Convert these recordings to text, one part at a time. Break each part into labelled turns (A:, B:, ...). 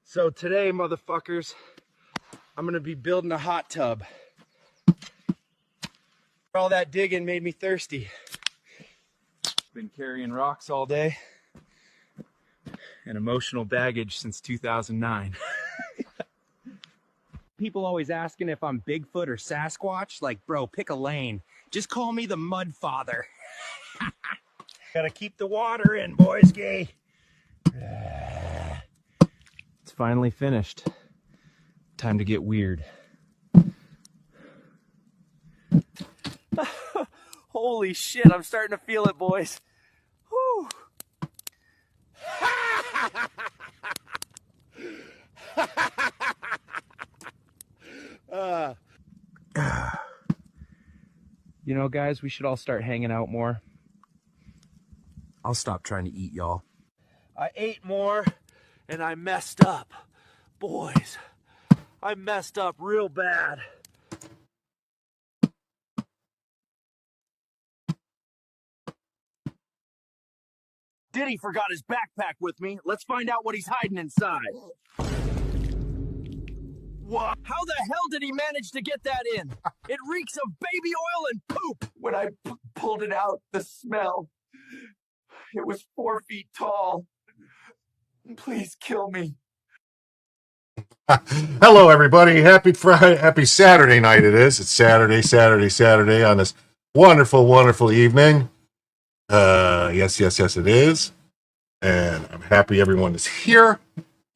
A: So today, motherfuckers, I'm gonna be building a hot tub. All that digging made me thirsty. Been carrying rocks all day and emotional baggage since 2009. People always asking if I'm Bigfoot or Sasquatch. Like, bro, pick a lane. Just call me the Mud Father. Gotta keep the water in, boys. Gay. It's finally finished. Time to get weird. Holy shit, I'm starting to feel it, boys. Whew. You know, guys, we should all start hanging out more. I'll stop trying to eat y'all. I ate more and I messed up. Boys, I messed up real bad. Diddy forgot his backpack with me. Let's find out what he's hiding inside. What? How the hell did he manage to get that in? It reeks of baby oil and poop. When I pulled it out, the smell, it was 4 feet tall. Please kill me.
B: Hello, everybody. Happy Friday. Happy Saturday night it is. It's Saturday on this wonderful, wonderful evening. Yes, it is. And I'm happy everyone is here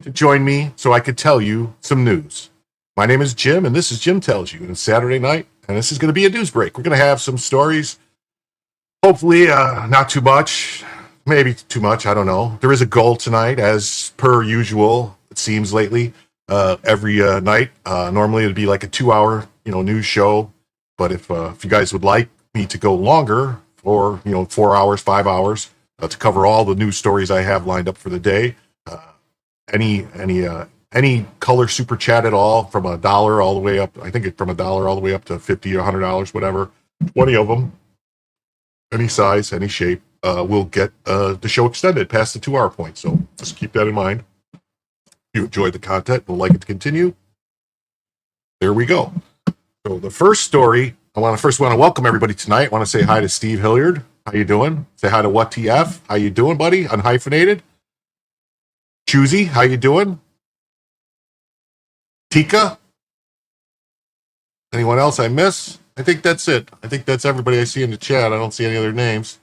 B: to join me so I could tell you some news. My name is Jim, and this is Jim Tells You. And it's Saturday night, and this is going to be a news break. We're going to have some stories. Hopefully, not too much. Maybe too much. I don't know. There is a goal tonight, as per usual, it seems lately. Every night. Normally it'd be like a 2-hour, news show. But if you guys would like me to go longer, or 4 hours, 5 hours, to cover all the news stories I have lined up for the day, any color super chat at all, from $1 all the way up, I think from $1 all the way up to $50 or $100, whatever, 20 of them, any size, any shape, will get the show extended past the 2-hour point. So just keep that in mind. If you enjoyed the content, would like it to continue, there we go. So the first story, I want to welcome everybody tonight. I want to say hi to Steve Hilliard. How you doing? Say hi to What TF. How you doing, buddy? Unhyphenated. Choosy, how you doing? Tika. Anyone else I miss? I think that's it. I think that's everybody I see in the chat. I don't see any other names.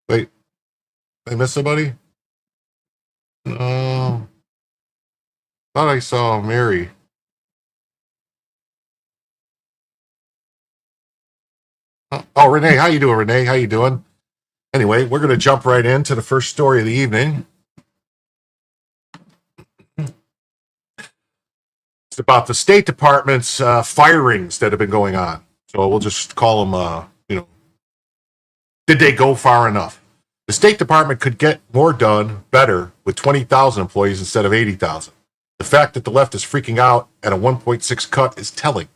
B: Wait, did I miss somebody? No. Thought I saw Mary. Oh, Renee, how you doing, Renee? How you doing? Anyway, we're going to jump right into the first story of the evening. It's about the State Department's firings that have been going on. So we'll just call them, did they go far enough? The State Department could get more done better with 20,000 employees instead of 80,000. The fact that the left is freaking out at a 1.6 cut is telling.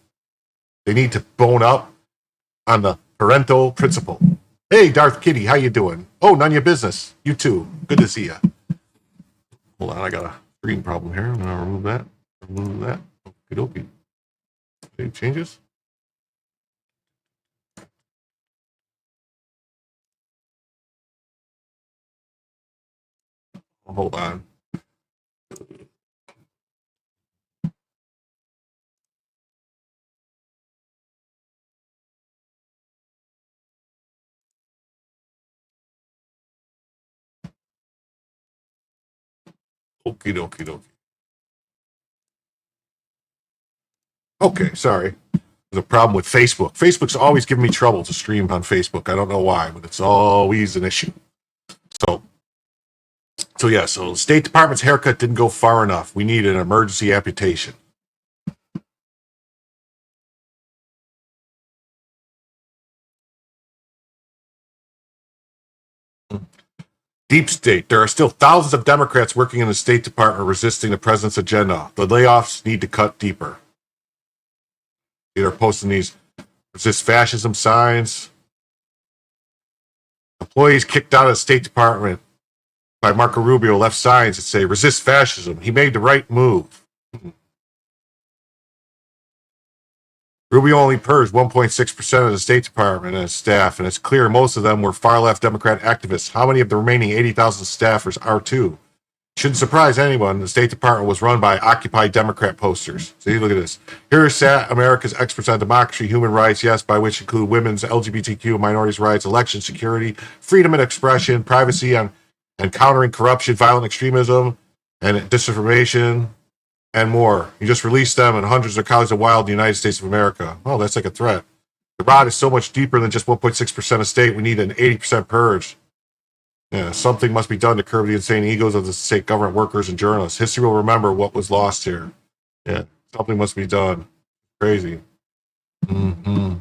B: They need to bone up on the Parenthood principle. Hey, Darth Kitty, how you doing? Oh, none of your business. You too. Good to see you. Hold on, I got a screen problem here. I'm going to remove that. Remove that. Okie dokie. Any changes? Hold on. Okie dokie dokie. Okay, sorry. There's a problem with Facebook. Facebook's always giving me trouble to stream on Facebook. I don't know why, but it's always an issue. So the State Department's haircut didn't go far enough. We need an emergency amputation. Deep state. There are still thousands of Democrats working in the State Department resisting the president's agenda. The layoffs need to cut deeper. They're posting these resist fascism signs. Employees kicked out of the State Department by Marco Rubio left signs that say resist fascism. He made the right move. Rubio only purged 1.6% of the State Department and its staff, and it's clear most of them were far-left Democrat activists. How many of the remaining 80,000 staffers are too? Shouldn't surprise anyone. The State Department was run by Occupy Democrat posters. See, look at this. Here sat America's experts on democracy, human rights, yes, by which include women's, LGBTQ, minorities' rights, election security, freedom of expression, privacy, and countering corruption, violent extremism, and disinformation, and more. You just released them, and hundreds of colleagues of wild in the United States of America. Oh, that's like a threat. The rod is so much deeper than just 1.6% of state. We need an 80% purge. Yeah, something must be done to curb the insane egos of the state government workers and journalists. History will remember what was lost here. Yeah, something must be done. Crazy. Mm-hmm.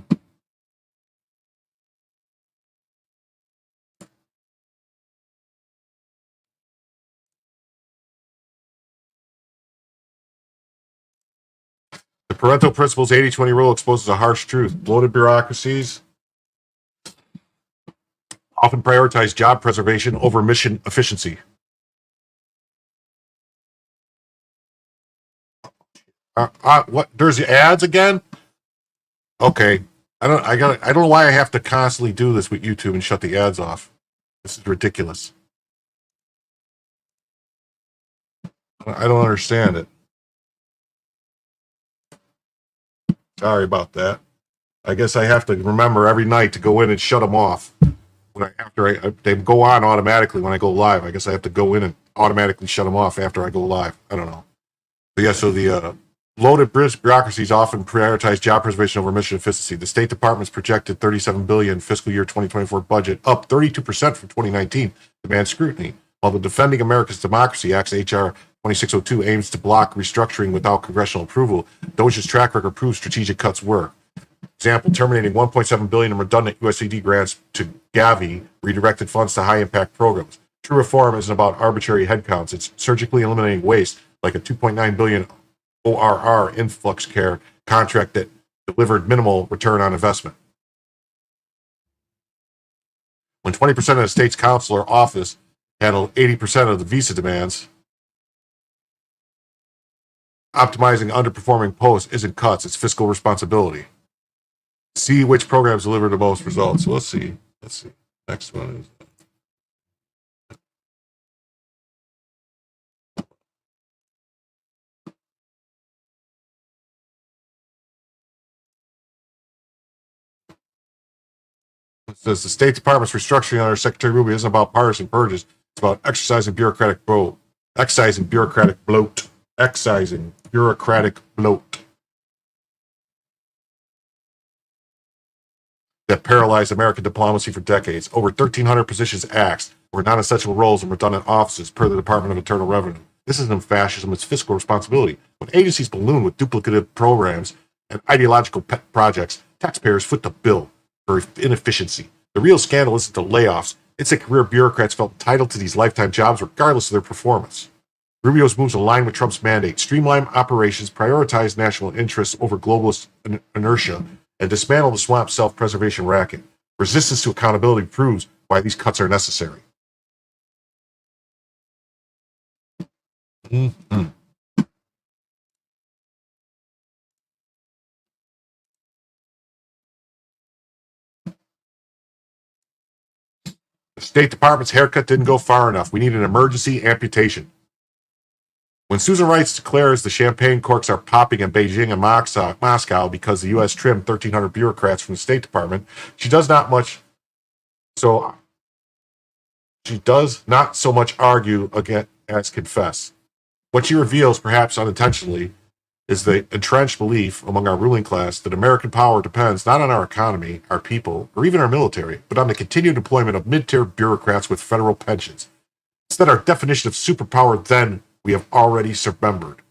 B: The parental principles 80-20 rule exposes a harsh truth. Bloated bureaucracies often prioritize job preservation over mission efficiency. What? There's the ads again? Okay. I don't know why I have to constantly do this with YouTube and shut the ads off. This is ridiculous. I don't understand it. Sorry about that. I guess I have to remember every night to go in and shut them off. They go on automatically when I go live. I guess I have to go in and automatically shut them off after I go live. I don't know. But yeah, so the loaded bureaucracies often prioritize job preservation over mission efficiency. The State Department's projected $37 billion fiscal year 2024 budget, up 32% from 2019, demands scrutiny. While the Defending America's Democracy Act's HR 2602 aims to block restructuring without congressional approval, DOJ's track record proves strategic cuts work. Example, terminating $1.7 billion in redundant USAID grants to Gavi redirected funds to high-impact programs. True reform isn't about arbitrary headcounts. It's surgically eliminating waste, like a $2.9 billion ORR influx care contract that delivered minimal return on investment. When 20% of the state's consular office handled 80% of the visa demands, optimizing underperforming posts isn't cuts, it's fiscal responsibility. See which programs deliver the most results. So let's see. Next one is. It says the State Department's restructuring under Secretary Rubio isn't about partisan purges. It's about excising bureaucratic bloat. Excising bureaucratic bloat. that paralyzed American diplomacy for decades. Over 1,300 positions axed were non-essential roles in redundant offices per the Department of Internal Revenue. This isn't fascism, it's fiscal responsibility. When agencies balloon with duplicative programs and ideological pet projects, taxpayers foot the bill for inefficiency. The real scandal isn't the layoffs, it's that career bureaucrats felt entitled to these lifetime jobs regardless of their performance. Rubio's moves align with Trump's mandate, streamline operations, prioritize national interests over globalist inertia, and dismantle the swamp self-preservation racket. Resistance to accountability proves why these cuts are necessary. Mm-hmm. The State Department's haircut didn't go far enough. We need an emergency amputation. When Susan Rice declares the champagne corks are popping in Beijing and Moscow because the U.S. trimmed 1,300 bureaucrats from the State Department, she does not so much argue again as confess. What she reveals, perhaps unintentionally, is the entrenched belief among our ruling class that American power depends not on our economy, our people, or even our military, but on the continued employment of mid-tier bureaucrats with federal pensions. It's that our definition of superpower then we have already surrendered.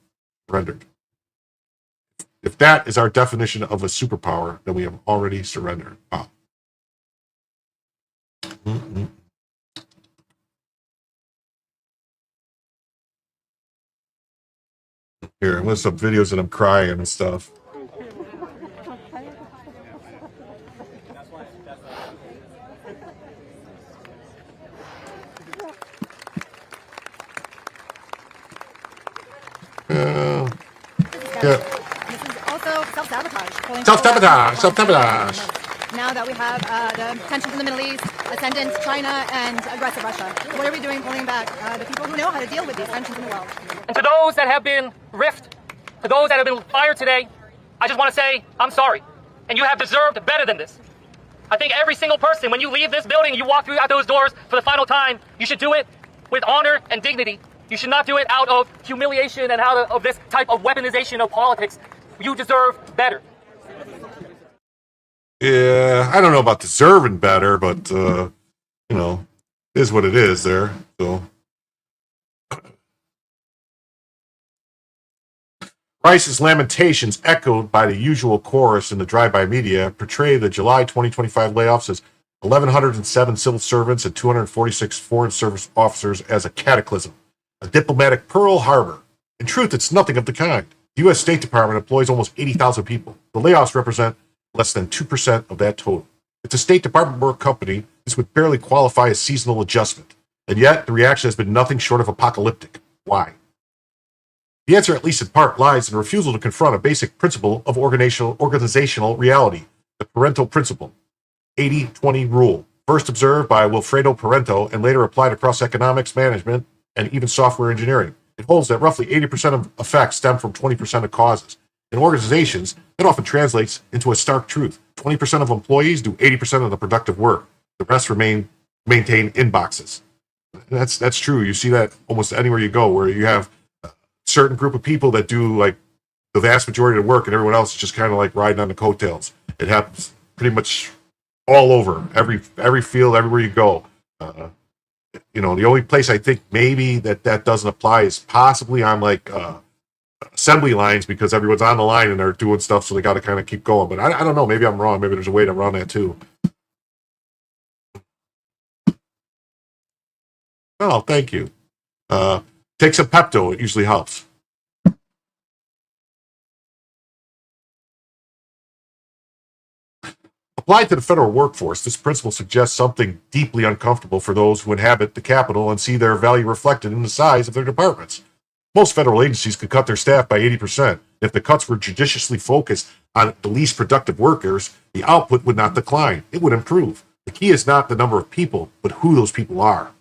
B: If that is our definition of a superpower, then we have already surrendered. Wow. Mm-hmm. Here, I'm with some videos and I'm crying and stuff. Yeah.
C: This is also self-sabotage.
B: Self-sabotage.
C: Now that we have the tensions in the Middle East, ascendant China, and aggressive Russia. So what are we doing pulling back the people who know how to deal with these tensions in the world?
D: And to those that have been riffed, to those that have been fired today, I just want to say, I'm sorry. And you have deserved better than this. I think every single person, when you leave this building, you walk through out those doors for the final time, you should do it with honor and dignity. You should not do it out of humiliation and out of this type of weaponization of politics. You deserve better.
B: Yeah, I don't know about deserving better, but, is what it is there. So, Rice's lamentations, echoed by the usual chorus in the drive-by media, portray the July 2025 layoffs as 1,107 civil servants and 246 foreign service officers as a cataclysm, a diplomatic Pearl Harbor. In truth, it's nothing of the kind. The U.S. State Department employs almost 80,000 people. The layoffs represent less than 2% of that total. If the State Department were a company, this would barely qualify as seasonal adjustment. And yet, the reaction has been nothing short of apocalyptic. Why? The answer, at least in part, lies in the refusal to confront a basic principle of organizational reality, the Parenthood principle, 80-20 rule, first observed by Wilfredo Pareto and later applied across economics, management, and even software engineering. It holds that roughly 80% of effects stem from 20% of causes. In organizations, that often translates into a stark truth. 20% of employees do 80% of the productive work. The rest maintain inboxes. That's true. You see that almost anywhere you go, where you have a certain group of people that do like the vast majority of the work, and everyone else is just kind of like riding on the coattails. It happens pretty much all over, every field, everywhere you go. The only place I think maybe that doesn't apply is possibly on like assembly lines, because everyone's on the line and they're doing stuff, so they got to kind of keep going. But I don't know. Maybe I'm wrong. Maybe there's a way to run that too. Oh, thank you. Take some Pepto. It usually helps. Applied to the federal workforce, this principle suggests something deeply uncomfortable for those who inhabit the Capitol and see their value reflected in the size of their departments. Most federal agencies could cut their staff by 80%. If the cuts were judiciously focused on the least productive workers, the output would not decline. It would improve. The key is not the number of people, but who those people are.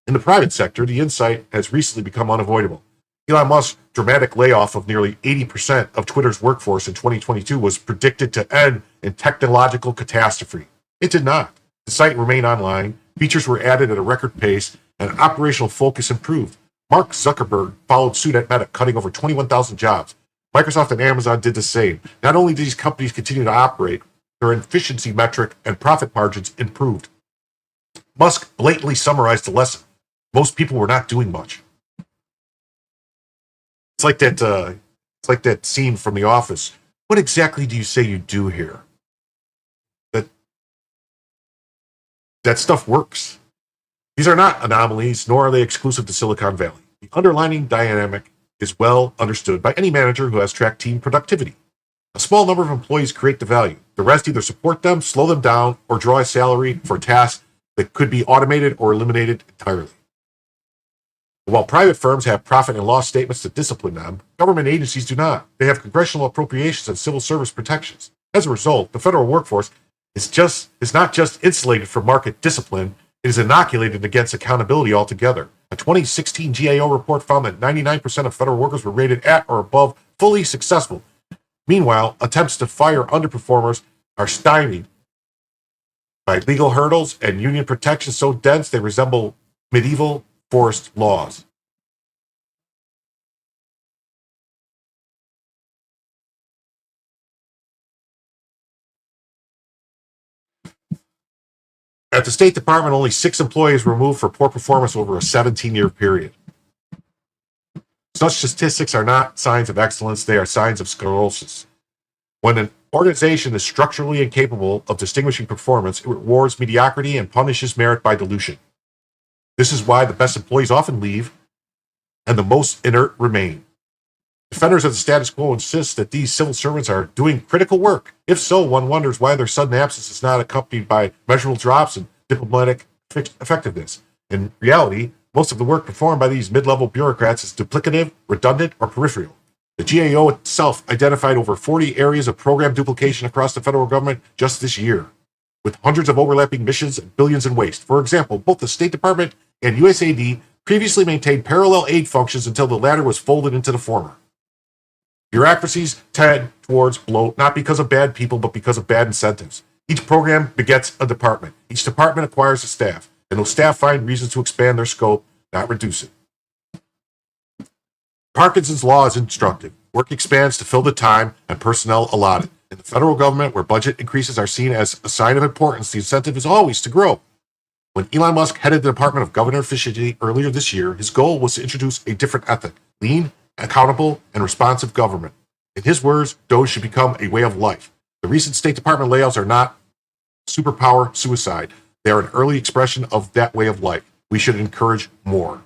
B: In the private sector, the insight has recently become unavoidable. Elon Musk's dramatic layoff of nearly 80% of Twitter's workforce in 2022 was predicted to end in technological catastrophe. It did not. The site remained online, features were added at a record pace, and operational focus improved. Mark Zuckerberg followed suit at Meta, cutting over 21,000 jobs. Microsoft and Amazon did the same. Not only did these companies continue to operate, their efficiency metric and profit margins improved. Musk blatantly summarized the lesson. Most people were not doing much. It's like that scene from The Office. What exactly do you say you do here? That stuff works. These are not anomalies, nor are they exclusive to Silicon Valley. The underlying dynamic is well understood by any manager who has tracked team productivity. A small number of employees create the value. The rest either support them, slow them down, or draw a salary for tasks that could be automated or eliminated entirely. While private firms have profit and loss statements to discipline them, government agencies do not. They have congressional appropriations and civil service protections. As a result, the federal workforce is not just insulated from market discipline, it is inoculated against accountability altogether. A 2016 GAO report found that 99% of federal workers were rated at or above fully successful. Meanwhile, attempts to fire underperformers are stymied by legal hurdles and union protections so dense they resemble medieval forest laws. At the State Department, only 6 employees were removed for poor performance over a 17-year period. Such statistics are not signs of excellence, they are signs of sclerosis. When an organization is structurally incapable of distinguishing performance, it rewards mediocrity and punishes merit by dilution. This is why the best employees often leave and the most inert remain. Defenders of the status quo insist that these civil servants are doing critical work. If so, one wonders why their sudden absence is not accompanied by measurable drops in diplomatic effectiveness. In reality, most of the work performed by these mid-level bureaucrats is duplicative, redundant, or peripheral. The GAO itself identified over 40 areas of program duplication across the federal government just this year, with hundreds of overlapping missions and billions in waste. For example, both the State Department and USAID previously maintained parallel aid functions until the latter was folded into the former. Bureaucracies tend towards bloat not because of bad people, but because of bad incentives. Each program begets a department. Each department acquires a staff, and those staff find reasons to expand their scope, not reduce it. Parkinson's law is instructive. Work expands to fill the time and personnel allotted. In the federal government, where budget increases are seen as a sign of importance, the incentive is always to grow. When Elon Musk headed the Department of Government Efficiency earlier this year, his goal was to introduce a different ethic: lean, accountable, and responsive government. In his words, Doge should become a way of life. The recent State Department layoffs are not superpower suicide. They are an early expression of that way of life. We should encourage more.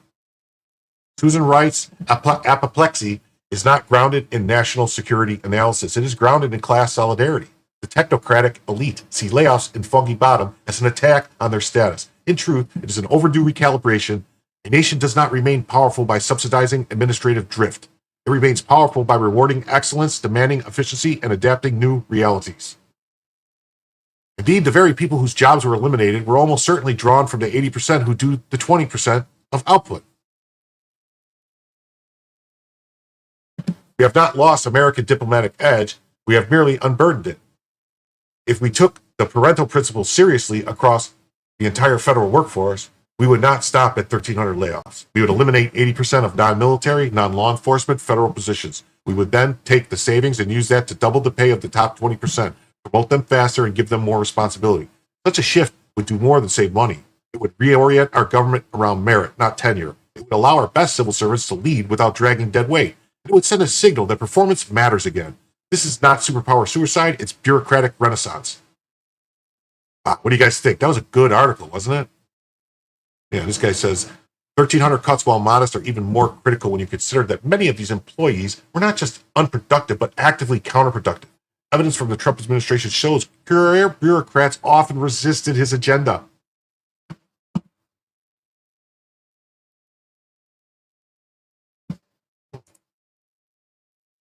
B: Susan writes, apoplexy is not grounded in national security analysis. It is grounded in class solidarity. The technocratic elite see layoffs in Foggy Bottom as an attack on their status. In truth, it is an overdue recalibration. A nation does not remain powerful by subsidizing administrative drift. It remains powerful by rewarding excellence, demanding efficiency, and adapting new realities. Indeed, the very people whose jobs were eliminated were almost certainly drawn from the 80% who do the 20% of output. We have not lost American diplomatic edge, we have merely unburdened it. If we took the parental principle seriously across the entire federal workforce, we would not stop at 1,300 layoffs. We would eliminate 80% of non-military, non-law enforcement federal positions. We would then take the savings and use that to double the pay of the top 20%, promote them faster, and give them more responsibility. Such a shift would do more than save money. It would reorient our government around merit, not tenure. It would allow our best civil servants to lead without dragging dead weight. It would send a signal that performance matters again. This is not superpower suicide, it's bureaucratic renaissance. What do you guys think? That was a good article, wasn't it? Yeah, this guy says 1,300 cuts, while modest, are even more critical when you consider that many of these employees were not just unproductive, but actively counterproductive. Evidence from the Trump administration shows career bureaucrats often resisted his agenda.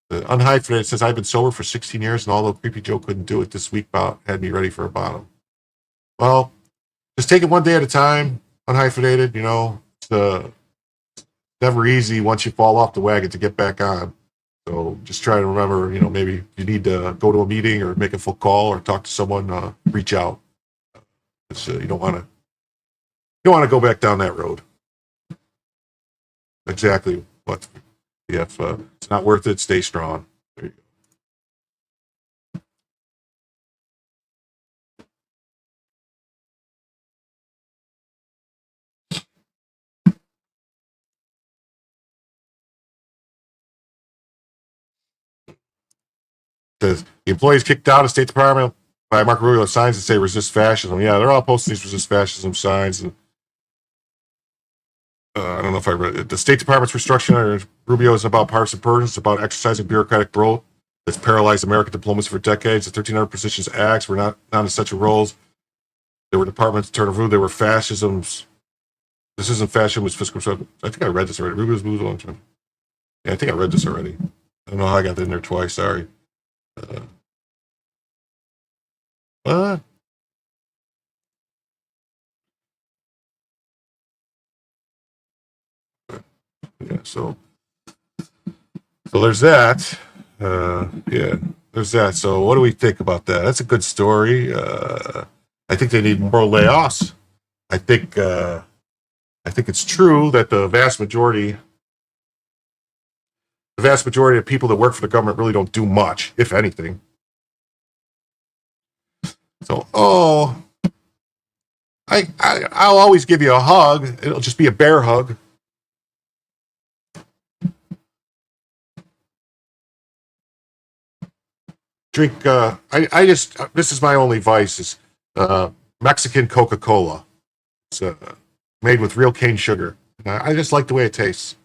B: The Unhyphenated says, I've been sober for 16 years, and although Creepy Joe couldn't do it this week, had me ready for a bottom. Well, just take it one day at a time. Unhyphenated, it's never easy once you fall off the wagon to get back on. So just try to remember, maybe if you need to go to a meeting or make a phone call or talk to someone, reach out. You don't want to go back down that road. Exactly what. If it's not worth it, stay strong. There you go. The employees kicked out of State Department by Marco Rubio signs that say resist fascism. Yeah, they're all posting these resist fascism signs. And I don't know if I read it. The State Department's restructuring under Rubio is about partisan purges. It's about exercising bureaucratic growth that's paralyzed American diplomacy for decades. The 1,300 positions acts were not non-essential roles. They were departments to turn of rule. They were fascisms. This isn't fascism, it's fiscal. I think I read this already. Rubio's moved a long time. Yeah, I think I read this already. I don't know how I got in there twice. Sorry. What? Yeah, so there's that. Yeah, there's that. So what do we think about that? That's a good story. I think they need more layoffs. I think it's true that the vast majority of people that work for the government really don't do much, if anything. So, I'll always give you a hug. It'll just be a bear hug. Drink. This is my only vice is Mexican Coca-Cola. It's made with real cane sugar. I just like the way it tastes.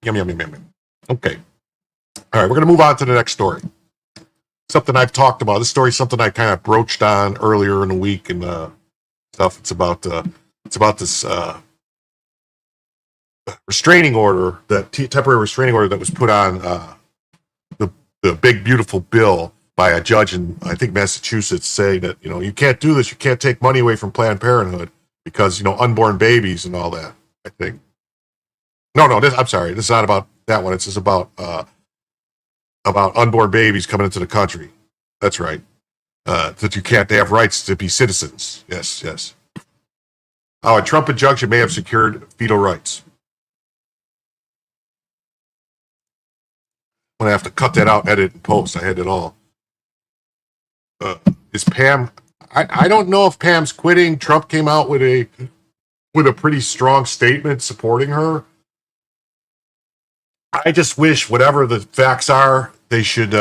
B: Yum, yum, yum, yum. Okay. All right, we're going to move on to the next story. Something I've talked about. This story is something I kind of broached on earlier in the week and stuff. It's about this restraining order, that temporary restraining order that was put on the big beautiful bill by a judge in, I think, Massachusetts, saying that you can't do this. You can't take money away from Planned Parenthood because unborn babies and all that. I think. No, I'm sorry. This is not about that one. It's just about unborn babies coming into the country. That's right. That they have rights to be citizens. Yes. Oh, a Trump injunction may have secured fetal rights. I'm gonna have to cut that out, edit, and post. I had it all. Is Pam? I don't know if Pam's quitting. Trump came out with a pretty strong statement supporting her. I just wish whatever the facts are, they should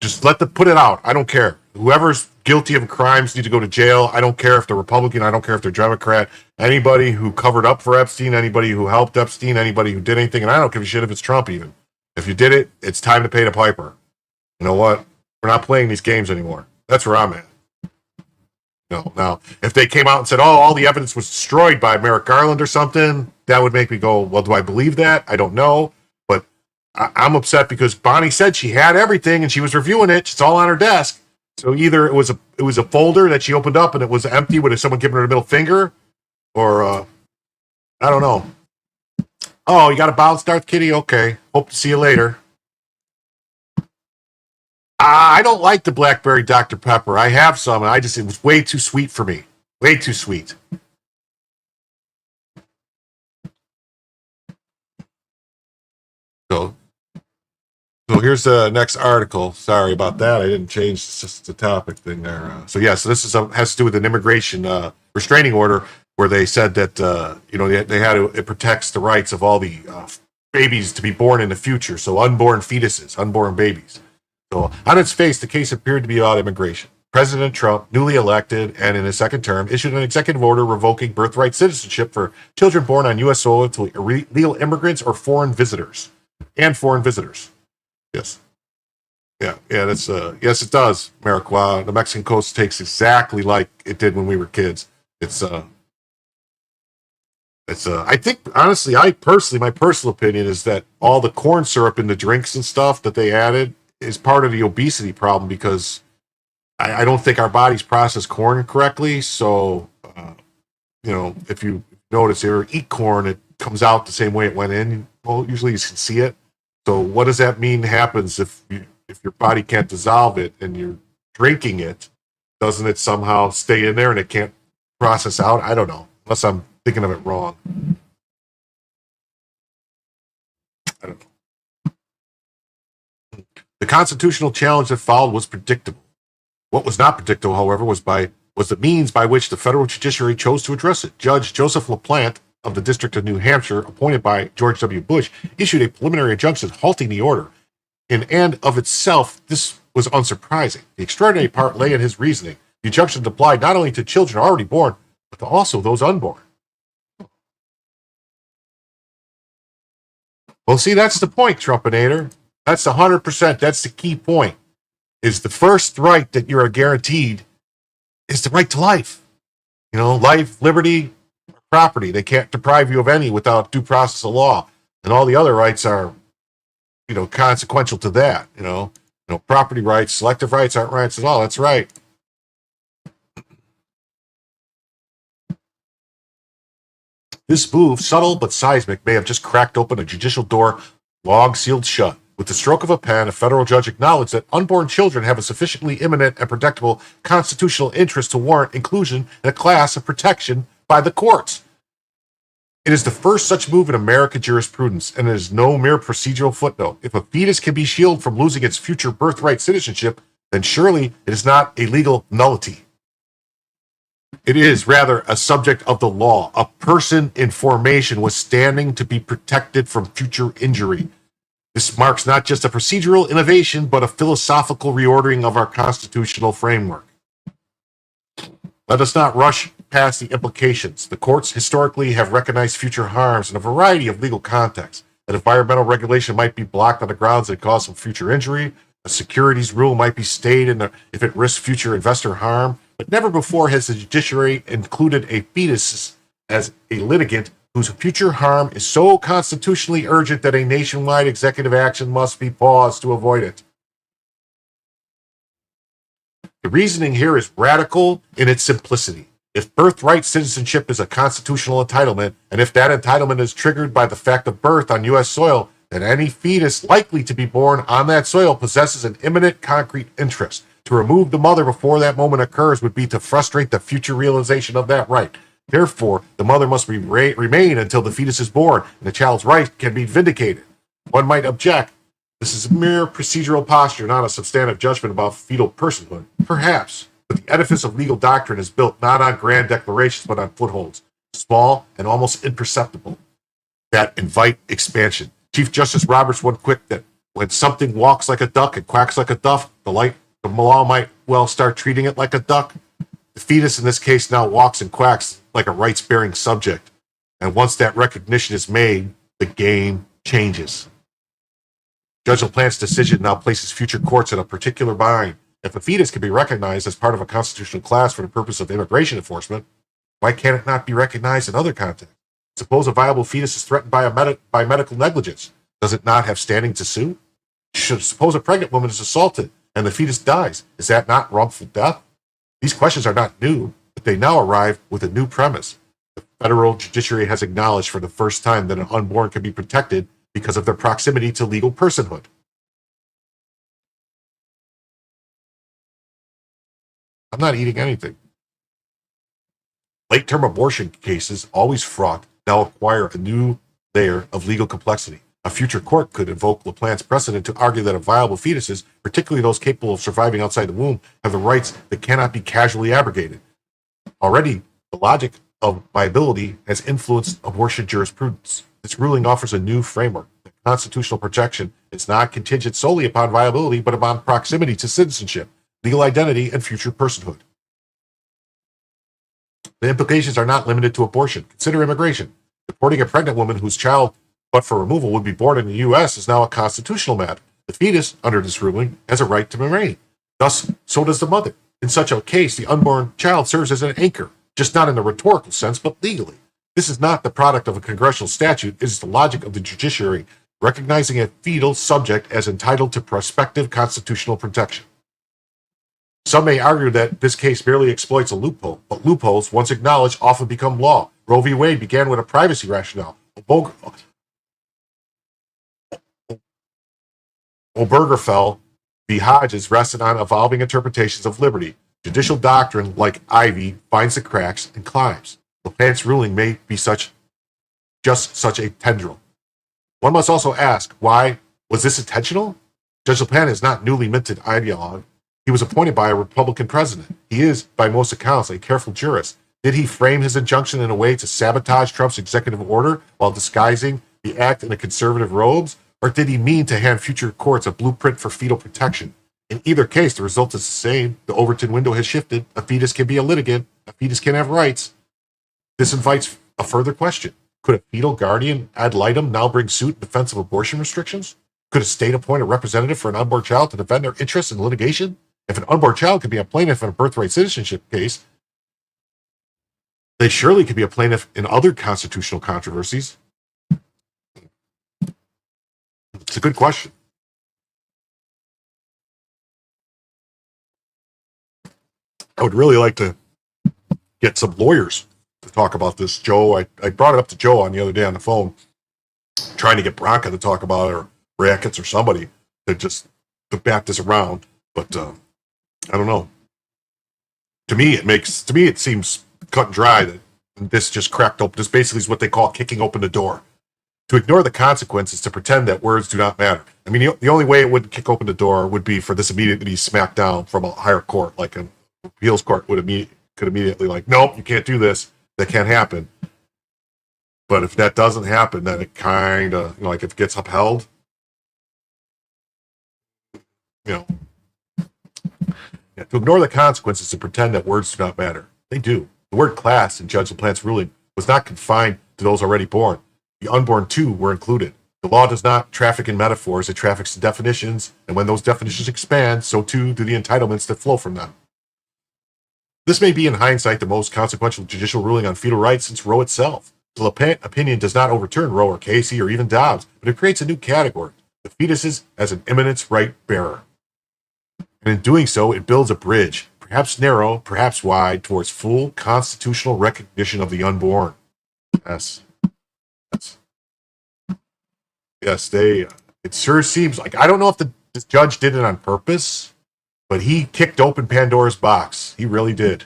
B: just put it out. I don't care. Whoever's guilty of crimes need to go to jail. I don't care if they're Republican. I don't care if they're Democrat. Anybody who covered up for Epstein, anybody who helped Epstein, anybody who did anything, and I don't give a shit if it's Trump even. If you did it, it's time to pay the piper. You know what? We're not playing these games anymore. That's where I'm at. Now, if they came out and said, all the evidence was destroyed by Merrick Garland or something, that would make me go, well, do I believe that? I don't know. But I'm upset because Bonnie said she had everything and she was reviewing it. It's all on her desk. So either it was a folder that she opened up and it was empty with someone giving her the middle finger, or I don't know. Oh, you got a bounce, Darth Kitty? Okay. Hope to see you later. I don't like the Blackberry Dr. Pepper. I have some, and it was way too sweet for me. Way too sweet. So here's the next article. Sorry about that. I didn't change the topic thing there. So this has to do with an immigration restraining order where they said that it protects the rights of all the babies to be born in the future. So unborn fetuses, unborn babies. So on its face, the case appeared to be about immigration. President Trump, newly elected and in his second term, issued an executive order revoking birthright citizenship for children born on U.S. soil to illegal immigrants or foreign visitors. Yes. Yeah, that's yes, it does, Marijuana. The Mexican coast takes exactly like it did when we were kids. I think, honestly, my personal opinion is that all the corn syrup in the drinks and stuff that they added is part of the obesity problem, because I don't think our bodies process corn correctly. So, if you notice or eat corn, it comes out the same way it went in. Well, usually you can see it. So what does that mean happens if your body can't dissolve it and you're drinking it? Doesn't it somehow stay in there and it can't process out? I don't know, unless I'm thinking of it wrong. I don't know. The constitutional challenge that followed was predictable. What was not predictable, however, was by was the means by which the federal judiciary chose to address it. Judge Joseph LaPlante of the District of New Hampshire, appointed by George W. Bush, issued a preliminary injunction halting the order. In and of itself, this was unsurprising. The extraordinary part lay in his reasoning. The injunction applied not only to children already born, but to also those unborn. Well, see, that's the point, Trumpinator. That's 100%. That's the key point. Is the first right that you are guaranteed is the right to life. You know, life, liberty, property. They can't deprive you of any without due process of law. And all the other rights are, you know, consequential to that. You know, property rights, selective rights aren't rights at all. That's right. This move, subtle but seismic, may have just cracked open a judicial door long sealed shut. With the stroke of a pen, a federal judge acknowledged that unborn children have a sufficiently imminent and predictable constitutional interest to warrant inclusion in a class of protection by the courts. It is the first such move in American jurisprudence, and it is no mere procedural footnote. If a fetus can be shielded from losing its future birthright citizenship, then surely it is not a legal nullity. It is rather a subject of the law. A person in formation was standing to be protected from future injury. This marks not just a procedural innovation, but a philosophical reordering of our constitutional framework. Let us not rush past the implications. The courts historically have recognized future harms in a variety of legal contexts. That environmental regulation might be blocked on the grounds that it caused some future injury. A securities rule might be stayed if it risks future investor harm. But never before has the judiciary included a fetus as a litigant whose future harm is so constitutionally urgent that a nationwide executive action must be paused to avoid it. The reasoning here is radical in its simplicity. If birthright citizenship is a constitutional entitlement, and if that entitlement is triggered by the fact of birth on U.S. soil, then any fetus likely to be born on that soil possesses an imminent concrete interest. To remove the mother before that moment occurs would be to frustrate the future realization of that right. Therefore, the mother must remain until the fetus is born, and the child's right can be vindicated. One might object, this is a mere procedural posture, not a substantive judgment about fetal personhood. Perhaps, but the edifice of legal doctrine is built not on grand declarations, but on footholds, small and almost imperceptible, that invite expansion. Chief Justice Roberts once quipped that when something walks like a duck and quacks like a duck, the law might well start treating it like a duck. The fetus in this case now walks and quacks like a rights-bearing subject. And once that recognition is made, the game changes. Judge LaPlante's decision now places future courts in a particular bind. If a fetus can be recognized as part of a constitutional class for the purpose of immigration enforcement, why can't it not be recognized in other contexts? Suppose a viable fetus is threatened by medical negligence. Does it not have standing to sue? Suppose a pregnant woman is assaulted and the fetus dies. Is that not wrongful death? These questions are not new, but they now arrive with a new premise. The federal judiciary has acknowledged for the first time that an unborn can be protected because of their proximity to legal personhood. I'm not eating anything. Late-term abortion cases, always fraught, now acquire a new layer of legal complexity. A future court could invoke LaPlante's precedent to argue that viable fetuses, particularly those capable of surviving outside the womb, have the rights that cannot be casually abrogated. Already, the logic of viability has influenced abortion jurisprudence. This ruling offers a new framework. The constitutional protection is not contingent solely upon viability, but upon proximity to citizenship, legal identity, and future personhood. The implications are not limited to abortion. Consider immigration. Deporting a pregnant woman whose child, but for removal, would be born in the U.S. is now a constitutional matter. The fetus, under this ruling, has a right to remain. Thus, so does the mother. In such a case, the unborn child serves as an anchor, just not in the rhetorical sense, but legally. This is not the product of a congressional statute. It is the logic of the judiciary, recognizing a fetal subject as entitled to prospective constitutional protection. Some may argue that this case merely exploits a loophole, but loopholes, once acknowledged, often become law. Roe v. Wade began with a privacy rationale. Obergefell v. Hodges rested on evolving interpretations of liberty. Judicial doctrine, like ivy, finds the cracks and climbs. LaPlante's ruling may be just such a tendril. One must also ask, why was this intentional? Judge LaPlante is not newly minted ideologue. He was appointed by a Republican president. He is, by most accounts, a careful jurist. Did he frame his injunction in a way to sabotage Trump's executive order while disguising the act in a conservative robes? Or did he mean to hand future courts a blueprint for fetal protection? In either case, the result is the same. The Overton window has shifted. A fetus can be a litigant. A fetus can have rights. This invites a further question. Could a fetal guardian ad litem now bring suit in defense of abortion restrictions? Could a state appoint a representative for an unborn child to defend their interests in litigation? If an unborn child could be a plaintiff in a birthright citizenship case, they surely could be a plaintiff in other constitutional controversies. It's a good question. I would really like to get some lawyers to talk about this. Joe, I brought it up to Joe on the other day on the phone, trying to get Bronca to talk about it, or Rackets or somebody to bat this around. But I don't know. To me, it seems cut and dry that this just cracked open. This basically is what they call kicking open the door. To ignore the consequences, to pretend that words do not matter. I mean, the only way it would kick open the door would be for this immediately to be smacked down from a higher court, like an appeals court could immediately like, nope, you can't do this. That can't happen. But if that doesn't happen, then it kind of, like if it gets upheld, to ignore the consequences, to pretend that words do not matter. They do. The word class in Judge LaPlante's ruling was not confined to those already born. The unborn, too, were included. The law does not traffic in metaphors, it traffics in definitions, and when those definitions expand, so too do the entitlements that flow from them. This may be, in hindsight, the most consequential judicial ruling on fetal rights since Roe itself. The LaPlante opinion does not overturn Roe or Casey or even Dobbs, but it creates a new category, the fetuses as an eminence right bearer. And in doing so, it builds a bridge, perhaps narrow, perhaps wide, towards full constitutional recognition of the unborn. Yes, it sure seems like, I don't know if the judge did it on purpose, but he kicked open Pandora's box. He really did.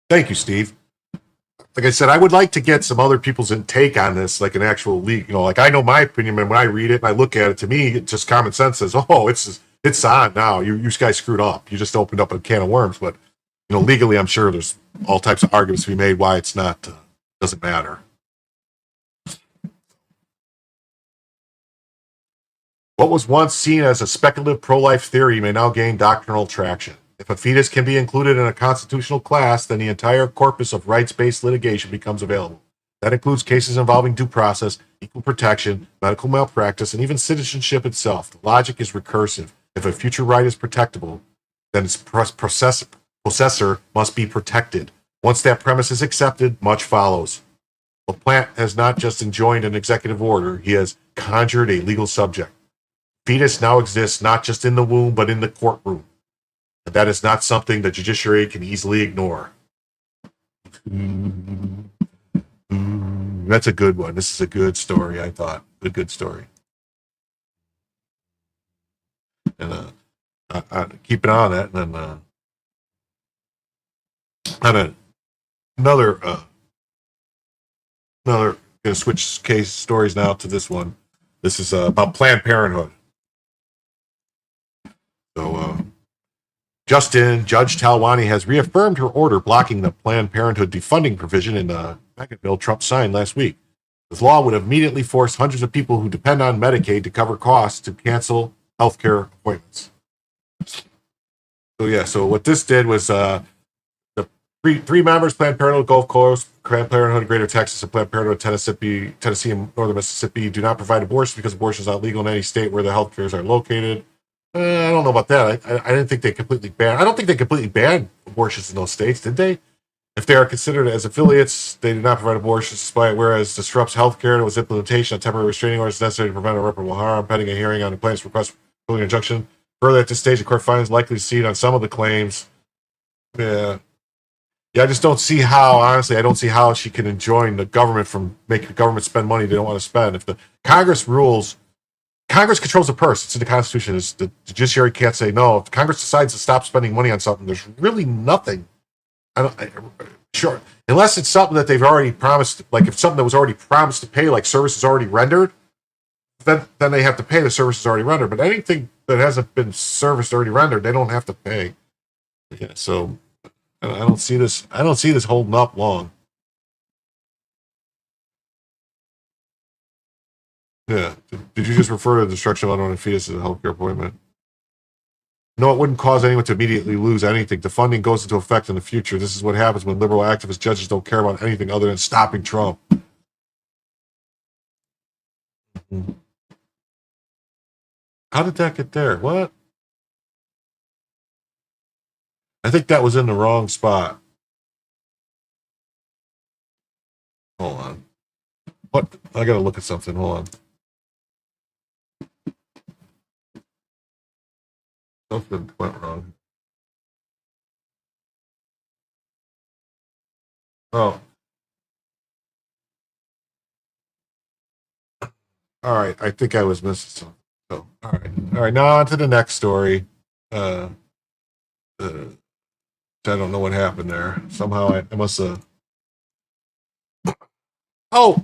B: Thank you, Steve. Like I said, I would like to get some other people's take on this, like an actual leak. Like I know my opinion, and when I read it and I look at it, to me, it's just common sense says, oh, it's on now. You guys screwed up. You just opened up a can of worms. But legally, I'm sure there's all types of arguments to be made why it's not, doesn't matter. What was once seen as a speculative pro-life theory may now gain doctrinal traction. If a fetus can be included in a constitutional class, then the entire corpus of rights-based litigation becomes available. That includes cases involving due process, equal protection, medical malpractice, and even citizenship itself. The logic is recursive. If a future right is protectable, then its possessor must be protected. Once that premise is accepted, much follows. LaPlante has not just enjoined an executive order, he has conjured a legal subject. Fetus now exists not just in the womb, but in the courtroom. And that is not something the judiciary can easily ignore. That's a good one. This is a good story, I thought. A good story. And keep it on that. And then another going to switch case stories now to this one. This is about Planned Parenthood. So, Judge Talwani has reaffirmed her order blocking the Planned Parenthood defunding provision in the Medicaid bill Trump signed last week. This law would immediately force hundreds of people who depend on Medicaid to cover costs to cancel healthcare appointments. So what this did was the three members, Planned Parenthood Gulf Coast, Planned Parenthood Greater Texas, and Planned Parenthood Tennessee and Northern Mississippi, do not provide abortion because abortion is not legal in any state where the health cares are located. I don't know about that. I didn't think they completely banned. I don't think they completely banned abortions in those states, did they? If they are considered as affiliates, they do not provide abortions, despite whereas disrupts healthcare and was implementation of temporary restraining orders necessary to prevent irreparable harm, pending a hearing on the plaintiff's request for injunction. Further, at this stage, the court finds likely to cede on some of the claims. Yeah, I just don't see how. Honestly, I don't see how she can enjoin the government from making the government spend money they don't want to spend. If the Congress rules. Congress controls the purse. It's in the Constitution. The judiciary can't say no. If Congress decides to stop spending money on something, there's really nothing. Sure, unless it's something that they've already promised, like if something that was already promised to pay, like services already rendered, then they have to pay the services already rendered. But anything that hasn't been serviced already rendered, they don't have to pay. Yeah, so I don't see this. I don't see this holding up long. Yeah. Did you just refer to the destruction of unwanted fetus as a healthcare appointment? No, it wouldn't cause anyone to immediately lose anything. The funding goes into effect in the future. This is what happens when liberal activist judges don't care about anything other than stopping Trump. How did that get there? What? I think that was in the wrong spot. Hold on. What? I gotta look at something. Hold on. Something went wrong. Oh. All right. I think I was missing something. So, all right. All right. Now on to the next story. I don't know what happened there. Somehow I must have. Oh,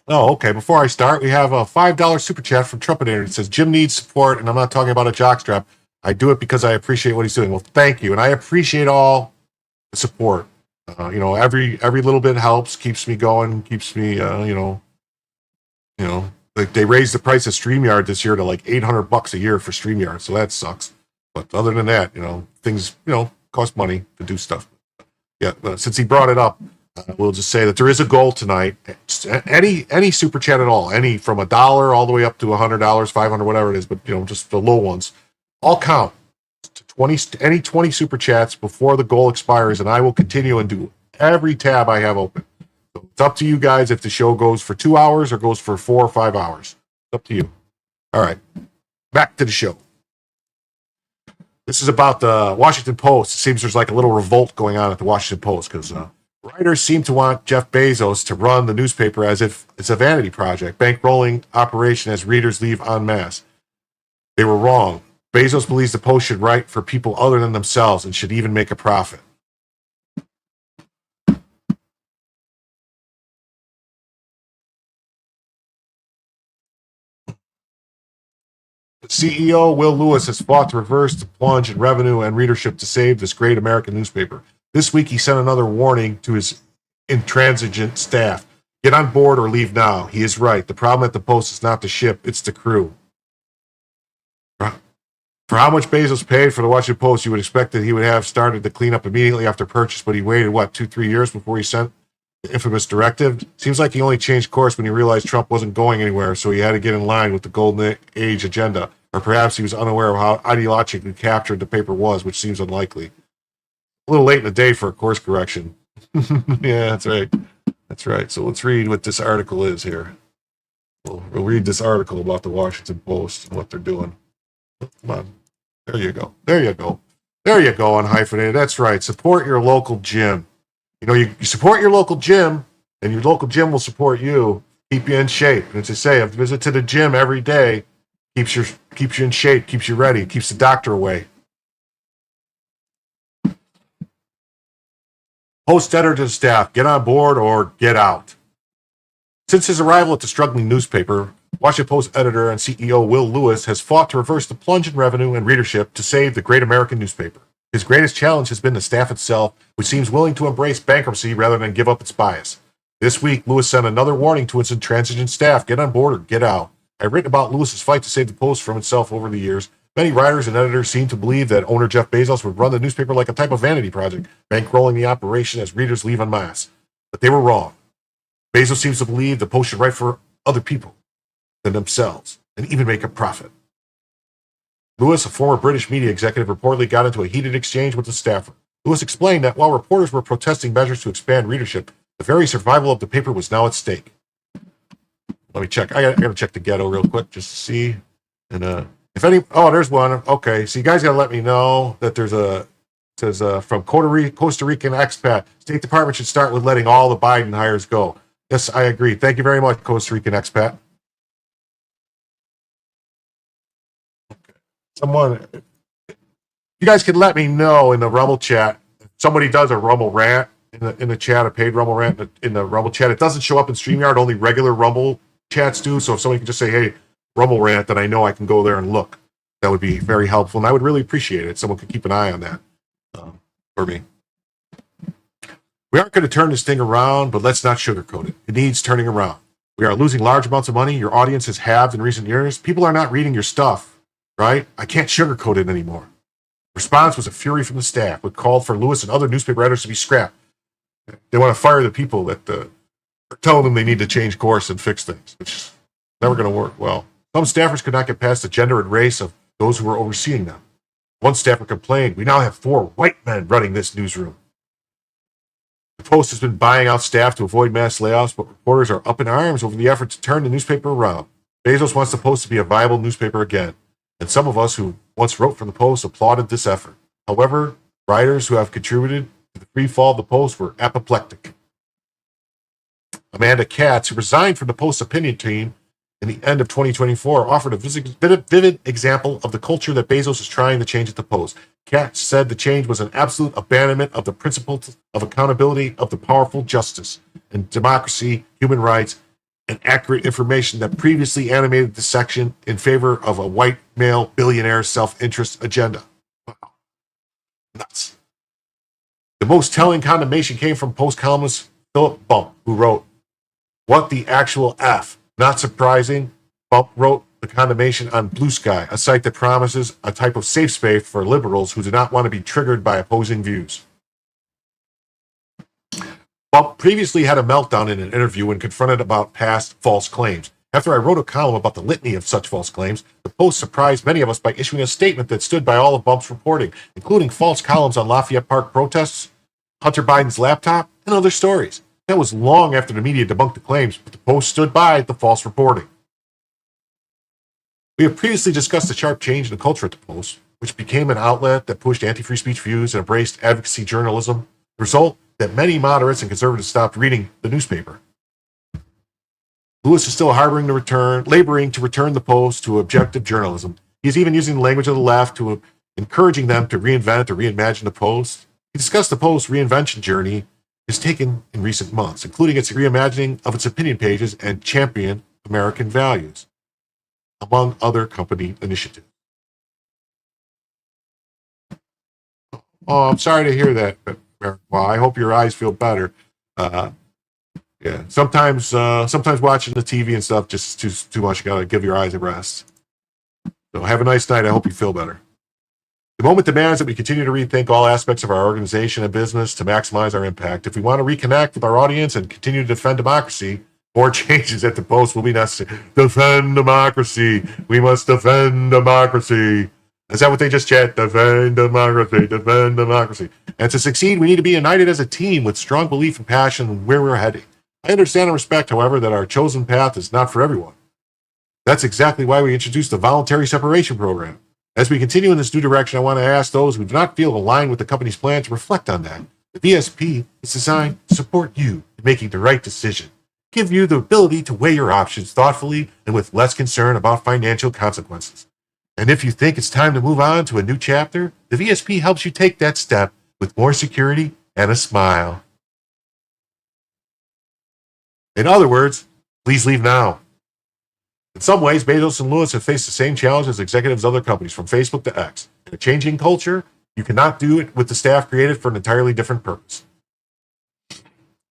B: okay. Before I start, we have a $5 super chat from Trumpinator. It says, Jim needs support, and I'm not talking about a jockstrap. I do it because I appreciate what he's doing. Well, thank you. And I appreciate all the support. Every little bit helps, keeps me going, keeps me, like they raised the price of StreamYard this year to like $800 a year for StreamYard. So that sucks. But other than that, things, cost money to do stuff. Yeah. Since he brought it up, we'll just say that there is a goal tonight. Any super chat at all, any from $1 all the way up to $100, $500, whatever it is, but just the low ones, all count. 20 super chats before the goal expires, and I will continue and do every tab I have open. So it's up to you guys if the show goes for 2 hours or goes for 4 or 5 hours. It's up to you. All right, back to the show. This is about the Washington Post. It seems there's like a little revolt going on at the Washington Post because writers seem to want Jeff Bezos to run the newspaper as if it's a vanity project, bankrolling operation as readers leave en masse. They were wrong. Bezos believes the Post should write for people other than themselves and should even make a profit. The CEO, Will Lewis, has fought to reverse the plunge in revenue and readership to save this great American newspaper. This week, he sent another warning to his intransigent staff. Get on board or leave now. He is right. The problem at the Post is not the ship, it's the crew. For how much Bezos paid for the Washington Post, you would expect that he would have started the cleanup immediately after purchase, but he waited, 2-3 years before he sent the infamous directive? Seems like he only changed course when he realized Trump wasn't going anywhere, so he had to get in line with the Golden Age agenda. Or perhaps he was unaware of how ideologically captured the paper was, which seems unlikely. A little late in the day for a course correction. Yeah, that's right. That's right. So let's read what this article is here. We'll read this article about the Washington Post and what they're doing. Come on. There you go. There you go. There you go, unhyphenated. That's right. Support your local gym. You support your local gym, and your local gym will support you, keep you in shape. And as I say, a visit to the gym every day keeps you in shape, keeps you ready, keeps the doctor away. Post editor staff, get on board or get out. Since his arrival at the struggling newspaper, Washington Post editor and CEO Will Lewis has fought to reverse the plunge in revenue and readership to save the great American newspaper. His greatest challenge has been the staff itself, which seems willing to embrace bankruptcy rather than give up its bias. This week, Lewis sent another warning to its intransigent staff, get on board or get out. I've written about Lewis's fight to save the Post from itself over the years. Many writers and editors seem to believe that owner Jeff Bezos would run the newspaper like a type of vanity project, bankrolling the operation as readers leave en masse. But they were wrong. Bezos seems to believe the Post should write for other people than themselves and even make a profit. Lewis, a former British media executive, reportedly got into a heated exchange with the staffer. Lewis explained that while reporters were protesting measures to expand readership, the very survival of the paper was now at stake. Let me check. I gotta check the ghetto real quick just to see. And if any, there's one. Okay, so you guys gotta let me know that there's says from Costa Rican expat. State Department should start with letting all the Biden hires go. Yes, I agree. Thank you very much, Costa Rican expat. Someone, you guys can let me know in the Rumble chat. If somebody does a Rumble rant in the chat, a paid Rumble rant in the Rumble chat. It doesn't show up in StreamYard. Only regular Rumble chats do. So if somebody can just say, hey, Rumble Rant, then I know I can go there and look. That would be very helpful. And I would really appreciate it. Someone could keep an eye on that for me. We aren't going to turn this thing around, but let's not sugarcoat it. It needs turning around. We are losing large amounts of money. Your audience has halved in recent years. People are not reading your stuff, right? I can't sugarcoat it anymore. Response was a fury from the staff, which called for Lewis and other newspaper editors to be scrapped. They want to fire the people that are telling them they need to change course and fix things, which is never going to work well. Some staffers could not get past the gender and race of those who were overseeing them. One staffer complained, "We now have 4 white men running this newsroom." The Post has been buying out staff to avoid mass layoffs, but reporters are up in arms over the effort to turn the newspaper around. Bezos wants the Post to be a viable newspaper again, and some of us who once wrote for the Post applauded this effort. However, writers who have contributed to the free fall of the Post were apoplectic. Amanda Katz, who resigned from the Post opinion team in the end of 2024, offered a vivid example of the culture that Bezos is trying to change at the Post. Katz said the change was an absolute abandonment of the principles of accountability, of the powerful, justice, and democracy, human rights, and accurate information that previously animated the section in favor of a white male billionaire self-interest agenda. Wow. Nuts. The most telling condemnation came from Post columnist Philip Bump, who wrote, "What the actual F?" Not surprising, Bump wrote the condemnation on Blue Sky, a site that promises a type of safe space for liberals who do not want to be triggered by opposing views. Bump previously had a meltdown in an interview when confronted about past false claims. After I wrote a column about the litany of such false claims, the Post surprised many of us by issuing a statement that stood by all of Bump's reporting, including false columns on Lafayette Park protests, Hunter Biden's laptop, and other stories. That was long after the media debunked the claims, but the Post stood by the false reporting. We have previously discussed the sharp change in the culture at the Post, which became an outlet that pushed anti-free speech views and embraced advocacy journalism. The result, that many moderates and conservatives stopped reading the newspaper. Lewis is still laboring to return the Post to objective journalism. He is even using the language of the left to encouraging them to reinvent or reimagine the Post. He discussed the Post's reinvention journey is taken in recent months, including its reimagining of its opinion pages and champion American values, among other company initiatives. Oh, I'm sorry to hear that. Well, I hope your eyes feel better. Yeah, sometimes watching the TV and stuff just too much. You gotta give your eyes a rest. So have a nice night. I hope you feel better. The moment demands that we continue to rethink all aspects of our organization and business to maximize our impact. If we want to reconnect with our audience and continue to defend democracy, more changes at the Post will be necessary. Defend democracy. We must defend democracy. Is that what they just chat? Defend democracy. Defend democracy. And to succeed, we need to be united as a team with strong belief and passion in where we're heading. I understand and respect, however, that our chosen path is not for everyone. That's exactly why we introduced the voluntary separation program. As we continue in this new direction, I want to ask those who do not feel aligned with the company's plan to reflect on that. The VSP is designed to support you in making the right decision, give you the ability to weigh your options thoughtfully and with less concern about financial consequences. And if you think it's time to move on to a new chapter, the VSP helps you take that step with more security and a smile. In other words, please leave now. In some ways, Bezos and Lewis have faced the same challenge as executives of other companies, from Facebook to X. In a changing culture, you cannot do it with the staff created for an entirely different purpose.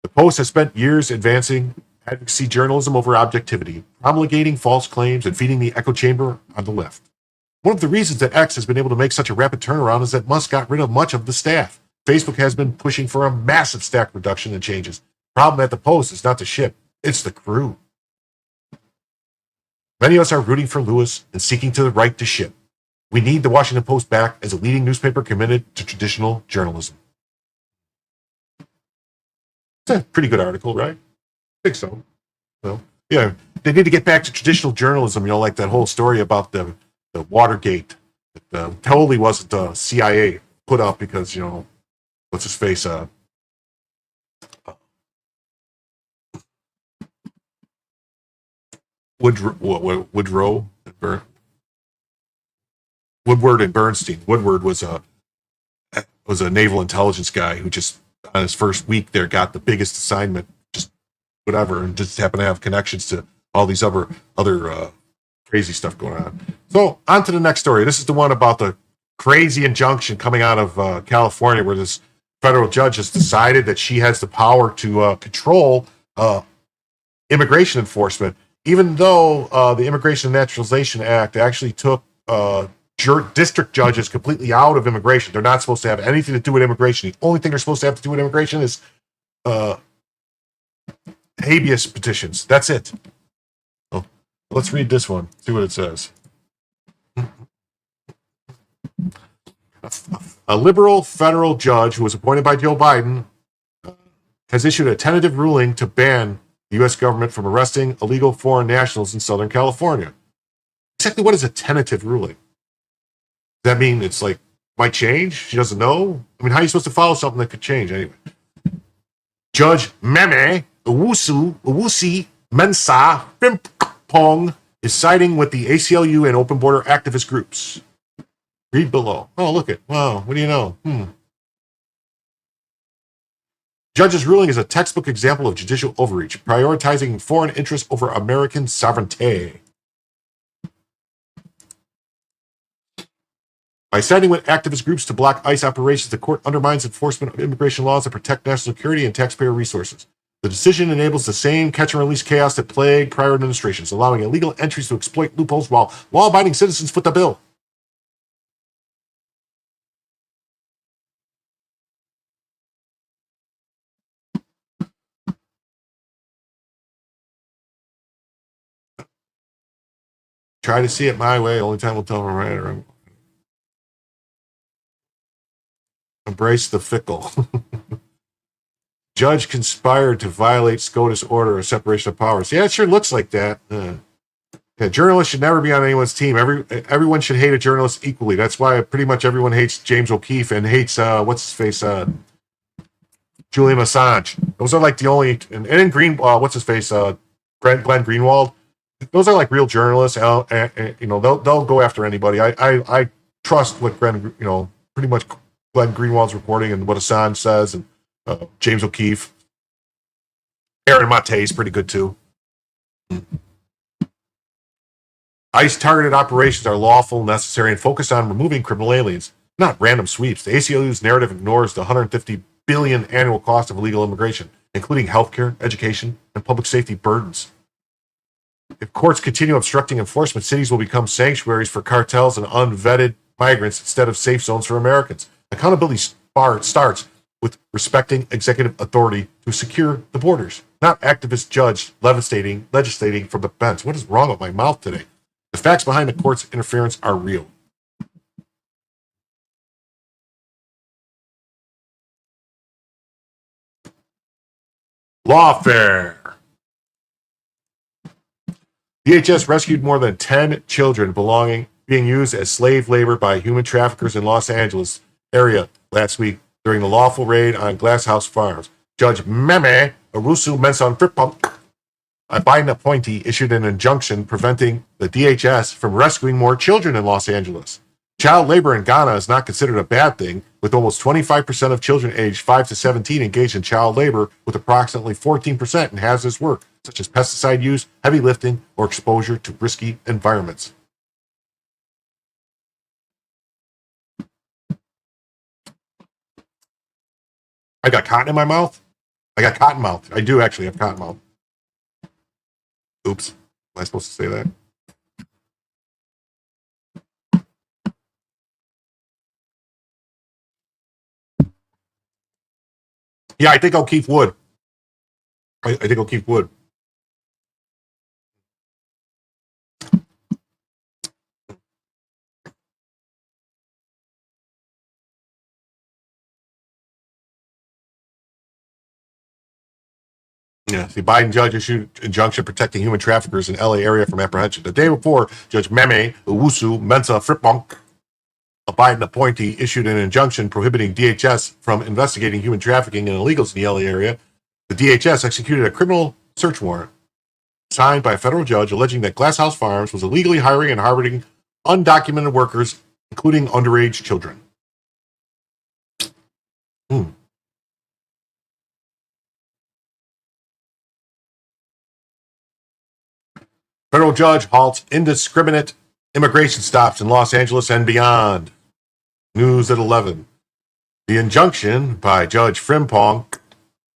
B: The Post has spent years advancing advocacy journalism over objectivity, promulgating false claims, and feeding the echo chamber on the left. One of the reasons that X has been able to make such a rapid turnaround is that Musk got rid of much of the staff. Facebook has been pushing for a massive staff reduction and changes. The problem at the Post is not the ship, it's the crew. Many of us are rooting for Lewis and seeking to the right to ship. We need the Washington Post back as a leading newspaper committed to traditional journalism. It's a pretty good article, right? I think so. Well, yeah, they need to get back to traditional journalism, like that whole story about the Watergate. That totally wasn't the CIA put up because, what's his face? Woodward and Bernstein. Woodward was a naval intelligence guy who just on his first week there got the biggest assignment, just whatever, and just happened to have connections to all these other crazy stuff going on. So on to the next story. This is the one about the crazy injunction coming out of California, where this federal judge has decided that she has the power to control immigration enforcement, even though the Immigration and Naturalization Act actually took district judges completely out of immigration. They're not supposed to have anything to do with immigration. The only thing they're supposed to have to do with immigration is habeas petitions. That's it. Oh, let's read this one, see what it says. A liberal federal judge who was appointed by Joe Biden has issued a tentative ruling to ban the U.S. government from arresting illegal foreign nationals in Southern California. Exactly what is a tentative ruling? Does that mean it's like, might change? She doesn't know? I mean, how are you supposed to follow something that could change anyway? Judge Meme Owusi Mensah Frimpong is siding with the ACLU and open border activist groups. Read below. Oh, look it. Wow, what do you know? Judge's ruling is a textbook example of judicial overreach, prioritizing foreign interests over American sovereignty. By siding with activist groups to block ICE operations, the court undermines enforcement of immigration laws that protect national security and taxpayer resources. The decision enables the same catch-and-release chaos that plagued prior administrations, allowing illegal entries to exploit loopholes while law-abiding citizens foot the bill. Try to see it my way. Only time will tell if I'm right or wrong. Embrace the fickle. Judge conspired to violate SCOTUS order of separation of powers. Yeah, it sure looks like that. Yeah, journalists should never be on anyone's team. Everyone should hate a journalist equally. That's why pretty much everyone hates James O'Keefe and hates Julian Assange. Those are like the only and in Glenn Greenwald. Those are like real journalists. They'll go after anybody. I trust what pretty much Glenn Greenwald's reporting and what Assange says, and James O'Keefe. Aaron Mate is pretty good too. ICE targeted operations are lawful, necessary, and focused on removing criminal aliens, not random sweeps. The ACLU's narrative ignores the $150 billion annual cost of illegal immigration, including healthcare, education, and public safety burdens. If courts continue obstructing enforcement, cities will become sanctuaries for cartels and unvetted migrants instead of safe zones for Americans. Accountability starts with respecting executive authority to secure the borders, not activist judge legislating from the bench. What is wrong with my mouth today? The facts behind the court's interference are real. Lawfare. DHS rescued more than 10 children being used as slave labor by human traffickers in Los Angeles area last week during the lawful raid on Glass House Farms. Judge Meme Owusu Mensah Frimpong, a Biden appointee, issued an injunction preventing the DHS from rescuing more children in Los Angeles. Child labor in Ghana is not considered a bad thing, with almost 25% of children aged 5 to 17 engaged in child labor, with approximately 14% in hazardous work, such as pesticide use, heavy lifting, or exposure to risky environments. I got cotton in my mouth? I got cotton mouth. I do actually have cotton mouth. Oops. Am I supposed to say that? Yeah, I think O'Keefe would. I think O'Keefe would. Yeah, the Biden judge issued injunction protecting human traffickers in LA area from apprehension. The day before, Judge Meme Owusu Mensah Frimpong, a Biden appointee, issued an injunction prohibiting DHS from investigating human trafficking and illegals in the LA area. The DHS executed a criminal search warrant signed by a federal judge alleging that Glass House Farms was illegally hiring and harboring undocumented workers, including underage children. Federal judge halts indiscriminate immigration stops in Los Angeles and beyond. News at 11. The injunction by Judge Frimpong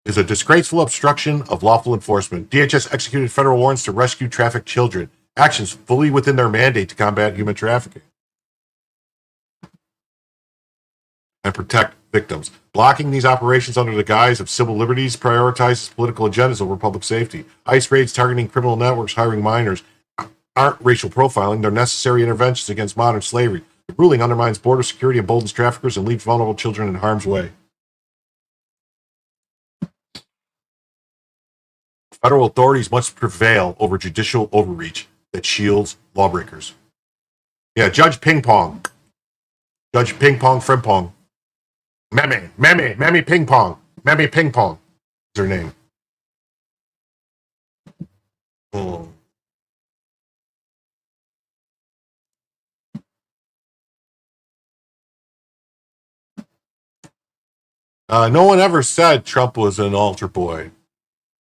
B: is a disgraceful obstruction of lawful enforcement. DHS executed federal warrants to rescue trafficked children. Actions fully within their mandate to combat human trafficking and protect victims. Blocking these operations under the guise of civil liberties prioritizes political agendas over public safety. ICE raids targeting criminal networks hiring minors aren't racial profiling. They're necessary interventions against modern slavery. The ruling undermines border security, emboldens traffickers, and leaves vulnerable children in harm's way. Federal authorities must prevail over judicial overreach that shields lawbreakers. Yeah, Judge Ping Pong. Judge Ping Pong Frimpong. Mammy Ping Pong. Mammy Ping Pong is her name. No one ever said Trump was an altar boy,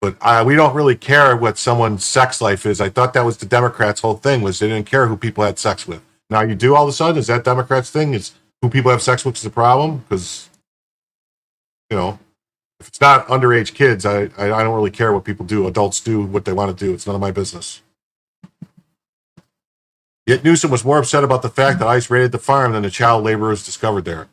B: but we don't really care what someone's sex life is. I thought that was the Democrats' whole thing, was they didn't care who people had sex with. Now you do all of a sudden? Is that Democrats' thing? Is who people have sex with is the problem? Because, you know, if it's not underage kids, I don't really care what people do. Adults do what they want to do. It's none of my business. Yet Newsom was more upset about the fact that ICE raided the farm than the child laborers discovered there.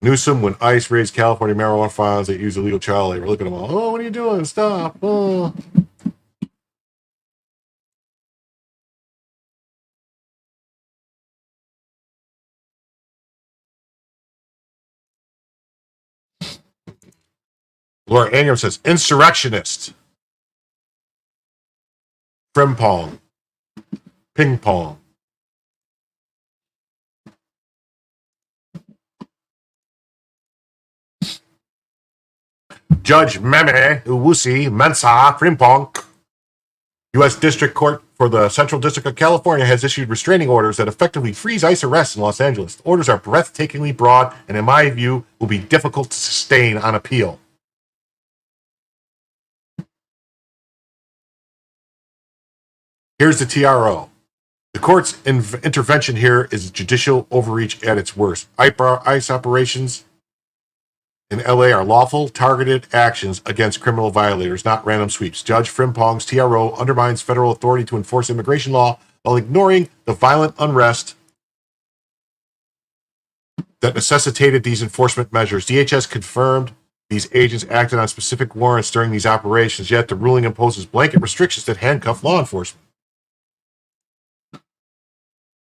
B: Newsom, when ICE raised California marijuana farms that use illegal child labor, look at them all. Oh, what are you doing? Stop. Oh. Laura Ingram says, insurrectionist. Frimpong. Ping pong. Judge Meme Uwusi Mensah Frimpong, U.S. District Court for the Central District of California, has issued restraining orders that effectively freeze ICE arrests in Los Angeles. The orders are breathtakingly broad and, in my view, will be difficult to sustain on appeal. Here's the TRO. The court's intervention here is judicial overreach at its worst. ICE operations in LA are lawful, targeted actions against criminal violators, not random sweeps. Judge Frimpong's TRO undermines federal authority to enforce immigration law while ignoring the violent unrest that necessitated these enforcement measures. DHS confirmed these agents acted on specific warrants during these operations, yet the ruling imposes blanket restrictions that handcuff law enforcement.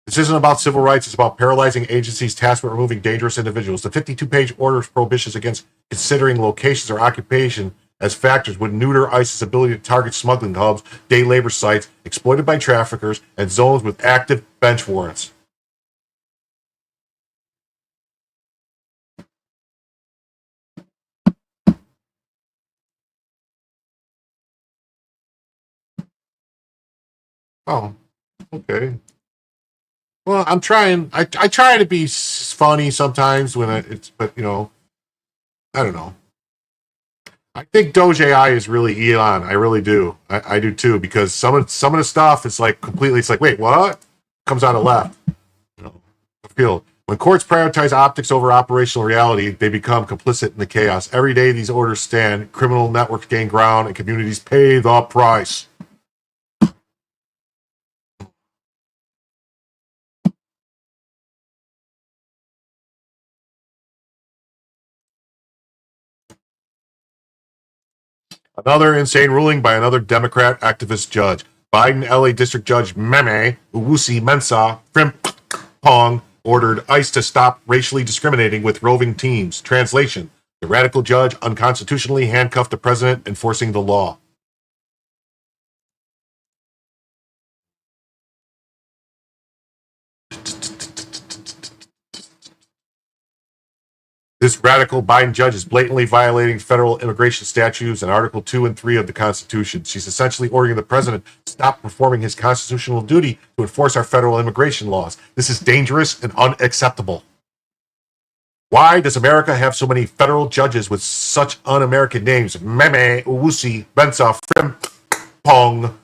B: This isn't about civil rights. It's about paralyzing agencies tasked with removing dangerous individuals. The 52-page order's prohibitions against considering locations or occupation as factors would neuter ICE's ability to target smuggling hubs, day labor sites, exploited by traffickers, and zones with active bench warrants. Oh, okay. Well, I'm trying. I try to be funny sometimes when it's, but you know, I don't know. I think Doge AI is really Elon. I really do. I do too, because some of the stuff is like completely. It's like, wait, what? Comes out of left. You know, I feel when courts prioritize optics over operational reality, they become complicit in the chaos. Every day these orders stand, criminal networks gain ground, and communities pay the price. Another insane ruling by another Democrat activist judge. Biden LA District Judge Meme Uwusi Mensah Frimpong ordered ICE to stop racially discriminating with roving teams. Translation: the radical judge unconstitutionally handcuffed the president enforcing the law. This radical Biden judge is blatantly violating federal immigration statutes and Article 2 and 3 of the Constitution. She's essentially ordering the president to stop performing his constitutional duty to enforce our federal immigration laws. This is dangerous and unacceptable. Why does America have so many federal judges with such un-American names? Meme Uwusi Mensah Frimpong.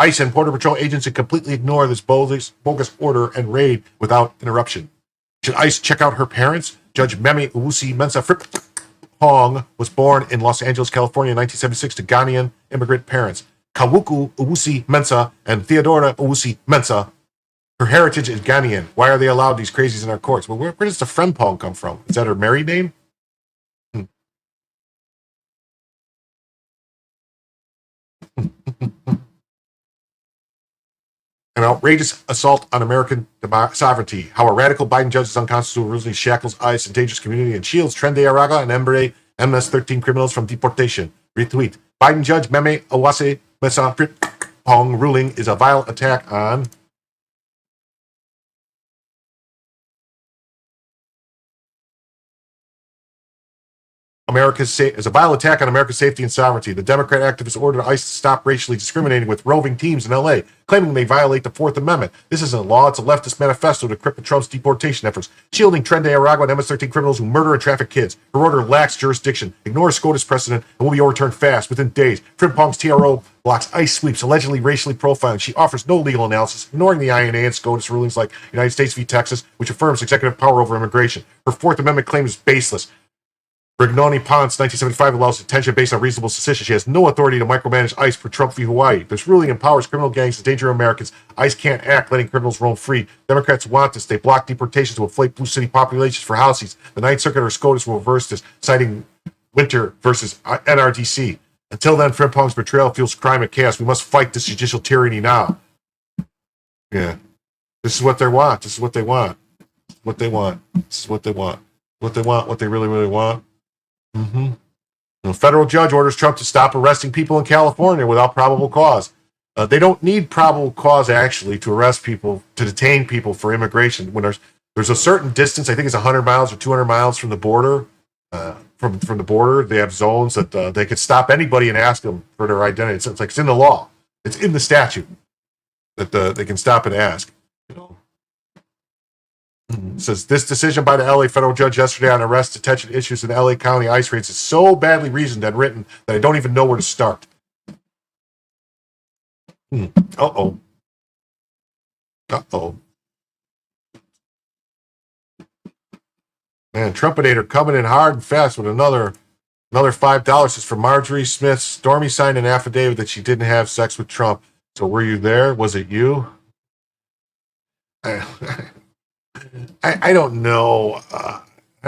B: ICE and Border Patrol agents should completely ignore this bogus order and raid without interruption. Should ICE check out her parents? Judge Meme Owusi Mensah Frimpong was born in Los Angeles, California in 1976 to Ghanaian immigrant parents, Kawuku Owusi Mensah and Theodora Owusi Mensah. Her heritage is Ghanaian. Why are they allowed these crazies in our courts? Well, where does the Frimpong come from? Is that her married name? An outrageous assault on American sovereignty. How a radical Biden judge is unconstitutional rules he shackles ICE, endanges community, and shields Trende Araga and Embre MS-13 criminals from deportation. Retweet. Biden judge Meme Owase Mensah Frimpong ruling is a vile attack on is a vile attack on America's safety and sovereignty. The Democrat activists ordered ICE to stop racially discriminating with roving teams in L.A., claiming they violate the Fourth Amendment. This isn't a law, it's a leftist manifesto to cripple Trump's deportation efforts, shielding Trende Aragua and MS-13 criminals who murder and traffic kids. Her order lacks jurisdiction, ignores SCOTUS precedent, and will be overturned fast, within days. Frimpong's TRO blocks ICE sweeps, allegedly racially profiling. She offers no legal analysis, ignoring the INA and SCOTUS rulings like United States v. Texas, which affirms executive power over immigration. Her Fourth Amendment claim is baseless. Brignoni Ponce, 1975, allows detention based on reasonable suspicion. She has no authority to micromanage ICE for Trump v. Hawaii. This ruling empowers criminal gangs to endanger Americans. ICE can't act, letting criminals roam free. Democrats want this. They block deportations to inflate blue city populations for houses. The Ninth Circuit or SCOTUS will reverse this, citing Winter versus NRDC. Until then, Frimpong's betrayal fuels crime and chaos. We must fight this judicial tyranny now. Yeah. This is what they want. This is what they want. What they want. This is what they want. What they want, what they really, really want. A federal judge orders Trump to stop arresting people in California without probable cause. They don't need probable cause, actually, to arrest people, to detain people for immigration. When there's a certain distance, I think it's 100 miles or 200 miles from the border, from the border, they have zones that they could stop anybody and ask them for their identity. It's like it's in the law. It's in the statute that they can stop and ask. You know. It says this decision by the LA federal judge yesterday on arrest detention issues in the LA County ICE raids is so badly reasoned and written that I don't even know where to start. Uh-oh. Man, Trumpinator coming in hard and fast with another $5. This is for Marjorie Smith. Stormy signed an affidavit that she didn't have sex with Trump. So were you there? Was it you? I don't know.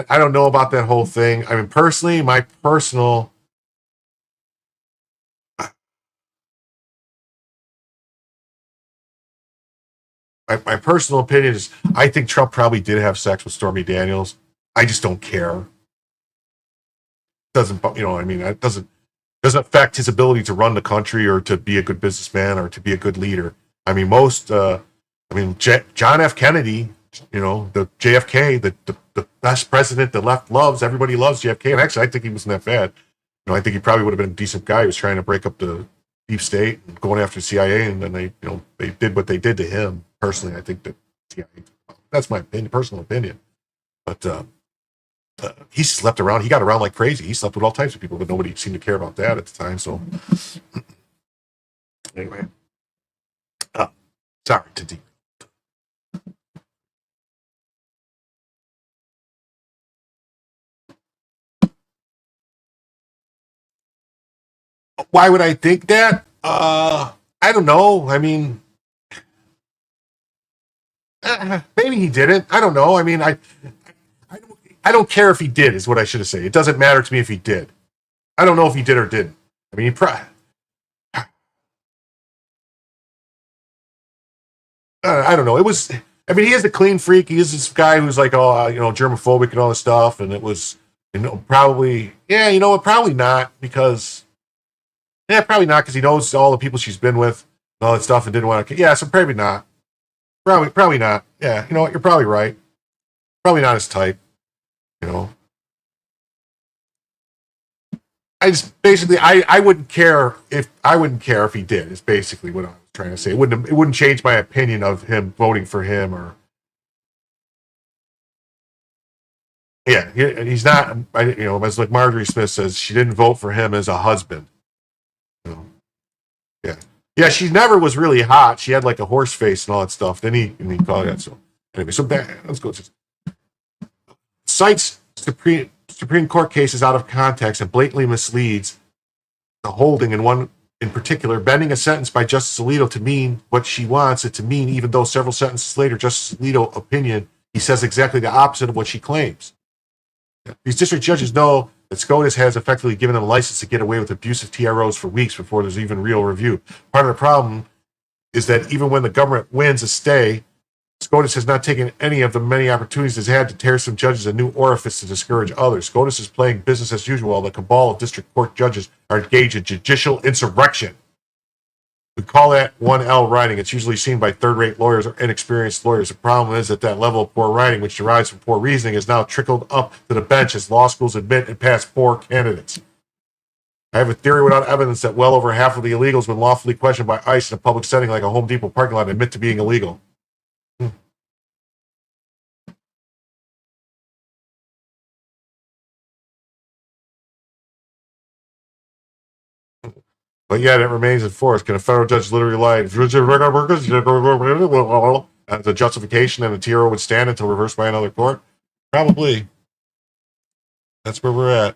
B: I don't know about that whole thing. I mean, personally, my personal opinion is I think Trump probably did have sex with Stormy Daniels. I just don't care. Doesn't, you know, I mean, it doesn't affect his ability to run the country or to be a good businessman or to be a good leader. I mean, John F. Kennedy, you know, the JFK, the best president the left loves. Everybody loves JFK, and actually, I think he wasn't that bad. You know, I think he probably would have been a decent guy. He was trying to break up the deep state and going after the CIA, and then they did what they did to him. Personally, I think that CIA. That's my opinion, personal opinion. But he slept around. He got around like crazy. He slept with all types of people, but nobody seemed to care about that at the time. So anyway, sorry to deep. Why would I think that? I don't know. I mean, maybe he didn't. I don't know. I mean, I don't care if he did, is what I should have said. It doesn't matter to me if he did. I don't know if he did or didn't. I mean, I don't know. It was, I mean, he is a clean freak. He is this guy who's like, germophobic and all this stuff. And it was, probably, probably not because he knows all the people she's been with and all that stuff and didn't want to. Yeah, so probably not. Probably not. Yeah, you know what? You're probably right. Probably not his type. You know, I just basically I wouldn't care if he did. Is basically what I was trying to say. It wouldn't change my opinion of him voting for him or. Yeah, he's not. As like Marjorie Smith says, she didn't vote for him as a husband. Yeah. Yeah, she never was really hot. She had like a horse face and all that stuff. Then he called that. So anyway, let's go. Cites Supreme Court cases out of context and blatantly misleads the holding in one in particular, bending a sentence by Justice Alito to mean what she wants it to mean, even though several sentences later, Justice Alito's opinion, he says exactly the opposite of what she claims. These district judges know that SCOTUS has effectively given them a license to get away with abusive TROs for weeks before there's even real review. Part of the problem is that even when the government wins a stay, SCOTUS has not taken any of the many opportunities it's had to tear some judges a new orifice to discourage others. SCOTUS is playing business as usual while the cabal of district court judges are engaged in judicial insurrection. We call that 1L writing. It's usually seen by third-rate lawyers or inexperienced lawyers. The problem is that level of poor writing, which derives from poor reasoning, is now trickled up to the bench as law schools admit and pass poor candidates. I have a theory without evidence that well over half of the illegals, when lawfully questioned by ICE in a public setting like a Home Depot parking lot, admit to being illegal. But yet it remains in force. Can a federal judge literally lie as a justification and the TRO would stand until reversed by another court? Probably. That's where we're at.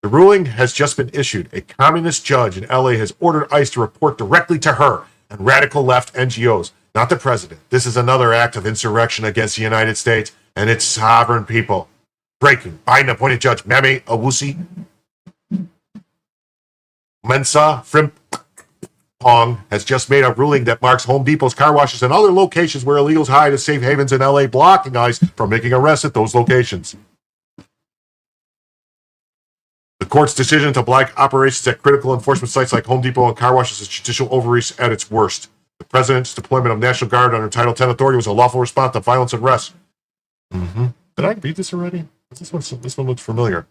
B: The ruling has just been issued. A communist judge in LA has ordered ICE to report directly to her and radical left NGOs, not the president. This is another act of insurrection against the United States and its sovereign people. Breaking. Biden appointed Judge Meme Awusi Mensa Frimpong has just made a ruling that marks Home Depot's car washes and other locations where illegals hide as safe havens in LA, blocking ICE from making arrests at those locations. The court's decision to block operations at critical enforcement sites like Home Depot and car washes is judicial overreach at its worst. The president's deployment of National Guard under Title 10 authority was a lawful response to violence and arrest. Did I read this already? This one looks familiar.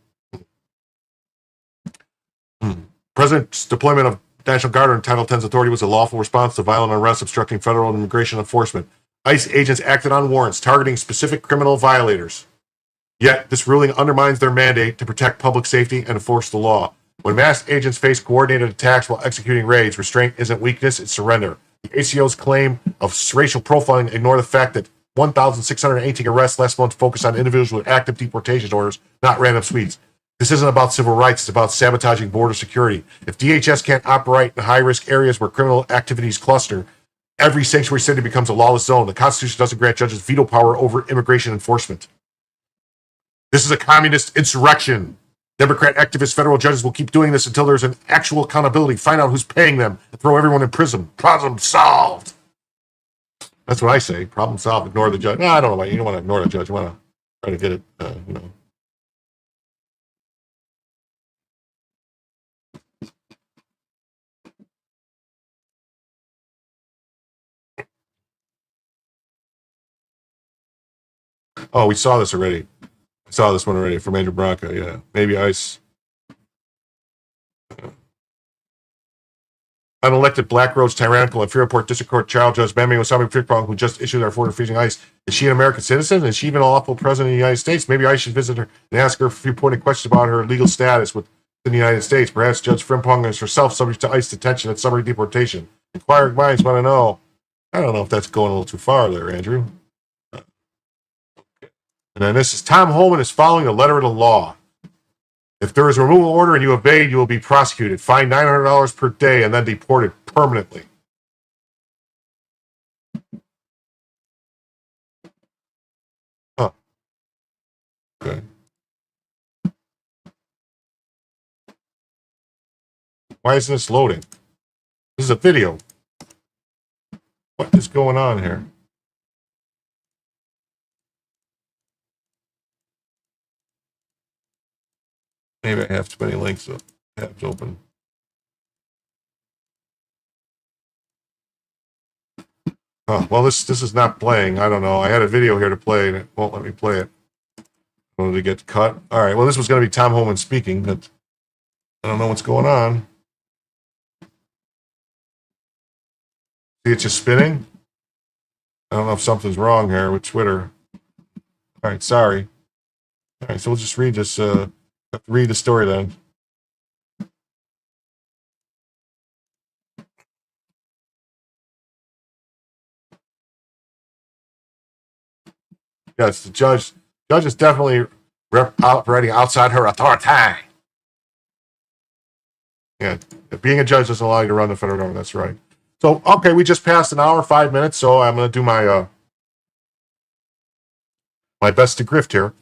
B: President's deployment of National Guard under Title 10's authority was a lawful response to violent arrests obstructing federal and immigration enforcement. ICE agents acted on warrants targeting specific criminal violators. Yet, this ruling undermines their mandate to protect public safety and enforce the law. When masked agents face coordinated attacks while executing raids, restraint isn't weakness, it's surrender. The ACO's claim of racial profiling ignore the fact that 1,618 arrests last month focused on individuals with active deportation orders, not random sweeps. This isn't about civil rights, it's about sabotaging border security. If DHS can't operate in high-risk areas where criminal activities cluster, every sanctuary city becomes a lawless zone. The Constitution doesn't grant judges veto power over immigration enforcement. This is a communist insurrection. Democrat activist federal judges will keep doing this until there's an actual accountability. Find out who's paying them and throw everyone in prison. Problem solved. That's what I say. Problem solved. Ignore the judge. No, I don't know why. You don't want to ignore the judge. You want to try to get it, Oh, we saw this already. I saw this one already from Andrew Branca. Yeah, maybe ICE. Unelected Black Road's tyrannical and Fairport District Court child judge Meme Osami Frimpong, who just issued our order freezing ICE. Is she an American citizen? Is she even a lawful president of the United States? Maybe I should visit her and ask her a few pointed questions about her legal status within the United States. Perhaps Judge Frimpong is herself subject to ICE detention and summary deportation. Inquiring minds want to know. I don't know if that's going a little too far there, Andrew. And then this is Tom Holman is following the letter of the law. If there is a removal order and you evade, you will be prosecuted, fined $900 per day, and then deported permanently. Huh. Okay. Why isn't this loading? This is a video. What is going on here? Maybe I have too many links up, tabs open. Oh, well, this is not playing. I don't know. I had a video here to play, and it won't let me play it. I wanted to get cut. All right. Well, this was going to be Tom Holman speaking, but I don't know what's going on. See, it's just spinning. I don't know if something's wrong here with Twitter. All right. Sorry. All right. So we'll just read this. Read the story then. Yes, the judge is definitely operating outside her authority. Yeah, being a judge doesn't allow you to run the federal government. That's right. So, okay, we just passed an hour, 5 minutes, so I'm going to do my my best to grift here.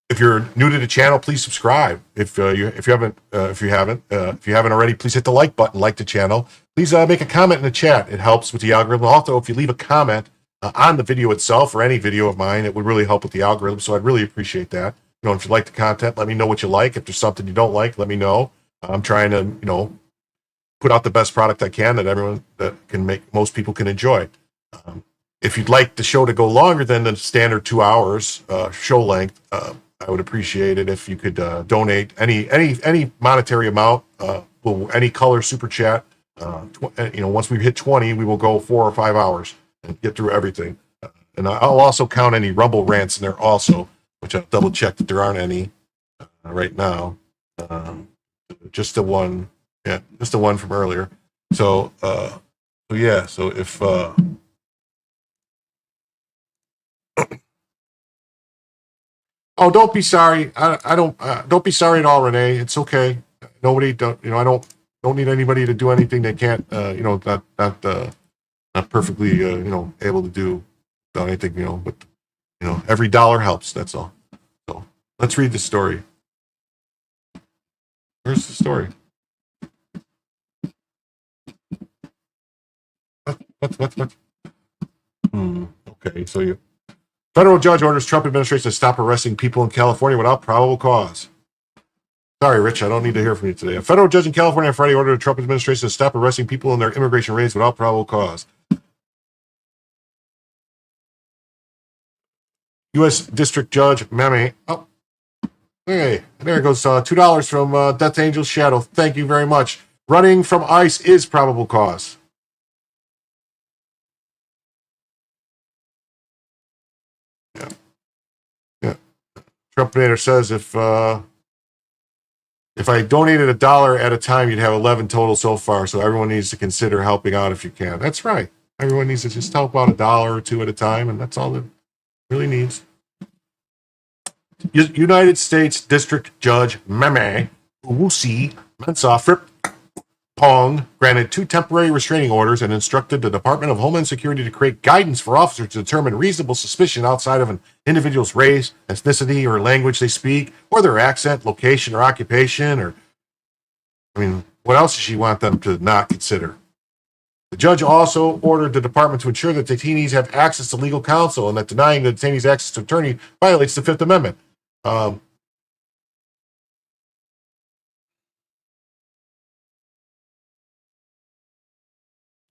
B: If you're new to the channel, please subscribe. If you haven't already, please hit the like button, like the channel. Please make a comment in the chat. It helps with the algorithm. Also, if you leave a comment on the video itself or any video of mine, it would really help with the algorithm. So I'd really appreciate that. If you like the content, let me know what you like. If there's something you don't like, let me know. I'm trying to, put out the best product I can that most people can enjoy. If you'd like the show to go longer than the standard 2 hours show length, I would appreciate it if you could donate any monetary amount, any color super chat. Once we hit 20, we will go 4 or 5 hours and get through everything. And I'll also count any Rumble rants in there also, which I'll double check that there aren't any right now. Just the one from earlier. So if oh, don't be sorry. I don't be sorry at all, Renee. It's okay. Nobody I don't need anybody to do anything they can't not perfectly able to do anything, but every dollar helps, that's all. So let's read the story. Where's the story? What? Okay, so federal judge orders Trump administration to stop arresting people in California without probable cause. Sorry, Rich, I don't need to hear from you today. A federal judge in California on Friday ordered the Trump administration to stop arresting people in their immigration raids without probable cause. U.S. District Judge Meme. Oh, hey, there goes $2 from Death Angel's Shadow. Thank you very much. Running from ICE is probable cause. Yeah. Trumpinator says if I donated $1 at a time, you'd have 11 total so far. So everyone needs to consider helping out if you can. That's right. Everyone needs to just help out $1 or $2 at a time, and that's all it really needs. United States District Judge Meme Uwusi Mensah Frimpong granted 2 temporary restraining orders and instructed the Department of Homeland Security to create guidance for officers to determine reasonable suspicion outside of an individual's race, ethnicity, or language they speak, or their accent, location, or occupation, what else does she want them to not consider? The judge also ordered the department to ensure that detainees have access to legal counsel and that denying the detainees access to attorney violates the Fifth Amendment.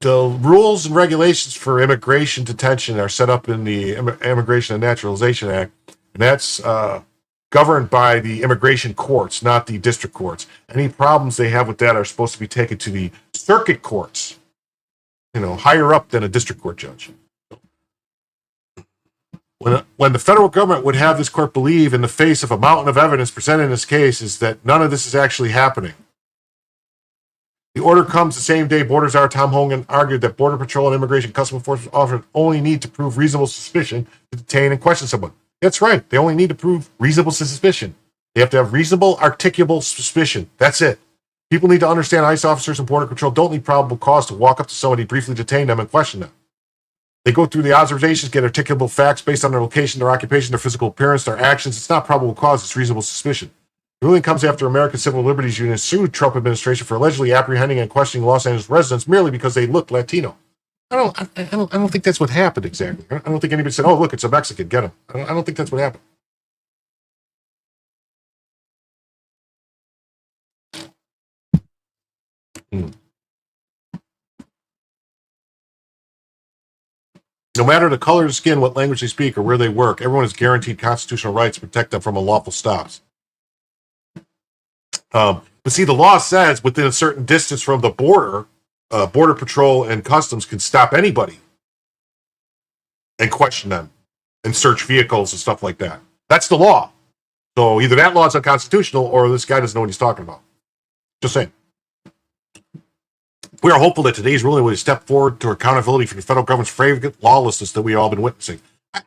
B: The rules and regulations for immigration detention are set up in the Immigration and Naturalization Act, and that's governed by the immigration courts, not the district courts. Any problems they have with that are supposed to be taken to the circuit courts, higher up than a district court judge. When the federal government would have this court believe, in the face of a mountain of evidence presented in this case, is that none of this is actually happening. The order comes the same day Border Czar Tom Hogan argued that Border Patrol and Immigration Customs Enforcement officers only need to prove reasonable suspicion to detain and question someone. That's right. They only need to prove reasonable suspicion. They have to have reasonable, articulable suspicion. That's it. People need to understand ICE officers and Border Patrol don't need probable cause to walk up to somebody, briefly detain them, and question them. They go through the observations, get articulable facts based on their location, their occupation, their physical appearance, their actions. It's not probable cause, it's reasonable suspicion. The ruling comes after American Civil Liberties Union sued Trump administration for allegedly apprehending and questioning Los Angeles residents merely because they looked Latino. I don't think that's what happened exactly. I don't think anybody said, "Oh, look, it's a Mexican, get him." I don't think that's what happened. No matter the color of skin, what language they speak, or where they work, everyone is guaranteed constitutional rights to protect them from unlawful stops. But see, the law says within a certain distance from the border, Border Patrol and Customs can stop anybody and question them and search vehicles and stuff like that. That's the law. So either that law is unconstitutional or this guy doesn't know what he's talking about. Just saying. We are hopeful that today's ruling will step forward to accountability for the federal government's flagrant lawlessness that we all been witnessing.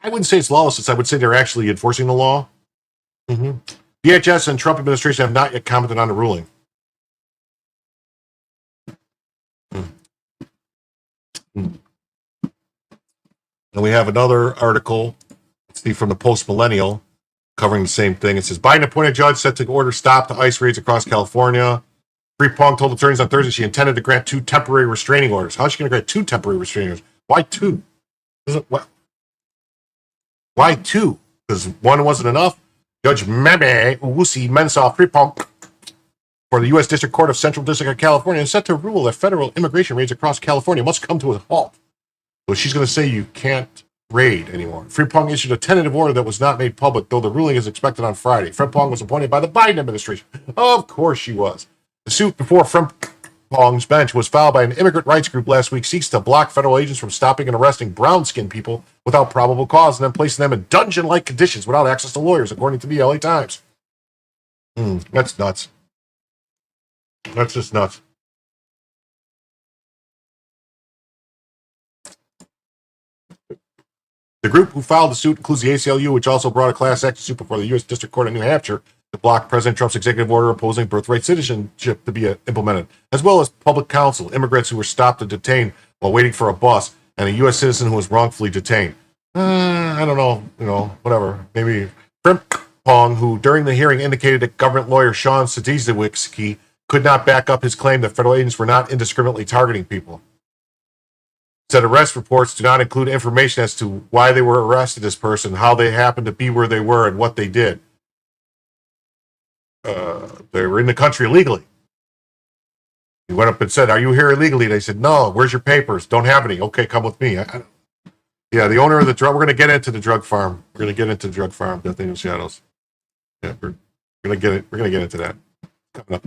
B: I wouldn't say it's lawlessness. I would say they're actually enforcing the law. DHS and Trump administration have not yet commented on the ruling. And we have another article, let's see, from the Post Millennial, covering the same thing. It says, Biden appointed judge set to order stop to ICE raids across California. Free-Pong told attorneys on Thursday she intended to grant 2 temporary restraining orders. How is she going to grant 2 temporary restraining orders? Why 2? Why 2? Because 1 wasn't enough? Judge Mebe Uwusi Mensah Free-Pong for the U.S. District Court of Central District of California is set to rule that federal immigration raids across California must come to a halt. So she's going to say you can't raid anymore. Free-Pong issued a tentative order that was not made public, though the ruling is expected on Friday. Free-Pong was appointed by the Biden administration. Of course she was. The suit before Free-Pong's bench was filed by an immigrant rights group last week, seeks to block federal agents from stopping and arresting brown-skinned people without probable cause and then placing them in dungeon-like conditions without access to lawyers, according to the LA Times. That's nuts. That's just nuts. The group who filed the suit includes the ACLU, which also brought a class action suit before the U.S. District Court of New Hampshire to block President Trump's executive order opposing birthright citizenship to be implemented, as well as public counsel, immigrants who were stopped and detained while waiting for a bus, and a U.S. citizen who was wrongfully detained. I don't know, whatever. Maybe Free-Pong, who during the hearing indicated that government lawyer Sean Sadizewicki could not back up his claim that federal agents were not indiscriminately targeting people. Said arrest reports do not include information as to why they were arrested this person, how they happened to be where they were, and what they did. They were in the country illegally. He went up and said, "Are you here illegally?" They said, "No." "Where's your papers?" "Don't have any." "Okay, come with me." Yeah, the owner of the drug. We're going to get into the drug farm. Death in the Shadows. Yeah, we're going to get it. We're going to get into that coming up.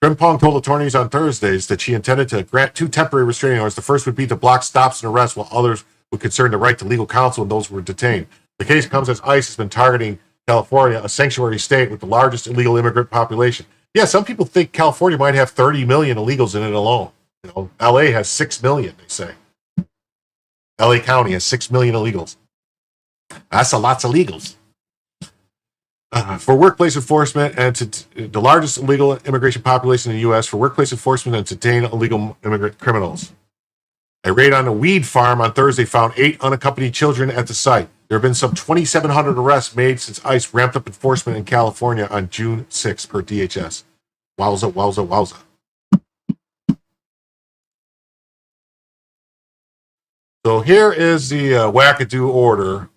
B: Free-Pong told attorneys on Thursdays that she intended to grant 2 temporary restraining orders. The first would be to block stops and arrests, while others would concern the right to legal counsel and those who were detained. The case comes as ICE has been targeting California, a sanctuary state with the largest illegal immigrant population. Yeah, some people think California might have 30 million illegals in it alone. LA has 6 million, they say. LA County has 6 million illegals. That's a lot of illegals. For workplace enforcement and to the largest illegal immigration population in the U.S., for workplace enforcement and to detain illegal immigrant criminals. A raid on a weed farm on Thursday found 8 unaccompanied children at the site. There have been some 2,700 arrests made since ICE ramped up enforcement in California on June 6 per DHS. Wowza, wowza, wowza. So here is the wackadoo order.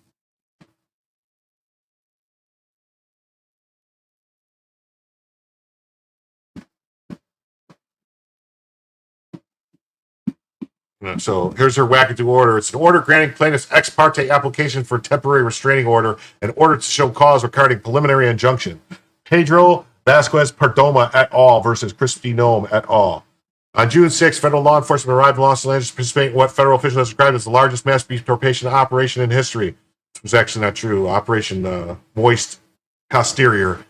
B: So here's her wackadoo order. It's an order granting plaintiff's ex parte application for temporary restraining order and order to show cause regarding preliminary injunction. Pedro Vasquez Perdomo et al. Versus Crispy Gnome et al. On June 6th, federal law enforcement arrived in Los Angeles to participate in what federal officials have described as the largest mass deportation operation in history. It was actually not true. Operation Moist Posterior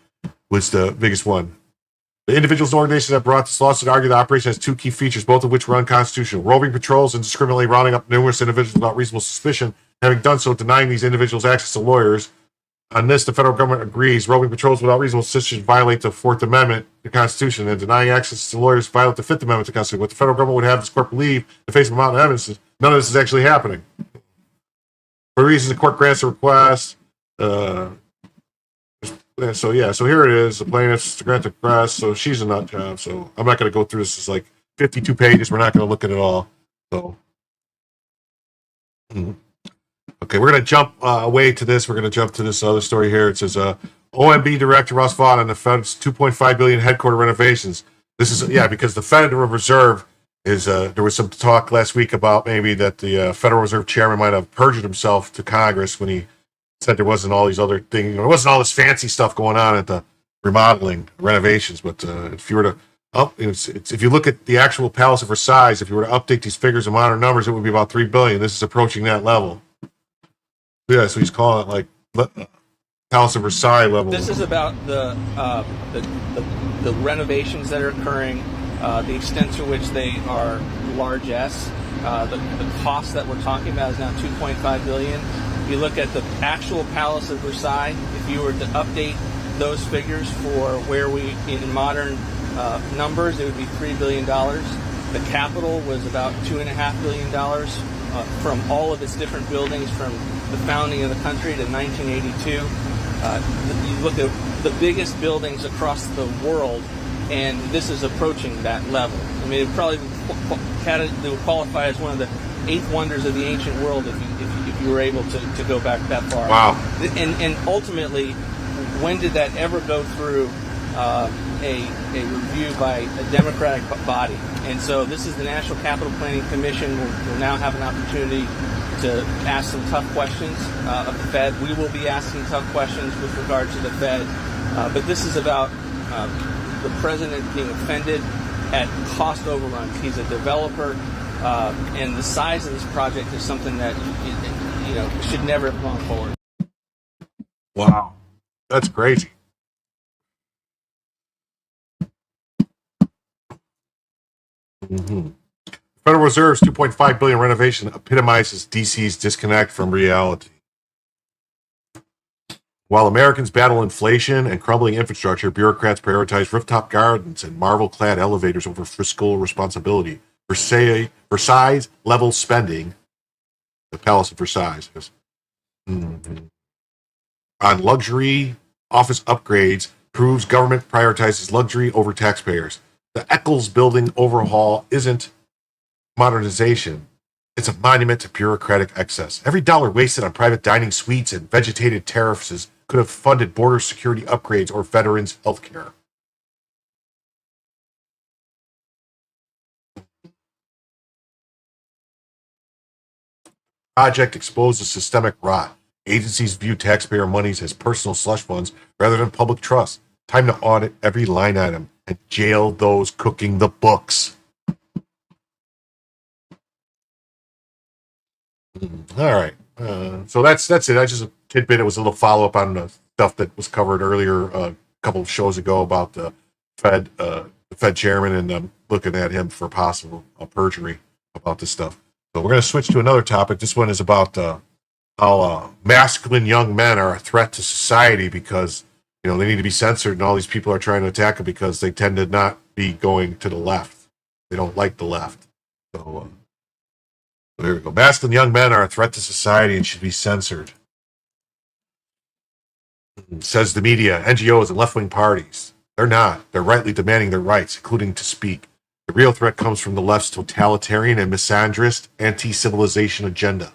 B: was the biggest one. The individuals and organizations that brought this lawsuit argue the operation has 2 key features, both of which were unconstitutional. Roving patrols indiscriminately rounding up numerous individuals without reasonable suspicion, having done so, denying these individuals access to lawyers. On this, the federal government agrees. Roving patrols without reasonable suspicion violate the 4th Amendment to the Constitution, and denying access to lawyers violate the 5th Amendment to the Constitution. What the federal government would have this court believe, in the face of a mountain of evidence, none of this is actually happening. For reasons the court grants a request. So here it is. The plaintiff's to grant the request. So she's a nut job. So I'm not going to go through this. It's like 52 pages. We're not going to look at it all. So. Okay, we're going to jump away to this. We're going to jump to this other story here. It says, OMB Director Ross Vaughn on the Fed's $2.5 billion headquarter renovations. This is, because the Federal Reserve is, there was some talk last week about maybe that the Federal Reserve Chairman might have perjured himself to Congress when he said there wasn't all these other things, there wasn't all this fancy stuff going on at the remodeling renovations. But if you were to, if you look at the actual Palace of Versailles, if you were to update these figures in modern numbers, it would be about $3 billion. This is approaching that level. Yeah, so he's calling it like Palace of Versailles level.
E: This is about the renovations that are occurring the extent to which they are largesse. The cost that we're talking about is now $2.5 billion. If you look at the actual Palace of Versailles, if you were to update those figures for where we, in modern numbers, it would be $3 billion. The Capitol was about $2.5 billion from all of its different buildings from the founding of the country to 1982. You look at the biggest buildings across the world, and this is approaching that level. I mean, it probably would qualify as one of the 8th wonders of the ancient world if you were able to go back that far.
B: Wow.
E: And ultimately, when did that ever go through a review by a democratic body? And so this is the National Capital Planning Commission. We'll now have an opportunity to ask some tough questions of the Fed. We will be asking tough questions with regard to the Fed. But this is about the president being offended at cost overruns. He's a developer, and the size of this project is something that should never have gone forward.
B: Wow, that's crazy. Federal Reserve's $2.5 billion renovation epitomizes DC's disconnect from reality. While Americans battle inflation and crumbling infrastructure, bureaucrats prioritize rooftop gardens and marble-clad elevators over fiscal responsibility. Versailles-level spending, the Palace of Versailles, on luxury office upgrades proves government prioritizes luxury over taxpayers. The Eccles building overhaul isn't modernization. It's a monument to bureaucratic excess. Every dollar wasted on private dining suites and vegetated terraces could have funded border security upgrades or veterans' health care. Project exposes systemic rot. Agencies view taxpayer monies as personal slush funds rather than public trust. Time to audit every line item and jail those cooking the books. All right. So that's it. I just a tidbit. It was a little follow up on the stuff that was covered earlier a couple of shows ago about the Fed chairman, and looking at him for possible perjury about this stuff. So we're going to switch to another topic. This one is about how masculine young men are a threat to society because they need to be censored, and all these people are trying to attack them because they tend to not be going to the left. They don't like the left. So there we go. Masculine young men are a threat to society and should be censored, says the media, NGOs, and left-wing parties. They're not. They're rightly demanding their rights, including to speak. The real threat comes from the left's totalitarian and misandrist anti-civilization agenda.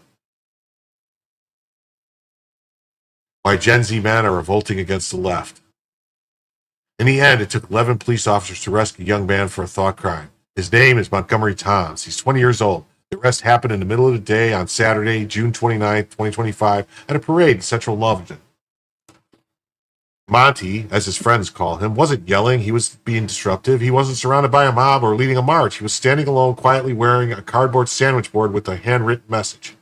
B: Why Gen Z men are revolting against the left. In the end, it took 11 police officers to rescue a young man for a thought crime. His name is Montgomery Toms. He's 20 years old. The arrest happened in the middle of the day on Saturday, June 29, 2025, at a parade in central London. Monty, as his friends call him, wasn't yelling. He was being disruptive. He wasn't surrounded by a mob or leading a march. He was standing alone, quietly wearing a cardboard sandwich board with a handwritten message.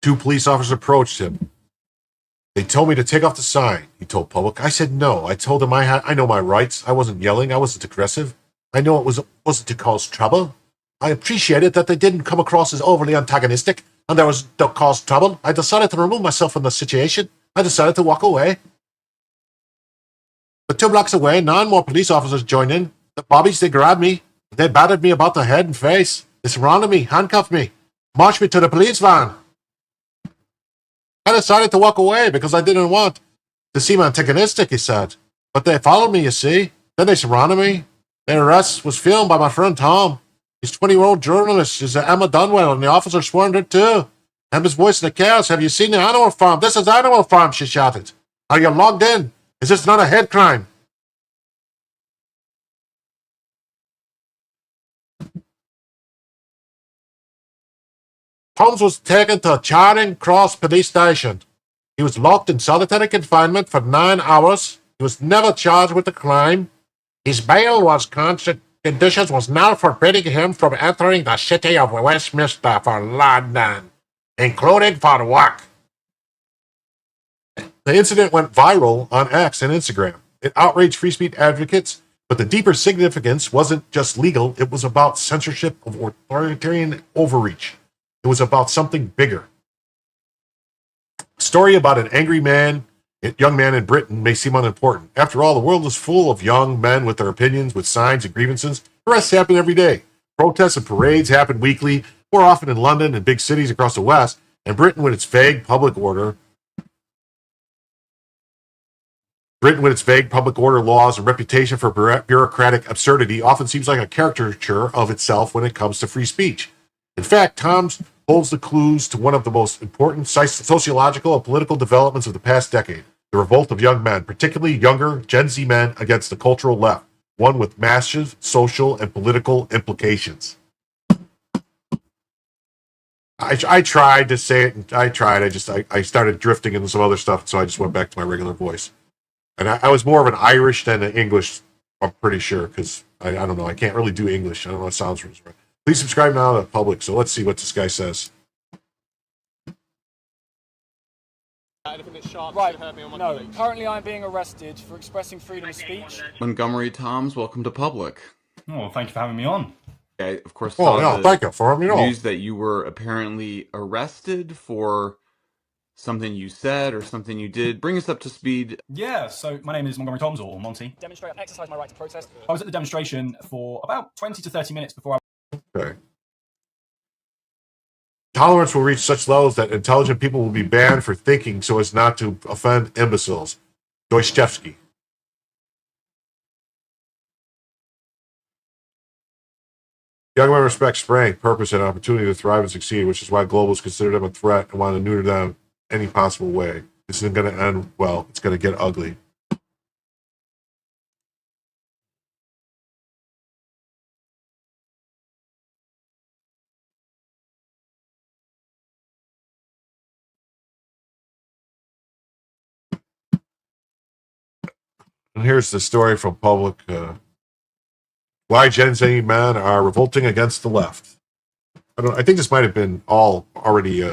B: Two police officers approached him. They told me to take off the sign, he told public. I said no. I told them I know my rights. I wasn't yelling. I wasn't aggressive. I know it wasn't to cause trouble. I appreciated that they didn't come across as overly antagonistic and there was no cause trouble. I decided to remove myself from the situation. I decided to walk away. But 2 blocks away, 9 more police officers joined in. The bobbies, they grabbed me. They battered me about the head and face. They surrounded me, handcuffed me, marched me to the police van. I decided to walk away because I didn't want to seem antagonistic, he said. But they followed me, you see. Then they surrounded me. Their arrest was filmed by my friend Tom. He's a 20-year-old journalist. She's Emma Dunwell, and the officer sworn her too. Emma's voice in the chaos. Have you seen the Animal Farm? This is Animal Farm, she shouted. Are you logged in? Is this not a hate crime? Holmes was taken to Charing Cross Police Station. He was locked in solitary confinement for 9 hours. He was never charged with the crime. His bail was conditions was now forbidding him from entering the city of Westminster for London, including for work. The incident went viral on X and Instagram. It outraged free speech advocates, but the deeper significance wasn't just legal. It was about censorship of authoritarian overreach. It was about something bigger. A story about an angry young man in Britain may seem unimportant. After all, the world is full of young men with their opinions, with signs and grievances. Arrests happen every day. Protests and parades happen weekly, more often in London and big cities across the West. And Britain, with its vague public order laws and reputation for bureaucratic absurdity, often seems like a caricature of itself when it comes to free speech. In fact, Tom's holds the clues to one of the most important sociological and political developments of the past decade, the revolt of young men, particularly younger Gen Z men against the cultural left, one with massive social and political implications. I tried to say it, and I started drifting into some other stuff, so I just went back to my regular voice. And I was more of an Irish than an English, I'm pretty sure, because I don't know, I can't really do English. I don't know what sounds right. Please subscribe now to the public. So let's see what this guy says.
F: Right, no, currently I'm being arrested for expressing freedom of speech.
G: Montgomery Toms, welcome to public.
H: Oh, thank you for having me on.
G: I, of course,
B: Oh, no, thank you for having me on.
G: News that you were apparently arrested for something you said or something you did. Bring us up to speed.
H: Yeah, so my name is Montgomery Toms, or Monty.
F: Demonstrate, exercise my right to protest.
H: I was at the demonstration for about 20 to 30 minutes before I...
B: Okay. Tolerance will reach such levels that intelligent people will be banned for thinking so as not to offend imbeciles. Dostoevsky. Young men respect strength, purpose, and opportunity to thrive and succeed, which is why globalists consider them a threat and want to neuter them any possible way. This isn't going to end well. It's going to get ugly. And here's the story from Public. Why Gen Z men are revolting against the left. I think this might have been all already.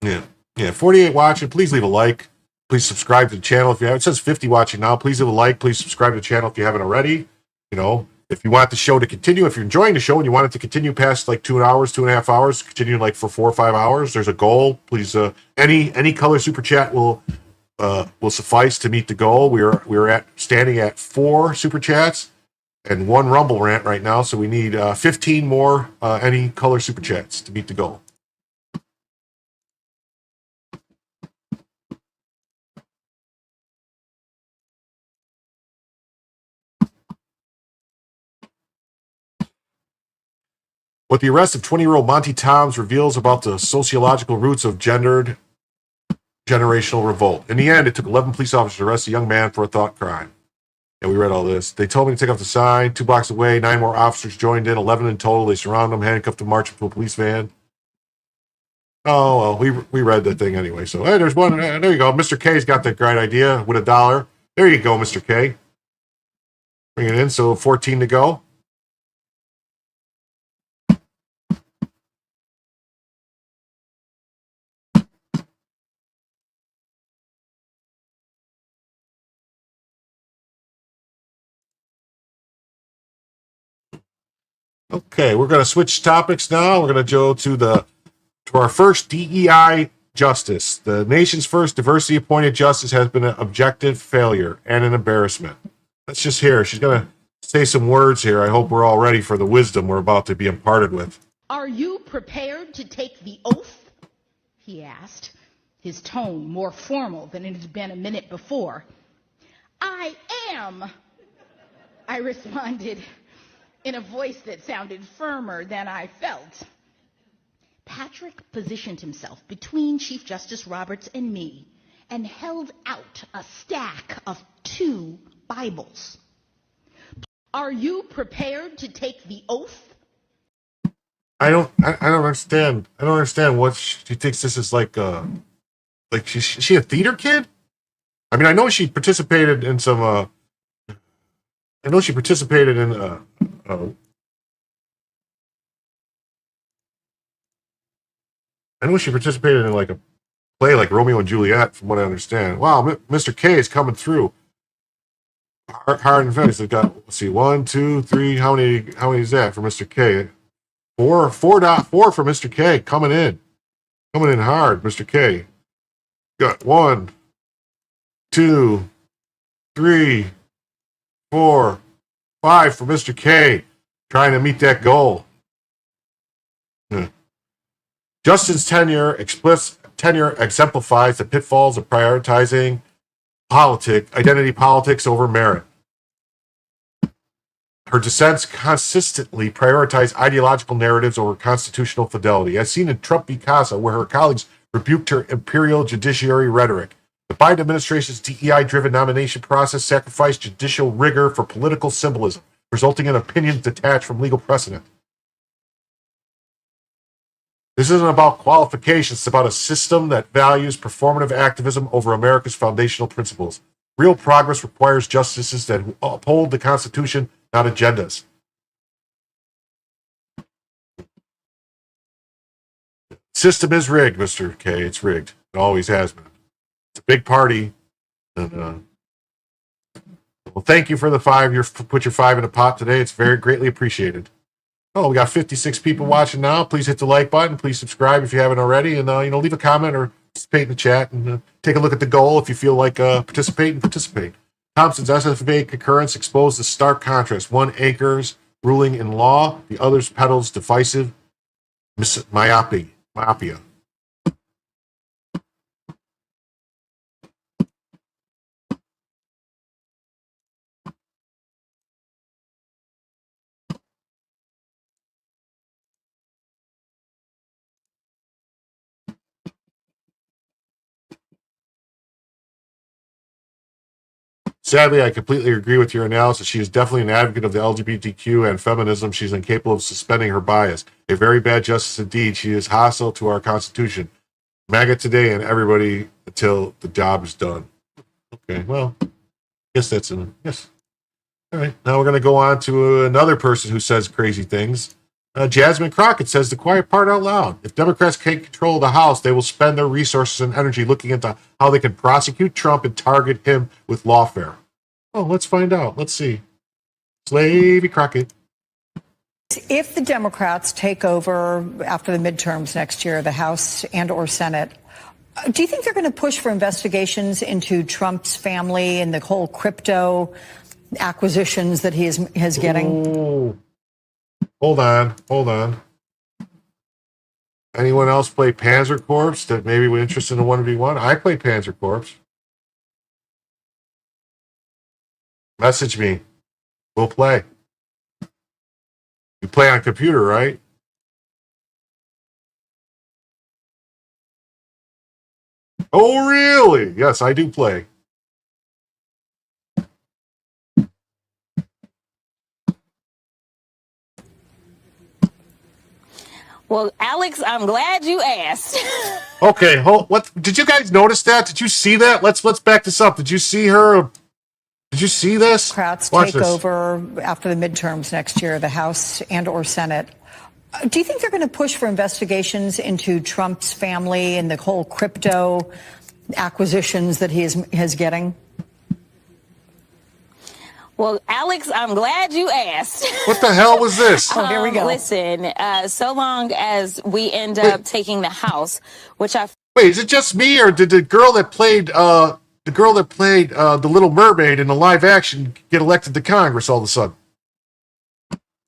B: Yeah. 48 watching. Please leave a like. Please subscribe to the channel if you have. It says 50 watching now. Please leave a like. Please subscribe to the channel if you haven't already. You know, if you want the show to continue, if you're enjoying the show and you want it to continue past like 2 hours, 2.5 hours, continue like for 4 or 5 hours. There's a goal. Please, any color super chat will suffice to meet the goal. We're standing at 4 super chats and 1 Rumble rant right now, so we need 15 more any color super chats to meet the goal. What the arrest of 20-year-old Monty Toms reveals about the sociological roots of gendered generational revolt. In the end, it took 11 police officers to arrest a young man for a thought crime. And we read all this. They told me to take off the sign. 2 blocks away, 9 more officers joined in, 11 in total. They surrounded him, handcuffed him, marched him to a police van. Oh, well, we read the thing anyway. So, hey, there's one. There you go. Mr. K's got the great idea with $1. There you go, Mr. K. Bring it in. So, 14 to go. Okay, we're going to switch topics now. We're going to go to our first DEI justice. The nation's first diversity-appointed justice has been an objective failure and an embarrassment. Let's just hear. She's going to say some words here. I hope we're all ready for the wisdom we're about to be imparted with.
I: Are you prepared to take the oath? He asked, his tone more formal than it had been a minute before. I am, I responded, in a voice that sounded firmer than I felt. Patrick positioned himself between Chief Justice Roberts and me and held out a stack of 2 Bibles. Are you prepared to take the oath?
B: I don't understand. I don't understand what she thinks this is like she a theater kid? I mean, I know she participated in some I know she participated in like a play like Romeo and Juliet, from what I understand. Wow, Mr. K is coming through. Hard and fast. They've got, let's see, 1, 2, 3. How many is that for Mr. K? 4.4 for Mr. K. Coming in hard, Mr. K. Got 1, 2, 3, 4, 5 for Mr. K. Trying to meet that goal. Justin's tenure exemplifies the pitfalls of prioritizing identity politics over merit. Her dissents consistently prioritize ideological narratives over constitutional fidelity, as seen in Trump v. Casa, where her colleagues rebuked her imperial judiciary rhetoric. The Biden administration's DEI-driven nomination process sacrificed judicial rigor for political symbolism, resulting in opinions detached from legal precedent. This isn't about qualifications. It's about a system that values performative activism over America's foundational principles. Real progress requires justices that uphold the Constitution, not agendas. System is rigged, Mr. K. It's rigged. It always has been. It's a big party. And, well, thank you for the 5. You put your 5 in a pot today. It's very greatly appreciated. Oh, we got 56 people watching now. Please hit the like button. Please subscribe if you haven't already. And, leave a comment or participate in the chat. And take a look at the goal if you feel like participate. Thompson's SFA concurrence exposed the stark contrast. One anchors ruling in law. The other peddles divisive myopia. Sadly, I completely agree with your analysis. She is definitely an advocate of the LGBTQ and feminism. She's incapable of suspending her bias. A very bad justice indeed. She is hostile to our Constitution. MAGA today and everybody until the job is done. Okay, well, yes, that's in. Yes. All right, now we're going to go on to another person who says crazy things. Jasmine Crockett says the quiet part out loud. If Democrats take control of the House, they will spend their resources and energy looking into how they can prosecute Trump and target him with lawfare. Oh, let's find out. Let's see. Slavey Crockett.
J: If the Democrats take over after the midterms next year, the House and or Senate, do you think they're going to push for investigations into Trump's family and the whole crypto acquisitions that he is getting?
B: Ooh. Hold on. Anyone else play Panzer Corps that maybe we're interested in a 1v1? I play Panzer Corps. Message me. We'll play. You play on computer, right? Oh, really? Yes, I do play.
K: Well, Alex, I'm glad you asked.
B: Okay, what did you guys notice that? Did you see that? Let's back this up. Did you see her? Did you see this?
J: Democrats take over after the midterms next year, the House and or Senate. Do you think they're going to push for investigations into Trump's family and the whole crypto acquisitions that he is getting?
K: Well, Alex, I'm glad you asked.
B: What the hell was this?
J: Oh, here we go.
K: Listen, so long as we end up taking the House, which I...
B: Wait, is it just me, or did the girl that played the Little Mermaid in the live action get elected to Congress all of a sudden?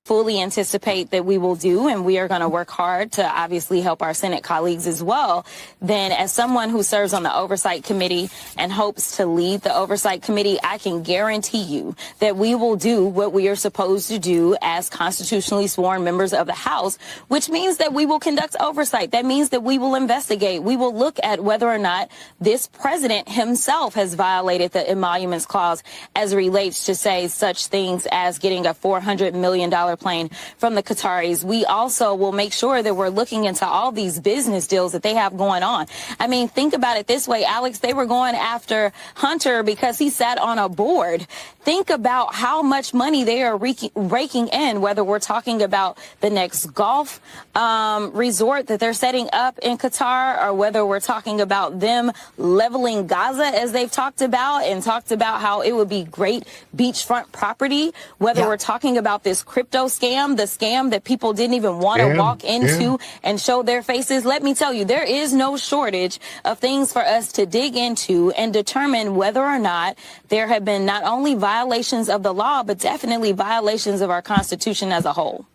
K: fully anticipate that we will do, and we are going to work hard to obviously help our Senate colleagues as well, then as someone who serves on the Oversight Committee and hopes to lead the Oversight Committee, I can guarantee you that we will do what we are supposed to do as constitutionally sworn members of the House, which means that we will conduct oversight. That means that we will investigate. We will look at whether or not this president himself has violated the emoluments clause as it relates to, say, such things as getting a $400 million airplane from the Qataris, we also will make sure that we're looking into all these business deals that they have going on. I mean, think about it this way, Alex. They were going after Hunter because he sat on a board. Think about how much money they are raking in, whether we're talking about the next golf resort that they're setting up in Qatar, or whether we're talking about them leveling Gaza, as they've talked about, and talked about how it would be great beachfront property, whether we're talking about this crypto scam, the scam that people didn't even want to walk into and show their faces. Let me tell you, there is no shortage of things for us to dig into and determine whether or not there have been not only violations of the law, but definitely violations of our Constitution as a whole.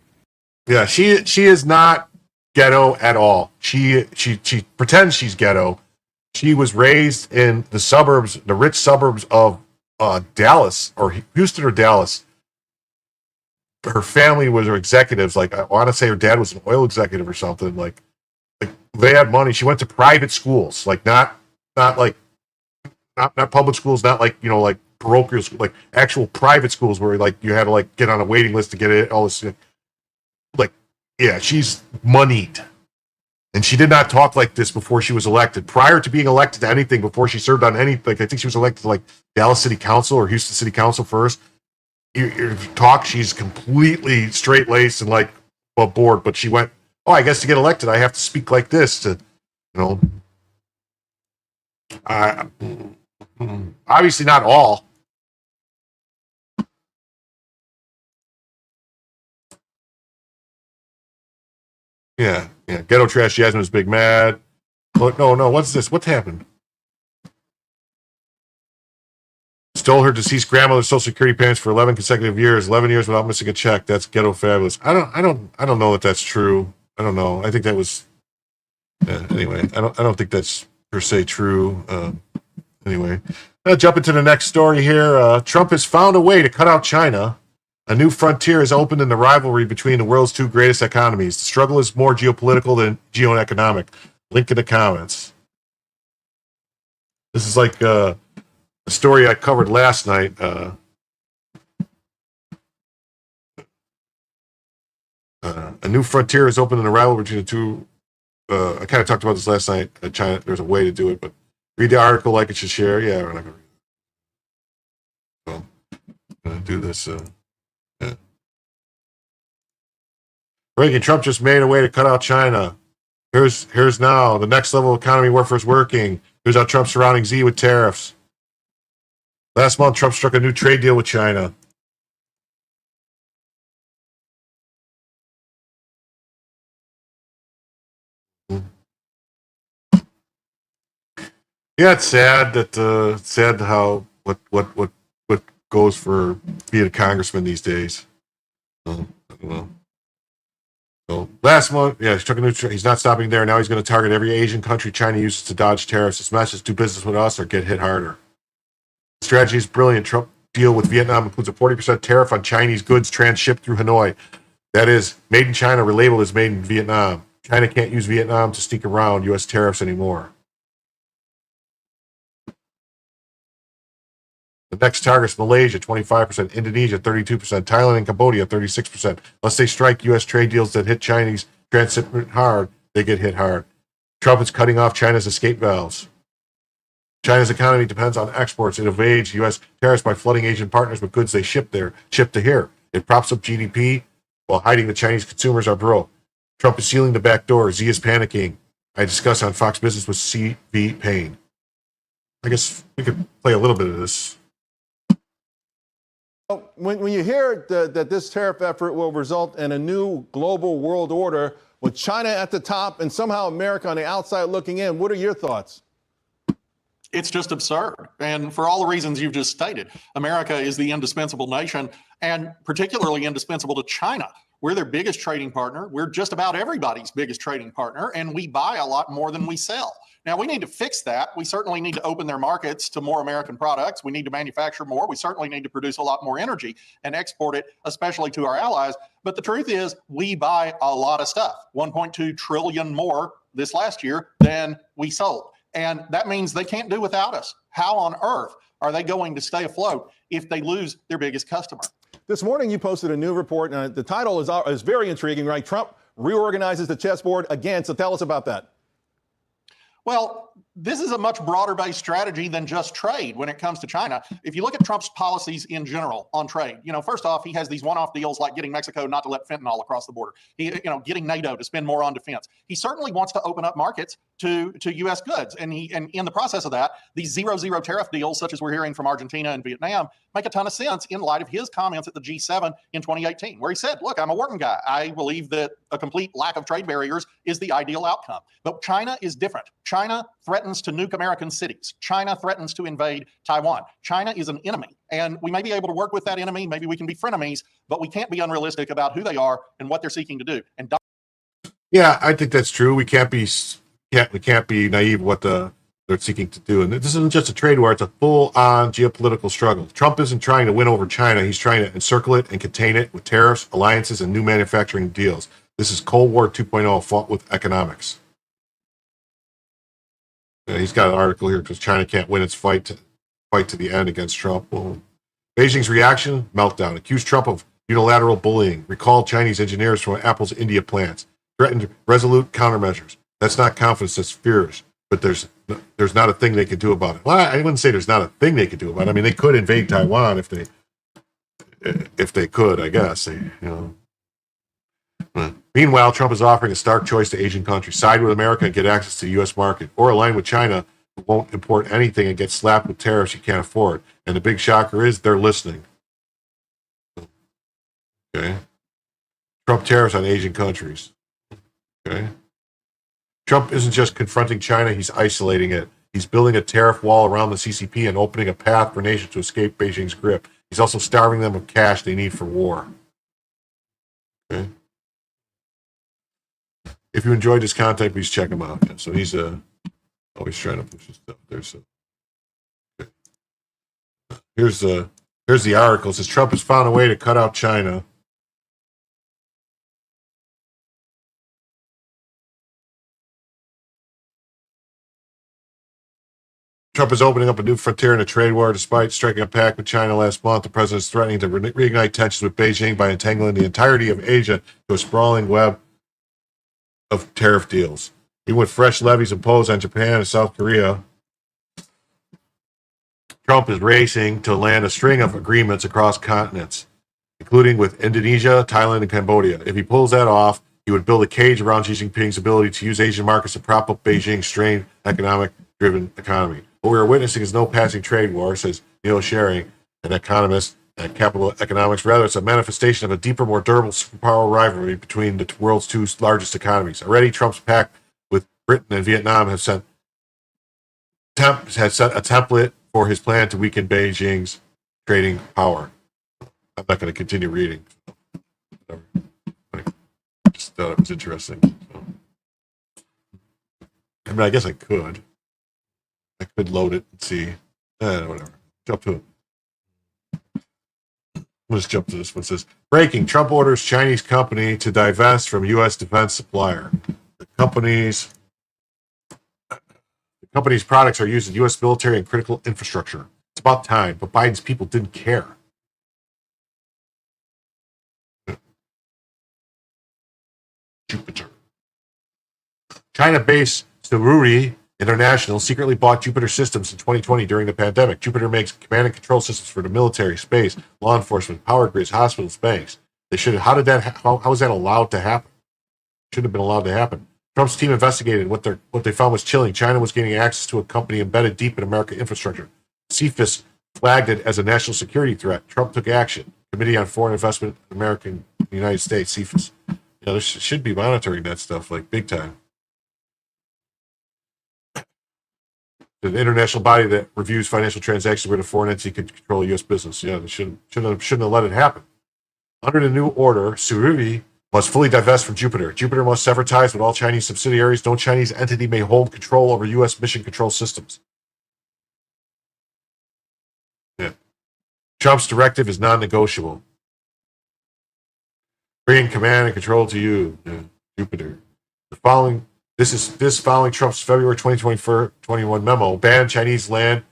B: Yeah, she is not ghetto at all. She pretends she's ghetto. She was raised in the suburbs, the rich suburbs of Dallas, or Houston or Dallas. Her family was executives. Like, I want to say her dad was an oil executive or something. Like they had money. She went to private schools, like not public schools, not like, you know, like parochial school, like actual private schools where like you had to like get on a waiting list to get it. All this, like, yeah, she's moneyed. And she did not talk like this before she was elected. Prior to being elected to anything, before she served on any, like I think she was elected to like Dallas City Council or Houston City Council first. You talk, she's completely straight-laced and like above board. But she went, oh, I guess to get elected, I have to speak like this to, you know. Obviously not all. Yeah. Ghetto Trash Jasmine's big mad. Oh, no, what's this? What happened? Stole her deceased grandmother's Social Security payments for 11 consecutive years, 11 years without missing a check. That's ghetto fabulous. I don't know that that's true. I don't know. I think that was anyway. I don't think that's per se true. Anyway, I'll jump into the next story here. Trump has found a way to cut out China. A new frontier is opened in the rivalry between the world's two greatest economies. The struggle is more geopolitical than geoeconomic. Link in the comments. This is like a story I covered last night. A new frontier is opened in the rivalry between the two. I kind of talked about this last night. China, there's a way to do it, but read the article, like it, should share. Yeah, we're not going to read it. So, I'm going to do this. Yeah. Reagan, Trump just made a way to cut out China. Here's now the next level of economy warfare is working. Here's how Trump's surrounding Z with tariffs. Last month, Trump struck a new trade deal with China. Yeah, it's sad that sad how what goes for being a congressman these days. I don't know. So last month, yeah, he's not stopping there. Now he's going to target every Asian country China uses to dodge tariffs. His message: do business with us or get hit harder. The strategy is brilliant. Trump deal with Vietnam includes a 40% tariff on Chinese goods transshipped through Hanoi. That is, made in China relabeled as made in Vietnam. China can't use Vietnam to sneak around U.S. tariffs anymore. The next target is Malaysia, 25%, Indonesia, 32%, Thailand and Cambodia, 36%. Unless they strike U.S. trade deals that hit Chinese transshipment hard, they get hit hard. Trump is cutting off China's escape valves. China's economy depends on exports. It evades U.S. tariffs by flooding Asian partners with goods they ship to here. It props up GDP while hiding the Chinese consumers are broke. Trump is sealing the back door. Z is panicking. I discussed on Fox Business with C.V. Payne. I guess we could play a little bit of this.
L: When you hear that this tariff effort will result in a new global world order with China at the top and somehow America on the outside looking in, what are your thoughts?
M: It's just absurd. And for all the reasons you've just stated, America is the indispensable nation and particularly indispensable to China. We're their biggest trading partner. We're just about everybody's biggest trading partner, and we buy a lot more than we sell. Now, we need to fix that. We certainly need to open their markets to more American products. We need to manufacture more. We certainly need to produce a lot more energy and export it, especially to our allies. But the truth is, we buy a lot of stuff, 1.2 trillion more this last year than we sold. And that means they can't do without us. How on earth are they going to stay afloat if they lose their biggest customer?
L: This morning, you posted a new report, and the title is very intriguing, right? Trump reorganizes the chessboard again. So tell us about that.
M: Well, this is a much broader based strategy than just trade when it comes to China. If you look at Trump's policies in general on trade, first off, he has these one-off deals like getting Mexico not to let fentanyl across the border. Getting NATO to spend more on defense. He certainly wants to open up markets to U.S. goods, and in the process of that, these 0-0 tariff deals, such as we're hearing from Argentina and Vietnam, make a ton of sense in light of his comments at the G7 in 2018, where he said, "Look, I'm a working guy. I believe that a complete lack of trade barriers is the ideal outcome." But China is different. China threatens to nuke American cities. China threatens to invade Taiwan. China is an enemy, and we may be able to work with that enemy. Maybe we can be frenemies, but we can't be unrealistic about who they are and what they're seeking to do. And
B: yeah, I think that's true. We can't be naive what they're seeking to do. And this isn't just a trade war; it's a full-on geopolitical struggle. Trump isn't trying to win over China; he's trying to encircle it and contain it with tariffs, alliances, and new manufacturing deals. This is Cold War 2.0 fought with economics. He's got an article here because China can't win its fight to the end against Trump. Well, Beijing's reaction, meltdown. Accused Trump of unilateral bullying. Recalled Chinese engineers from Apple's India plants. Threatened resolute countermeasures. That's not confidence, that's fears. But there's not a thing they could do about it. Well, I wouldn't say there's not a thing they could do about it. I mean, they could invade Taiwan if they could, I guess. Meanwhile, Trump is offering a stark choice to Asian countries: side with America and get access to the U.S. market, or align with China, who won't import anything and get slapped with tariffs you can't afford. And the big shocker is they're listening. Okay. Trump tariffs on Asian countries. Okay. Trump isn't just confronting China, he's isolating it. He's building a tariff wall around the CCP and opening a path for nations to escape Beijing's grip. He's also starving them of cash they need for war. Okay. If you enjoyed this content, please check him out. Yeah, so he's always trying to push his stuff. Okay. Here's the article. It says Trump has found a way to cut out China. Trump is opening up a new frontier in a trade war. Despite striking a pact with China last month, the president is threatening to reignite tensions with Beijing by entangling the entirety of Asia to a sprawling web of tariff deals. Even with fresh levies imposed on Japan and South Korea, Trump is racing to land a string of agreements across continents, including with Indonesia, Thailand, and Cambodia. If he pulls that off, he would build a cage around Xi Jinping's ability to use Asian markets to prop up Beijing's strained economic-driven economy. What we are witnessing is no passing trade war, says Neil Sherry, an economist at Capital Economics. Rather, it's a manifestation of a deeper, more durable superpower rivalry between the world's two largest economies. Already, Trump's pact with Britain and Vietnam has set a template for his plan to weaken Beijing's trading power. I'm not going to continue reading. I just thought it was interesting. I mean, I guess I could. I could load it and see. Whatever. Jump to it. Let's jump to this one. It says, breaking, Trump orders Chinese company to divest from U.S. defense supplier. The company's products are used in U.S. military and critical infrastructure. It's about time, but Biden's people didn't care. Jupiter. China-based Sururi International secretly bought Jupiter Systems in 2020 during the pandemic. Jupiter makes command and control systems for the military, space, law enforcement, power grids, hospitals, banks. How was that allowed to happen? Shouldn't have been allowed to happen. Trump's team investigated what they found was chilling. China was gaining access to a company embedded deep in American infrastructure. CFIUS flagged it as a national security threat. Trump took action. Committee on Foreign Investment in the United States, CFIUS. They should be monitoring that stuff like big time. The international body that reviews financial transactions where the foreign entity could control U.S. business. Yeah, they shouldn't have let it happen. Under the new order, Sururi must fully divest from Jupiter. Jupiter must sever ties with all Chinese subsidiaries. No Chinese entity may hold control over U.S. mission control systems. Yeah. Trump's directive is non-negotiable. Bringing command and control to you, Jupiter. This following Trump's February 2021 memo, banned Chinese land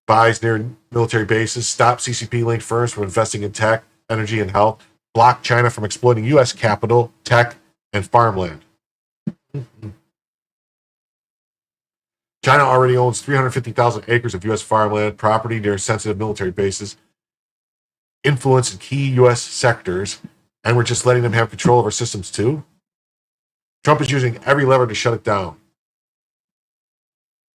B: buys near military bases, stopped CCP-linked firms from investing in tech, energy, and health, block China from exploiting U.S. capital, tech, and farmland. China already owns 350,000 acres of U.S. farmland, property near sensitive military bases, influence in key U.S. sectors, and we're just letting them have control of our systems too? Trump is using every lever to shut it down.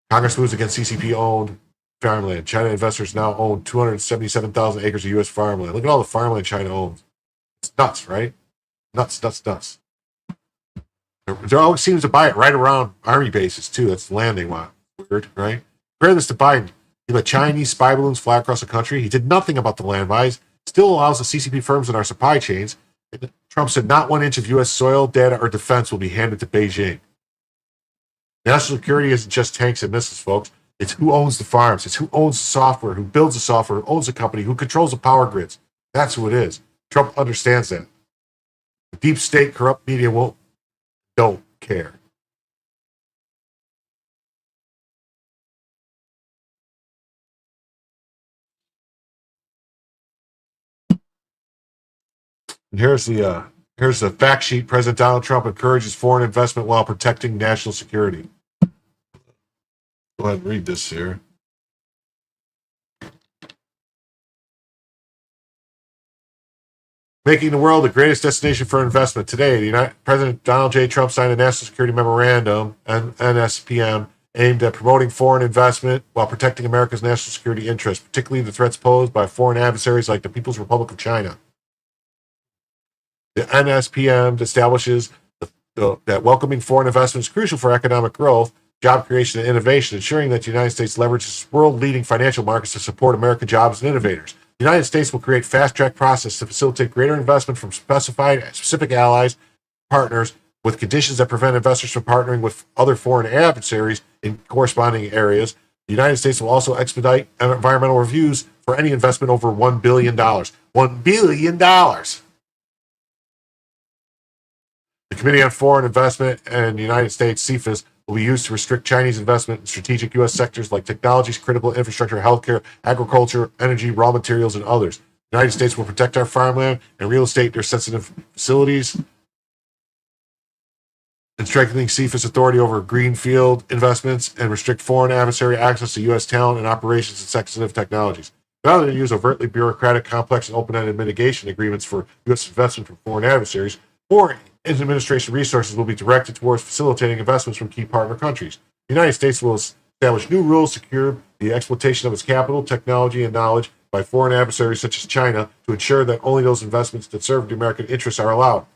B: Congress moves against CCP-owned farmland. China investors now own 277,000 acres of U.S. farmland. Look at all the farmland China owns. It's nuts, right? Nuts. There always seems to buy it right around army bases too. That's landing. Wow. Weird, right? Compare this to Biden. He let Chinese spy balloons fly across the country. He did nothing about the land buys. Still allows the CCP firms in our supply chains. And Trump said not 1 inch of U.S. soil, data, or defense will be handed to Beijing. National security isn't just tanks and missiles, folks. It's who owns the farms. It's who owns the software, who builds the software, who owns the company, who controls the power grids. That's who it is. Trump understands that. The deep state, corrupt media don't care. And here's the fact sheet. President Donald Trump encourages foreign investment while protecting national security. Go ahead and read this here. Making the world the greatest destination for investment. Today, President Donald J. Trump signed a National Security Memorandum, NSPM, aimed at promoting foreign investment while protecting America's national security interests, particularly the threats posed by foreign adversaries like the People's Republic of China. The NSPM establishes that welcoming foreign investment is crucial for economic growth, job creation, and innovation, ensuring that the United States leverages world-leading financial markets to support American jobs and innovators. The United States will create fast-track process to facilitate greater investment from specific allies, partners, with conditions that prevent investors from partnering with other foreign adversaries in corresponding areas. The United States will also expedite environmental reviews for any investment over $1 billion. $1 billion! The Committee on Foreign Investment and the United States, CFIUS, will be used to restrict Chinese investment in strategic U.S. sectors like technologies, critical infrastructure, healthcare, agriculture, energy, raw materials, and others. The United States will protect our farmland and real estate near sensitive facilities, and strengthening CFIUS authority over greenfield investments and restrict foreign adversary access to U.S. talent and operations in sensitive technologies. Rather than use overtly bureaucratic, complex, and open-ended mitigation agreements for U.S. investment from foreign adversaries, foreign administration resources will be directed towards facilitating investments from key partner countries. The United States will establish new rules to curb the exploitation of its capital, technology, and knowledge by foreign adversaries such as China to ensure that only those investments that serve the American interests are allowed.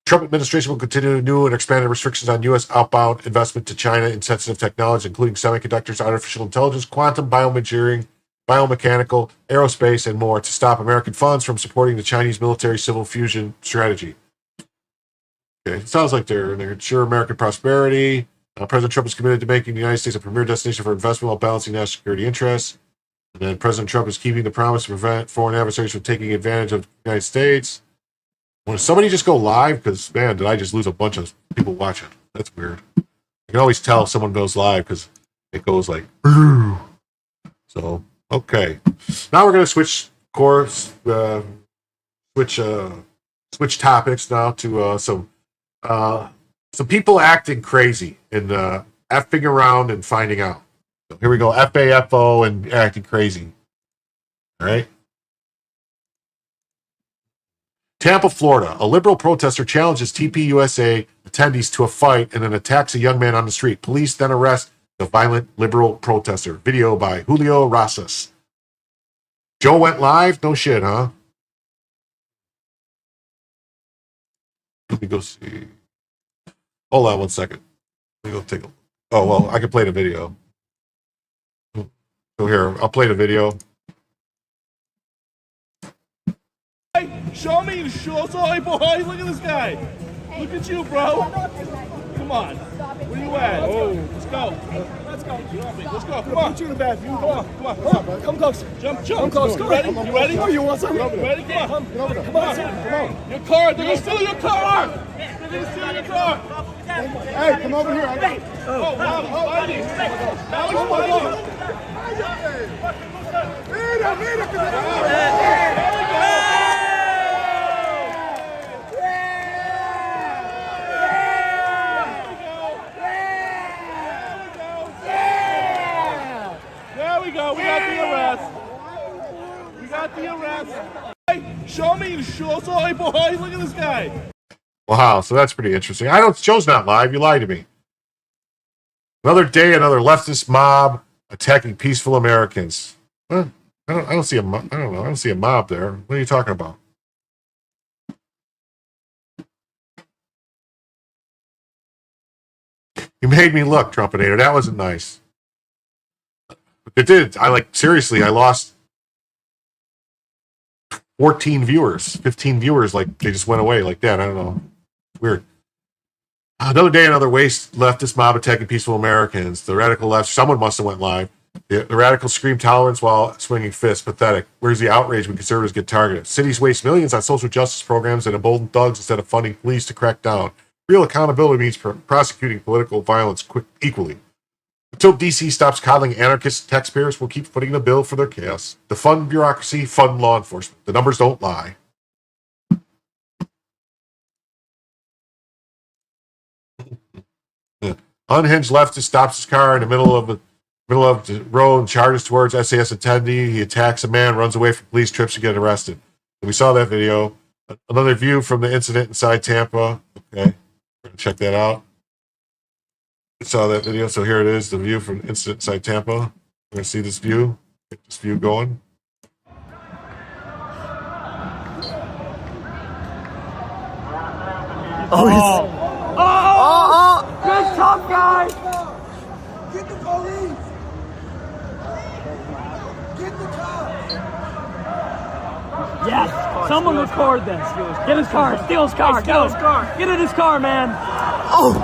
B: Trump administration will continue new and expanded restrictions on U.S. outbound investment to China in sensitive technologies, including semiconductors, artificial intelligence, quantum, bioengineering, biomechanical, aerospace, and more, to stop American funds from supporting the Chinese military civil fusion strategy. Okay, it sounds like they're ensure American prosperity. President Trump is committed to making the United States a premier destination for investment while balancing national security interests. And then President Trump is keeping the promise to prevent foreign adversaries from taking advantage of the United States. When somebody just go live, because, man, did I just lose a bunch of people watching. That's weird. You can always tell if someone goes live because it goes like, so... Okay, now we're going to switch course, switch topics now to some people acting crazy and effing around and finding out. So here we go, FAFO and acting crazy. All right. Tampa, Florida. A liberal protester challenges TPUSA attendees to a fight and then attacks a young man on the street. Police then arrest the violent liberal protester. Video by Julio Rosas. Joe went live? No shit, huh? Let me go see. Hold on 1 second. Let me go take a... Oh, well, I can play the video. So here, I'll play the video.
N: Hey, show me your shorts, boy. Look at this guy. Look at you, bro. Come on. Where you at? Oh, let's go. Let's go. Let's go. Come on. Put you in the bathroom. Come on. Come on. Come on. Come close. Jump. Come close. You ready? You ready? Oh, you want something? You ready? Come on. Come on. Come on. Your car. They're going to steal your car. They're going to steal your car. Hey, come over here. Oh, wow. Alex, There we go. We got the arrest. We got the arrest. Hey, show me your shorts, boy. Look at this guy.
B: Wow, so that's pretty interesting. I don't. Show's not live. You lied to me. Another day, another leftist mob attacking peaceful Americans. Well, I don't see a. I don't know. I don't see a mob there. What are you talking about? You made me look, Trumpinator. That wasn't nice. It did. Seriously, I lost 14 viewers, 15 viewers. Like, they just went away like that. I don't know. Weird. Another day, another waste leftist mob attacking peaceful Americans. The radical left, someone must have went live. The radicals scream tolerance while swinging fists. Pathetic. Where's the outrage when conservatives get targeted? Cities waste millions on social justice programs and embolden thugs instead of funding police to crack down. Real accountability means prosecuting political violence equally. Until DC stops coddling anarchist taxpayers, we'll keep footing the bill for their chaos. Defund bureaucracy, fund law enforcement. The numbers don't lie. Unhinged leftist stops his car in the middle of the road and charges towards SAS attendee. He attacks a man, runs away from police, trips to get arrested. And we saw that video. Another view from the incident inside Tampa. Okay, check that out. We saw that video, so here it is, the view from the incident inside Tampa. We're going to see this view. Get this view going.
O: Good tough guy!
P: Get the police! Get the cops!
O: Yes! Someone record this. Get his car. Steal his car. Steal his car. Get in his car, man. Oh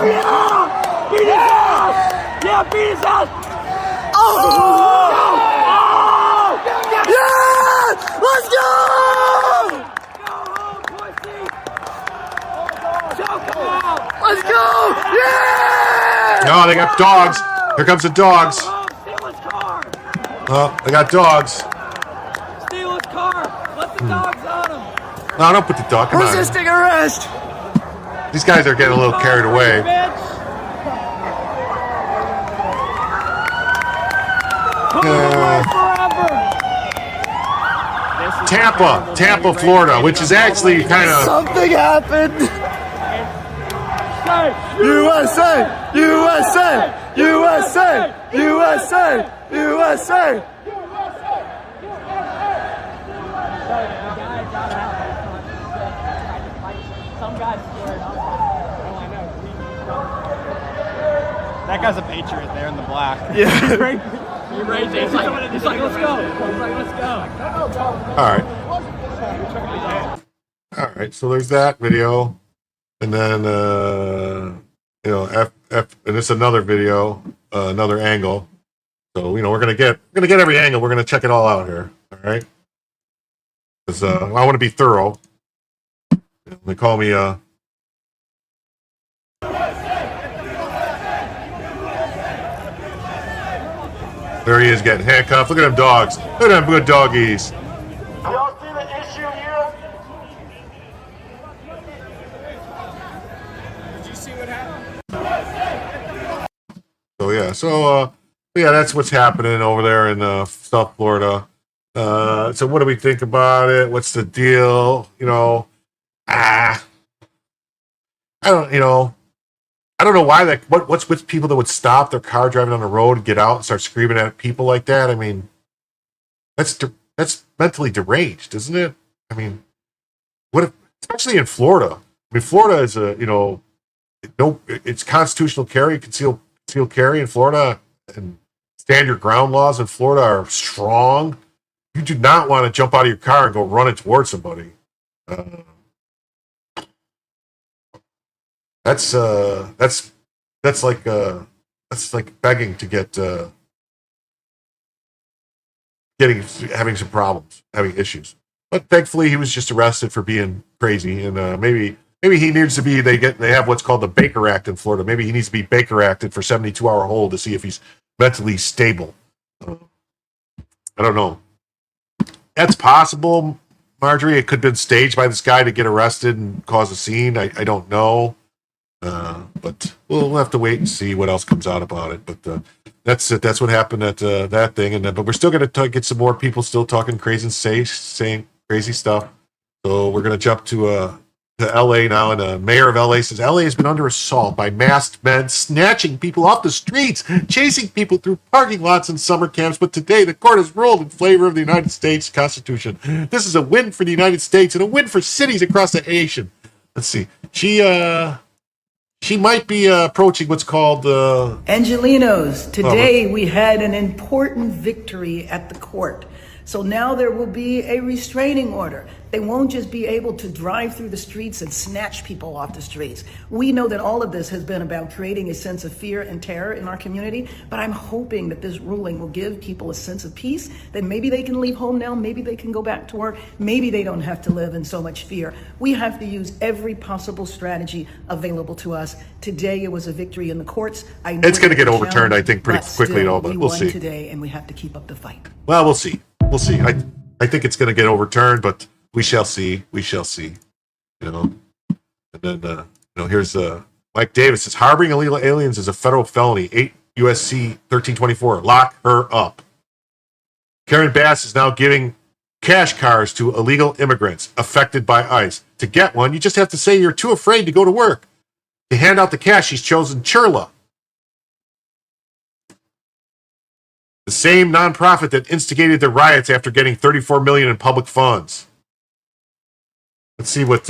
O: yeah! Beat his ass! Yeah, beat his ass! Oh! Yeah! Let's go! Let's go! Yeah!
B: No, they got dogs. Here comes the dogs. Oh, they got dogs.
O: Steal his car. Let the dogs on him.
B: No, don't put the dog. Come on.
O: Resisting arrest.
B: These guys are getting a little carried away. Tampa, Florida, which is actually kind of...
O: Something happened. USA! USA! USA! USA! USA!
Q: That guy's a patriot there in the black.
O: Yeah. He's right. He's like, let's go. He's like, let's go.
B: All right, so there's that video. And then, and it's another video, another angle. So, we're going to get every angle. We're going to check it all out here. All right. Because I want to be thorough. They call me, there he is getting handcuffed. Look at them dogs. Look at them good doggies.
P: Y'all see the issue here? Did you see what happened?
B: So that's what's happening over there in South Florida. So what do we think about it? What's the deal? I don't know why what's with people that would stop their car driving on the road and get out and start screaming at people like that. I mean, that's mentally deranged, isn't it? I mean, especially in Florida? I mean, Florida is it's constitutional carry, concealed carry in Florida, and stand your ground laws in Florida are strong. You do not want to jump out of your car and go running towards somebody. That's like begging to get having some problems, having issues. But thankfully, he was just arrested for being crazy, and maybe he needs to be. They have what's called the Baker Act in Florida. Maybe he needs to be Baker Acted for 72-hour hold to see if he's mentally stable. I don't know. That's possible, Marjorie. It could have been staged by this guy to get arrested and cause a scene. I don't know. But we'll have to wait and see what else comes out about it. But that's it. That's what happened at that thing. And but we're still going to get some more people still talking crazy and saying crazy stuff. So we're going to jump to L.A. now. And the mayor of L.A. says L.A. has been under assault by masked men snatching people off the streets, chasing people through parking lots and summer camps. But today the court has ruled in favor of the United States Constitution. This is a win for the United States and a win for cities across the nation. Let's see. She might be approaching what's called
R: Angelinos, today we had an important victory at the court. So now there will be a restraining order. They won't just be able to drive through the streets and snatch people off the streets. We know that all of this has been about creating a sense of fear and terror in our community, but I'm hoping that this ruling will give people a sense of peace, that maybe they can leave home now, maybe they can go back to work, maybe they don't have to live in so much fear. We have to use every possible strategy available to us. Today it was a victory in the courts. I know
B: it's going to get overturned, I think, pretty quickly.
R: But
B: we'll see.
R: We won today, and we have to keep up the fight.
B: Well, we'll see. We'll see. I think it's going to get overturned, but we shall see. We shall see. And then here's Mike Davis says harboring illegal aliens is a federal felony. 8 USC 1324. Lock her up. Karen Bass is now giving cash cars to illegal immigrants affected by ICE. To get one, you just have to say you're too afraid to go to work. To hand out the cash, she's chosen Chirla, the same nonprofit that instigated the riots after getting $34 million in public funds. Let's see what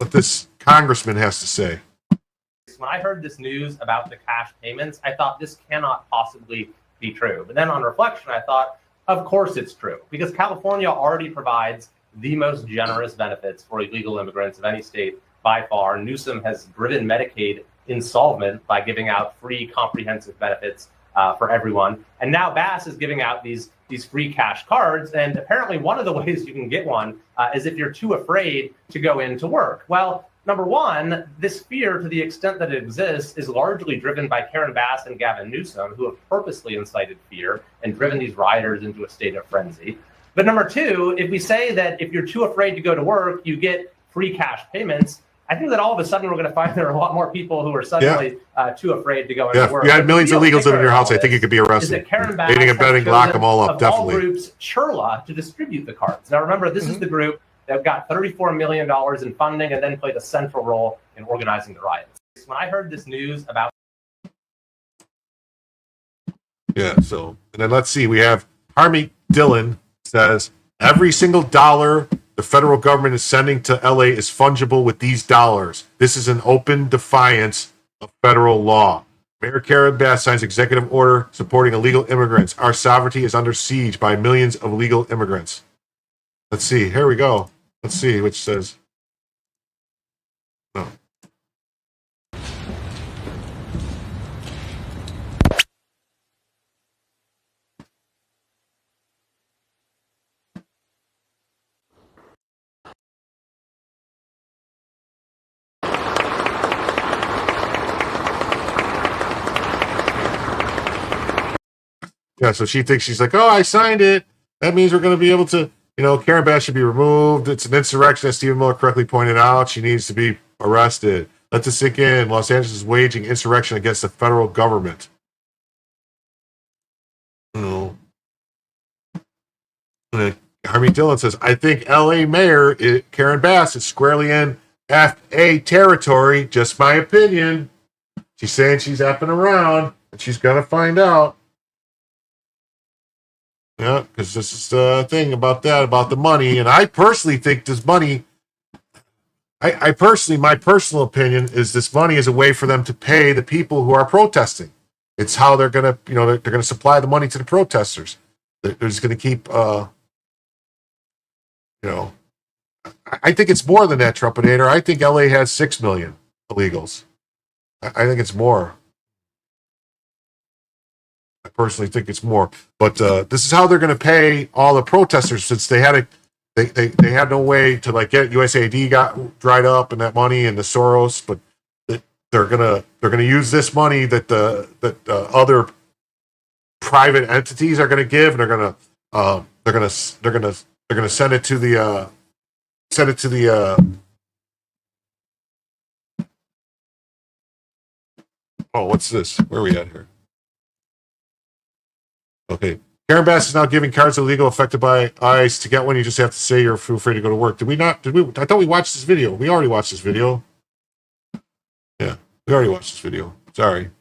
B: this congressman has to say.
S: When I heard this news about the cash payments, I thought this cannot possibly be true. But then on reflection, I thought, of course it's true, because California already provides the most generous benefits for illegal immigrants of any state by far. Newsom has driven Medicaid insolvent by giving out free comprehensive benefits for everyone. And now Bass is giving out these free cash cards. And apparently one of the ways you can get one is if you're too afraid to go into work. Well, number one, this fear, to the extent that it exists, is largely driven by Karen Bass and Gavin Newsom, who have purposely incited fear and driven these rioters into a state of frenzy. But number two, if we say that if you're too afraid to go to work, you get free cash payments, I think that all of a sudden we're going to find there are a lot more people who are suddenly too afraid to go into work.
B: If you had millions of illegals living in your house, I think you could be arrested. Aiding and abetting, lock them all up, definitely.
S: All groups, Chirla, to distribute the cards. Now remember, this is the group that got $34 million in funding and then played a central role in organizing the riots. When I heard this news about...
B: So, and then let's see, we have Harmeet Dillon says, every single dollar the federal government is sending to LA is fungible with these dollars. This is an open defiance of federal law. Mayor Karen Bass signs executive order supporting illegal immigrants. Our sovereignty is under siege by millions of illegal immigrants. Let's see. Here we go. Let's see which says. No. Yeah, so she thinks, she's like, oh, I signed it. That means we're going to be able to, Karen Bass should be removed. It's an insurrection, as Stephen Miller correctly pointed out. She needs to be arrested. Let this sink in. Los Angeles is waging insurrection against the federal government. Harmeet Dillon says, I think LA Mayor Karen Bass is squarely in FA territory. Just my opinion. She's saying she's effing around, and she's going to find out. Yeah, because this is the thing about the money. And I personally think this money, my personal opinion is this money is a way for them to pay the people who are protesting. It's how they're going to, they're going to supply the money to the protesters. They're just going to keep, I think it's more than that, Trumpinator. I think LA has 6 million illegals. I think it's more. I personally think it's more, but this is how they're going to pay all the protesters, since they had they had no way to get USAID got dried up and that money and the Soros, but they're gonna use this money that other private entities are going to give, and they're going to they're gonna send it to the oh, what's this? Where are we at here? Okay. Karen Bass is now giving cards illegal affected by ICE. To get one, you just have to say you're free to go to work. Did we not? Did we? I thought we watched this video. We already watched this video. Yeah, we already watched this video. Sorry.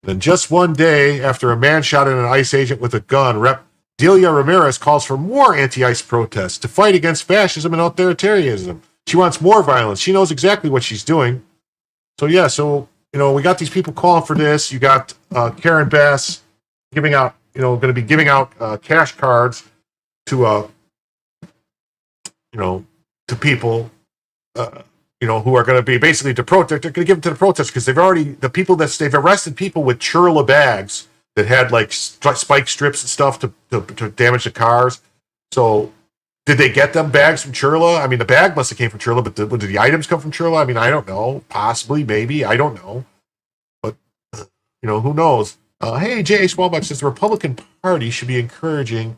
B: Then just one day after a man shot at an ICE agent with a gun, Rep. Delia Ramirez calls for more anti-ICE protests to fight against fascism and authoritarianism. She wants more violence. She knows exactly what she's doing. So yeah, we got these people calling for this. You got Karen Bass giving out, going to be giving out cash cards to, to people, who are going to be basically to protest. They're going to give them to the protesters because they've arrested people with churla bags that had like spike strips and stuff to damage the cars. So did they get them bags from Churla? I mean, the bag must have came from Churla, but did the items come from Churla? I mean, I don't know. Possibly, maybe. I don't know. But, who knows? Hey, J.A. Smallbuck says the Republican Party should be encouraging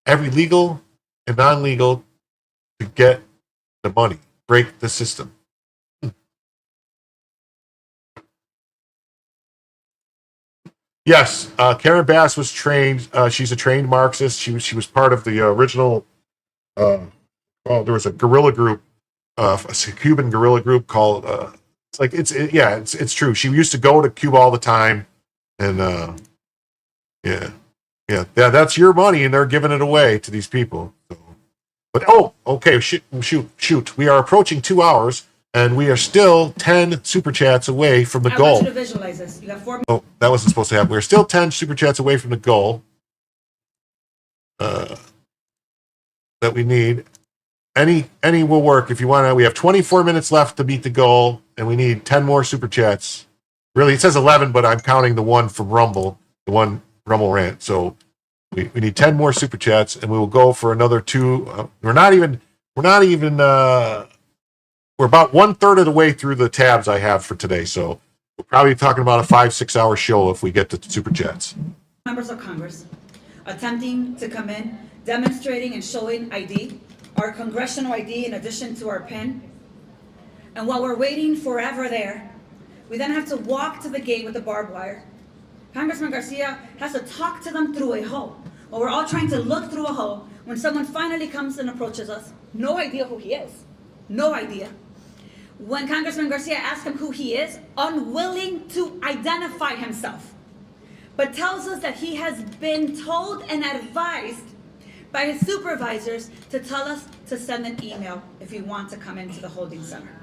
B: every legal and non-legal to get the money, break the system. Yes, Karen Bass was trained. She's a trained Marxist. She was part of the original. There was a guerrilla group, a Cuban guerrilla group called. It's true. She used to go to Cuba all the time, and that's your money, and they're giving it away to these people. So. But okay, shoot. We are approaching 2 hours. And we are still 10 super chats away from the goal. I want you to visualize this. You got 4 minutes. Oh, that wasn't supposed to happen. We're still 10 super chats away from the goal that we need. Any will work if you want to. We have 24 minutes left to meet the goal, and we need 10 more super chats. Really, it says 11, but I'm counting the one from Rumble, the one Rumble rant. So we need 10 more super chats, and we will go for another 2. We're about 1/3 of the way through the tabs I have for today, so we're probably talking about a 5-6 hour show if we get the super chats.
T: Members of Congress attempting to come in, demonstrating and showing ID, our congressional ID in addition to our PIN. And while we're waiting forever there, we then have to walk to the gate with the barbed wire. Congressman Garcia has to talk to them through a hole. While we're all trying to look through a hole, when someone finally comes and approaches us, no idea who he is. No idea. When Congressman Garcia asks him who he is, unwilling to identify himself, but tells us that he has been told and advised by his supervisors to tell us to send an email if we want to come into the holding center.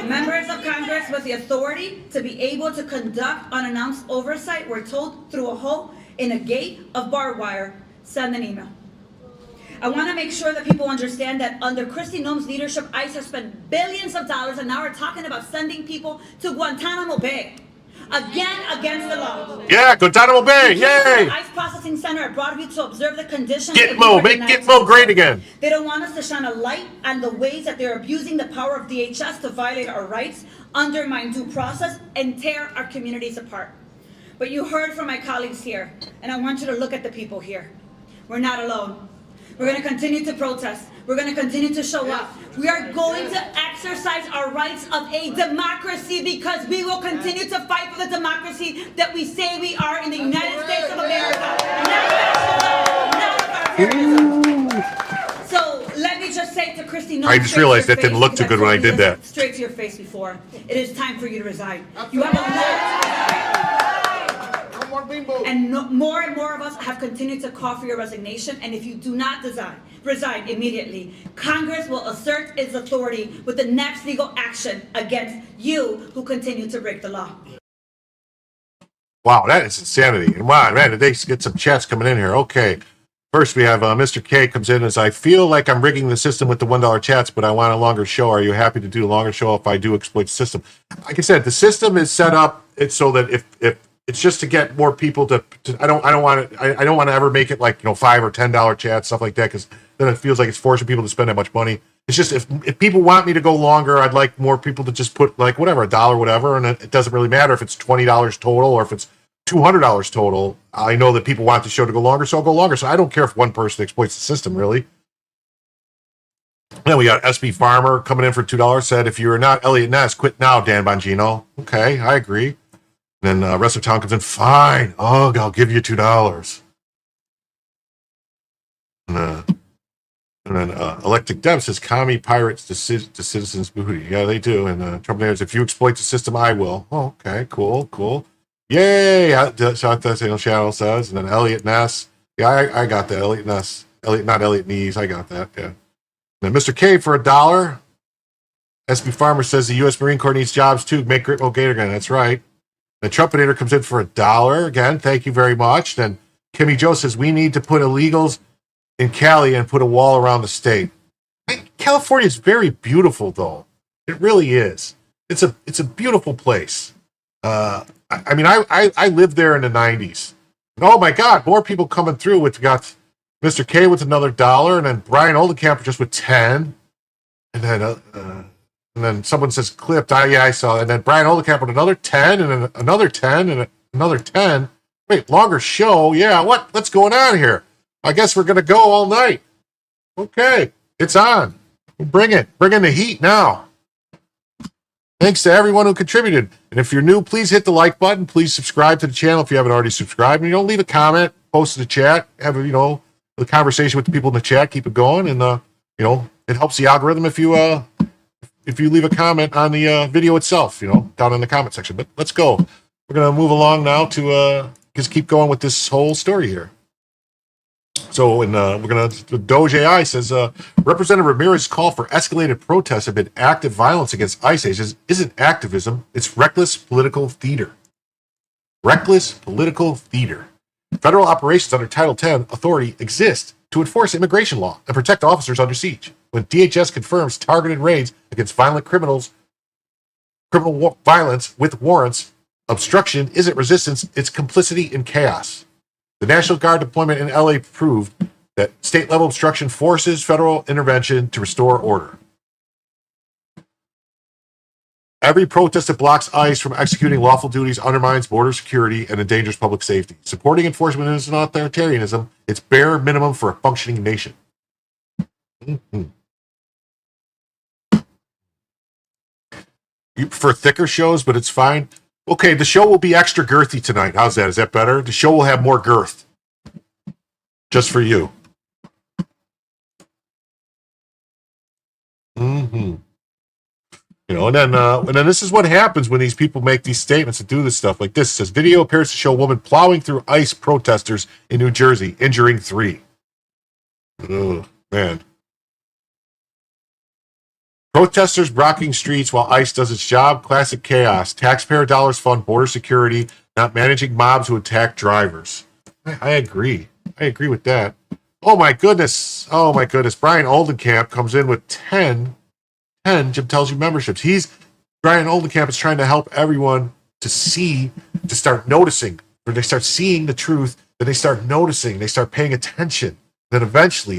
T: Members of Congress with the authority to be able to conduct unannounced oversight were told through a hole in a gate of barbed wire, send an email. I want to make sure that people understand that under Kristi Noem's leadership, ICE has spent billions of dollars, and now we're talking about sending people to Guantanamo Bay. Again, against the law.
B: Yeah, Guantanamo Bay, yay!
T: The ICE Processing Center at Broadview to observe the conditions.
B: Make Gitmo great again.
T: They don't want us to shine a light on the ways that they're abusing the power of DHS to violate our rights, undermine due process, and tear our communities apart. But you heard from my colleagues here, and I want you to look at the people here. We're not alone. We're going to continue to protest. We're going to continue to show up. We are going to exercise our rights of a democracy because we will continue to fight for the democracy that we say we are in the United States of America. So let me just say to Kristi Noem,
B: I just realized that didn't look too good when I did that.
T: Straight to your face before. It is time for you to resign. You have a lot. And more and more of us have continued to call for your resignation. And if you do not resign immediately, Congress will assert its authority with the next legal action against you who continue to break the law.
B: Wow, that is insanity. And wow, man, did they get some chats coming in here? Okay. First, we have Mr. K comes in as I feel like I'm rigging the system with the $1 chats, but I want a longer show. Are you happy to do a longer show if I do exploit the system? Like I said, the system is set up so that if it's just to get more people to I don't want to ever make it like, $5 or $10 chats, stuff like that, because then it feels like it's forcing people to spend that much money. It's just if people want me to go longer, I'd like more people to just put like whatever, $1, whatever, and it doesn't really matter if it's $20 total or if it's $200 total. I know that people want the show to go longer, so I'll go longer. So I don't care if one person exploits the system, really. Then we got SB Farmer coming in for $2. Said, if you're not Elliot Ness, quit now, Dan Bongino. Okay, I agree. Then Rest of Town comes in, fine. Oh, I'll give you $2. And then Electric Dev says, commie pirates to citizens booty. Yeah, they do. And Trump says, if you exploit the system, I will. Oh, okay, cool. Yay! Shot that Channel says. And then Elliot Ness. Yeah, I got that. Elliot Ness. Not Elliot Nees. I got that. Yeah. And then Mr. K for $1. SB Farmer says the U.S. Marine Corps needs jobs too. Make Grit Gator again. That's right. The Trumpinator comes in for $1. Again, thank you very much. Then Kimmy Joe says, we need to put illegals in Cali and put a wall around the state. California is very beautiful, though. It really is. It's a beautiful place. I lived there in the 90s. And oh my God, more people coming through. We got Mr. K with another $1, and then Brian Oldenkamp just with 10, and then someone says clipped. I saw, and then Brian Oldenkamp with another 10, and then another 10, and another 10. Wait, longer show? Yeah, what's going on here? I guess we're gonna go all night. Okay, it's on. Bring in the heat now. Thanks to everyone who contributed. And if you're new, please hit the like button. Please subscribe to the channel if you haven't already subscribed. And leave a comment, post in the chat, have the conversation with the people in the chat, keep it going, and it helps the algorithm if you leave a comment on the video itself, down in the comment section. But let's go. We're gonna move along now to just keep going with this whole story here. So, Doge AI says, Representative Ramirez's call for escalated protests amid active violence against ICE agents isn't activism, it's reckless political theater. Reckless political theater. Federal operations under Title X authority exist to enforce immigration law and protect officers under siege. When DHS confirms targeted raids against criminal violence with warrants, obstruction isn't resistance, it's complicity in chaos. The National Guard deployment in LA proved that state-level obstruction forces federal intervention to restore order. Every protest that blocks ICE from executing lawful duties undermines border security and endangers public safety. Supporting enforcement isn't authoritarianism, it's bare minimum for a functioning nation. Mm-hmm. You prefer thicker shows, but it's fine. Okay, the show will be extra girthy tonight. How's that? Is that better? The show will have more girth. Just for you. Mm-hmm. And then this is what happens when these people make these statements and do this stuff like this. It says, video appears to show a woman plowing through ICE protesters in New Jersey, injuring 3. Oh, man. Protesters blocking streets while ICE does its job. Classic chaos. Taxpayer dollars fund border security, not managing mobs who attack drivers. I agree. I agree with that. Oh my goodness. Brian Oldenkamp comes in with 10 Jim Tells You memberships. Brian Oldenkamp is trying to help everyone to start noticing, or they start seeing the truth, then they start noticing, they start paying attention. Then eventually,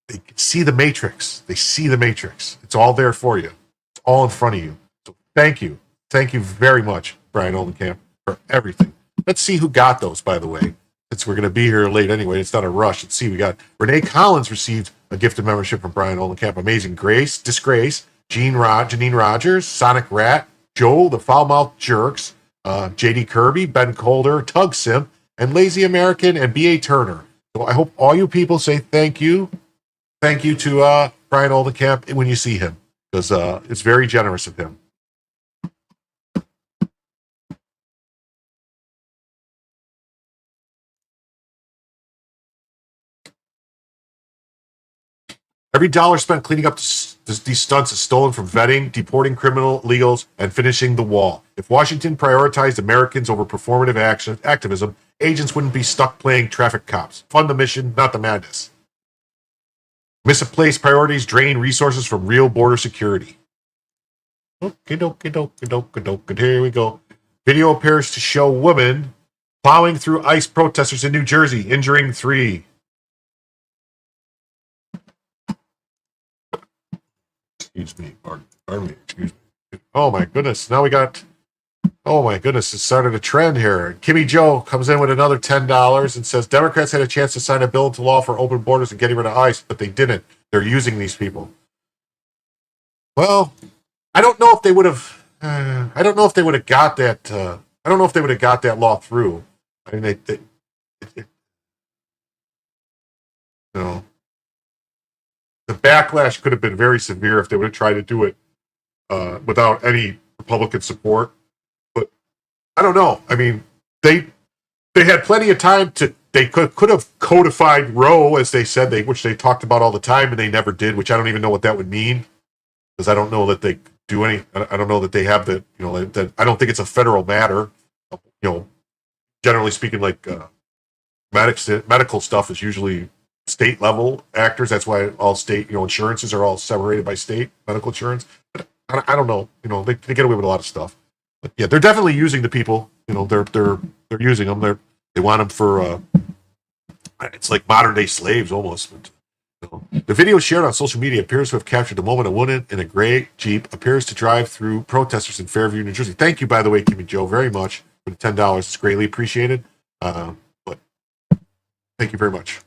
B: they see the matrix. They see the matrix. It's all there for you. It's all in front of you. So thank you. Thank you very much, Brian Oldenkamp, for everything. Let's see who got those, by the way. Since we're going to be here late anyway, it's not a rush. Let's see. We got Renee Collins received a gifted membership from Brian Oldenkamp. Amazing Grace, Disgrace, Janine Rogers, Sonic Rat, Joe, the Foul-Mouthed Jerks, JD Kirby, Ben Calder, Tug Simp, and Lazy American, and B.A. Turner. So I hope all you people say thank you. Thank you to Brian Oldenkamp when you see him, because it's very generous of him. Every dollar spent cleaning up these stunts is stolen from vetting, deporting criminal illegals, and finishing the wall. If Washington prioritized Americans over performative activism, agents wouldn't be stuck playing traffic cops. Fund the mission, not the madness. Misplaced priorities drain resources from real border security. Here we go. Video appears to show woman plowing through ICE protesters in New Jersey, injuring 3. Excuse me. Pardon me. Excuse me. Oh my goodness. Now we got Oh my goodness, it started a trend here. Kimmy Joe comes in with another $10 and says Democrats had a chance to sign a bill into law for open borders and getting rid of ICE, but they didn't. They're using these people. Well, I don't know if they would have. I don't know if they would have got that. I don't know if they would have got that law through. I mean, you know, the backlash could have been very severe if they would have tried to do it without any Republican support. But I don't know. I mean, they had plenty of time to. They could have codified Roe, as they said, which they talked about all the time, and they never did. Which I don't even know what that would mean, because I don't know that they do any. I don't know that they have the. You know, that I don't think it's a federal matter. You know, generally speaking, like medical stuff is usually state level actors. That's why all state, insurances are all separated by state medical insurance. But I don't know. You know, they get away with a lot of stuff. But yeah, they're definitely using the people. You know, they're using them. They want them for. It's like modern day slaves almost. But, the video shared on social media appears to have captured the moment a woman in a gray Jeep appears to drive through protesters in Fairview, New Jersey. Thank you, by the way, Kimmy Joe, very much for the $10. It's greatly appreciated. But thank you very much.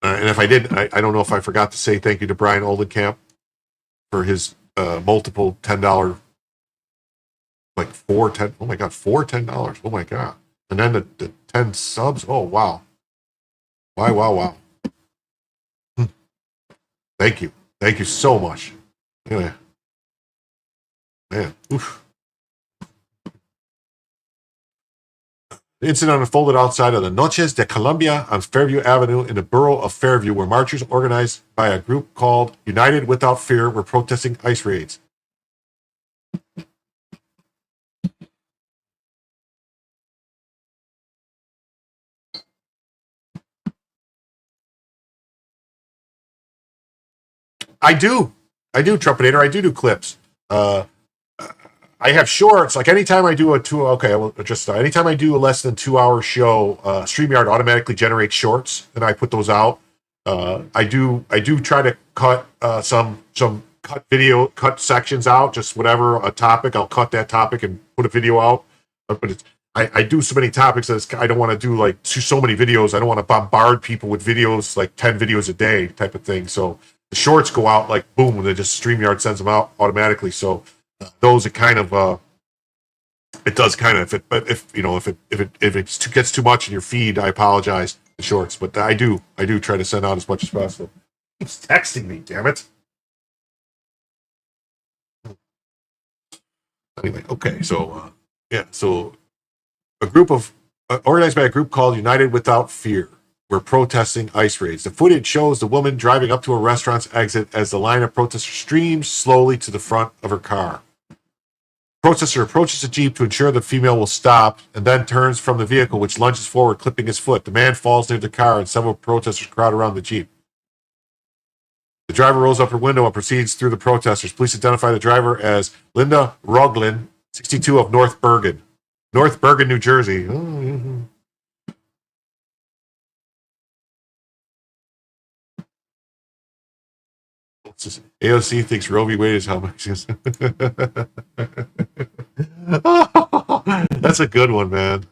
B: And if I did, I don't know if I forgot to say thank you to Brian Oldenkamp for his multiple $10, like four $10. Oh my God, $10. Oh my God. And then the 10 subs. Oh, wow. Wow. Thank you. Thank you so much. Anyway. Man. Oof. The incident unfolded outside of the Noches de Colombia on Fairview Avenue in the borough of Fairview, where marchers organized by a group called United Without Fear were protesting ICE raids. I do, Trumpinator. I do clips. I have shorts. Like anytime I do anytime I do a less than 2 hour show, StreamYard automatically generates shorts, and I put those out. I do try to cut some cut sections out, just whatever a topic. I'll cut that topic and put a video out. But I do so many topics that I don't want to do like so many videos. I don't want to bombard people with videos, like 10 videos a day type of thing. So the shorts go out like boom, and then just StreamYard sends them out automatically. So those are kind of it does kind of if it gets too much in your feed, I apologize. The shorts, but I do try to send out as much as possible. He's texting me, damn it. Anyway, okay, so so a group of organized by a group called United Without Fear were protesting ICE raids. The footage shows the woman driving up to a restaurant's exit as the line of protesters streams slowly to the front of her car. Protester approaches the Jeep to ensure the female will stop and then turns from the vehicle, which lunges forward, clipping his foot. The man falls near the car and several protesters crowd around the Jeep. The driver rolls up her window and proceeds through the protesters. Police identify the driver as Linda Roglin, 62, of North Bergen, New Jersey. AOC thinks Roe v. Wade is how much. That's a good one, man.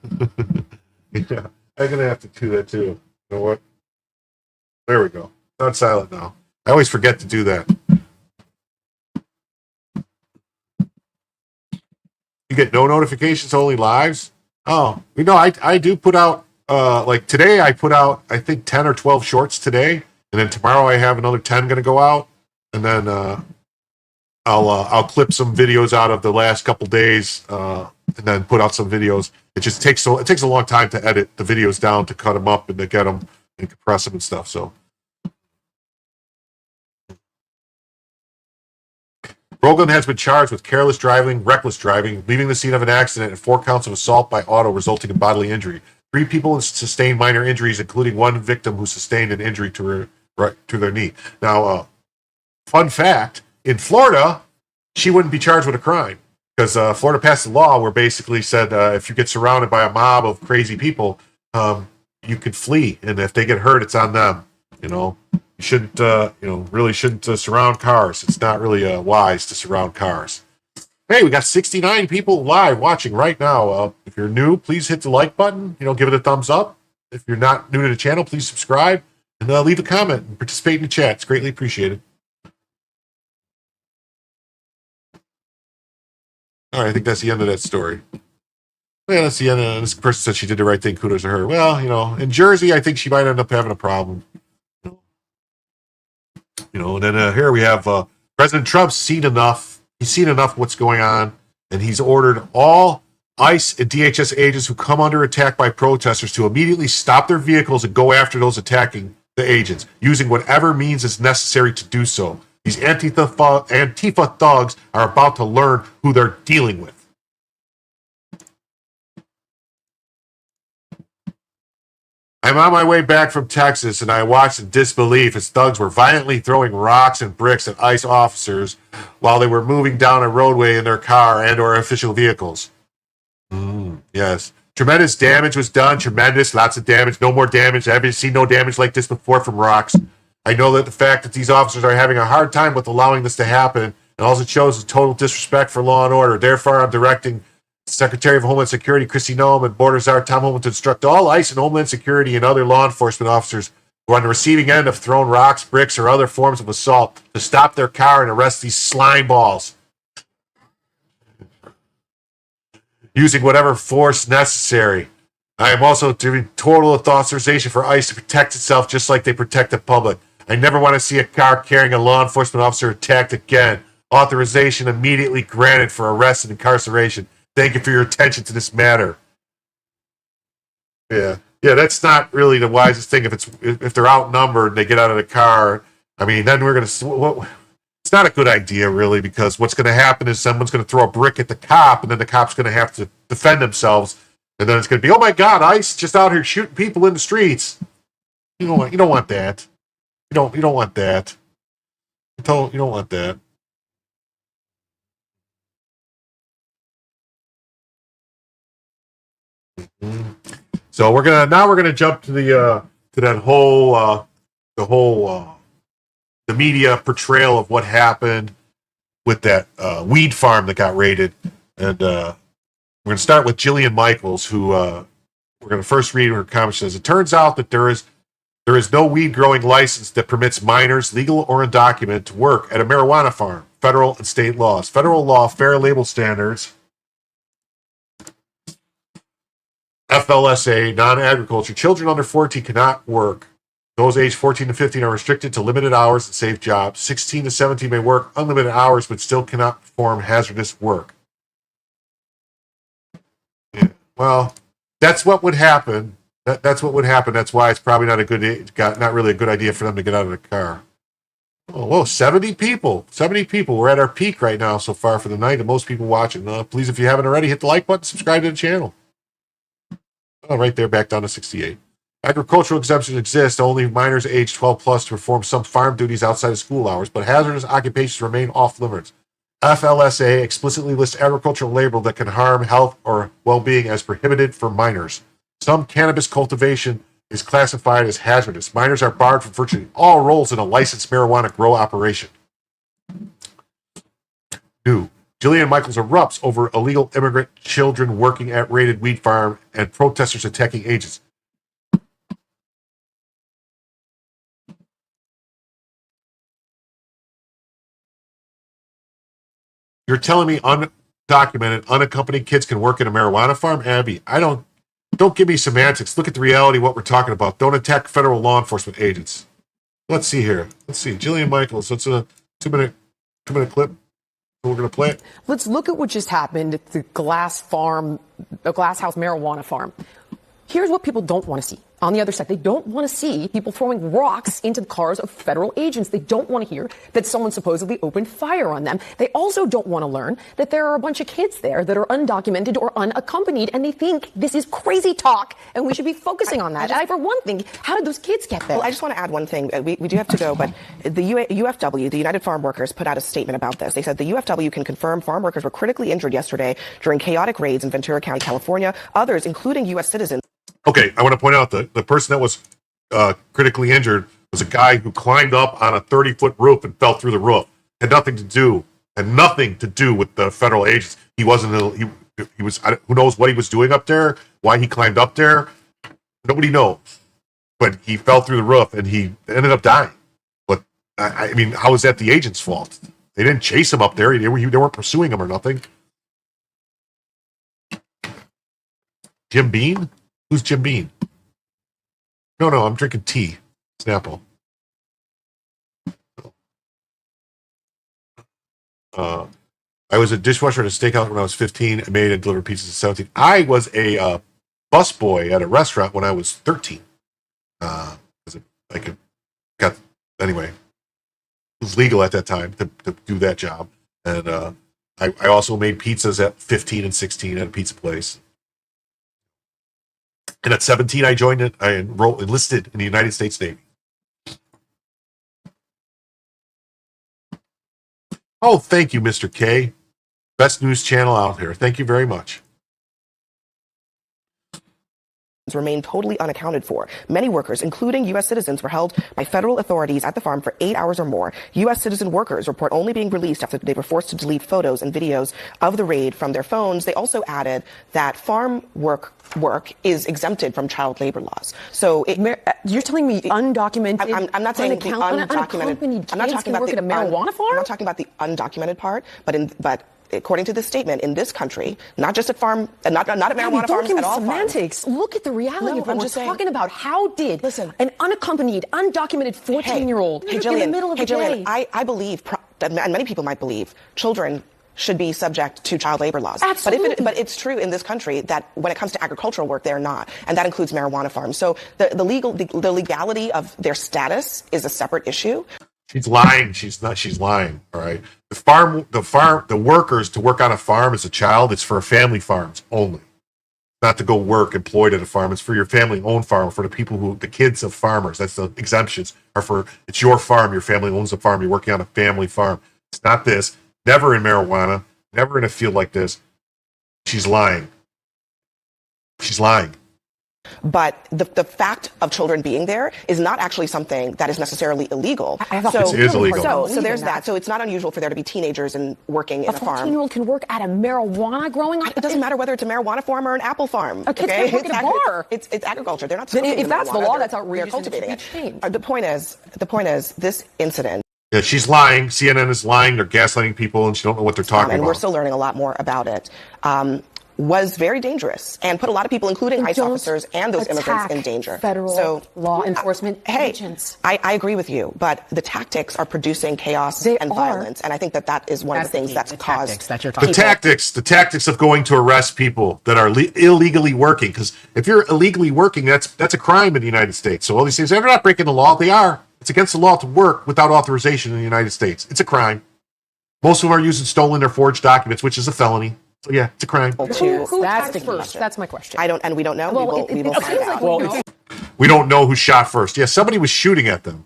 B: Yeah, I'm gonna have to do that too. You know what? There we go. Not silent now. I always forget to do that. You get no notifications, only lives. Oh, I do put out. Like today, I put out I think 10 or 12 shorts today, and then tomorrow I have another 10 going to go out. And then I'll clip some videos out of the last couple days, and then put out some videos. It just takes a long time to edit the videos down, to cut them up, and to get them and compress them and stuff. So, Rogan has been charged with careless driving, reckless driving, leaving the scene of an accident, and 4 counts of assault by auto resulting in bodily injury. 3 people sustained minor injuries, including 1 victim who sustained an injury to their knee. Now. Fun fact, in Florida, she wouldn't be charged with a crime because Florida passed a law where basically said if you get surrounded by a mob of crazy people, you could flee. And if they get hurt, it's on them. You shouldn't, really shouldn't surround cars. It's not really wise to surround cars. Hey, we got 69 people live watching right now. If you're new, please hit the like button. Give it a thumbs up. If you're not new to the channel, please subscribe and leave a comment and participate in the chat. It's greatly appreciated. All right, I think that's the end of that story. Yeah, that's the end. This person said she did the right thing. Kudos to her. Well, in Jersey, I think she might end up having a problem. And then here we have President Trump's seen enough. He's seen enough of what's going on, and he's ordered all ICE and DHS agents who come under attack by protesters to immediately stop their vehicles and go after those attacking the agents, using whatever means is necessary to do so. These Antifa thugs are about to learn who they're dealing with. I'm on my way back from Texas, and I watched in disbelief as thugs were violently throwing rocks and bricks at ICE officers while they were moving down a roadway in their car and or official vehicles. Yes. Tremendous damage was done. Tremendous. Lots of damage. No more damage. I haven't seen no damage like this before from rocks. I know that the fact that these officers are having a hard time with allowing this to happen, and all it shows is total disrespect for law and order. Therefore, I'm directing Secretary of Homeland Security Kristi Noem and Border Czar Tom Homan to instruct all ICE and Homeland Security and other law enforcement officers who are on the receiving end of thrown rocks, bricks, or other forms of assault to stop their car and arrest these slime balls, using whatever force necessary. I am also giving total authorization for ICE to protect itself just like they protect the public. I never want to see a car carrying a law enforcement officer attacked again. Authorization immediately granted for arrest and incarceration. Thank you for your attention to this matter. Yeah, that's not really the wisest thing. If they're outnumbered and they get out of the car, then we're going to... It's not a good idea, really, because what's going to happen is someone's going to throw a brick at the cop, and then the cop's going to have to defend themselves, and then it's going to be, oh my God, ICE just out here shooting people in the streets. You don't want that. You don't want that. You don't want that. So we're gonna jump to that whole the media portrayal of what happened with that weed farm that got raided, and we're gonna start with Jillian Michaels, who we're gonna first read her comment. She says, "It turns out that there is no weed growing license that permits minors, legal or undocumented, to work at a marijuana farm. Federal and state laws, federal law, fair label standards." FLSA, non-agriculture, children under 14 cannot work. Those aged 14 to 15 are restricted to limited hours and safe jobs. 16 to 17 may work unlimited hours, but still cannot perform hazardous work. Yeah. Well, that's what would happen. That's what would happen. That's why it's probably not really a good idea for them to get out of the car. Oh, whoa, 70 people. 70 people. We're at our peak right now so far for the night, and most people watching. Please, if you haven't already, hit the like button, subscribe to the channel. Oh, right there, back down to 68. Agricultural exemptions exist. Only minors aged 12 plus to perform some farm duties outside of school hours, but hazardous occupations remain off limits. FLSA explicitly lists agricultural labor that can harm health or well-being as prohibited for minors. Some cannabis cultivation is classified as hazardous. Minors are barred from virtually all roles in a licensed marijuana grow operation. New. Jillian Michaels erupts over illegal immigrant children working at raided weed farm and protesters attacking agents. You're telling me undocumented, unaccompanied kids can work in a marijuana farm? Abby, don't give me semantics. Look at the reality of what we're talking about. Don't attack federal law enforcement agents. Let's see here. Jillian Michaels. It's a two-minute clip. We're going to play it.
U: Let's look at what just happened at the Glass House marijuana farm. Here's what people don't want to see. On the other side, they don't want to see people throwing rocks into the cars of federal agents. They don't want to hear that someone supposedly opened fire on them. They also don't want to learn that there are a bunch of kids there that are undocumented or unaccompanied, and they think this is crazy talk, and we should be focusing on that. For one thing, how did those kids get there?
V: Well, I just want to add one thing. We do have to go, but the UFW, the United Farm Workers, put out a statement about this. They said the UFW can confirm farm workers were critically injured yesterday during chaotic raids in Ventura County, California. Others, including U.S. citizens.
B: Okay, I want to point out that the person that was critically injured was a guy who climbed up on a 30-foot roof and fell through the roof. Had nothing to do with the federal agents. He wasn't. He was. Who knows what he was doing up there? Why he climbed up there? Nobody knows. But he fell through the roof and he ended up dying. But I mean, how is that the agent's fault? They didn't chase him up there. They weren't pursuing him or nothing. Jim Beam? Who's Jim Beam? No, I'm drinking tea. Snapple. I was a dishwasher at a steakhouse when I was 15. I made and delivered pizzas at 17. I was a busboy at a restaurant when I was 13. Anyway, it was legal at that time to do that job. And I also made pizzas at 15 and 16 at a pizza place. And at 17, I joined it. I enlisted in the United States Navy. Oh, thank you, Mr. K. Best news channel out here. Thank you very much.
V: Remain totally unaccounted for. Many workers, including U.S. citizens, were held by federal authorities at the farm for 8 hours or more. U.S. citizen workers report only being released after they were forced to delete photos and videos of the raid from their phones. They also added that farm work is exempted from child labor laws. So
U: you're telling me undocumented?
V: I'm not saying the undocumented. I'm not talking about the
U: marijuana farm.
V: I'm not talking about the undocumented part, but according to this statement, in this country, not just at farm, not at marijuana farms, at all
U: semantics.
V: Farms.
U: Look at the reality of what we're talking about. How did
V: an
U: unaccompanied, undocumented 14-year-old in the middle of the day?
V: I believe, and many people might believe, children should be subject to child labor laws.
U: Absolutely.
V: But it's true in this country that when it comes to agricultural work, they're not. And that includes marijuana farms. So the legality of their status is a separate issue.
B: She's lying. She's not. She's lying. All right. The workers to work on a farm as a child, it's for family farms only. Not to go work employed at a farm. It's for your family-owned farm, for the kids of farmers. That's the exemptions are for, it's your farm. Your family owns a farm. You're working on a family farm. It's not this. Never in marijuana. Never in a field like this. She's lying. She's lying.
V: But the fact of children being there is not actually something that is necessarily illegal.
B: It is illegal.
V: So there's that. So it's not unusual for there to be teenagers and working in a farm.
U: A 14-year-old can work at a marijuana growing.
V: It doesn't matter whether it's a marijuana farm or an apple farm.
U: A kid can work at a bar.
V: It's agriculture. They're not.
U: If that's the law, that's outrageous.
V: They're cultivating it. The point is this incident.
B: Yeah, she's lying. CNN is lying. They're gaslighting people, and she don't know what they're talking about.
V: And we're still learning a lot more about it. Was very dangerous and put a lot of people, including ICE officers and those immigrants, in danger.
U: Federal law enforcement agents.
V: I agree with you, but the tactics are producing chaos and violence, and I think that is one of the things that's caused
B: the tactics of going to arrest people that are illegally working. Because if you're illegally working, that's a crime in the United States. So all these things, they're not breaking the law. They are. It's against the law to work without authorization in the United States. It's a crime. Most of them are using stolen or forged documents, which is a felony. So yeah, it's a crime.
U: Who that's first? That's my question.
V: We don't know.
U: Well,
V: we will find out.
B: We don't know who shot first. Yeah, somebody was shooting at them.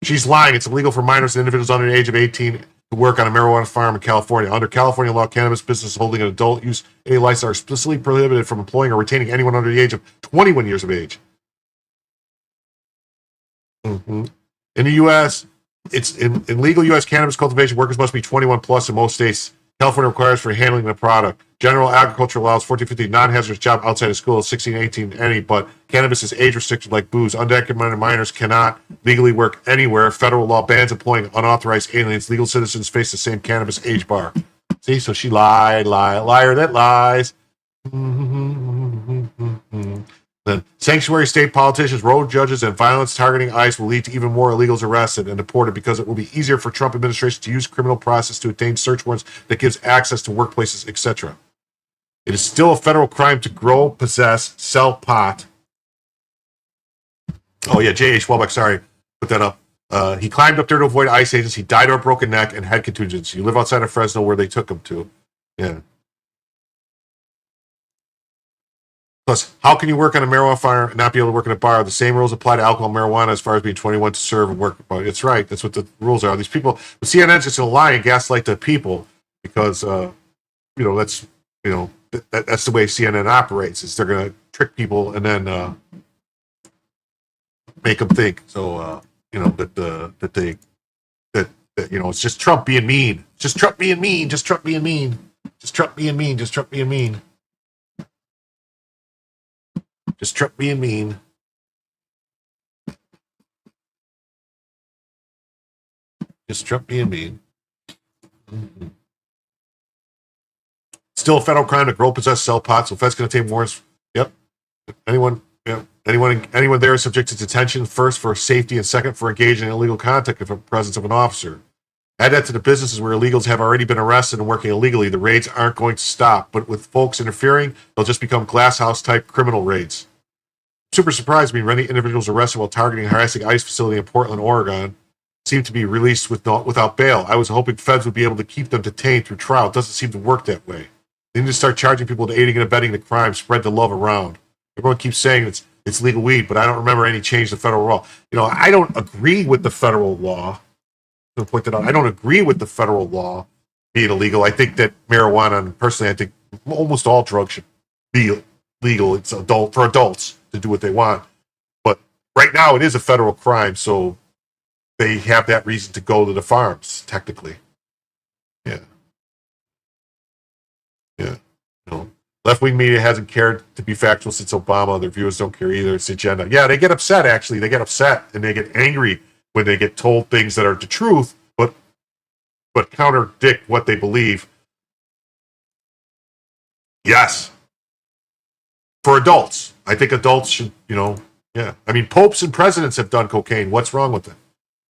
B: She's lying. It's illegal for minors and individuals under the age of 18 to work on a marijuana farm in California. Under California law, cannabis businesses holding an adult use a license are explicitly prohibited from employing or retaining anyone under the age of 21 years of age. Mm-hmm. In the U.S., it's in legal U.S. cannabis cultivation, workers must be 21 plus in most states. California requires for handling the product. General agriculture allows 14-15 non-hazardous job outside of school, 16-18 any, but cannabis is age restricted like booze. Undocumented minors cannot legally work anywhere. Federal law bans employing unauthorized aliens. Legal citizens face the same cannabis age bar. See, so she liar that lies. Then sanctuary state politicians, road judges, and violence targeting ICE will lead to even more illegals arrested and deported because it will be easier for Trump administration to use criminal process to obtain search warrants that gives access to workplaces, etc. It is still a federal crime to grow, possess, sell pot. Oh yeah, J.H. Welbeck, sorry, put that up. He climbed up there to avoid ICE agents. He died of a broken neck and head contusions. You live outside of Fresno where they took him to. Yeah. Plus, how can you work on a marijuana farm and not be able to work in a bar? The same rules apply to alcohol and marijuana as far as being 21 to serve and work. It's right. That's what the rules are. These people, the CNN's just going to lie and gaslight the people because, that's the way CNN operates. Is they're going to trick people and then make them think. So that it's just Trump being mean, just Trump being mean, just Trump being mean, just Trump being mean, just Trump being mean, just Trump being mean. Just Trump being mean. Mm-hmm. Still a federal crime to grow, possess, sell pot. So Fed's going to take more. Yep. Anyone there is subject to detention, first for safety and second for engaging in illegal conduct in the presence of an officer. Add that to the businesses where illegals have already been arrested and working illegally. The raids aren't going to stop, but with folks interfering, they'll just become glasshouse type criminal raids. Super surprised me. Many individuals arrested while targeting a harassing ICE facility in Portland, Oregon, seem to be released without bail. I was hoping feds would be able to keep them detained through trial. It doesn't seem to work that way. They need to start charging people to aiding and abetting the crime, spread the love around. Everyone keeps saying it's legal weed, but I don't remember any change to federal law. I don't agree with the federal law. I'm going to point that out. I don't agree with the federal law being illegal. I think that marijuana, and personally, I think almost all drugs should be legal. It's for adults to do what they want. But right now, it is a federal crime, so they have that reason to go to the farms, technically. Yeah. Left-wing media hasn't cared to be factual since Obama. Their viewers don't care either. It's the agenda. Yeah, they get upset, actually. They get upset, and they get angry when they get told things that are the truth, but contradict what they believe. Yes. For adults. I think adults should, yeah. I mean, popes and presidents have done cocaine. What's wrong with it?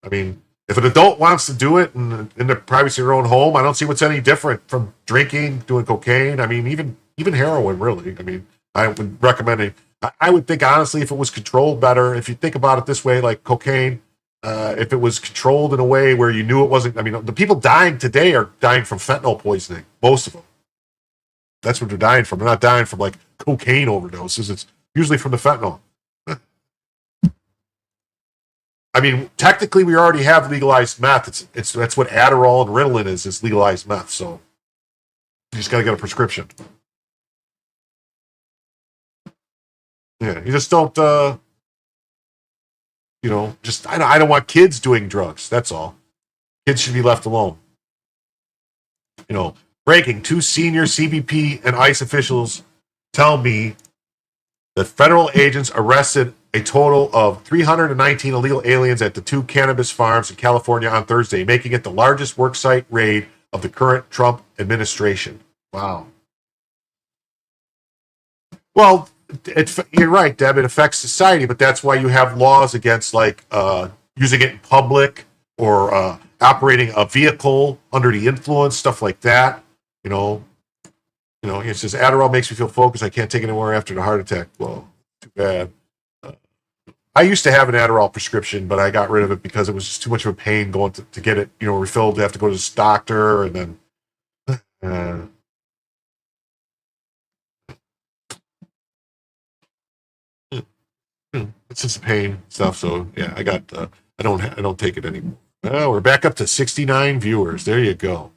B: I mean, if an adult wants to do it in the privacy of their own home, I don't see what's any different from drinking, doing cocaine. I mean, even heroin, really. I mean, I would recommend it. I would think, honestly, if it was controlled better, if you think about it this way, like cocaine, if it was controlled in a way where you knew it wasn't, I mean, the people dying today are dying from fentanyl poisoning, most of them. That's what they're dying from. They're not dying from, like, cocaine overdoses. It's usually from the fentanyl. I mean, technically, we already have legalized meth. That's what Adderall and Ritalin is legalized meth. So you just got to get a prescription. Yeah, you just don't, I don't want kids doing drugs. That's all. Kids should be left alone. Breaking, 2 senior CBP and ICE officials tell me that federal agents arrested a total of 319 illegal aliens at the 2 cannabis farms in California on Thursday, making it the largest worksite raid of the current Trump administration. Wow. Well, you're right, Deb. It affects society, but that's why you have laws against, like, using it in public or operating a vehicle under the influence, stuff like that. It says Adderall makes me feel focused. I can't take it anymore after the heart attack. Well, too bad. I used to have an Adderall prescription, but I got rid of it because it was just too much of a pain going to get it, refilled. To have to go to the doctor, and then it's just pain stuff. So yeah, I don't take it anymore. We're back up to 69 viewers. There you go.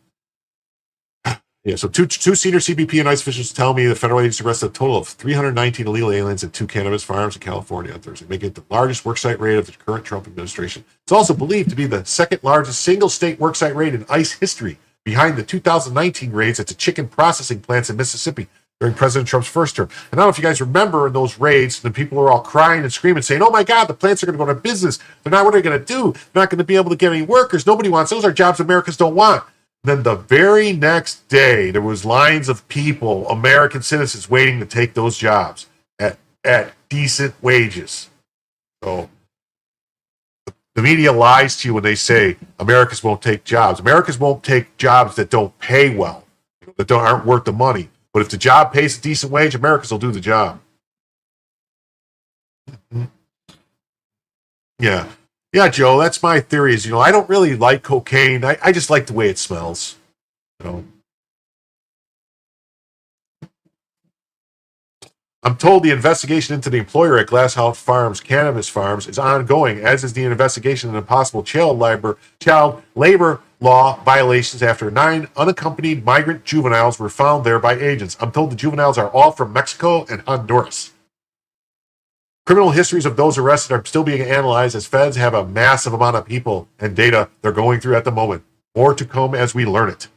B: Yeah, so two senior CBP and ICE officials tell me the federal agents arrested a total of 319 illegal aliens at 2 cannabis farms in California on Thursday, making it the largest worksite raid of the current Trump administration. It's also believed to be the second largest single state worksite raid in ICE history, behind the 2019 raids at the chicken processing plants in Mississippi during President Trump's first term. And I don't know if you guys remember in those raids, the people were all crying and screaming, saying, "Oh my God, the plants are going to go out of business. They're not. What are they going to do? They're not going to be able to get any workers. Nobody wants. Those are jobs Americans don't want." Then the very next day, there was lines of people, American citizens, waiting to take those jobs at decent wages. So the media lies to you when they say Americans won't take jobs. Americans won't take jobs that don't pay well, that aren't worth the money. But if the job pays a decent wage, Americans will do the job. Yeah. Yeah, Joe, that's my theory is, I don't really like cocaine. I just like the way it smells. I'm told the investigation into the employer at Glasshouse Farms Cannabis Farms is ongoing, as is the investigation into possible child labor law violations after 9 unaccompanied migrant juveniles were found there by agents. I'm told the juveniles are all from Mexico and Honduras. Criminal histories of those arrested are still being analyzed as feds have a massive amount of people and data they're going through at the moment. More to come as we learn it.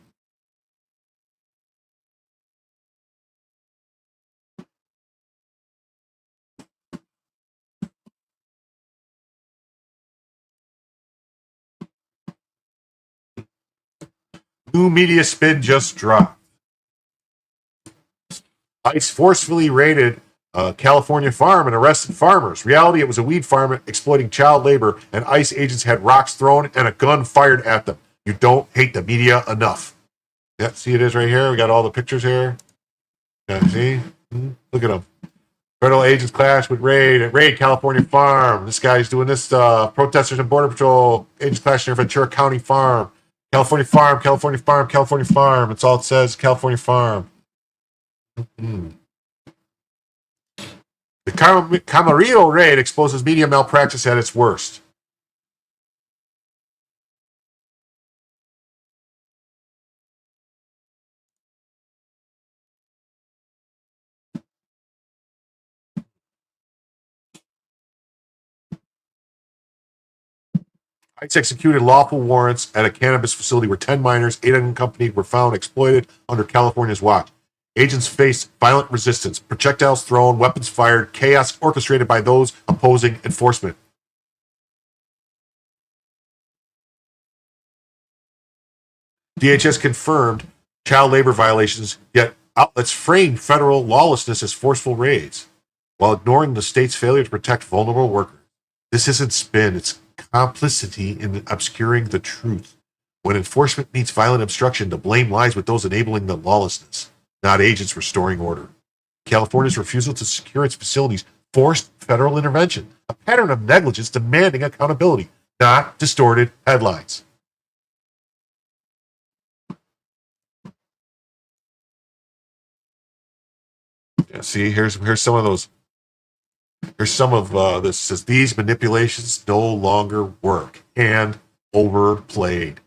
B: New media spin just dropped. ICE forcefully raided a California farm and arrested farmers. Reality, it was a weed farm exploiting child labor, and ICE agents had rocks thrown and a gun fired at them. You don't hate the media enough. Yeah, see it is right here. We got all the pictures here. Yeah, see? Look at them. Federal agents clash with raid California farm. This guy's doing this stuff. Protesters and Border Patrol agents clash near Ventura County farm. California farm, California farm, California farm. It's all it says, California farm. The Camarillo raid exposes media malpractice at its worst. ICE executed lawful warrants at a cannabis facility where 10 minors, 8 unaccompanied, were found exploited under California's watch. Agents faced violent resistance, projectiles thrown, weapons fired, chaos orchestrated by those opposing enforcement. DHS confirmed child labor violations, yet outlets framed federal lawlessness as forceful raids, while ignoring the state's failure to protect vulnerable workers. This isn't spin, it's complicity in obscuring the truth. When enforcement meets violent obstruction, the blame lies with those enabling the lawlessness, not agents restoring order. California's refusal to secure its facilities forced federal intervention, a pattern of negligence demanding accountability, not distorted headlines. Yeah, see, here's some of those. Here's some of this. Says these manipulations no longer work and overplayed.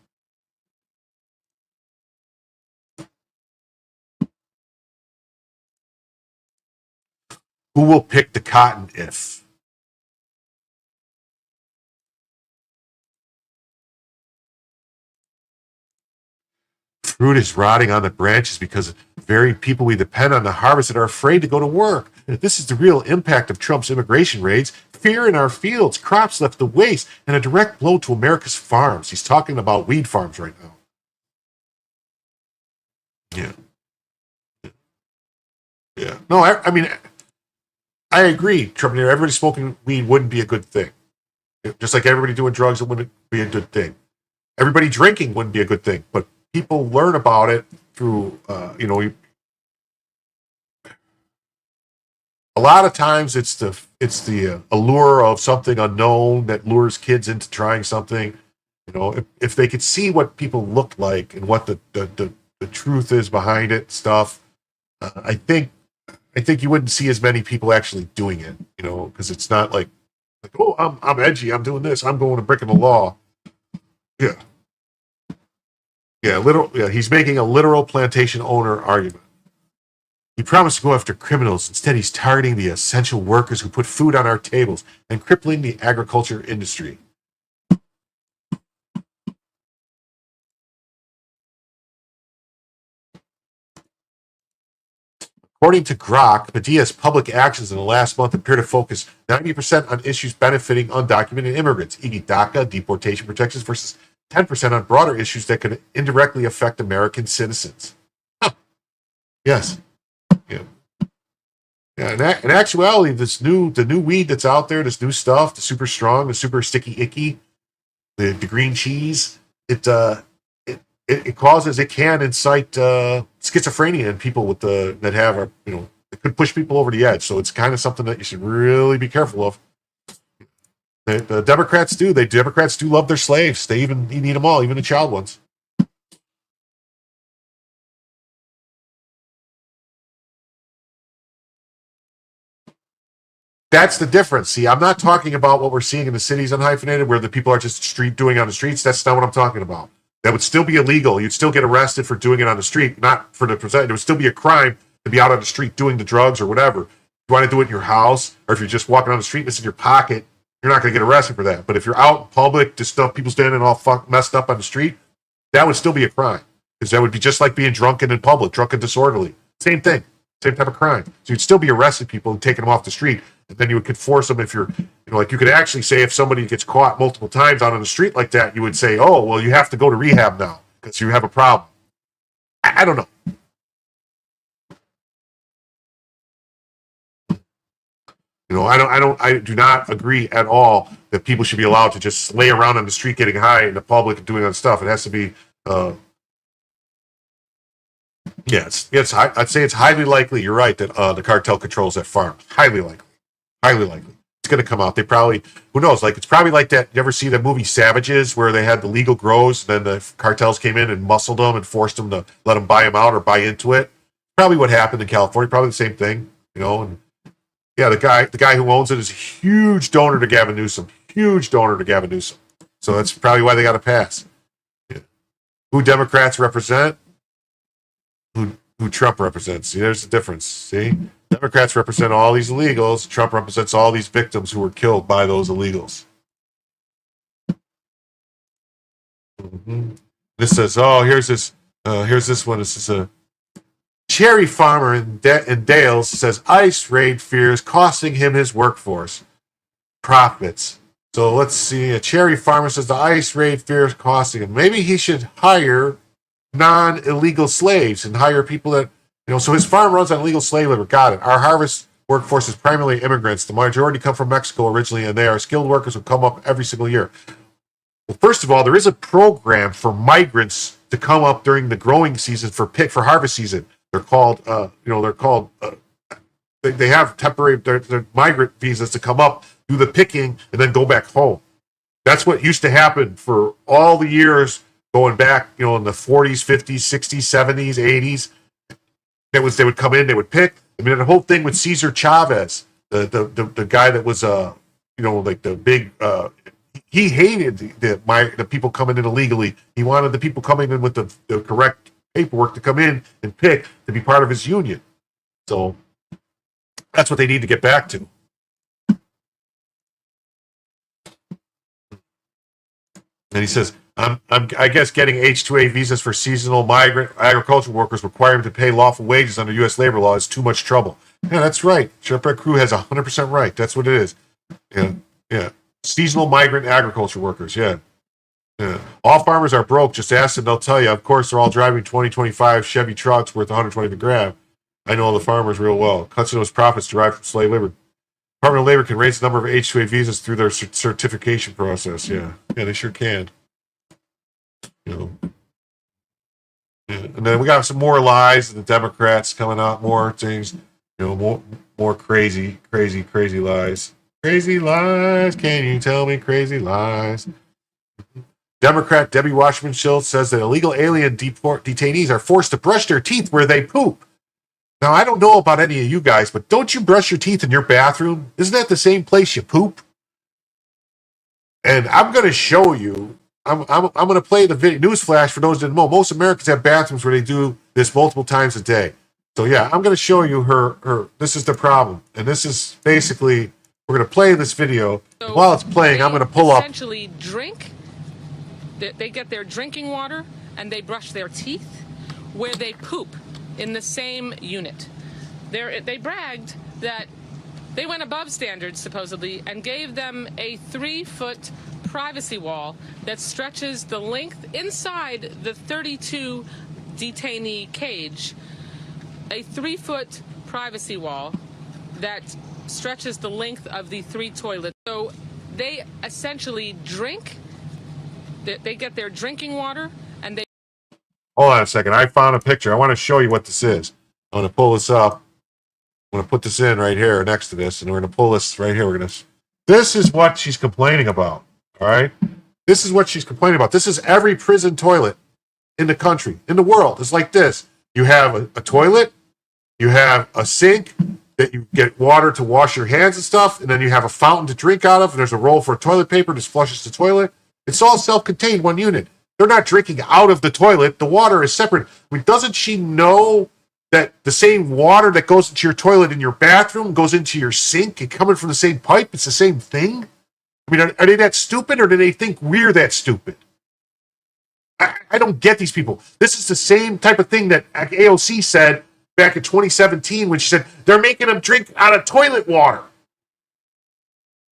B: Who will pick the cotton if? Fruit is rotting on the branches because very people we depend on to harvest it are afraid to go to work. This is the real impact of Trump's immigration raids. Fear in our fields, crops left to waste, and a direct blow to America's farms. He's talking about weed farms right now. Yeah. No, I mean, I agree, Trump. Everybody smoking weed wouldn't be a good thing. Just like everybody doing drugs, it wouldn't be a good thing. Everybody drinking wouldn't be a good thing. But people learn about it through, a lot of times it's the allure of something unknown that lures kids into trying something. If they could see what people look like and what the truth is behind it, stuff, I think you wouldn't see as many people actually doing it. Because it's not like oh, I'm edgy, I'm doing this, I'm going to breaking the law. Yeah. Yeah, he's making a literal plantation owner argument. He promised to go after criminals. Instead, he's targeting the essential workers who put food on our tables and crippling the agriculture industry. According to Grok, Padilla's public actions in the last month appear to focus 90% on issues benefiting undocumented immigrants, e.g. DACA, deportation protections, versus 10% on broader issues that could indirectly affect American citizens. Huh. Yes. Yeah. In actuality, the new weed that's out there, this new stuff, the super strong, the super sticky icky, the green cheese, it can incite schizophrenia in people with that have it could push people over the edge. So it's kind of something that you should really be careful of. The Democrats do. Democrats do love their slaves. They need them all, even the child ones. That's the difference. See, I'm not talking about what we're seeing in the cities unhyphenated, where the people are just doing on the streets. That's not what I'm talking about. That would still be illegal. You'd still get arrested for doing it on the street, not for the percent. It would still be a crime to be out on the street doing the drugs or whatever. you want to do it in your house, or if you're just walking on the street and it's in your pocket, you're not going to get arrested for that. But if you're out in public, just stuff people standing all messed up on the street, that would still be a crime, because that would be just like being drunken in public, drunk and disorderly. Same thing, same type of crime. So you'd still be arresting people and taking them off the street, and then you could force them if you're, like you could actually say if somebody gets caught multiple times out on the street like that, you would say, oh, well, you have to go to rehab now because you have a problem. I don't know. I do not agree at all that people should be allowed to just lay around on the street getting high in the public and doing other stuff. It has to be, I'd say it's highly likely, you're right, that the cartel controls that farm. Highly likely. It's going to come out. They probably, who knows, like, it's probably like that. You ever see the movie Savages, where they had the legal grows, and then the cartels came in and muscled them and forced them to let them buy them out or buy into it? Probably what happened in California. Probably the same thing, and yeah, the guy who owns it is a huge donor to Gavin Newsom. So that's probably why they got to pass. Yeah. Who Democrats represent? Who Trump represents? See, there's the difference. See, Democrats represent all these illegals. Trump represents all these victims who were killed by those illegals. Mm-hmm. This says, oh, here's this one. This is a cherry farmer in Dales says ICE raid fears costing him his workforce profits. So let's see. A cherry farmer says the ICE raid fears costing him. Maybe he should hire non-illegal slaves and hire people that, so his farm runs on illegal slave labor. Got it. Our harvest workforce is primarily immigrants. The majority come from Mexico originally, and they are skilled workers who come up every single year. Well, first of all, there is a program for migrants to come up during the growing season for harvest season. They're called, they have temporary, they're migrant visas to come up, do the picking, and then go back home. That's what used to happen for all the years going back, in the 40s, 50s, 60s, 70s, 80s. They would come in, they would pick. I mean, the whole thing with Cesar Chavez, the guy that was, like the big, he hated the people coming in illegally. He wanted the people coming in with the correct paperwork to come in and pick to be part of his union. So that's what they need to get back to. And he says, I guess getting H-2A visas for seasonal migrant agricultural workers require them to pay lawful wages under U.S. labor law is too much trouble. Yeah, that's right. Sheriff Crew has 100% right. That's what it is. Yeah. Seasonal migrant agriculture workers. Yeah. All farmers are broke. Just ask them, they'll tell you. Of course, they're all driving 2025 Chevy trucks worth $120 to grab. I know the farmers real well. Cuts of those profits derived from slave labor. Department of Labor can raise the number of H-2A visas through their certification process. Yeah, they sure can. Yeah. And then we got some more lies. The Democrats coming out, more things. More crazy lies. Crazy lies. Can you tell me crazy lies? Democrat Debbie Wasserman Schultz says that illegal alien detainees are forced to brush their teeth where they poop. Now, I don't know about any of you guys, but don't you brush your teeth in your bathroom? Isn't that the same place you poop? And I'm going to show you. I'm going to play the video. Newsflash for those that didn't know. Most Americans have bathrooms where they do this multiple times a day. So yeah, I'm going to show you her. This is the problem, and this is basically we're going to play this video. So while it's playing, I'm going to pull up.
A: Essentially, drink. They get their drinking water and they brush their teeth where they poop in the same unit. They bragged that they went above standards, supposedly, and gave them a 3-foot privacy wall that stretches the length inside the 32 detainee cage. A 3-foot privacy wall that stretches the length of the 3 toilets. So they essentially drink. They get their drinking water and they...
B: Hold on a second. I found a picture. I want to show you what this is. I'm going to pull this up. I'm going to put this in right here next to this, and we're going to pull this right here. This is what she's complaining about. All right? This is what she's complaining about. This is every prison toilet in the country, in the world. It's like this. You have a toilet. You have a sink that you get water to wash your hands and stuff, and then you have a fountain to drink out of, and there's a roll for toilet paper. Just flushes the toilet. It's all self-contained, one unit. They're not drinking out of the toilet. The water is separate. I mean, doesn't she know that the same water that goes into your toilet in your bathroom goes into your sink and coming from the same pipe? It's the same thing? I mean, are they that stupid, or do they think we're that stupid? I don't get these people. This is the same type of thing that AOC said back in 2017 when she said they're making them drink out of toilet water.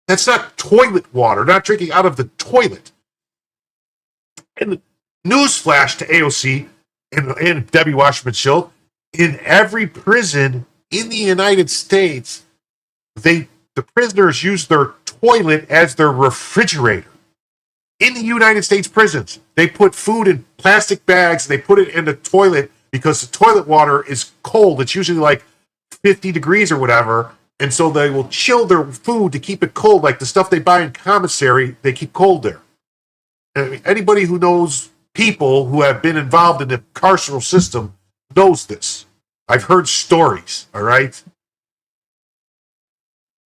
B: That's not toilet water. Not drinking out of the toilet. And newsflash to AOC and Debbie Wasserman Schultz, in every prison in the United States, the prisoners use their toilet as their refrigerator. In the United States prisons, they put food in plastic bags and they put it in the toilet because the toilet water is cold. It's usually like 50 degrees or whatever. And so they will chill their food to keep it cold. Like the stuff they buy in commissary, they keep cold there. I mean, anybody who knows people who have been involved in the carceral system knows this. I've heard stories, all right?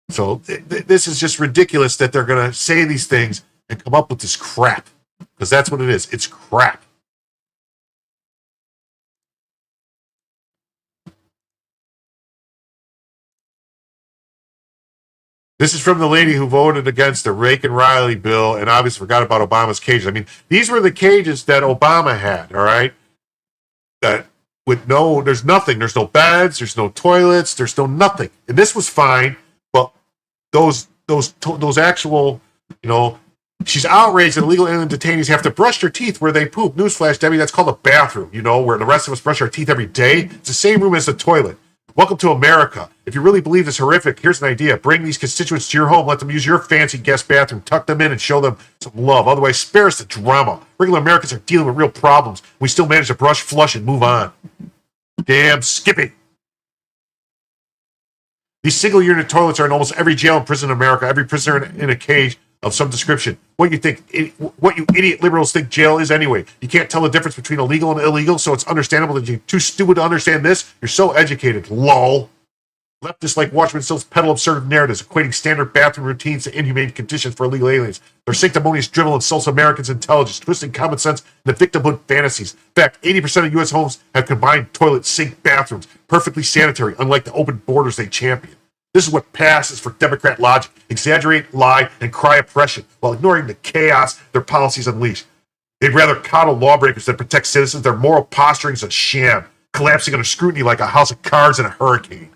B: So this is just ridiculous that they're going to say these things and come up with this crap, because that's what it is. It's crap. This is from the lady who voted against the Reagan-Riley bill and obviously forgot about Obama's cages. I mean, these were the cages that Obama had, all right? That with there's nothing. There's no beds, there's no toilets, there's no nothing. And this was fine, but those actual, she's outraged that illegal alien detainees have to brush their teeth where they poop. Newsflash, Debbie, that's called a bathroom, where the rest of us brush our teeth every day. It's the same room as the toilet. Welcome to America. If you really believe this horrific, here's an idea. Bring these constituents to your home. Let them use your fancy guest bathroom. Tuck them in and show them some love. Otherwise, spare us the drama. Regular Americans are dealing with real problems. We still manage to brush, flush, and move on. Damn Skippy. These single-unit toilets are in almost every jail and prison in America. Every prisoner in a cage of some description. What you idiot liberals think jail is anyway? You can't tell the difference between illegal and illegal, so it's understandable that you're too stupid to understand this. You're so educated. Lol. Leftists like Watchmen still peddle absurd narratives, equating standard bathroom routines to inhumane conditions for illegal aliens. Their sanctimonious drivel insults Americans' intelligence, twisting common sense into victimhood fantasies. In fact, 80% of U.S. homes have combined toilet sink bathrooms, perfectly sanitary, unlike the open borders they champion. This is what passes for Democrat logic. Exaggerate, lie, and cry oppression while ignoring the chaos their policies unleash. They'd rather coddle lawbreakers than protect citizens. Their moral posturing is a sham, collapsing under scrutiny like a house of cards in a hurricane.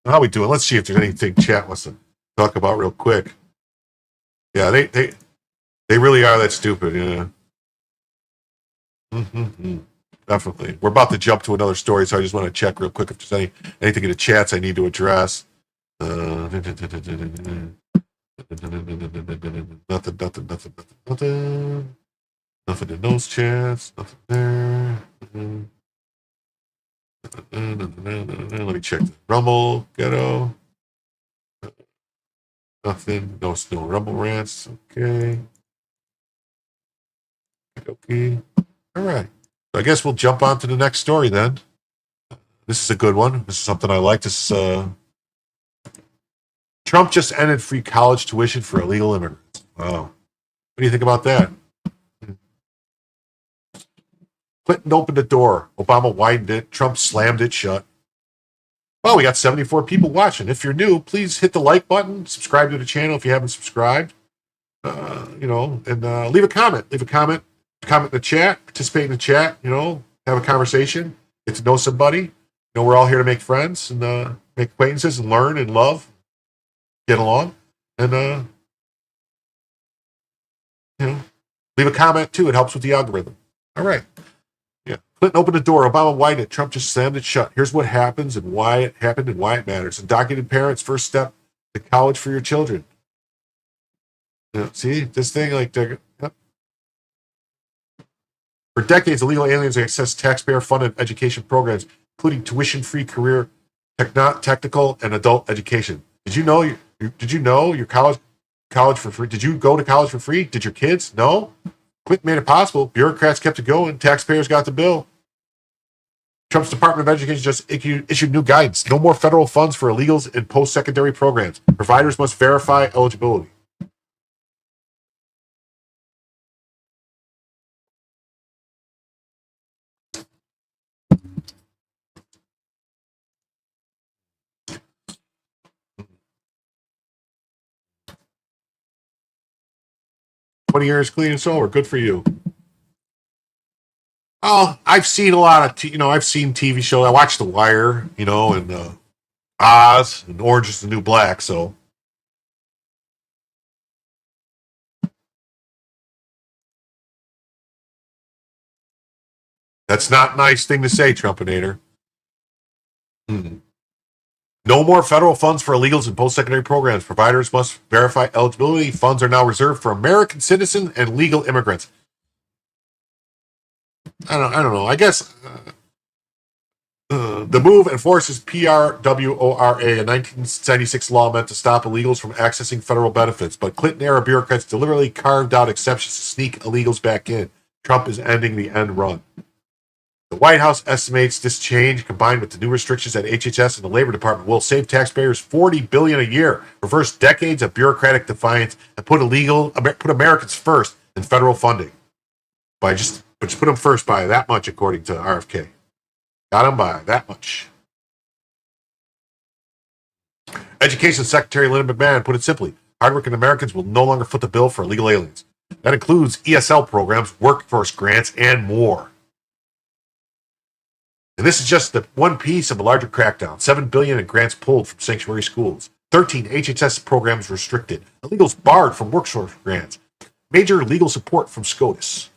B: How we doing? Let's see if there's anything chat wants to talk about real quick. Yeah, they really are that stupid, yeah. Definitely. We're about to jump to another story, so I just want to check real quick if there's anything in the chats I need to address. Nothing. Nothing in those chats. Nothing there. Let me check the Rumble Ghetto. Nothing. No Rumble rants. Okay. Okay. All right. I guess we'll jump on to the next story then. This is a good one. This is something I like. This is, Trump just ended free college tuition for illegal immigrants. Wow. What do you think about that? Clinton opened the door. Obama widened it. Trump slammed it shut. Well, we got 74 people watching. If you're new, please hit the like button. Subscribe to the channel if you haven't subscribed. And leave a comment. Leave a comment. Comment in the chat. Participate in the chat. Have a conversation. Get to know somebody. We're all here to make friends and make acquaintances and learn and love. Get along. And, leave a comment too. It helps with the algorithm. All right. Yeah. Clinton opened the door. Obama widened it. Trump just slammed it shut. Here's what happens and why it happened and why it matters. Undocumented parents' first step to college for your children. See this thing like they're. Yep. For decades, illegal aliens access taxpayer-funded education programs, including tuition-free career, technical, and adult education. Did you know your college for free? Did you go to college for free? Did your kids? No. Clinton made it possible. Bureaucrats kept it going. Taxpayers got the bill. Trump's Department of Education just issued new guidance. No more federal funds for illegals in post-secondary programs. Providers must verify eligibility. 20 years clean and sober. Good for you. Oh, I've seen a lot of, I've seen TV shows. I watched The Wire, and Oz and Orange is the New Black. So that's not a nice thing to say, Trumpinator. No more federal funds for illegals and post-secondary programs. Providers must verify eligibility. Funds are now reserved for American citizens and legal immigrants. I don't know. I guess the move enforces PRWORA, a 1976 law meant to stop illegals from accessing federal benefits, but Clinton-era bureaucrats deliberately carved out exceptions to sneak illegals back in. Trump is ending the end run. The White House estimates this change, combined with the new restrictions at HHS and the Labor Department, will save taxpayers $40 billion a year, reverse decades of bureaucratic defiance, and put Americans first in federal funding. Just put them first by that much, according to RFK. Got them by that much. Education Secretary Linda McMahon put it simply: hardworking Americans will no longer foot the bill for illegal aliens. That includes ESL programs, workforce grants, and more. And this is just the one piece of a larger crackdown. $7 billion in grants pulled from sanctuary schools. 13 HHS programs restricted. Illegals barred from workforce grants. Major legal support from SCOTUS.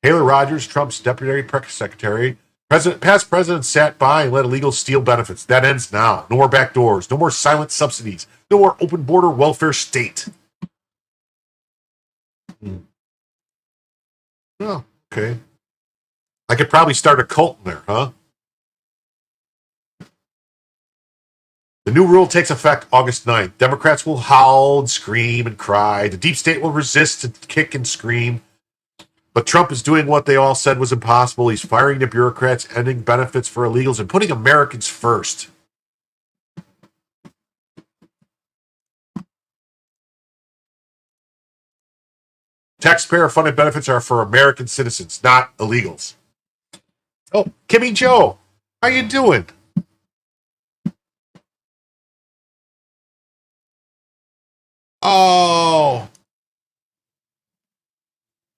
B: Taylor Rogers, Trump's deputy press secretary, past presidents sat by and let illegals steal benefits. That ends now. No more back doors. No more silent subsidies. No more open border welfare state. Oh, okay. I could probably start a cult in there, huh? The new rule takes effect August 9th. Democrats will howl and scream and cry. The deep state will resist and kick and scream. But Trump is doing what they all said was impossible. He's firing the bureaucrats, ending benefits for illegals, and putting Americans first. Taxpayer-funded benefits are for American citizens, not illegals. Oh, Kimmy Joe, how you doing? Oh.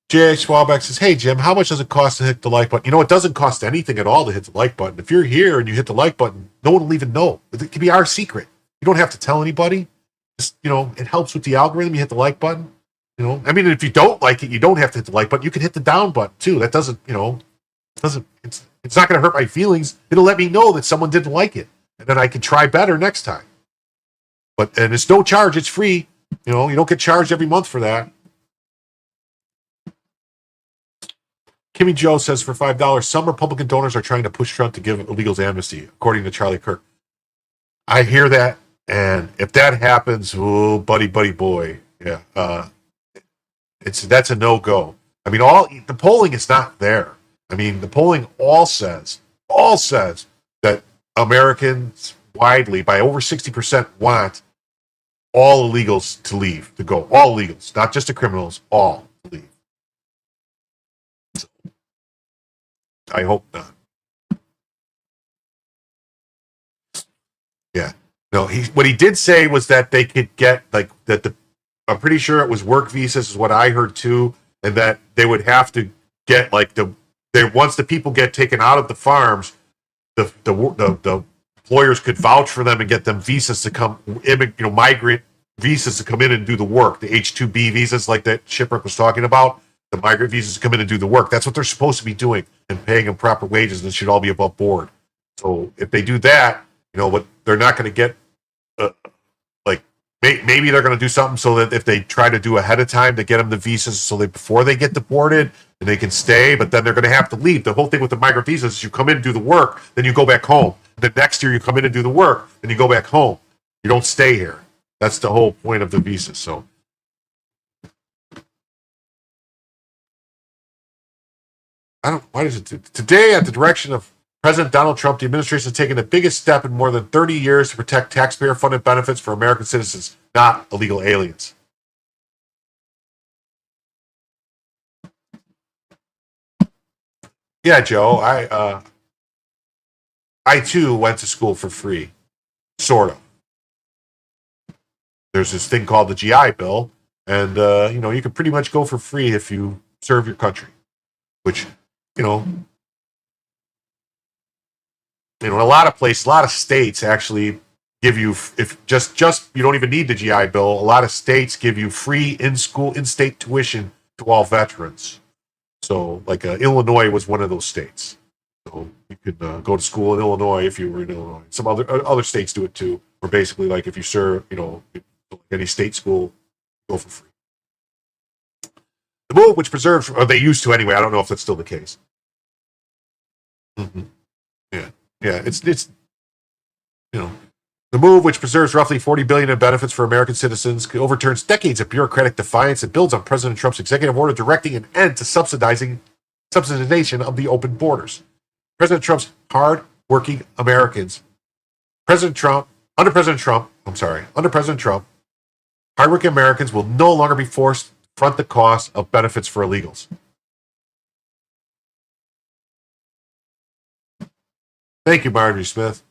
B: J.H. Schwalbeck says, hey, Jim, how much does it cost to hit the like button? It doesn't cost anything at all to hit the like button. If you're here and you hit the like button, no one will even know. It can be our secret. You don't have to tell anybody. Just, it helps with the algorithm. You hit the like button. If you don't like it, you don't have to hit the like button. You can hit the down button, too. That doesn't, it's not going to hurt my feelings. It'll let me know that someone didn't like it, and then I can try better next time. And it's no charge. It's free. You don't get charged every month for that. Kimmy Joe says for $5, some Republican donors are trying to push Trump to give illegals amnesty, according to Charlie Kirk. I hear that, and if that happens, oh, buddy boy, yeah, that's a no-go. The polling is not there. The polling all says that Americans widely, by over 60%, want all illegals to leave, to go. All illegals, not just the criminals, all to leave. So, I hope not. Yeah. No, what he did say was that they could get, I'm pretty sure it was work visas is what I heard too, and that they would have to get, once the people get taken out of the farms, the employers could vouch for them and get them visas to come, migrant visas to come in and do the work. The H-2B visas, like that Shipwreck was talking about, the migrant visas to come in and do the work. That's what they're supposed to be doing and paying them proper wages, and it should all be above board. So if they do that, but they're not going to get, maybe they're going to do something so that if they try to do ahead of time to get them the visas so that before they get deported and they can stay, but then they're going to have to leave. The whole thing with the migrant visas is you come in and do the work, then you go back home. The next year you come in and do the work, then you go back home. You don't stay here. That's the whole point of the visa. So why does it today, at the direction of President Donald Trump, the administration has taken the biggest step in more than 30 years to protect taxpayer-funded benefits for American citizens, not illegal aliens. Yeah, Joe, I too went to school for free, sort of. There's this thing called the GI Bill, and you can pretty much go for free if you serve your country, which in a lot of places, a lot of states actually give you, if just you don't even need the GI Bill. A lot of states give you free in-state tuition to all veterans. So, like Illinois was one of those states. So you could go to school in Illinois if you were in Illinois. Some other states do it too. Where basically, like if you serve, any state school, go for free. The move, which preserves, or they used to anyway. I don't know if that's still the case. Mm-hmm. Yeah, it's the move, which preserves roughly $40 billion in benefits for American citizens, overturns decades of bureaucratic defiance and builds on President Trump's executive order directing an end to subsidization of the open borders. President Trump's hard-working Americans. Under President Trump, hard-working Americans will no longer be forced to front the cost of benefits for illegals. Thank you, Marjorie Smith.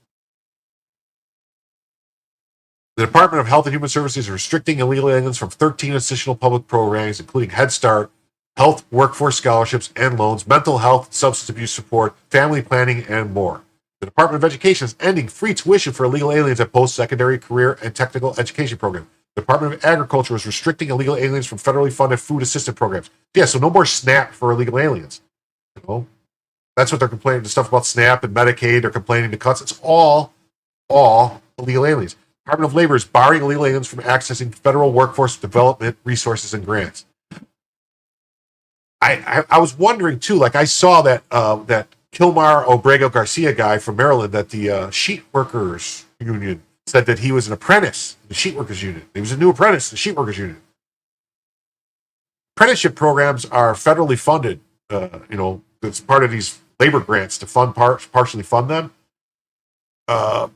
B: The Department of Health and Human Services is restricting illegal aliens from 13 additional public programs, including Head Start, health workforce scholarships and loans, mental health, substance abuse support, family planning, and more. The Department of Education is ending free tuition for illegal aliens at post-secondary career and technical education programs. The Department of Agriculture is restricting illegal aliens from federally funded food assistance programs. Yeah, so no more SNAP for illegal aliens. That's what they're complaining. The stuff about SNAP and Medicaid, they're complaining the cuts. It's all illegal aliens. The Department of Labor is barring illegal aliens from accessing federal workforce development resources and grants. I was wondering too. Like I saw that that Kilmar Obrego Garcia guy from Maryland, that the sheet workers union said that he was an apprentice in the sheet workers union. He was a new apprentice in the sheet workers union. Apprenticeship programs are federally funded. It's part of these labor grants to partially fund them. And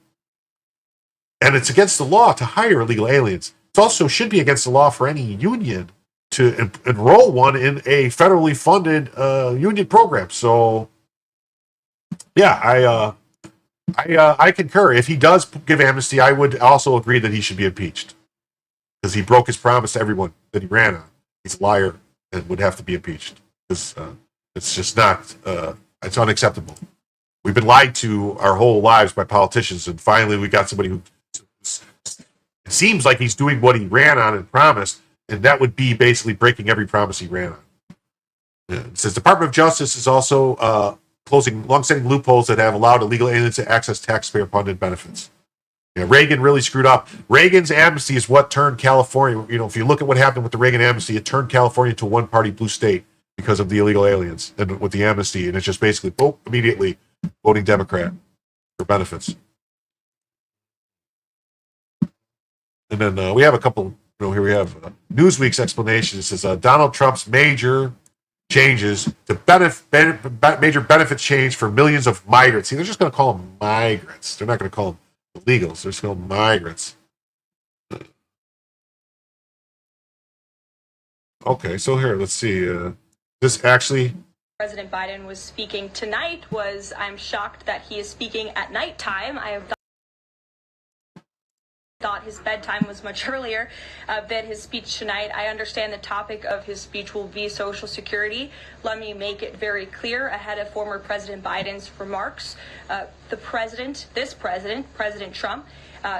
B: it's against the law to hire illegal aliens. It also should be against the law for any union to enroll one in a federally funded union program. So, yeah, I concur. If he does give amnesty, I would also agree that he should be impeached because he broke his promise to everyone that he ran on. He's a liar and would have to be impeached because it's just not. It's unacceptable. We've been lied to our whole lives by politicians, and finally we got somebody who it seems like he's doing what he ran on and promised, and that would be basically breaking every promise he ran on. Yeah. It says Department of Justice is also closing long-standing loopholes that have allowed illegal aliens to access taxpayer-funded benefits. Yeah, Reagan really screwed up. Reagan's amnesty is what turned California. If you look at what happened with the Reagan amnesty, it turned California into a one-party blue state because of the illegal aliens and with the amnesty, and it's just basically immediately voting Democrat for benefits. And then we have a couple. Here we have Newsweek's explanation. It says Donald Trump's major changes to major benefit change for millions of migrants. See, they're just going to call them migrants. They're not going to call them illegals. They're just going to call them migrants. Okay, so here, let's see. This actually.
C: President Biden was speaking tonight. I'm shocked that he is speaking at nighttime. I have thought his bedtime was much earlier than his speech tonight. I understand the topic of his speech will be Social Security. Let me make it very clear ahead of former President Biden's remarks. President Trump,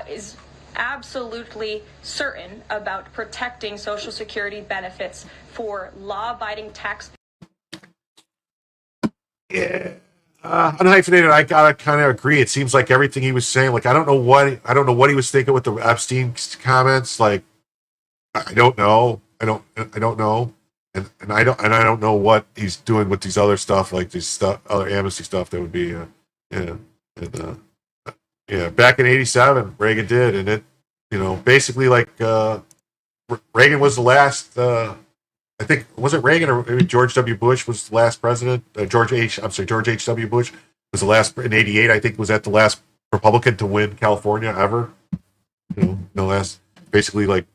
C: is absolutely certain about protecting Social Security benefits for law-abiding taxpayers.
B: Yeah. Unhyphenated, I gotta kind of agree. It seems like everything he was saying, like I don't know what he was thinking with the Epstein comments. Like I don't know, and I don't know what he's doing with these other stuff, like these other amnesty stuff. That would be, back in '87, Reagan did, and it, basically like Reagan was the last. I think, was it Reagan or maybe George W. Bush was the last president? George H.W. Bush was the last in '88. I think was that the last Republican to win California ever. Basically like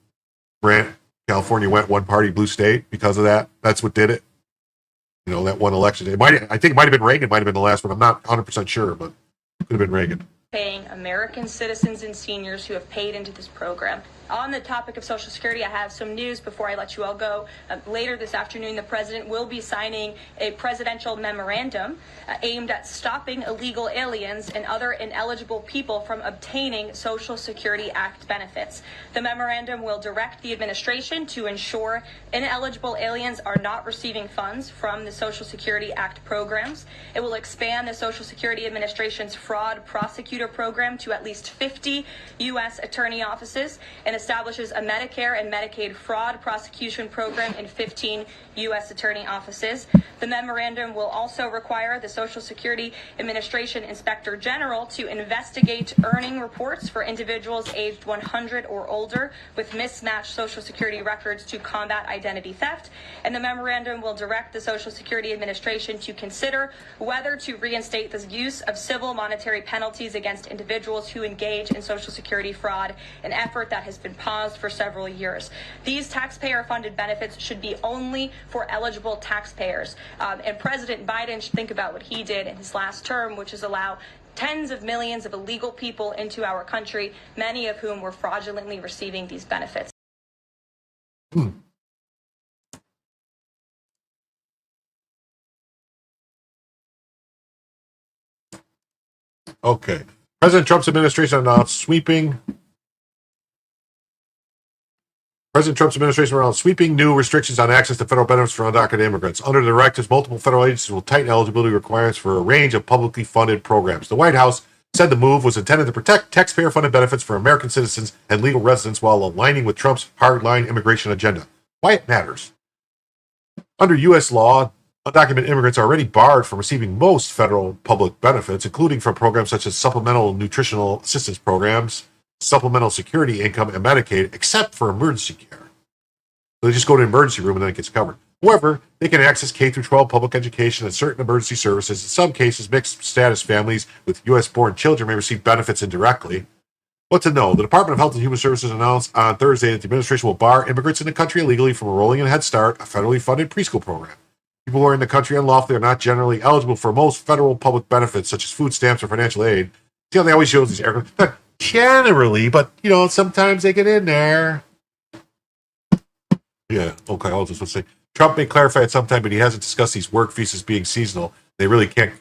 B: California went one party blue state because of that. That's what did it. That one election. I think it might have been Reagan. Might have been the last one. I'm not 100% sure, but it could have been Reagan.
C: paying American citizens and seniors who have paid into this program. On the topic of Social Security, I have some news before I let you all go. Later this afternoon, the president will be signing a presidential memorandum aimed at stopping illegal aliens and other ineligible people from obtaining Social Security Act benefits. The memorandum will direct the administration to ensure ineligible aliens are not receiving funds from the Social Security Act programs. It will expand the Social Security Administration's fraud prosecutor program to at least 50 U.S. attorney offices and establishes a Medicare and Medicaid fraud prosecution program in 15 U.S. attorney offices. The memorandum will also require the Social Security Administration Inspector General to investigate earning reports for individuals aged 100 or older with mismatched Social Security records to combat identity theft. And the memorandum will direct the Social Security Administration to consider whether to reinstate the use of civil monetary penalties against individuals who engage in Social Security fraud, an effort that has been paused for several years. These taxpayer-funded benefits should be only for eligible taxpayers. And President Biden should think about what he did in his last term, which is allow tens of millions of illegal people into our country, many of whom were fraudulently receiving these benefits.
B: Okay. President Trump's administration announced sweeping new restrictions on access to federal benefits for undocumented immigrants. Under the directives, multiple federal agencies will tighten eligibility requirements for a range of publicly funded programs. The White House said the move was intended to protect taxpayer-funded benefits for American citizens and legal residents while aligning with Trump's hardline immigration agenda. Why it matters. Under U.S. law, undocumented immigrants are already barred from receiving most federal public benefits, including from programs such as supplemental nutritional assistance programs, supplemental security income, and Medicaid, except for emergency care. So they just go to an emergency room and then it gets covered. However, they can access K-12 public education and certain emergency services. In some cases, mixed status families with U.S.-born children may receive benefits indirectly. What to know? The Department of Health and Human Services announced on Thursday that the administration will bar immigrants in the country illegally from enrolling in Head Start, a federally funded preschool program. People who are in the country unlawfully are not generally eligible for most federal public benefits, such as food stamps or financial aid. See how they always use these air quotes? Not generally, but, sometimes they get in there. Yeah, okay, I'll just say. Trump may clarify at some time, but he hasn't discussed these work visas being seasonal. They really can't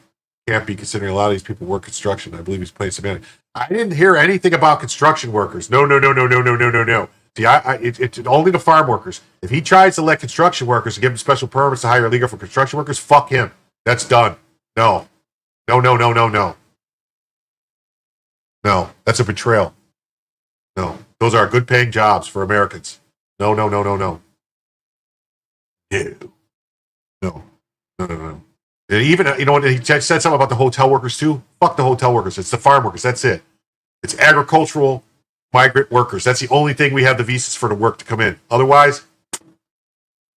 B: be, considering a lot of these people work construction. I believe he's playing semantics. I didn't hear anything about construction workers. No. See, it's only the farm workers. If he tries to let construction workers and give them special permits to hire illegal for construction workers, fuck him. That's done. No. No, that's a betrayal. No, those are good paying jobs for Americans. No. No. And even, he said something about the hotel workers too. Fuck the hotel workers. It's the farm workers. That's it. It's agricultural migrant workers. That's the only thing we have the visas for to work to come in. Otherwise,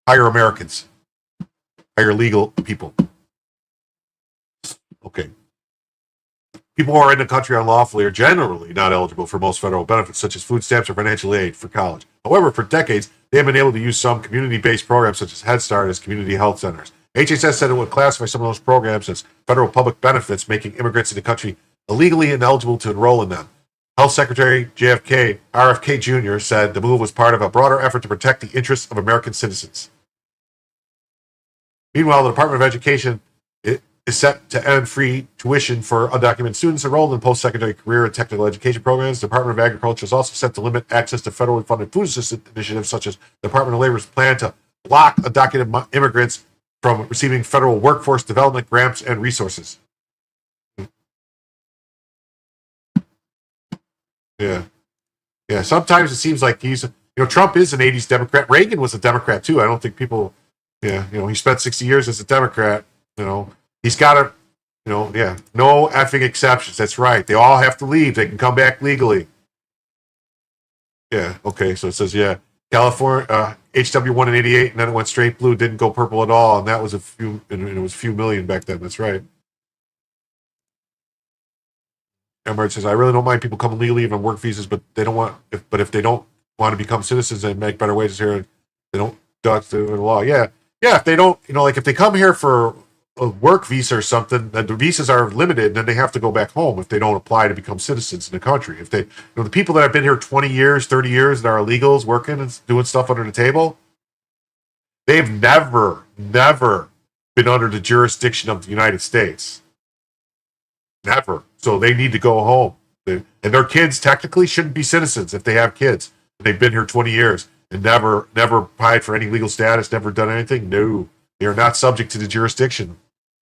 B: hire Americans. Hire legal people. Okay. People who are in the country unlawfully are generally not eligible for most federal benefits, such as food stamps or financial aid for college. However, for decades, they have been able to use some community-based programs, such as Head Start, as community health centers. HHS said it would classify some of those programs as federal public benefits, making immigrants in the country illegally ineligible to enroll in them. Health Secretary RFK Jr. said the move was part of a broader effort to protect the interests of American citizens. Meanwhile, the Department of Education is set to end free tuition for undocumented students enrolled in post-secondary career and technical education programs. The Department of Agriculture is also set to limit access to federally funded food assistance initiatives, such as the Department of Labor's plan to block undocumented immigrants from receiving federal workforce development grants and resources. Yeah. Sometimes it seems like Trump is an 80s Democrat. Reagan was a Democrat too. I don't think people, he spent 60 years as a Democrat. He's got to, no effing exceptions. That's right. They all have to leave. They can come back legally. Yeah. Okay. So it says, California, HW1 in 88, and then it went straight blue, didn't go purple at all. And that was it was a few million back then. That's right. Emirates says, I really don't mind people coming legally even on work visas, but if they don't want to become citizens and make better wages here, they don't dodge the law. Yeah. If they don't, if they come here for a work visa or something, then the visas are limited, and then they have to go back home if they don't apply to become citizens in the country. If they, the people that have been here 20 years, 30 years, that are illegals working and doing stuff under the table, they've never been under the jurisdiction of the United States. Never. So they need to go home. And their kids technically shouldn't be citizens if they have kids. And they've been here 20 years and never applied for any legal status, never done anything. No. They are not subject to the jurisdiction.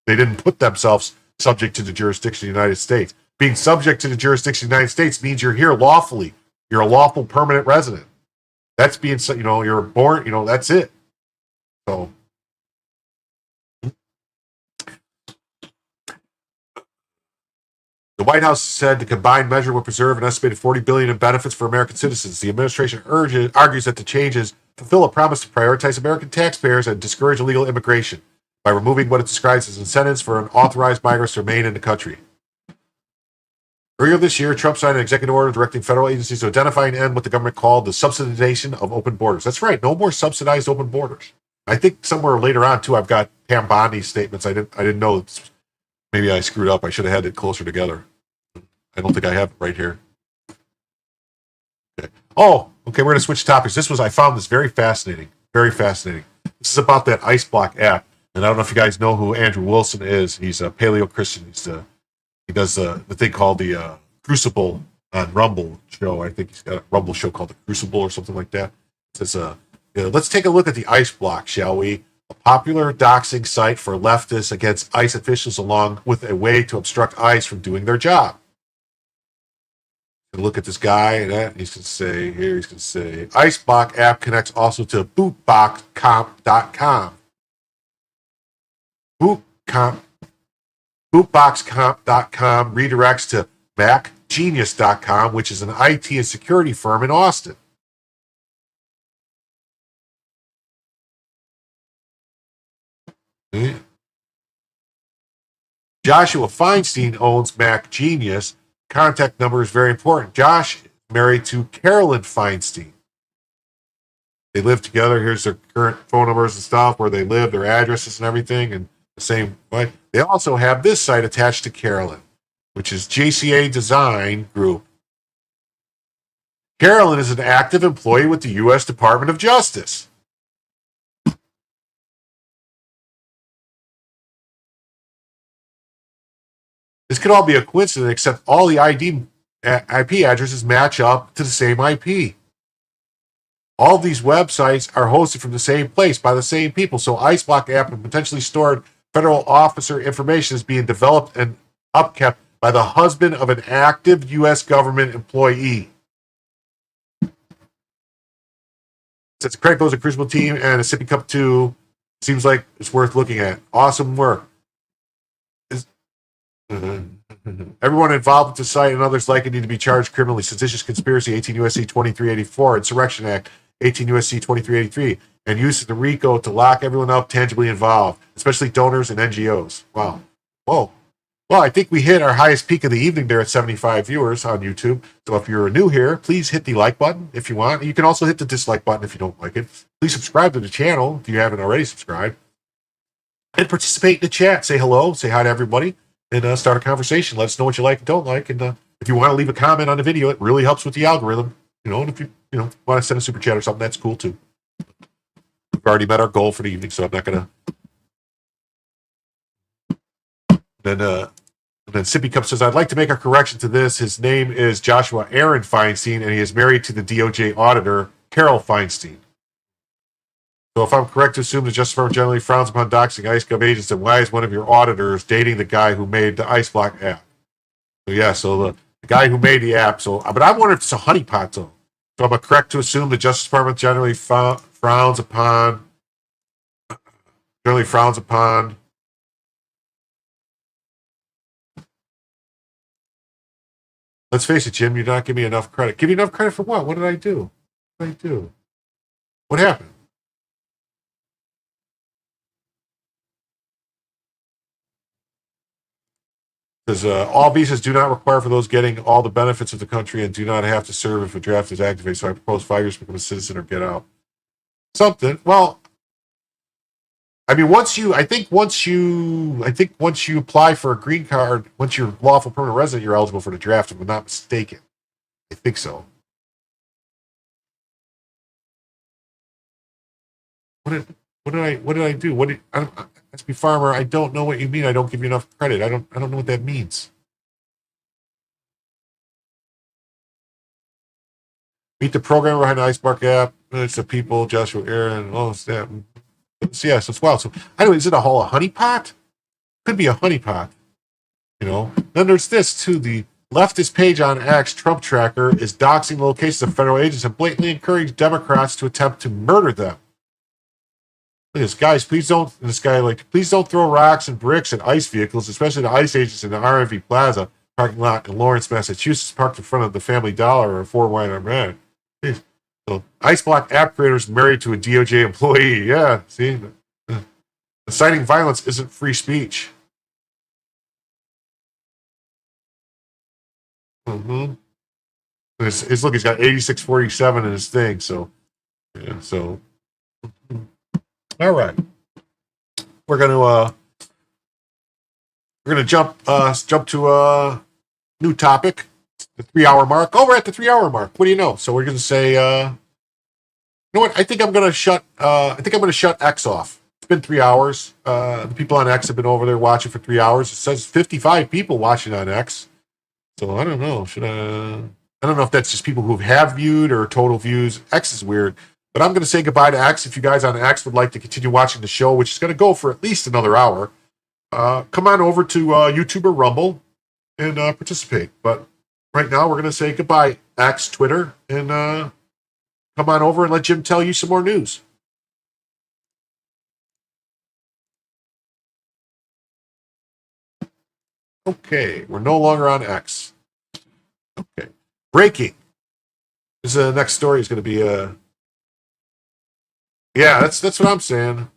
B: They didn't put themselves subject to the jurisdiction of the United States. Being subject to the jurisdiction of the United States means you're here lawfully. You're a lawful permanent resident. That's being, you're born, that's it. So, the White House said the combined measure will preserve an estimated $40 billion in benefits for American citizens. The administration argues that the changes fulfill a promise to prioritize American taxpayers and discourage illegal immigration by removing what it describes as incentives for unauthorized migrants to remain in the country. Earlier this year, Trump signed an executive order directing federal agencies to identify and end what the government called the subsidization of open borders. That's right, no more subsidized open borders. I think somewhere later on too, I've got Pam Bondi's statements. I didn't know. Maybe I screwed up. I should have had it closer together. I don't think I have it right here. Okay. Oh, okay. We're gonna switch topics. I found this very fascinating. Very fascinating. This is about that Ice Block app, and I don't know if you guys know who Andrew Wilson is. He's a paleo Christian. He does the thing called the Crucible on Rumble show. I think he's got a Rumble show called the Crucible or something like that. It says, let's take a look at the Ice Block, shall we? A popular doxing site for leftists against ICE officials, along with a way to obstruct ICE from doing their job. And look at this guy, and he's going to say, Ice Block app connects also to bootboxcomp.com. Bootboxcomp.com redirects to macgenius.com, which is an IT and security firm in Austin. Joshua Feinstein owns Mac Genius. Contact number is very important. Josh is married to Carolyn Feinstein. They live together. Here's their current phone numbers and stuff, where they live, their addresses and everything, and the same way. They also have this site attached to Carolyn, which is JCA Design Group. Carolyn is an active employee with the U.S. Department of Justice. This could all be a coincidence, except all the IP addresses match up to the same IP. All of these websites are hosted from the same place by the same people. So IceBlock app and potentially stored federal officer information is being developed and upkept by the husband of an active U.S. government employee. Since Craig goes a Crucible team and a Sippy Cup 2, seems like it's worth looking at. Awesome work. Everyone involved with the site and others like it need to be charged criminally. Seditious conspiracy, 18 U.S.C. 2384, Insurrection Act, 18 U.S.C. 2383, and use of the RICO to lock everyone up tangibly involved, especially donors and NGOs. Wow. Whoa. Well, I think we hit our highest peak of the evening there at 75 viewers on YouTube. So if you're new here, please hit the like button if you want. You can also hit the dislike button if you don't like it. Please subscribe to the channel if you haven't already subscribed. And participate in the chat. Say hello, say hi to everybody, and start a conversation. Let us know what you like and don't like. And if you want to leave a comment on the video, it really helps with the algorithm. And if you want to send a super chat or something, that's cool too. We've already met our goal for the evening, so I'm not going to. Then Sippy Cup says, I'd like to make a correction to this. His name is Joshua Aaron Feinstein, and he is married to the DOJ auditor, Carol Feinstein. So if I'm correct to assume the Justice Department generally frowns upon doxing ICE Gov agents, then why is one of your auditors dating the guy who made the Ice Block app? So yeah, so the guy who made the app. So, but I wonder if it's a honeypot though. So am I correct to assume the Justice Department generally frowns upon? Let's face it, Jim. You're not giving me enough credit. Give me enough credit for what? What did I do? What happened? Says, all visas do not require for those getting all the benefits of the country and do not have to serve if a draft is activated. So I propose 5 years to become a citizen or get out. Something. Well, I mean, once you apply for a green card, once you're lawful permanent resident, you're eligible for the draft, if I'm not mistaken. I think so. What did I do? SB Farmer, I don't know what you mean. I don't give you enough credit. I don't know what that means. Meet the programmer behind the Icebark app. It's the people, Joshua Aaron. Oh, it's that. Yeah, so it's wild. So anyway, is it a whole honeypot? Could be a honeypot. Then there's this too. The leftist page on X, Trump Tracker, is doxing locations of federal agents and blatantly encouraging Democrats to attempt to murder them. Look at this, guys. Please don't throw rocks and bricks at ICE vehicles, especially the ICE agents in the RMV Plaza parking lot in Lawrence, Massachusetts, parked in front of the Family Dollar or Fort Wayne Man. So, ICE Block app creators married to a DOJ employee. Yeah, see, inciting violence isn't free speech. Mm-hmm. Look, he's got 8647 in his thing. So, yeah. So, all right, we're gonna jump to a new topic. The 3-hour mark. Oh, we're at the 3-hour mark. What do you know? So we're gonna say, you know what? I think I'm gonna shut X off. It's been 3 hours. The people on X have been over there watching for 3 hours. It says 55 people watching on X. So I don't know. I don't know if that's just people who have viewed or total views. X is weird. But I'm going to say goodbye to X. If you guys on X would like to continue watching the show, which is going to go for at least another hour, come on over to YouTube or Rumble and participate. But right now, we're going to say goodbye, X, Twitter, and come on over and let Jim tell you some more news. Okay, we're no longer on X. Okay, breaking. This next story is going to be yeah, that's what I'm saying.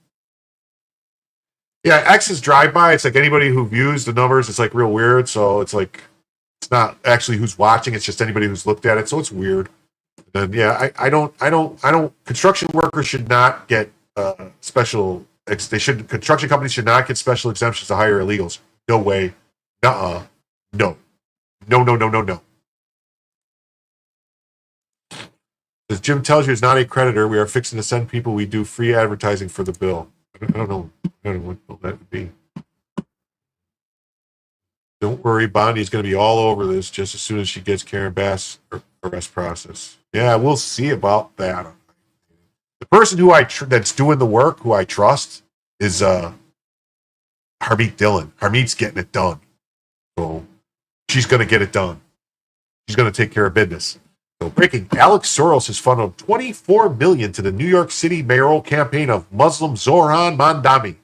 B: Yeah, X is drive-by. It's like anybody who views the numbers, it's like real weird. So it's like it's not actually who's watching. It's just anybody who's looked at it. So it's weird. And yeah, I don't. Construction workers should not get special. Construction companies should not get special exemptions to hire illegals. No way. No. No. As Jim tells you, is not a creditor. We are fixing to send people. We do free advertising for the bill. I don't know what that would be. Don't worry, Bondi's going to be all over this just as soon as she gets Karen Bass arrest process. Yeah, we'll see about that. The person that's doing the work, who I trust, is Harmeet Dillon. Harmeet's getting it done. So she's going to get it done. She's going to take care of business. So breaking, Alex Soros has funneled $24 million to the New York City mayoral campaign of Muslim Zohran Mamdani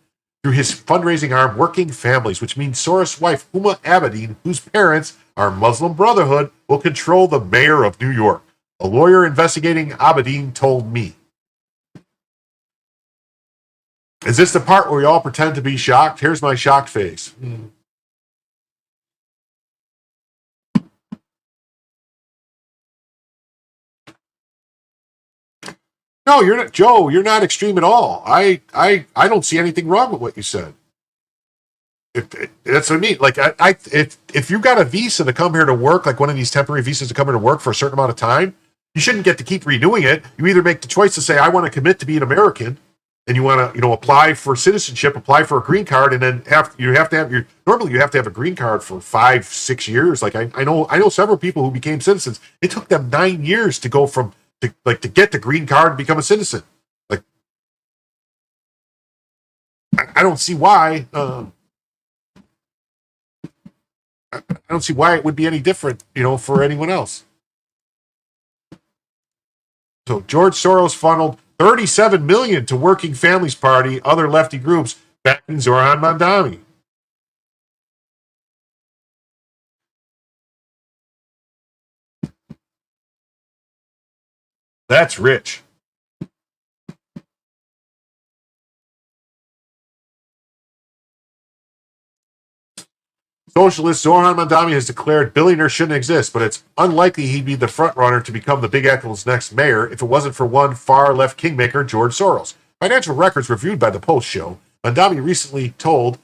B: through his fundraising arm, Working Families, which means Soros' wife, Huma Abedin, whose parents are Muslim Brotherhood, will control the mayor of New York. A lawyer investigating Abedin told me. Is this the part where we all pretend to be shocked? Here's my shocked face. No, you're not, Joe. You're not extreme at all. I don't see anything wrong with what you said. That's what I mean. Like, if you got a visa to come here to work, like one of these temporary visas to come here to work for a certain amount of time, you shouldn't get to keep renewing it. You either make the choice to say, I want to commit to be an American, and you want to, apply for citizenship, apply for a green card, and then normally you have to have a green card for 5-6 years. Like I know several people who became citizens. It took them 9 years to go from to get the green card and become a citizen. Like, I don't see why. I don't see why it would be any different, for anyone else. So George Soros funneled $37 million to Working Families Party, other lefty groups backing Zohran Mamdani. That's rich. Socialist Zohran Mamdani has declared billionaires shouldn't exist, but it's unlikely he'd be the frontrunner to become the Big Apple's next mayor if it wasn't for one far-left kingmaker, George Soros. Financial records reviewed by the Post show Mandami recently told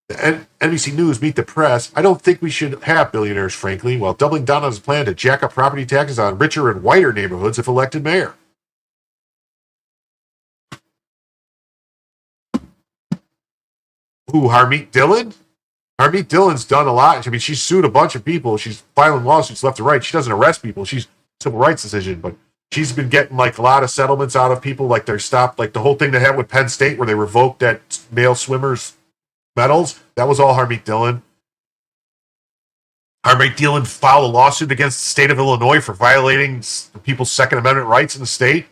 B: the NBC News Meet the Press, I don't think we should have billionaires, frankly, while doubling down on his plan to jack up property taxes on richer and whiter neighborhoods if elected mayor. Who, Harmeet Dillon? Harmeet Dillon's done a lot. I mean, she's sued a bunch of people. She's filing lawsuits left and right. She doesn't arrest people. She's civil rights decision, but she's been getting like a lot of settlements out of people. Like they're stopped, like the whole thing they had with Penn State where they revoked that male swimmers medals. That was all Harmeet Dillon. Harmeet Dillon filed a lawsuit against the state of Illinois for violating people's Second Amendment rights in the state.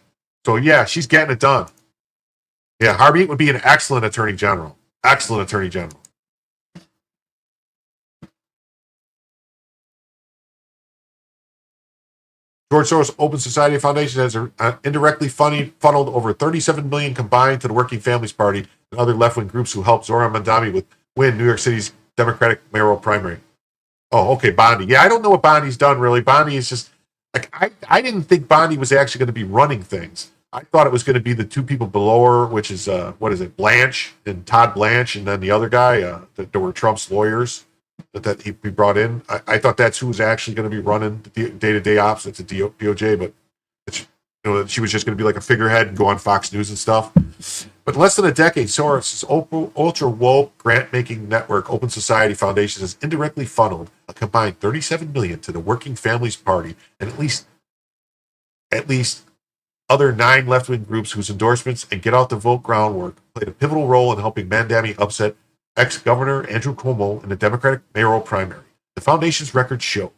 B: So yeah, she's getting it done. Yeah, Harmeet would be an excellent attorney general. Excellent attorney general. George Soros Open Society Foundation has indirectly funneled over $37 million combined to the Working Families Party and other left-wing groups who helped Zoran Mandami win New York City's Democratic mayoral primary. Oh, okay, Bondi. Yeah, I don't know what Bondi's done, really. Bondi is just, like, I didn't think Bondi was actually going to be running things. I thought it was going to be the two people below her, which is, Blanche and Todd Blanche, and then the other guy, that were Trump's lawyers that he brought in. I thought that's who was actually going to be running the day-to-day ops at the DOJ, but it's, she was just going to be like a figurehead and go on Fox News and stuff. But in less than a decade, Soros' ultra-woke grant-making network, Open Society Foundation, has indirectly funneled a combined $37 million to the Working Families Party and at least other 9 left-wing groups whose endorsements and get-out-the-vote groundwork played a pivotal role in helping Mandami upset ex-Governor Andrew Cuomo in the Democratic mayoral primary. The foundation's records show.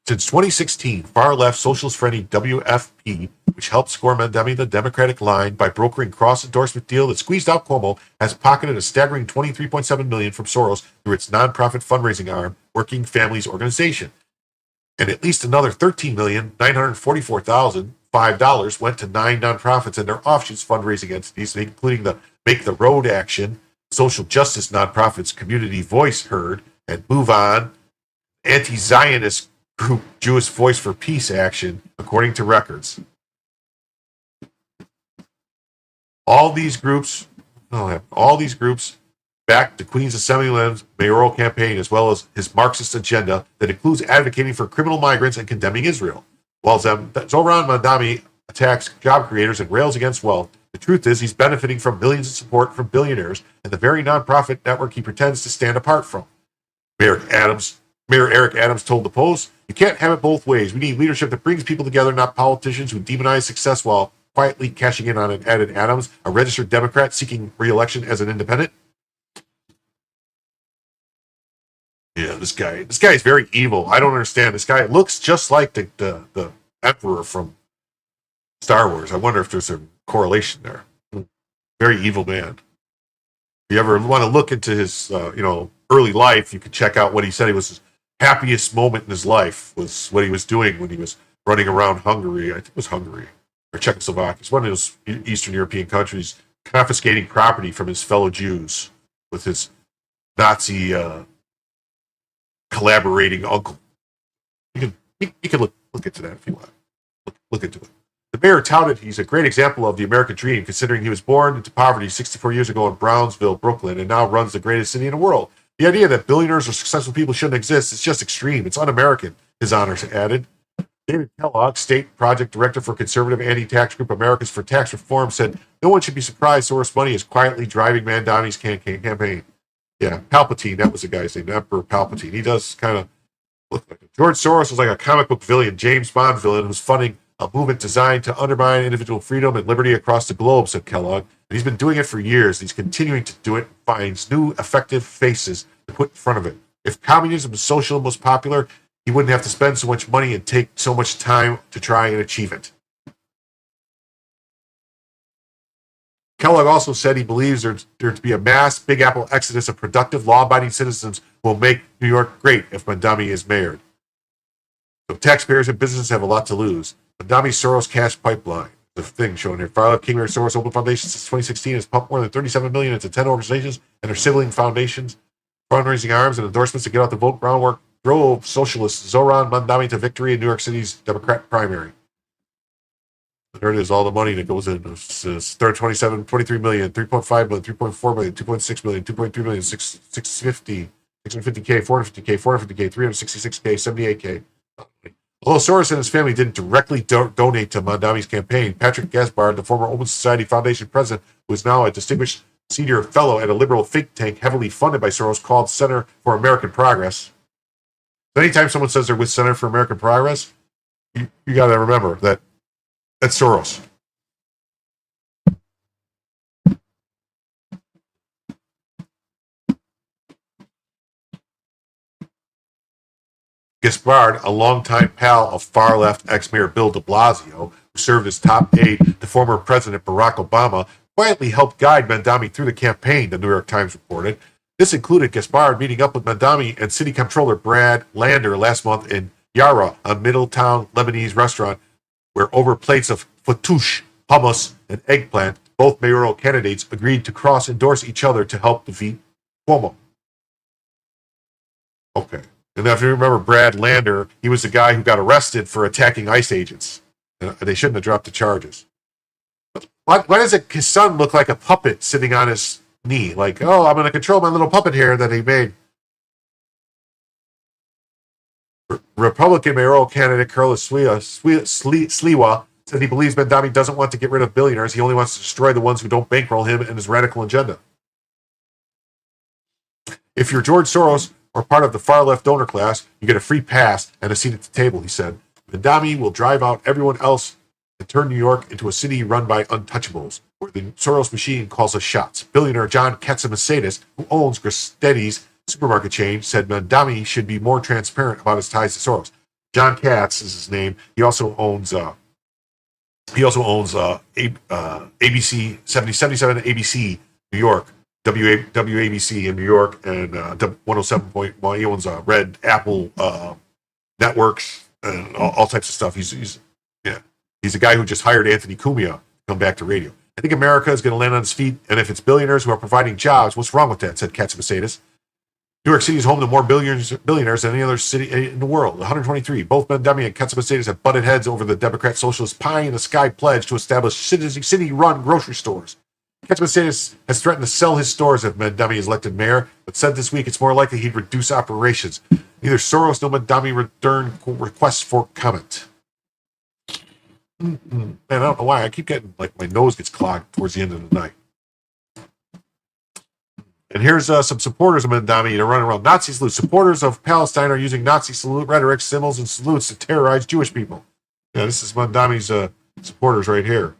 B: Since 2016, far-left socialist-friendly WFP, which helped score Mandami the Democratic line by brokering cross-endorsement deal that squeezed out Cuomo, has pocketed a staggering $23.7 million from Soros through its nonprofit fundraising arm, Working Families Organization. And at least another $13,944,005 went to 9 nonprofits and their offshoots fundraising entities, including the Make the Road Action, social justice nonprofits Community Voice Heard, and Move On, anti-Zionist group Jewish Voice for Peace Action, according to records. All these groups backed the Queen's Assemblyman's mayoral campaign, as well as his Marxist agenda that includes advocating for criminal migrants and condemning Israel. While Zoran Mandami attacks job creators and rails against wealth, the truth is he's benefiting from millions of support from billionaires and the very nonprofit network he pretends to stand apart from. Mayor Eric Adams told the Post, "You can't have it both ways. We need leadership that brings people together, not politicians who demonize success while quietly cashing in on it," added Adams, a registered Democrat seeking re-election as an independent. Yeah, this guy is very evil. I don't understand. This guy looks just like the Emperor from Star Wars. I wonder if there's a correlation there. Very evil man. If you ever want to look into his early life, you can check out what he said. He was his happiest moment in his life was what he was doing when he was running around Hungary. I think it was Hungary or Czechoslovakia. It's one of those Eastern European countries, confiscating property from his fellow Jews with his Nazi collaborating uncle. You can look into that if you want. Look into it. The mayor touted he's a great example of the American dream, considering he was born into poverty 64 years ago in Brownsville, Brooklyn, and now runs the greatest city in the world. The idea that billionaires or successful people shouldn't exist is just extreme. It's un-American, his honor added. David Kellogg, state project director for conservative anti-tax group Americans for Tax Reform, said no one should be surprised Soros money is quietly driving Mandami's campaign. Yeah, Palpatine, that was the guy's name, Emperor Palpatine. He does kind of look like it. George Soros is like a comic book villain, James Bond villain, who's funding a movement designed to undermine individual freedom and liberty across the globe, said Kellogg. And he's been doing it for years. He's continuing to do it and finds new effective faces to put in front of it. If communism and socialism was popular, he wouldn't have to spend so much money and take so much time to try and achieve it. Kellogg also said he believes there to be a mass Big Apple exodus of productive, law-abiding citizens who will make New York great if Mandami is mayored. So taxpayers and businesses have a lot to lose. Mandami Soros cash pipeline, the thing shown here. Far-left King Mayor Soros Open Foundation since 2016 has pumped more than $37 million into 10 organizations and their sibling foundations. Fundraising arms and endorsements to get out the vote groundwork drove socialist Zoran Mandami to victory in New York City's Democrat primary. There it is, all the money that goes in. It's 23 million, 3.5 million, 3.4 million, 2.6 million, 2.3 million, 650, 650K, 450K, 450K, 366K, 78K. Although Soros and his family didn't directly donate to Mandami's campaign, Patrick Gaspard, the former Open Society Foundation president, who is now a distinguished senior fellow at a liberal think tank heavily funded by Soros called Center for American Progress. Anytime someone says they're with Center for American Progress, you got to remember that that's Soros. Gaspard, a longtime pal of far-left ex-mayor Bill de Blasio, who served as top aide to former President Barack Obama, quietly helped guide Mandami through the campaign, the New York Times reported. This included Gaspard meeting up with Mandami and City Comptroller Brad Lander last month in Yara, a Middletown Lebanese restaurant, where over plates of fattoush, hummus, and eggplant, both mayoral candidates agreed to cross-endorse each other to help defeat Cuomo. Okay. And if you remember Brad Lander, he was the guy who got arrested for attacking ICE agents. They shouldn't have dropped the charges. Why does his son look like a puppet sitting on his knee? Like, oh, I'm going to control my little puppet here that he made. Republican mayoral candidate Carlos Sliwa said he believes Mandami doesn't want to get rid of billionaires. He only wants to destroy the ones who don't bankroll him and his radical agenda. If you're George Soros or part of the far-left donor class, you get a free pass and a seat at the table, he said. Mandami will drive out everyone else and turn New York into a city run by untouchables, where the Soros machine calls the shots. Billionaire John Katzimasidis, who owns Grassetti's supermarket chain, said Mandami should be more transparent about his ties to Soros. John Katz is his name. He also owns ABC 77 ABC New York, WABC in New York, and 107.1. He owns Red Apple Networks and all types of stuff. He's a guy who just hired Anthony Cumia to come back to radio. I think America is going to land on its feet, and if it's billionaires who are providing jobs, what's wrong with that? Said Katzimasidis. New York City is home to more billionaires than any other city in the world. 123. Both Mandami and Katzimasidis have butted heads over the Democrat Socialist pie-in-the-sky pledge to establish city-run grocery stores. Katzimasidis has threatened to sell his stores if Mandami is elected mayor, but said this week it's more likely he'd reduce operations. Neither Soros nor Mandami returned requests for comment. Man, I don't know why. I keep getting, like, my nose gets clogged towards the end of the night. And here's some supporters of Mandami to run around. Nazi salute. Supporters of Palestine are using Nazi salute rhetoric, symbols, and salutes to terrorize Jewish people. Yeah, this is Mandami's supporters right here.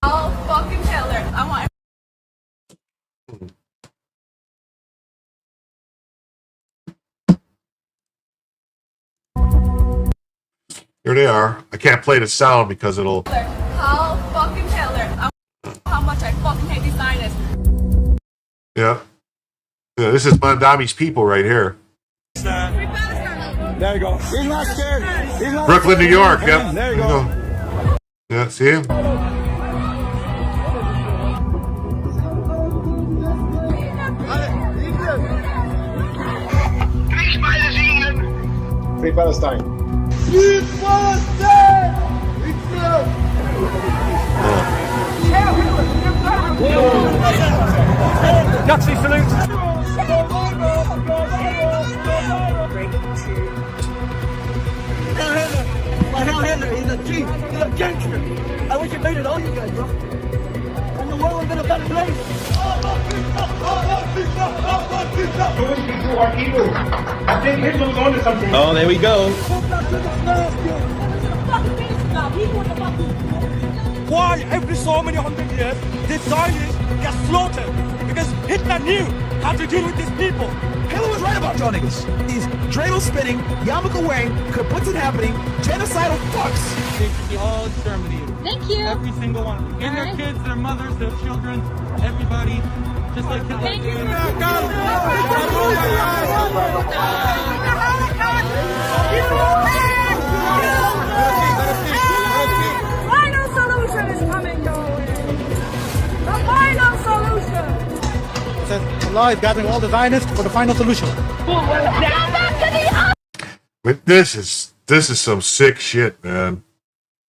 D: Oh, fucking Hitler. I want...
B: Here they are. I can't play the sound because it'll...
D: How fucking Hitler. How much I fucking hate these Zionists.
B: Yeah, this is Mandami's people right here.
P: There you go. He's not scared. He's not
B: Brooklyn, New York.
P: Yep.
B: Yep.
P: There you go.
B: Yeah, see him?
P: Free Palestine. Free Palestine!
O: Nazi salute!
P: Hell Hitler, he's a G, he's a gangster. I wish it made it all you guys, bro. And the world would have been a better place.
O: Those people are evil. I think Hitler's on to something.
H: Oh, there we go.
O: Why every so many hundred years the Zionists get slaughtered? Because Hitler knew how to deal with these people.
E: Hitler was right about y'all niggas. These dreidel spinning, yarmulke wearing, kaputzin happening, genocidal fucks.
W: They should be all exterminated.
D: Thank you.
W: Every single one. And their kids, their mothers, their children, everybody. Just like Hitler.
D: Thank you. Final solution is coming your way. The final solution.
O: It says Allah is gathering all the Zionists for the final solution.
B: But this is some sick shit, man.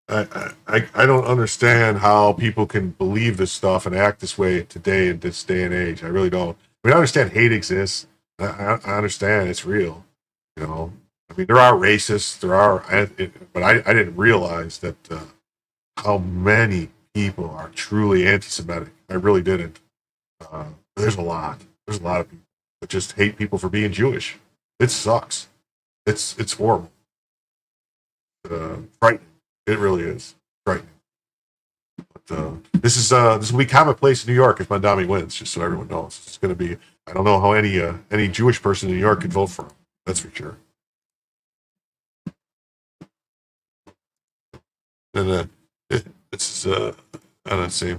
B: I don't understand how people can believe this stuff and act this way today in this day and age. I really don't. I mean, I understand hate exists. I understand it's real. You know, I mean, there are racists. But I didn't realize that how many people are truly anti-Semitic. I really didn't. There's a lot. There's a lot of people that just hate people for being Jewish. It sucks. It's horrible. Frightening. It really is frightening. But this will be commonplace in New York if Mandami wins. Just so everyone knows, it's going to be. I don't know how any Jewish person in New York could vote for him. That's for sure. And it's the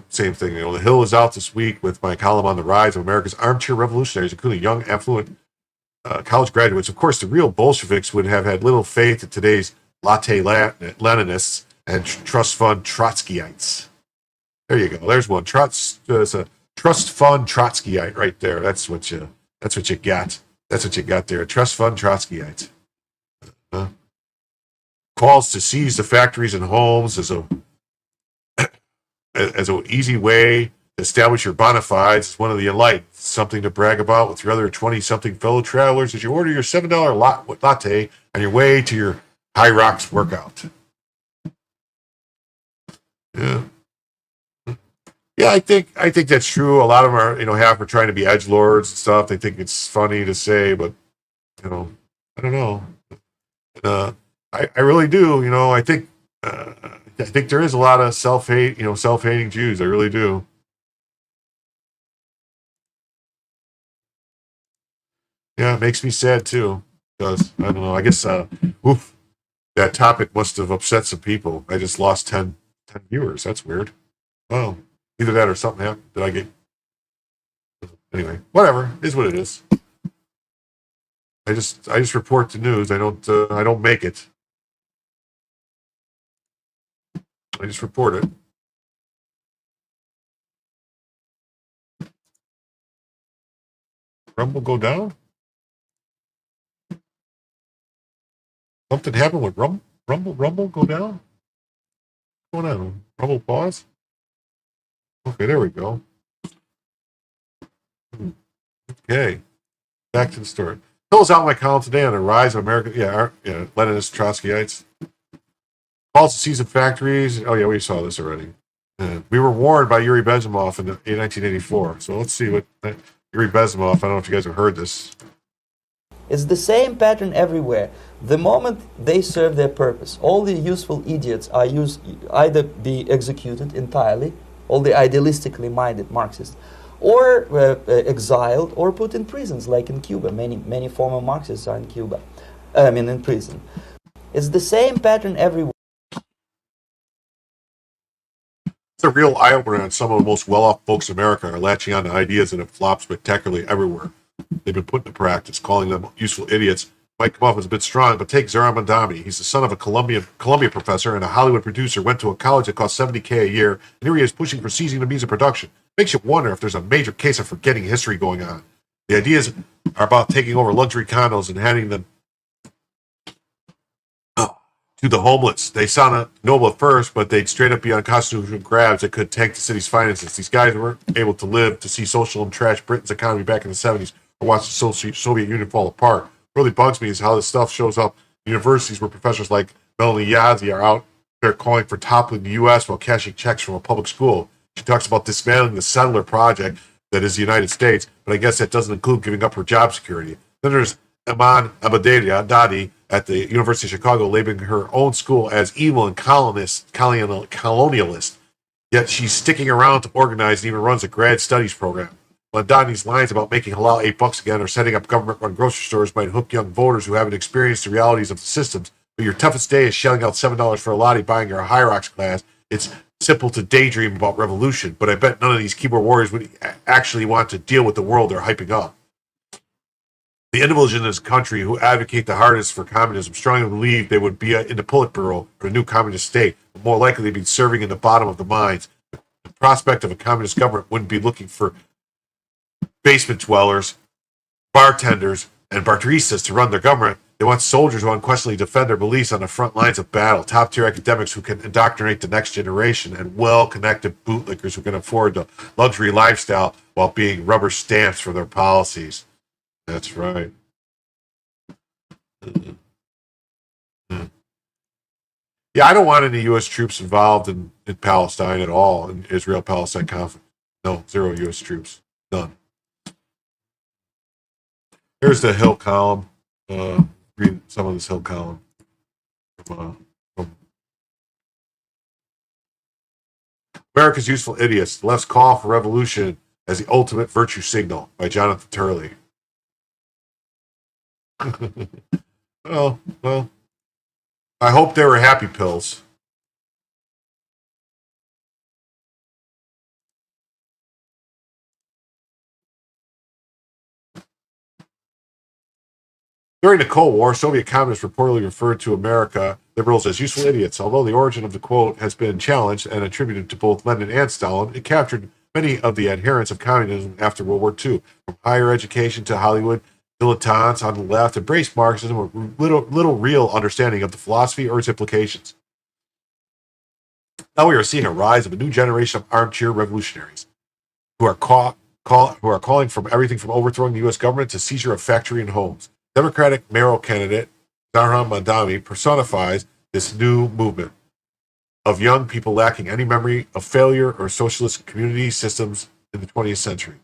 B: same thing. You know, The Hill is out this week with my column on the rise of America's armchair revolutionaries, including young, affluent college graduates. Of course, the real Bolsheviks would have had little faith in today's latte Leninists and trust fund Trotskyites. There you go. There's one. There's a trust fund Trotskyite right there. That's what you got. That's what you got there. A trust fund Trotskyite. Calls to seize the factories and homes as an easy way to establish your bona fides as one of the enlightened. Something to brag about with your other 20-something fellow travelers as you order your $7 latte on your way to your High Rocks workout. Yeah. Yeah, I think that's true. A lot of them are, half are trying to be edgelords and stuff. They think it's funny to say, but I don't know. I really do. I think there is a lot of self-hating Jews. I really do. Yeah, it makes me sad too. Because I don't know. I guess that topic must have upset some people. I just lost 10 viewers. That's weird. Well, either that or something happened. Did I get? Anyway, whatever. It is what it is. I just report the news. I don't make it. I just report it. Rumble go down? Something happened with Rumble go down? What's going on? Rumble pause? Okay, there we go. Okay. Back to the story. Fills out my column today on the rise of American, Leninist Trotskyites. Calls to seize of factories. Oh, yeah, we saw this already. We were warned by Yuri Bezumov in 1984. So let's see what Yuri Bezumov, I don't know if you guys have heard this.
F: It's the same pattern everywhere. The moment they serve their purpose, all the useful idiots are either be executed entirely, all the idealistically minded Marxists, or exiled or put in prisons, like in Cuba. Many former Marxists are in Cuba. In prison. It's the same pattern everywhere.
B: It's a real eye-opener on some of the most well-off folks in America are latching on to ideas and it flops spectacularly everywhere. They've been put into practice, calling them useful idiots. Might come off as a bit strong, but take Zohran Mamdani. He's the son of a Columbia professor and a Hollywood producer, went to a college that cost $70K a year, and here he is pushing for seizing the means of production. Makes you wonder if there's a major case of forgetting history going on. The ideas are about taking over luxury condos and handing them to the homeless. They sound noble at first, but they'd straight up be unconstitutional grabs that could tank the city's finances. These guys weren't able to live to see socialism trash Britain's economy back in the 70s or watch the Soviet Union fall apart. What really bugs me is how this stuff shows up in universities where professors like Melanie Yazzie are out there calling for toppling the U.S. while cashing checks from a public school. She talks about dismantling the settler project that is the United States, but I guess that doesn't include giving up her job security. Then there's Iman Abadadi at the University of Chicago labeling her own school as evil and colonialist, yet she's sticking around to organize and even runs a grad studies program. Mamdani's lines about making halal $8 again or setting up government-run grocery stores might hook young voters who haven't experienced the realities of the systems, but your toughest day is shelling out $7 for a latte buying your High Rocks class. It's simple to daydream about revolution, but I bet none of these keyboard warriors would actually want to deal with the world they're hyping up. The individuals in this country who advocate the hardest for communism strongly believe they would be in the Politburo or a new communist state, but more likely to be serving in the bottom of the mines. The prospect of a communist government wouldn't be looking for basement dwellers, bartenders, and barteristas to run their government. They want soldiers who unquestionably defend their beliefs on the front lines of battle, top-tier academics who can indoctrinate the next generation, and well-connected bootlickers who can afford the luxury lifestyle while being rubber stamps for their policies. That's right. Yeah, I don't want any U.S. troops involved in Palestine at all, in Israel-Palestine conflict. No, 0 U.S. troops. None. Here's the Hill column. Read some of this Hill column. From America's Useful Idiots, the Left's Call for Revolution as the Ultimate Virtue Signal by Jonathan Turley. well, I hope they were happy pills. During the Cold War, Soviet communists reportedly referred to America liberals as useful idiots. Although the origin of the quote has been challenged and attributed to both Lenin and Stalin, it captured many of the adherents of communism after World War II. From higher education to Hollywood, dilettantes on the left embraced Marxism with little real understanding of the philosophy or its implications. Now we are seeing a rise of a new generation of armchair revolutionaries who are calling from everything from overthrowing the U.S. government to seizure of factory and homes. Democratic mayoral candidate Zaharan Mandami personifies this new movement of young people lacking any memory of failure or socialist community systems in the 20th century.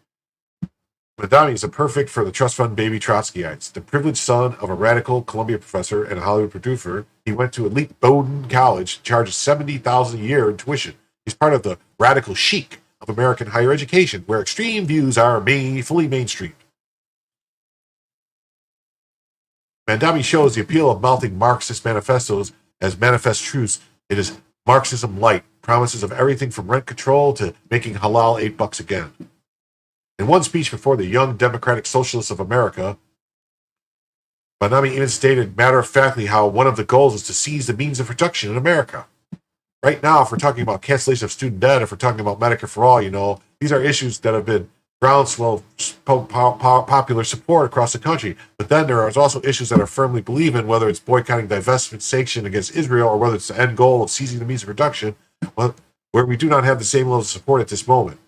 B: Mandami is a perfect for the trust fund baby Trotskyites. The privileged son of a radical Columbia professor and a Hollywood producer, he went to elite Bowdoin College, charges $70,000 a year in tuition. He's part of the radical chic of American higher education, where extreme views are fully mainstream. Mandami shows the appeal of mounting Marxist manifestos as manifest truths. It is Marxism light, promises of everything from rent control to making halal $8 again. In one speech before the Young Democratic Socialists of America, Mandami even stated matter-of-factly how one of the goals is to seize the means of production in America. Right now, if we're talking about cancellation of student debt, if we're talking about Medicare for all, these are issues that have been groundswell popular support across the country. But then there are also issues that are firmly believed in, whether it's boycotting divestment sanction against Israel or whether it's the end goal of seizing the means of production, where we do not have the same level of support at this moment.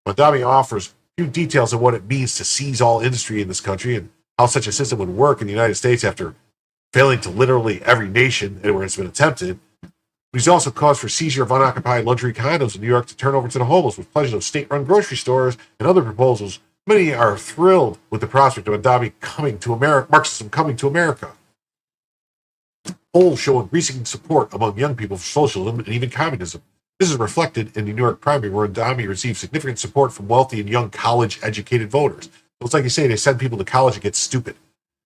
B: Mandami offers few details of what it means to seize all industry in this country and how such a system would work in the United States after failing to literally every nation where it's been attempted. But he's also caused for seizure of unoccupied luxury condos in New York to turn over to the homeless with pledges of state-run grocery stores and other proposals. Many are thrilled with the prospect of Mandami coming to America, Marxism coming to America. Polls show increasing support among young people for socialism and even communism. This is reflected in the New York primary, where Mandami received significant support from wealthy and young college-educated voters. So it's like you say, they send people to college and get stupid.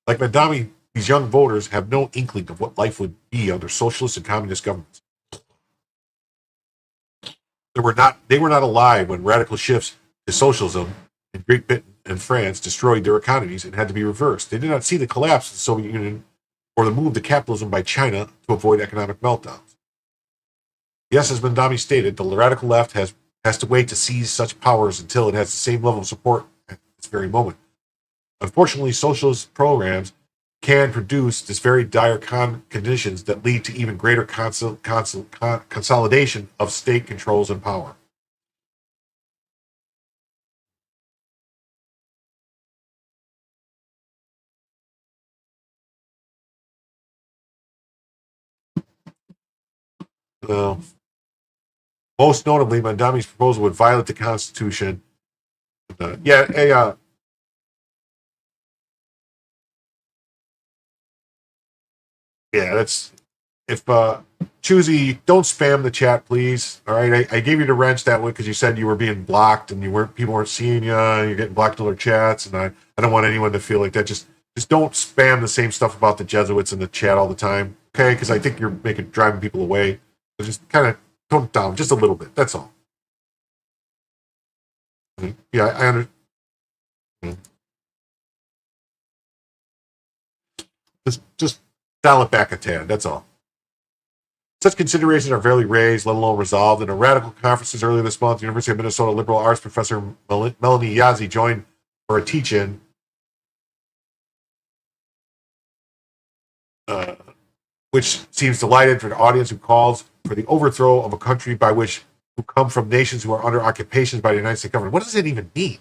B: Like Mandami, these young voters have no inkling of what life would be under socialist and communist governments. They were not alive when radical shifts to socialism in Great Britain and France destroyed their economies and had to be reversed. They did not see the collapse of the Soviet Union or the move to capitalism by China to avoid economic meltdowns. Yes, as Mandami stated, the radical left has to wait to seize such powers until it has the same level of support at this very moment. Unfortunately, socialist programs can produce this very dire conditions that lead to even greater consolidation of state controls and power. Most notably, Mandami's proposal would violate the Constitution. Yeah, that's if Choosy, don't spam the chat, please. All right, I gave you the wrench that way because you said you were being blocked and people weren't seeing you. You're getting blocked in their chats, and I don't want anyone to feel like that. Just don't spam the same stuff about the Jesuits in the chat all the time, okay? Because I think you're driving people away. So just kind of tone it down just a little bit. That's all. Yeah, I understand. Just dial it back a tad. That's all. Such considerations are rarely raised, let alone resolved. In a radical conferences earlier this month, University of Minnesota liberal arts professor Melanie Yazzie joined for a teach-in which seems delighted for an audience who calls for the overthrow of a country by which who come from nations who are under occupations by the United States government. What does it even mean?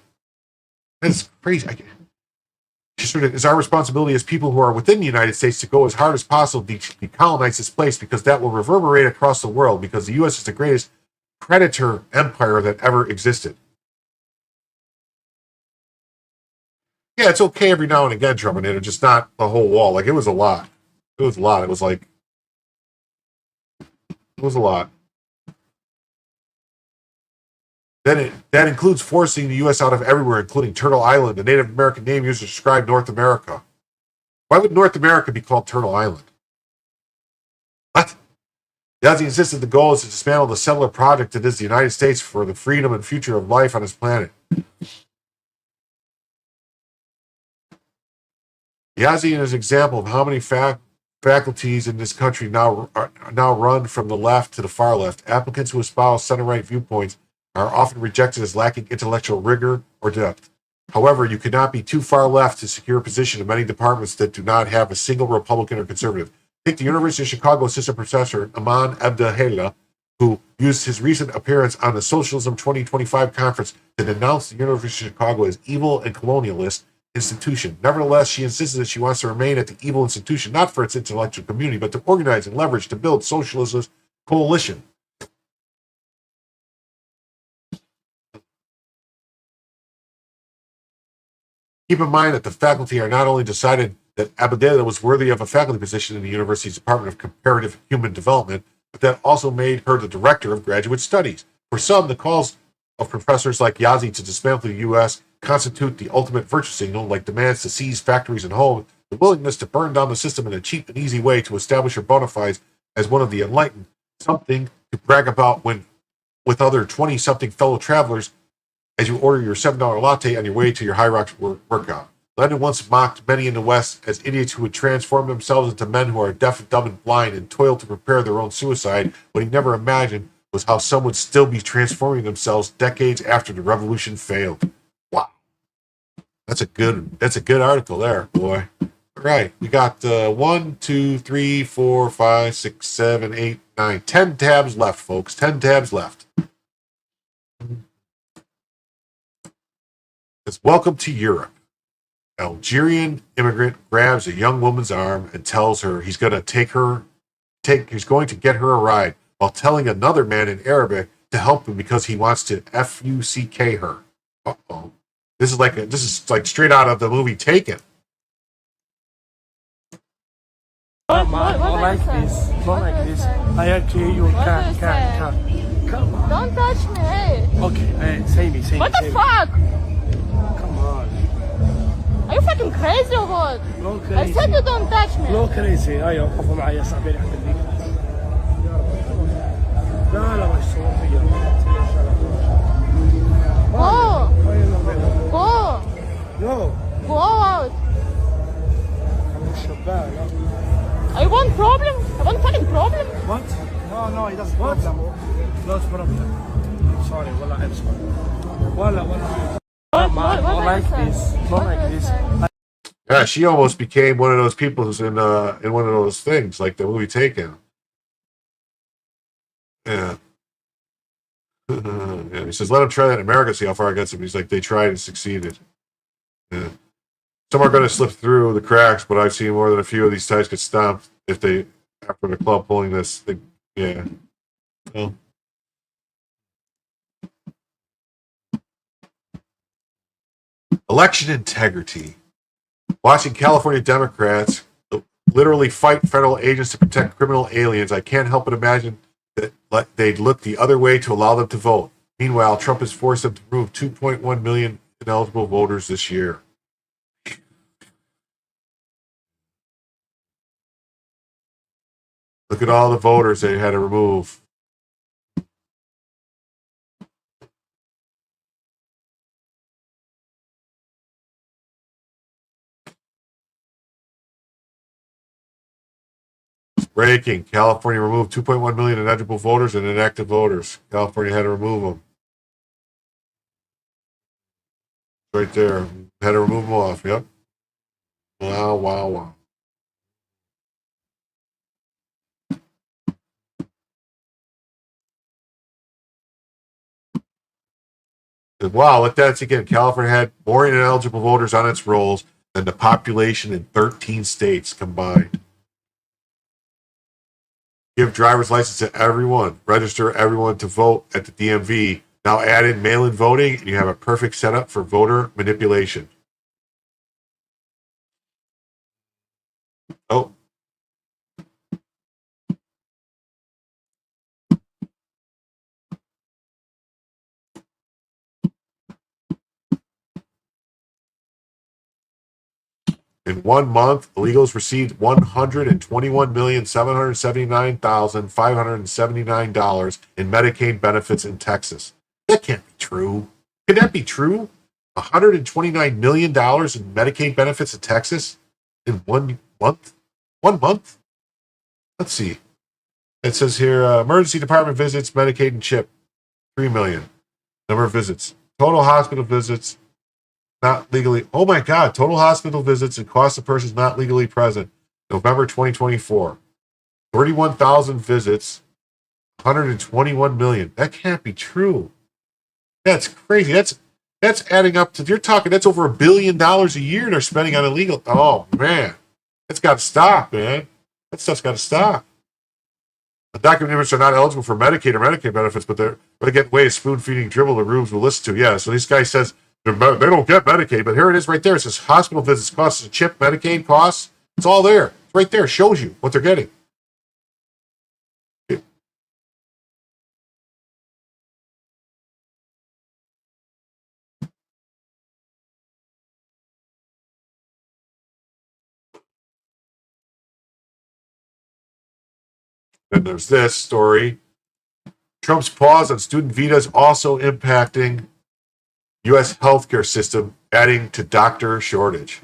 B: That's crazy. It's our responsibility as people who are within the United States to go as hard as possible to decolonize this place, because that will reverberate across the world, because the U.S. is the greatest predator empire that ever existed. Yeah, it's okay every now and again, Terminator, just not the whole wall. Like, it was a lot. It was a lot. It was a lot. That includes forcing the U.S. out of everywhere, including Turtle Island, the Native American name used to describe North America. Why would North America be called Turtle Island? What? Yazzie insisted the goal is to dismantle the settler project that is the United States for the freedom and future of life on this planet. Yazzie is an example of how many faculties in this country now run from the left to the far left. Applicants who espouse center-right viewpoints are often rejected as lacking intellectual rigor or depth. However, you cannot be too far left to secure a position in many departments that do not have a single Republican or conservative. Take the University of Chicago assistant professor Aman Abdahela, who used his recent appearance on the Socialism 2025 conference to denounce the University of Chicago as evil and colonialist institution. Nevertheless, she insisted that she wants to remain at the evil institution, not for its intellectual community, but to organize and leverage to build socialist coalition. Keep in mind that the faculty are not only decided that Abadela was worthy of a faculty position in the university's Department of Comparative Human Development, but that also made her the director of graduate studies. For some, the calls of professors like Yazzie to dismantle the U.S. constitute the ultimate virtue signal, like demands to seize factories and homes, the willingness to burn down the system in a cheap and easy way to establish your bona fides as one of the enlightened, something to brag about when with other 20-something fellow travelers as you order your $7 latte on your way to your High Rocks workout. Lenin once mocked many in the West as idiots who would transform themselves into men who are deaf, dumb, and blind and toil to prepare their own suicide. What he never imagined was how some would still be transforming themselves decades after the revolution failed. Wow. That's a good article there, boy. All right, we got 1, 2, 3, 4, 5, 6, 7, 8, 9, 10 tabs left, folks. 10 tabs left. It's Welcome to Europe. Algerian immigrant grabs a young woman's arm and tells her he's going to get her a ride, while telling another man in Arabic to help him because he wants to fuck her. Uh-oh. This is like straight out of the movie Taken.
O: Not like this. Not like this. I actually you can't. Come on.
D: Don't touch me, hey.
O: Okay, say me.
D: What the fuck?
O: Come on.
D: Are you fucking crazy or what?
O: No crazy.
D: I said you don't touch me.
O: No crazy. ايوه وقفوا معي يا صاحبي رح خليك. لا مش صوفيا.
D: Go.
O: No.
D: Go out. Are you want problem? I want fucking problem?
O: What? No, he doesn't. What? No problem. Sorry, والله I'm sorry. والله. Not like this. Not like this.
B: Yeah, she almost became one of those people who's in one of those things, like the movie Taken. Yeah. Yeah. He says, let him try that in America, see how far it gets him. He's like, they tried and succeeded. Yeah. Some are going to slip through the cracks, but I've seen more than a few of these types get stomped if they, after the club pulling this thing. Yeah. Well. Election integrity. Watching California Democrats literally fight federal agents to protect criminal aliens, I can't help but imagine that they'd look the other way to allow them to vote. Meanwhile, Trump has forced them to remove 2.1 million ineligible voters this year. Look at all the voters they had to remove. Breaking. California removed 2.1 million ineligible voters and inactive voters. California had to remove them. Right there. Had to remove them off. Yep. Wow. And wow, look, that's again. California had more ineligible voters on its rolls than the population in 13 states combined. Give driver's license to everyone. Register everyone to vote at the DMV. Now add in mail-in voting, and you have a perfect setup for voter manipulation. Oh. In 1 month, illegals received $121,779,579 in Medicaid benefits in Texas. That can't be true. Can that be true? $129 million in Medicaid benefits in Texas in 1 month? 1 month? Let's see. It says here, emergency department visits, Medicaid and CHIP, 3 million. Number of visits. Total hospital visits, not legally. Oh my God. Total hospital visits and cost of persons not legally present. November 2024. 31,000 visits, 121 million. That can't be true. That's crazy. That's adding up to, you're talking, that's over $1 billion a year they're spending on illegal. Oh man. That's got to stop, man. That stuff's got to stop. Document immigrants are not eligible for Medicaid or Medicaid benefits, but they're getting away spoon-feeding dribble the rubes will listen to. Yeah, so this guy says they don't get Medicaid, but here it is right there. It says hospital visits, costs of CHIP, Medicaid costs. It's all there. It's right there. It shows you what they're getting. Then there's this story. Trump's pause on student visas also impacting U.S. healthcare system, adding to doctor shortage.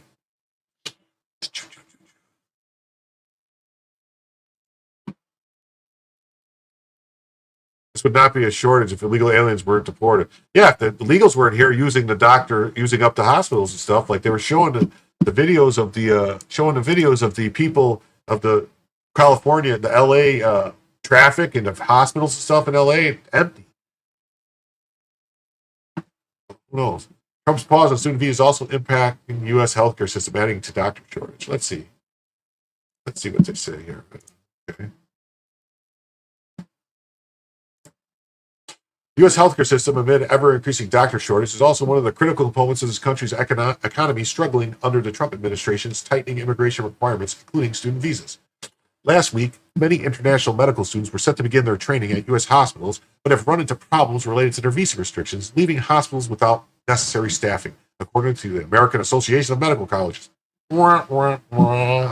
B: This would not be a shortage if illegal aliens weren't deported. Yeah, if the illegals weren't here using up the hospitals and stuff, like they were showing the videos of the people of the California, the LA traffic and the hospitals and stuff in LA empty. Who knows? Trump's pause on student visas also impacting U.S. healthcare system, adding to doctor shortage. Let's see what they say here. Okay. U.S. healthcare system, amid ever-increasing doctor shortage, is also one of the critical components of this country's economy struggling under the Trump administration's tightening immigration requirements, including student visas. Last week, many international medical students were set to begin their training at U.S. hospitals, but have run into problems related to their visa restrictions, leaving hospitals without necessary staffing, according to the American Association of Medical Colleges. I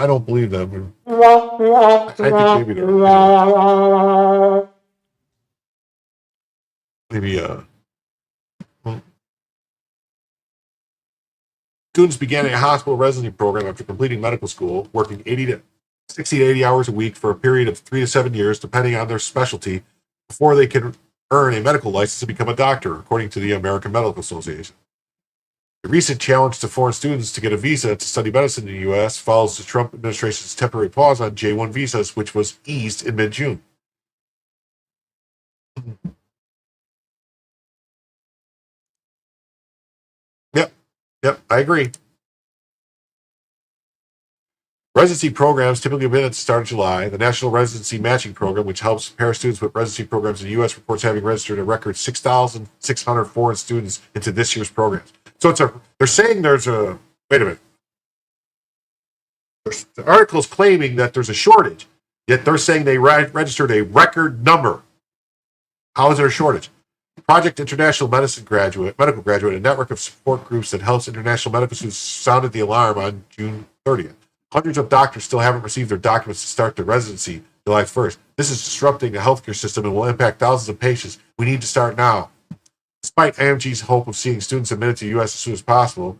B: don't believe them. I think maybe they're... Students began a hospital residency program after completing medical school, working 60 to 80 hours a week for a period of 3 to 7 years, depending on their specialty, before they can earn a medical license to become a doctor, according to the American Medical Association. The recent challenge to foreign students to get a visa to study medicine in the U.S. follows the Trump administration's temporary pause on J-1 visas, which was eased in mid-June. Yep, I agree. Residency programs typically begin at the start of July. The National Residency Matching Program, which helps pair students with residency programs in the U.S., reports having registered a record 6,600 foreign students into this year's programs. So they're saying there's a, wait a minute. The article is claiming that there's a shortage, yet they're saying they registered a record number. How is there a shortage? Project International Medical Graduate, a network of support groups that helps international medical students, sounded the alarm on June 30th. Hundreds of doctors still haven't received their documents to start their residency July 1st. This is disrupting the healthcare system and will impact thousands of patients. We need to start now. Despite AMG's hope of seeing students admitted to the U.S. as soon as possible,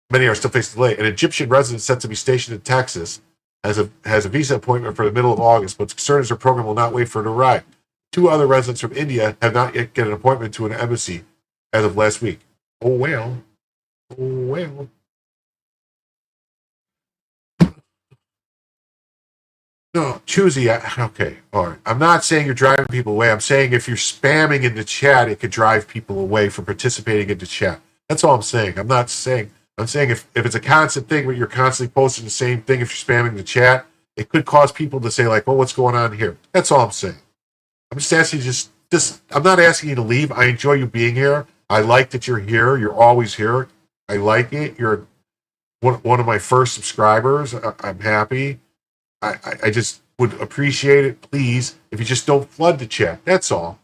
B: many are still facing delay. An Egyptian resident set to be stationed in Texas has a visa appointment for the middle of August, but concern is her program will not wait for it to arrive. 2 other residents from India have not yet get an appointment to an embassy as of last week. Oh, well. No, choosy. Okay, all right. I'm not saying you're driving people away. I'm saying if you're spamming in the chat, it could drive people away from participating in the chat. That's all I'm saying. I'm not saying. I'm saying if it's a constant thing where you're constantly posting the same thing, if you're spamming the chat, it could cause people to say like, "Well, what's going on here?" That's all I'm saying. I'm just asking you just. I'm not asking you to leave. I enjoy you being here. I like that you're here. You're always here. I like it. You're one of my first subscribers. I'm happy. I just would appreciate it, please, if you just don't flood the chat. That's all.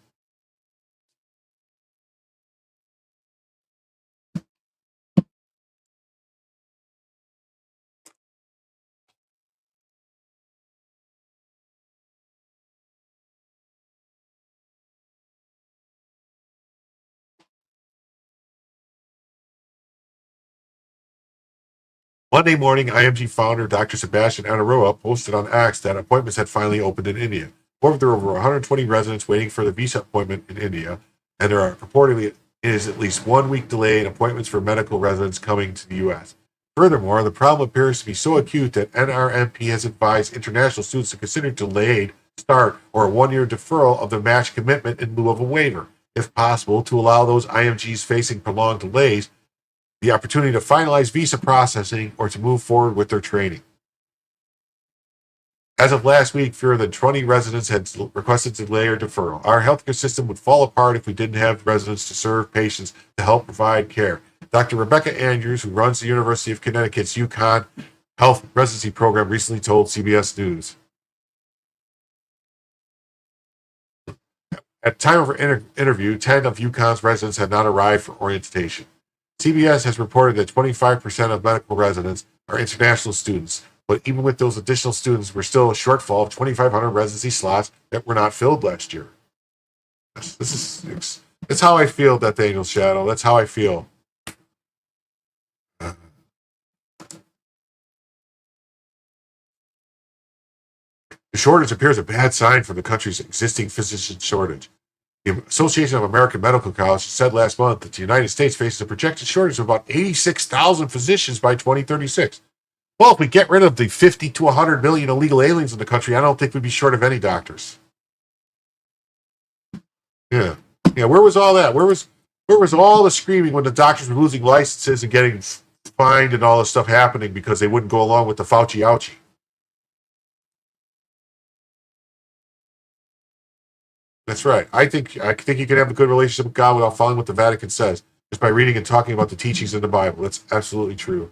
B: Monday morning, IMG founder Dr. Sebastian Anaroa posted on X that appointments had finally opened in India. However, there are over 120 residents waiting for the visa appointment in India, and there are purportedly is at least 1 week delay in appointments for medical residents coming to the U.S. Furthermore, the problem appears to be so acute that NRMP has advised international students to consider delayed start or a 1-year deferral of their match commitment in lieu of a waiver, if possible, to allow those IMGs facing prolonged delays the opportunity to finalize visa processing or to move forward with their training. As of last week, fewer than 20 residents had requested delay or deferral. Our healthcare system would fall apart if we didn't have residents to serve patients to help provide care. Dr. Rebecca Andrews, who runs the University of Connecticut's UConn Health Residency Program, recently told CBS News. At the time of her interview, 10 of UConn's residents had not arrived for orientation. CBS has reported that 25% of medical residents are international students, but even with those additional students, we're still a shortfall of 2,500 residency slots that were not filled last year. That's how I feel, Nathaniel Shadow. That's how I feel. The shortage appears a bad sign for the country's existing physician shortage. The Association of American Medical Colleges said last month that the United States faces a projected shortage of about 86,000 physicians by 2036. Well, if we get rid of the 50 to 100 million illegal aliens in the country, I don't think we'd be short of any doctors. Yeah. Where was all that? Where was all the screaming when the doctors were losing licenses and getting fined and all this stuff happening because they wouldn't go along with the Fauci ouchie? That's right. I think you can have a good relationship with God without following what the Vatican says, just by reading and talking about the teachings in the Bible. That's absolutely true.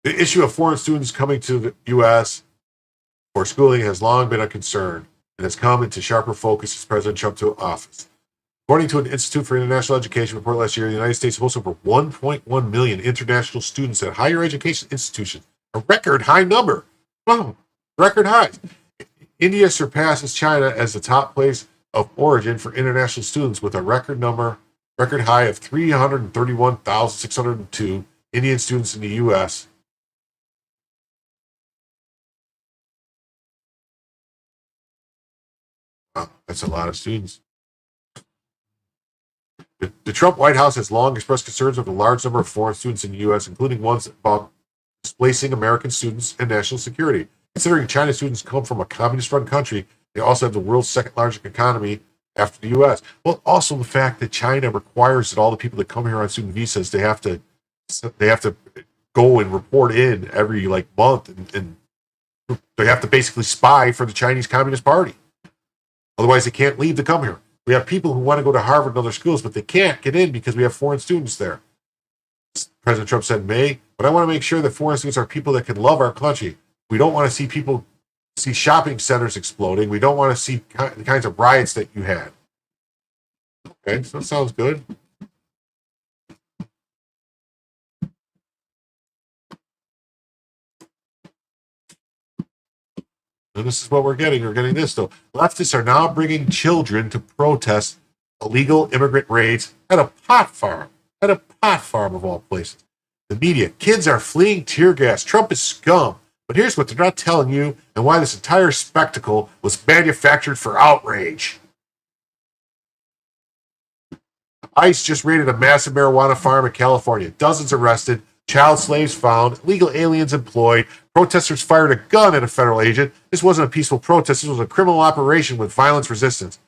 B: The issue of foreign students coming to the U.S. for schooling has long been a concern and has come into sharper focus as President Trump took office. According to an Institute for International Education report last year, the United States hosts over 1.1 million international students at higher education institutions, a record high number. Wow, record high. India surpasses China as the top place of origin for international students with a record high of 331,602 Indian students in the U.S. Wow, that's a lot of students. The Trump White House has long expressed concerns over the large number of foreign students in the U.S., including ones about displacing American students and national security. Considering China students come from a communist-run country, they also have the world's second-largest economy after the U.S. Well, also the fact that China requires that all the people that come here on student visas, they have to go and report in every month, and they have to basically spy for the Chinese Communist Party. Otherwise, they can't leave to come here. We have people who want to go to Harvard and other schools, but they can't get in because we have foreign students there. President Trump said in May, but I want to make sure that foreign students are people that can love our country. We don't want to see shopping centers exploding. We don't want to see the kinds of riots that you had. Okay, so that sounds good. And this is what we're getting. We're getting this, though. Leftists are now bringing children to protest illegal immigrant raids at a pot farm. At a pot farm, of all places. The media. Kids are fleeing tear gas. Trump is scum. But here's what they're not telling you and why this entire spectacle was manufactured for outrage. ICE just raided a massive marijuana farm in California. Dozens arrested, child slaves found, illegal aliens employed, protesters fired a gun at a federal agent. This wasn't a peaceful protest. This was a criminal operation with violence resistance.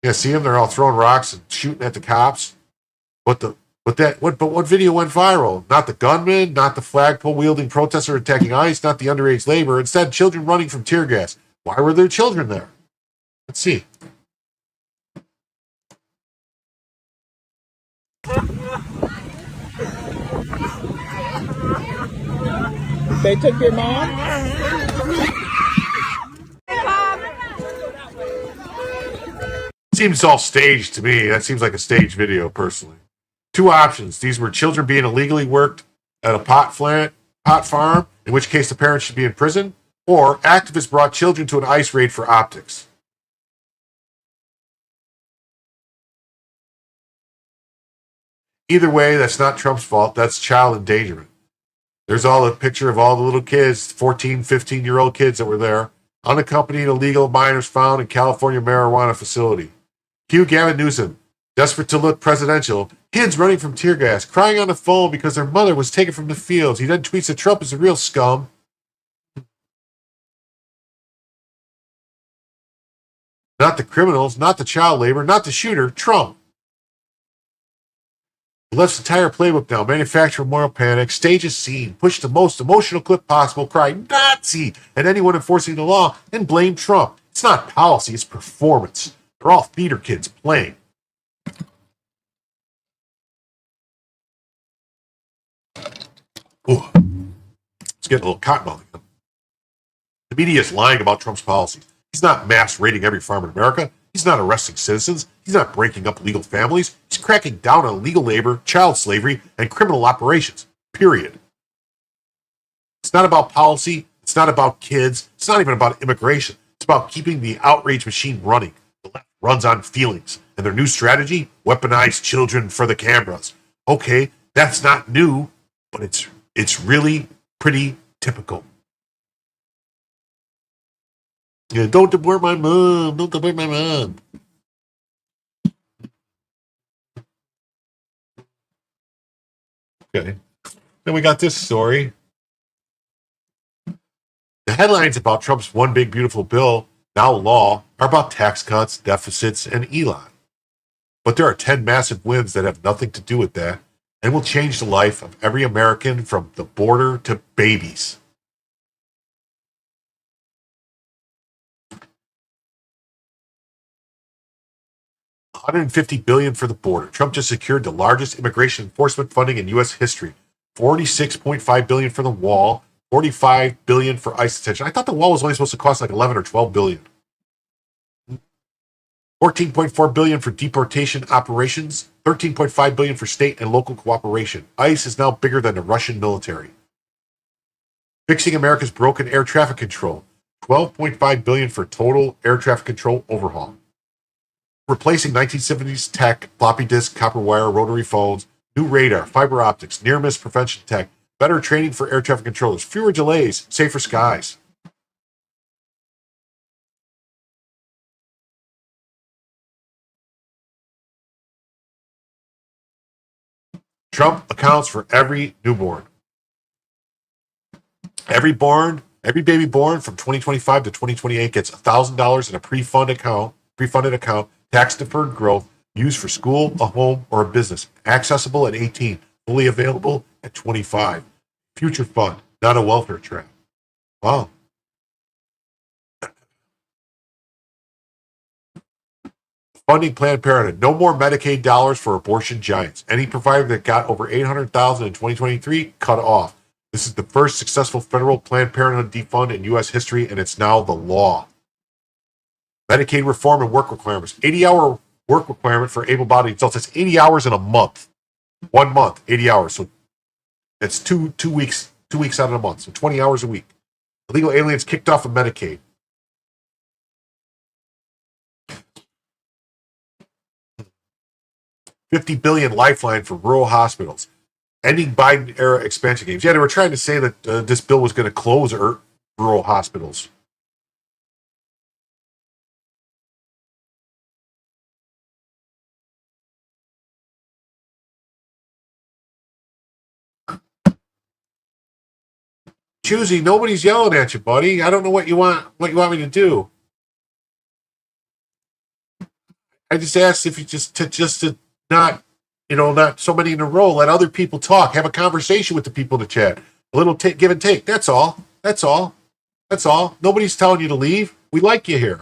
B: You see them? They're all throwing rocks and shooting at the cops. But what video went viral? Not the gunman, not the flagpole wielding protester attacking ICE, not the underage labor. Instead, children running from tear gas. Why were there children there? Let's see.
G: They took your mom?
B: Seems all staged to me. That seems like a staged video, personally. Two options. These were children being illegally worked at a pot farm, in which case the parents should be in prison, or activists brought children to an ICE raid for optics. Either way, that's not Trump's fault. That's child endangerment. There's all a picture of all the little kids, 14, 15-year-old kids that were there. Unaccompanied illegal minors found in California marijuana facility. Cue Gavin Newsom, desperate to look presidential. Kids running from tear gas, crying on the phone because their mother was taken from the fields. He then tweets that Trump is a real scum. Not the criminals, not the child labor, not the shooter, Trump. The left's entire playbook now: manufacture moral panic, stage a scene, push the most emotional clip possible, cry Nazi at anyone enforcing the law, and blame Trump. It's not policy, it's performance. They're all theater kids playing. Ooh. Let's get a little cottonmouth again. The media is lying about Trump's policies. He's not mass raiding every farm in America. He's not arresting citizens. He's not breaking up legal families. He's cracking down on illegal labor, child slavery, and criminal operations. Period. It's not about policy. It's not about kids. It's not even about immigration. It's about keeping the outrage machine running. The left runs on feelings. And their new strategy? Weaponize children for the cameras. Okay, that's not new, but it's really pretty typical. Yeah, don't deport my mom. Don't deport my mom. Okay. Then we got this story. The headlines about Trump's one big beautiful bill, now law, are about tax cuts, deficits, and Elon. But there are 10 massive wins that have nothing to do with that and will change the life of every American from the border to babies. $150 billion for the border. Trump just secured the largest immigration enforcement funding in U.S. history. $46.5 billion for the wall. $45 billion for ICE detention. I thought the wall was only supposed to cost like $11 or $12 billion. $14.4 billion for deportation operations. $13.5 billion for state and local cooperation. ICE is now bigger than the Russian military. Fixing America's broken air traffic control. $12.5 billion for total air traffic control overhaul. Replacing 1970s tech, floppy disk, copper wire, rotary phones, new radar, fiber optics, near-miss prevention tech, better training for air traffic controllers, fewer delays, safer skies. Trump accounts for every newborn. Every baby born from 2025 to 2028 gets $1,000 in a pre-funded account, tax-deferred growth, used for school, a home, or a business. Accessible at 18, fully available at 25. Future fund, not a welfare trap. Wow. Funding Planned Parenthood. No more Medicaid dollars for abortion giants. Any provider that got over $800,000 in 2023, cut off. This is the first successful federal Planned Parenthood defund in U.S. history, and it's now the law. Medicaid reform and work requirements. 80-hour work requirement for able-bodied adults. That's 80 hours in a month. 1 month, 80 hours. So it's two weeks out of a month. So 20 hours a week. Illegal aliens kicked off of Medicaid. $50 billion lifeline for rural hospitals. Ending Biden-era expansion games. Yeah, they were trying to say that this bill was going to close rural hospitals. Choosy, nobody's yelling at you, buddy. I don't know what you want me to do. I just asked if you just to not, not so many in a row. Let other people talk. Have a conversation with the people in the chat. A little give and take. That's all. That's all. That's all. Nobody's telling you to leave. We like you here.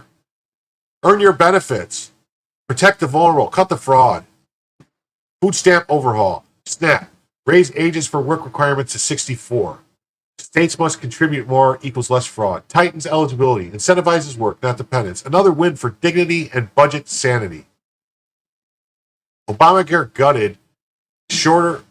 B: Earn your benefits. Protect the vulnerable. Cut the fraud. Food stamp overhaul. SNAP. Raise ages for work requirements to 64. States must contribute more equals less fraud. Tightens eligibility. Incentivizes work, not dependence. Another win for dignity and budget sanity. Obamacare gutted. Shorter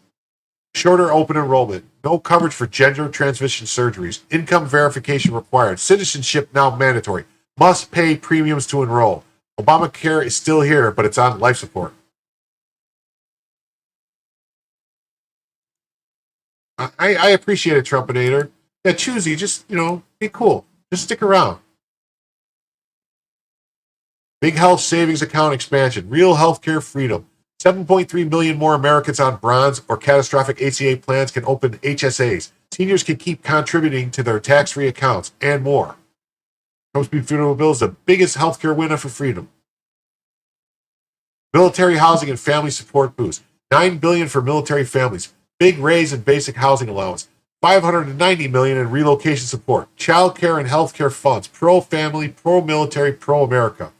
B: open enrollment. No coverage for gender transition surgeries. Income verification required. Citizenship now mandatory. Must pay premiums to enroll. Obamacare is still here, but it's on life support. I appreciate it, Trumpinator. Yeah, Choosy, just, be cool. Just stick around. Big health savings account expansion. Real healthcare freedom. 7.3 million more Americans on bronze or catastrophic ACA plans can open HSAs. Seniors can keep contributing to their tax-free accounts and more. Trump's funeral bill is the biggest healthcare winner for freedom. Military housing and family support boost. $9 billion for military families. Big raise in basic housing allowance. $590 million in relocation support. Child care and health care funds. Pro-family, pro-military, pro-America.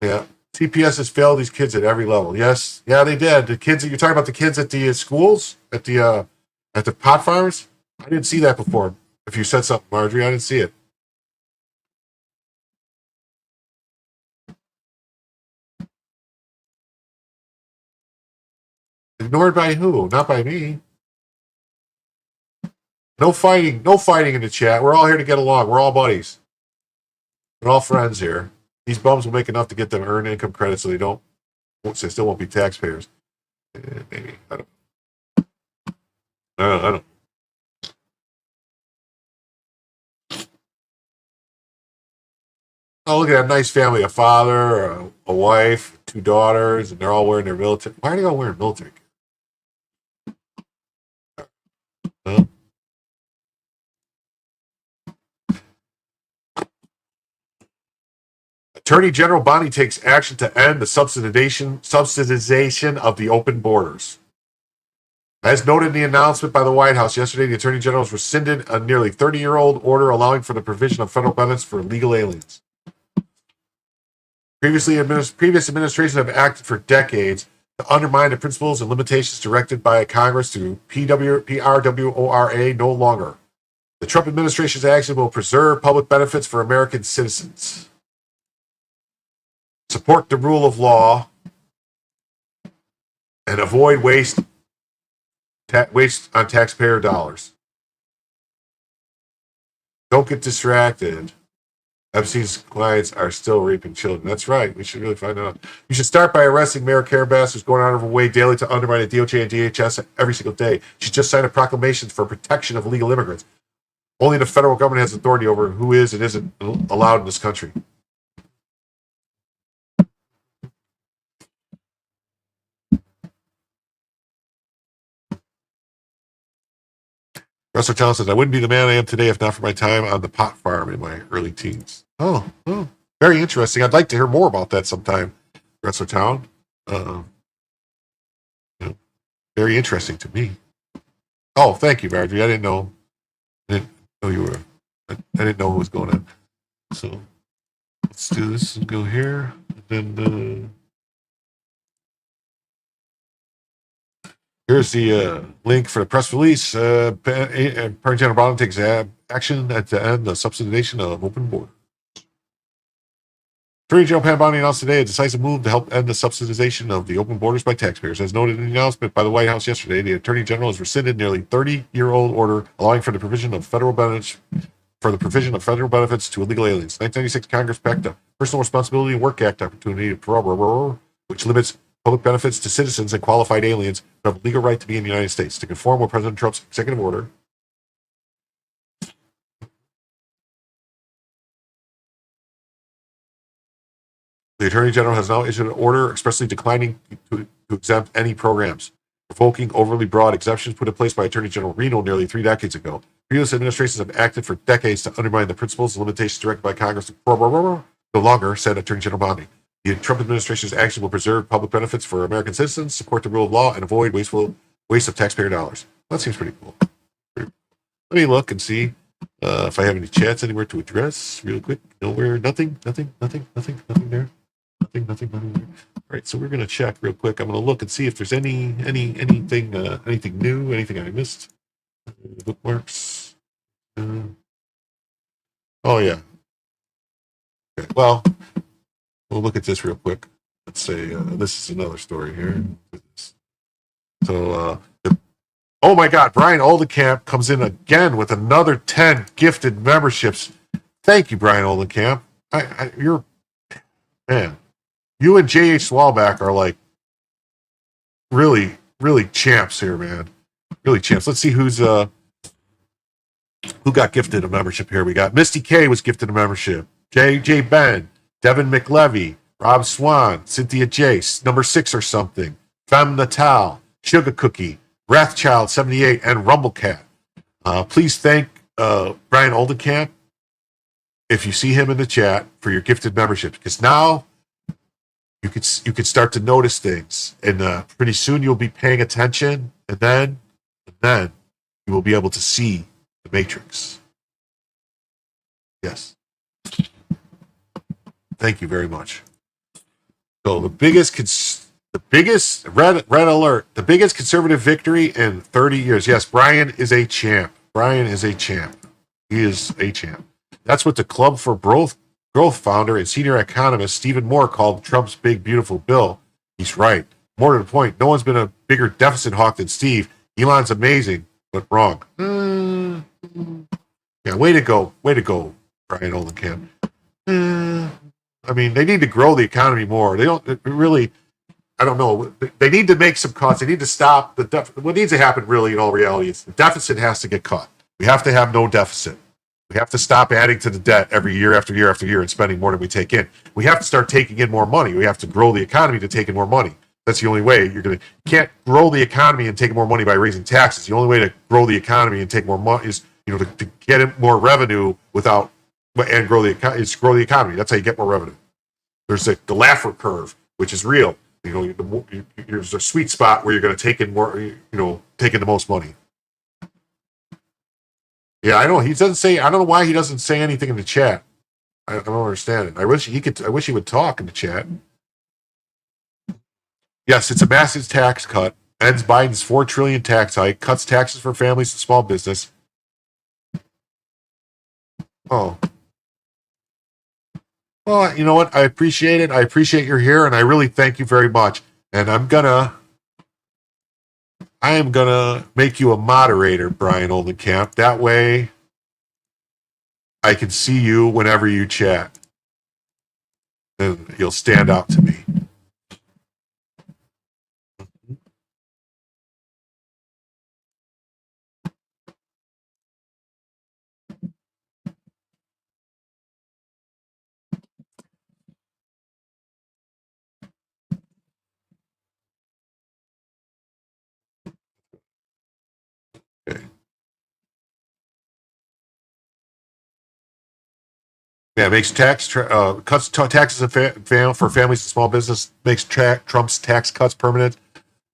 B: Yeah. CPS has failed these kids at every level. Yes. Yeah, they did. The kids, you're talking about the kids at the schools? At the pot farms? I didn't see that before. If you said something, Marjorie, I didn't see it. Ignored by who? Not by me. No fighting in the chat. We're all here to get along. We're all buddies. We're all friends here. These bums will make enough to get them earned income credit so they still won't be taxpayers. Maybe. I don't. Oh, look at that nice family. A father, a wife, 2 daughters, and they're all wearing their military. Why are they all wearing military? Huh? Attorney General Bonnie takes action to end the subsidization of the open borders. As noted in the announcement by the White House yesterday, the Attorney General has rescinded a nearly 30-year-old order allowing for the provision of federal benefits for illegal aliens. Previous administrations have acted for decades to undermine the principles and limitations directed by Congress through PRWORA no longer. The Trump administration's action will preserve public benefits for American citizens. Support the rule of law and avoid waste on taxpayer dollars. Don't get distracted. Epstein's clients are still raping children. That's right. We should really find out. You should start by arresting Mayor Karen Bass, who's going out of her way daily to undermine the DOJ and DHS every single day. She just signed a proclamation for protection of illegal immigrants. Only the federal government has authority over who is and isn't allowed in this country. Russell Town says, I wouldn't be the man I am today if not for my time on the pot farm in my early teens. Oh, very interesting. I'd like to hear more about that sometime, Russell Town. Very interesting to me. Oh, thank you, Marjorie. I didn't know you were. I didn't know what was going on. So let's do this and go here. And then here's the link for the press release. Parenthood General Brown takes action to end the subsidization of open borders. Attorney General Pam Bondi announced today a decisive move to help end the subsidization of the open borders by taxpayers. As noted in the announcement by the White House yesterday, the Attorney General has rescinded nearly 30-year-old order allowing for the provision of federal benefits to illegal aliens. 1996 Congress passed the Personal Responsibility and Work Act opportunity, which limits public benefits to citizens and qualified aliens who have a legal right to be in the United States, to conform with President Trump's executive order. The Attorney General has now issued an order expressly declining to exempt any programs, revoking overly broad exemptions put in place by Attorney General Reno nearly 3 decades ago. Previous administrations have acted for decades to undermine the principles and limitations directed by Congress. No longer, said Attorney General Bondi. The Trump administration's action will preserve public benefits for American citizens, support the rule of law, and avoid waste of taxpayer dollars. Well, that seems pretty cool. Let me look and see if I have any chats anywhere to address real quick. Nowhere, nothing there. Nothing there. All right, so we're going to check real quick. I'm going to look and see if there's anything new, anything I missed. Bookmarks. Oh yeah. Okay. Well, we'll look at this real quick. Let's say this is another story here. So, oh my God, Brian Oldenkamp comes in again with another 10 gifted memberships. Thank you, Brian Oldenkamp. You're, man, you and J.H. Swalback are like really, really champs here, man. Really champs. Let's see who got gifted a membership here. We got Misty K was gifted a membership. J.J. Ben, Devin McLevy, Rob Swan, Cynthia Jace, number 6 or something, Femme Natal, Sugar Cookie, Wrathchild 78, and Rumblecat. Please thank Brian Oldenkamp if you see him in the chat for your gifted membership, because now you could start to notice things, and pretty soon you'll be paying attention, and then you will be able to see the Matrix. Yes. Thank you very much. So the biggest red alert, the biggest conservative victory in 30 years. Yes, Brian is a champ. Brian is a champ. He is a champ. That's what the Club for Growth founder and senior economist Stephen Moore called Trump's big, beautiful bill. He's right. More to the point, no one's been a bigger deficit hawk than Steve. Elon's amazing, but wrong. Yeah, way to go, Brian Oldenkamp. I mean, they need to grow the economy more. They don't really. I don't know. They need to make some cuts. They need to stop the what needs to happen. Really, in all reality, is the deficit has to get cut. We have to have no deficit. We have to stop adding to the debt every year after year after year and spending more than we take in. We have to start taking in more money. We have to grow the economy to take in more money. That's the only way you can't grow the economy and take more money by raising taxes. The only way to grow the economy and take more money is to get more revenue and grow the economy. That's how you get more revenue. There's the Laffer curve, which is real. There's a sweet spot where you're going to take in more. Take in the most money. Yeah, I know. He doesn't say. I don't know why he doesn't say anything in the chat. I don't understand it. I wish he would talk in the chat. Yes, it's a massive tax cut. Ends Biden's $4 trillion tax hike. Cuts taxes for families and small business. Oh. Well, you know what? I appreciate it. I appreciate you're here, and I really thank you very much. And I am gonna make you a moderator, Brian Oldenkamp. That way, I can see you whenever you chat, and you'll stand out to me. Okay. Yeah, makes cuts taxes for families and small business, makes Trump's tax cuts permanent.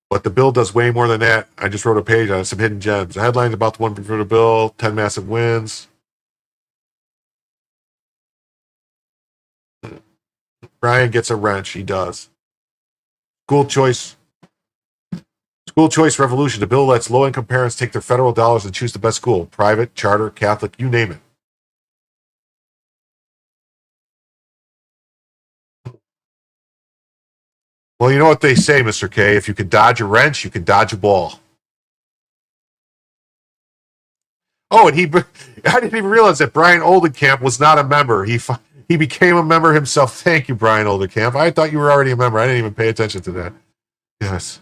B: But the bill does way more than that. I just wrote a page on some hidden gems. The headlines about the one for the bill, 10 massive wins. Brian gets a wrench. He does. School choice revolution. The bill lets low-income parents take their federal dollars and choose the best school. Private, charter, Catholic, you name it. Well, you know what they say, Mr. K. If you can dodge a wrench, you can dodge a ball. Oh, and I didn't even realize that Brian Oldenkamp was not a member. He became a member himself. Thank you, Brian Oldenkamp. I thought you were already a member. I didn't even pay attention to that. Yes.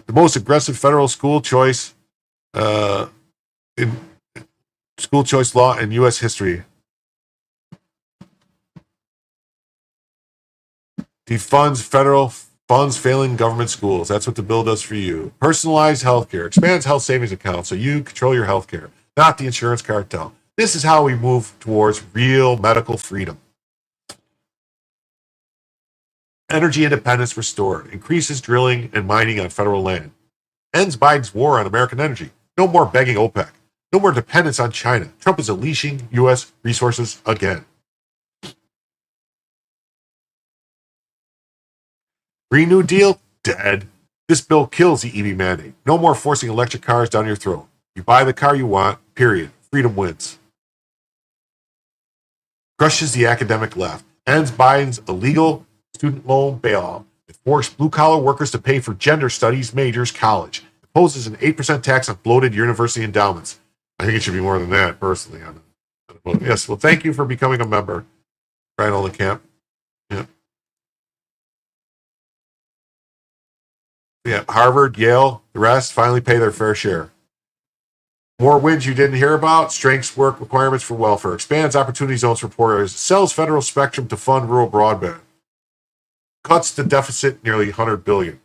B: The most aggressive federal school choice in school choice law in U.S. history. Defunds federal funds failing government schools. That's what the bill does for you. Personalized health care. Expands health savings accounts so you control your health care, not the insurance cartel. This is how we move towards real medical freedom. Energy independence restored. Increases drilling and mining on federal land. Ends Biden's war on American energy. No more begging OPEC. No more dependence on China. Trump is unleashing U.S. resources again. Green New Deal? Dead. This bill kills the EV mandate. No more forcing electric cars down your throat. You buy the car you want, period. Freedom wins. Crushes the academic left. Ends Biden's illegal student loan bailout. It forced blue-collar workers to pay for gender studies majors college. Imposes an 8% tax on bloated university endowments. I think it should be more than that, personally. Yes, well, thank you for becoming a member, Brian Olenkamp. Yeah. Yeah, Harvard, Yale, the rest finally pay their fair share. More wins you didn't hear about. Strengths work requirements for welfare. Expands opportunity zones for poor areas. Sells federal spectrum to fund rural broadband. Cuts the deficit nearly $100 billion.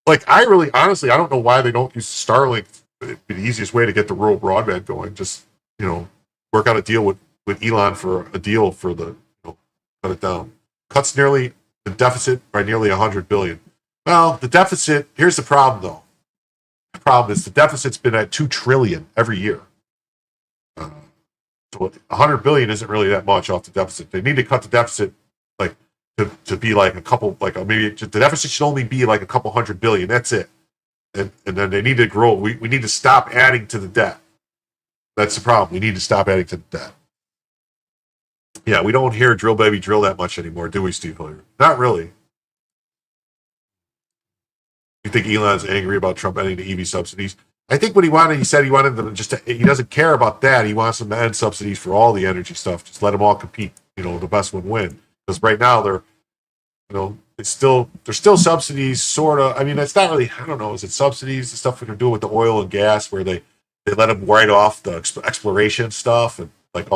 B: Like, I really, honestly, I don't know why they don't use Starlink. It'd be the easiest way to get the rural broadband going. Just, work out a deal with Elon for a deal for the, cut it down. Cuts the deficit by nearly $100 billion. Well, the deficit, here's the problem, though. The problem is the deficit's been at $2 trillion every year. So $100 billion isn't really that much off the deficit. They need to cut the deficit to be like a couple, maybe the deficit should only be like a couple $100 billion. That's it. And then they need to grow. We need to stop adding to the debt. That's the problem. We need to stop adding to the debt. Yeah, we don't hear drill baby drill that much anymore, do we, Steve Hilliard? Not really. You think Elon's angry about Trump ending the EV subsidies? I think what he said he wanted them he doesn't care about that. He wants them to end subsidies for all the energy stuff. Just let them all compete. The best one win. Because right now there's still subsidies, sort of. I mean, it's not really, I don't know, is it subsidies, the stuff that they're doing with the oil and gas where they let them write off the exploration stuff and get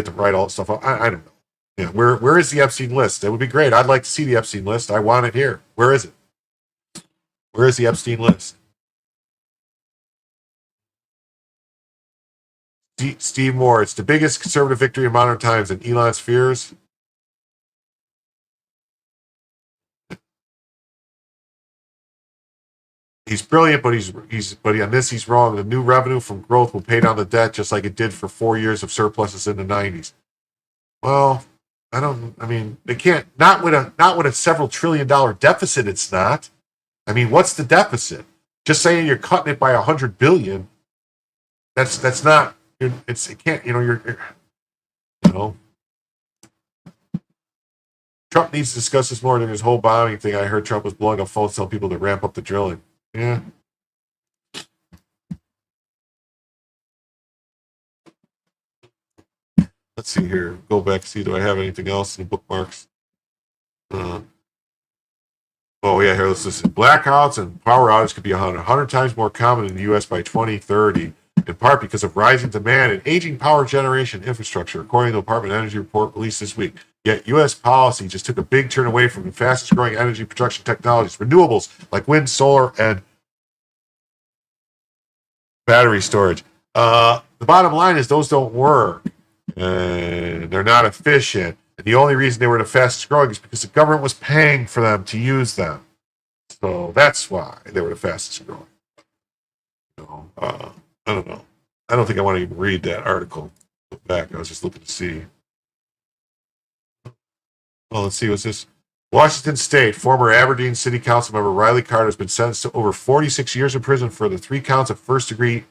B: to write all that stuff off? I don't know. Yeah, where is the Epstein list? That would be great. I'd like to see the Epstein list. I want it here. Where is it? Where is the Epstein list? Steve Moore, it's the biggest conservative victory in modern times, and Elon's fears. He's brilliant, but on this he's wrong. The new revenue from growth will pay down the debt just like it did for 4 years of surpluses in the 90s. Well, they can't, not with a several $1 trillion deficit. It's not. I mean, what's the deficit? Just saying you're cutting it by $100 billion. That's not. It can't. Trump needs to discuss this more than his whole bombing thing. I heard Trump was blowing up phones telling people to ramp up the drilling. Yeah. Let's see here. Go back and see. Do I have anything else in the bookmarks? Here, let's listen. Blackouts and power outages could be 100 times more common in the U.S. by 2030, in part because of rising demand and aging power generation infrastructure, according to the Department of Energy report released this week. Yet U.S. policy just took a big turn away from the fastest growing energy production technologies, renewables like wind, solar, and battery storage. The bottom line is those don't work. They're not efficient. And the only reason they were the fastest growing is because the government was paying for them to use them. So that's why they were the fastest growing. I don't know. I don't think I want to even read that article. Look back. I was just looking to see. Well, let's see. What's this? Washington State, former Aberdeen City Council member Riley Carter has been sentenced to over 46 years in prison for the 3 counts of first-degree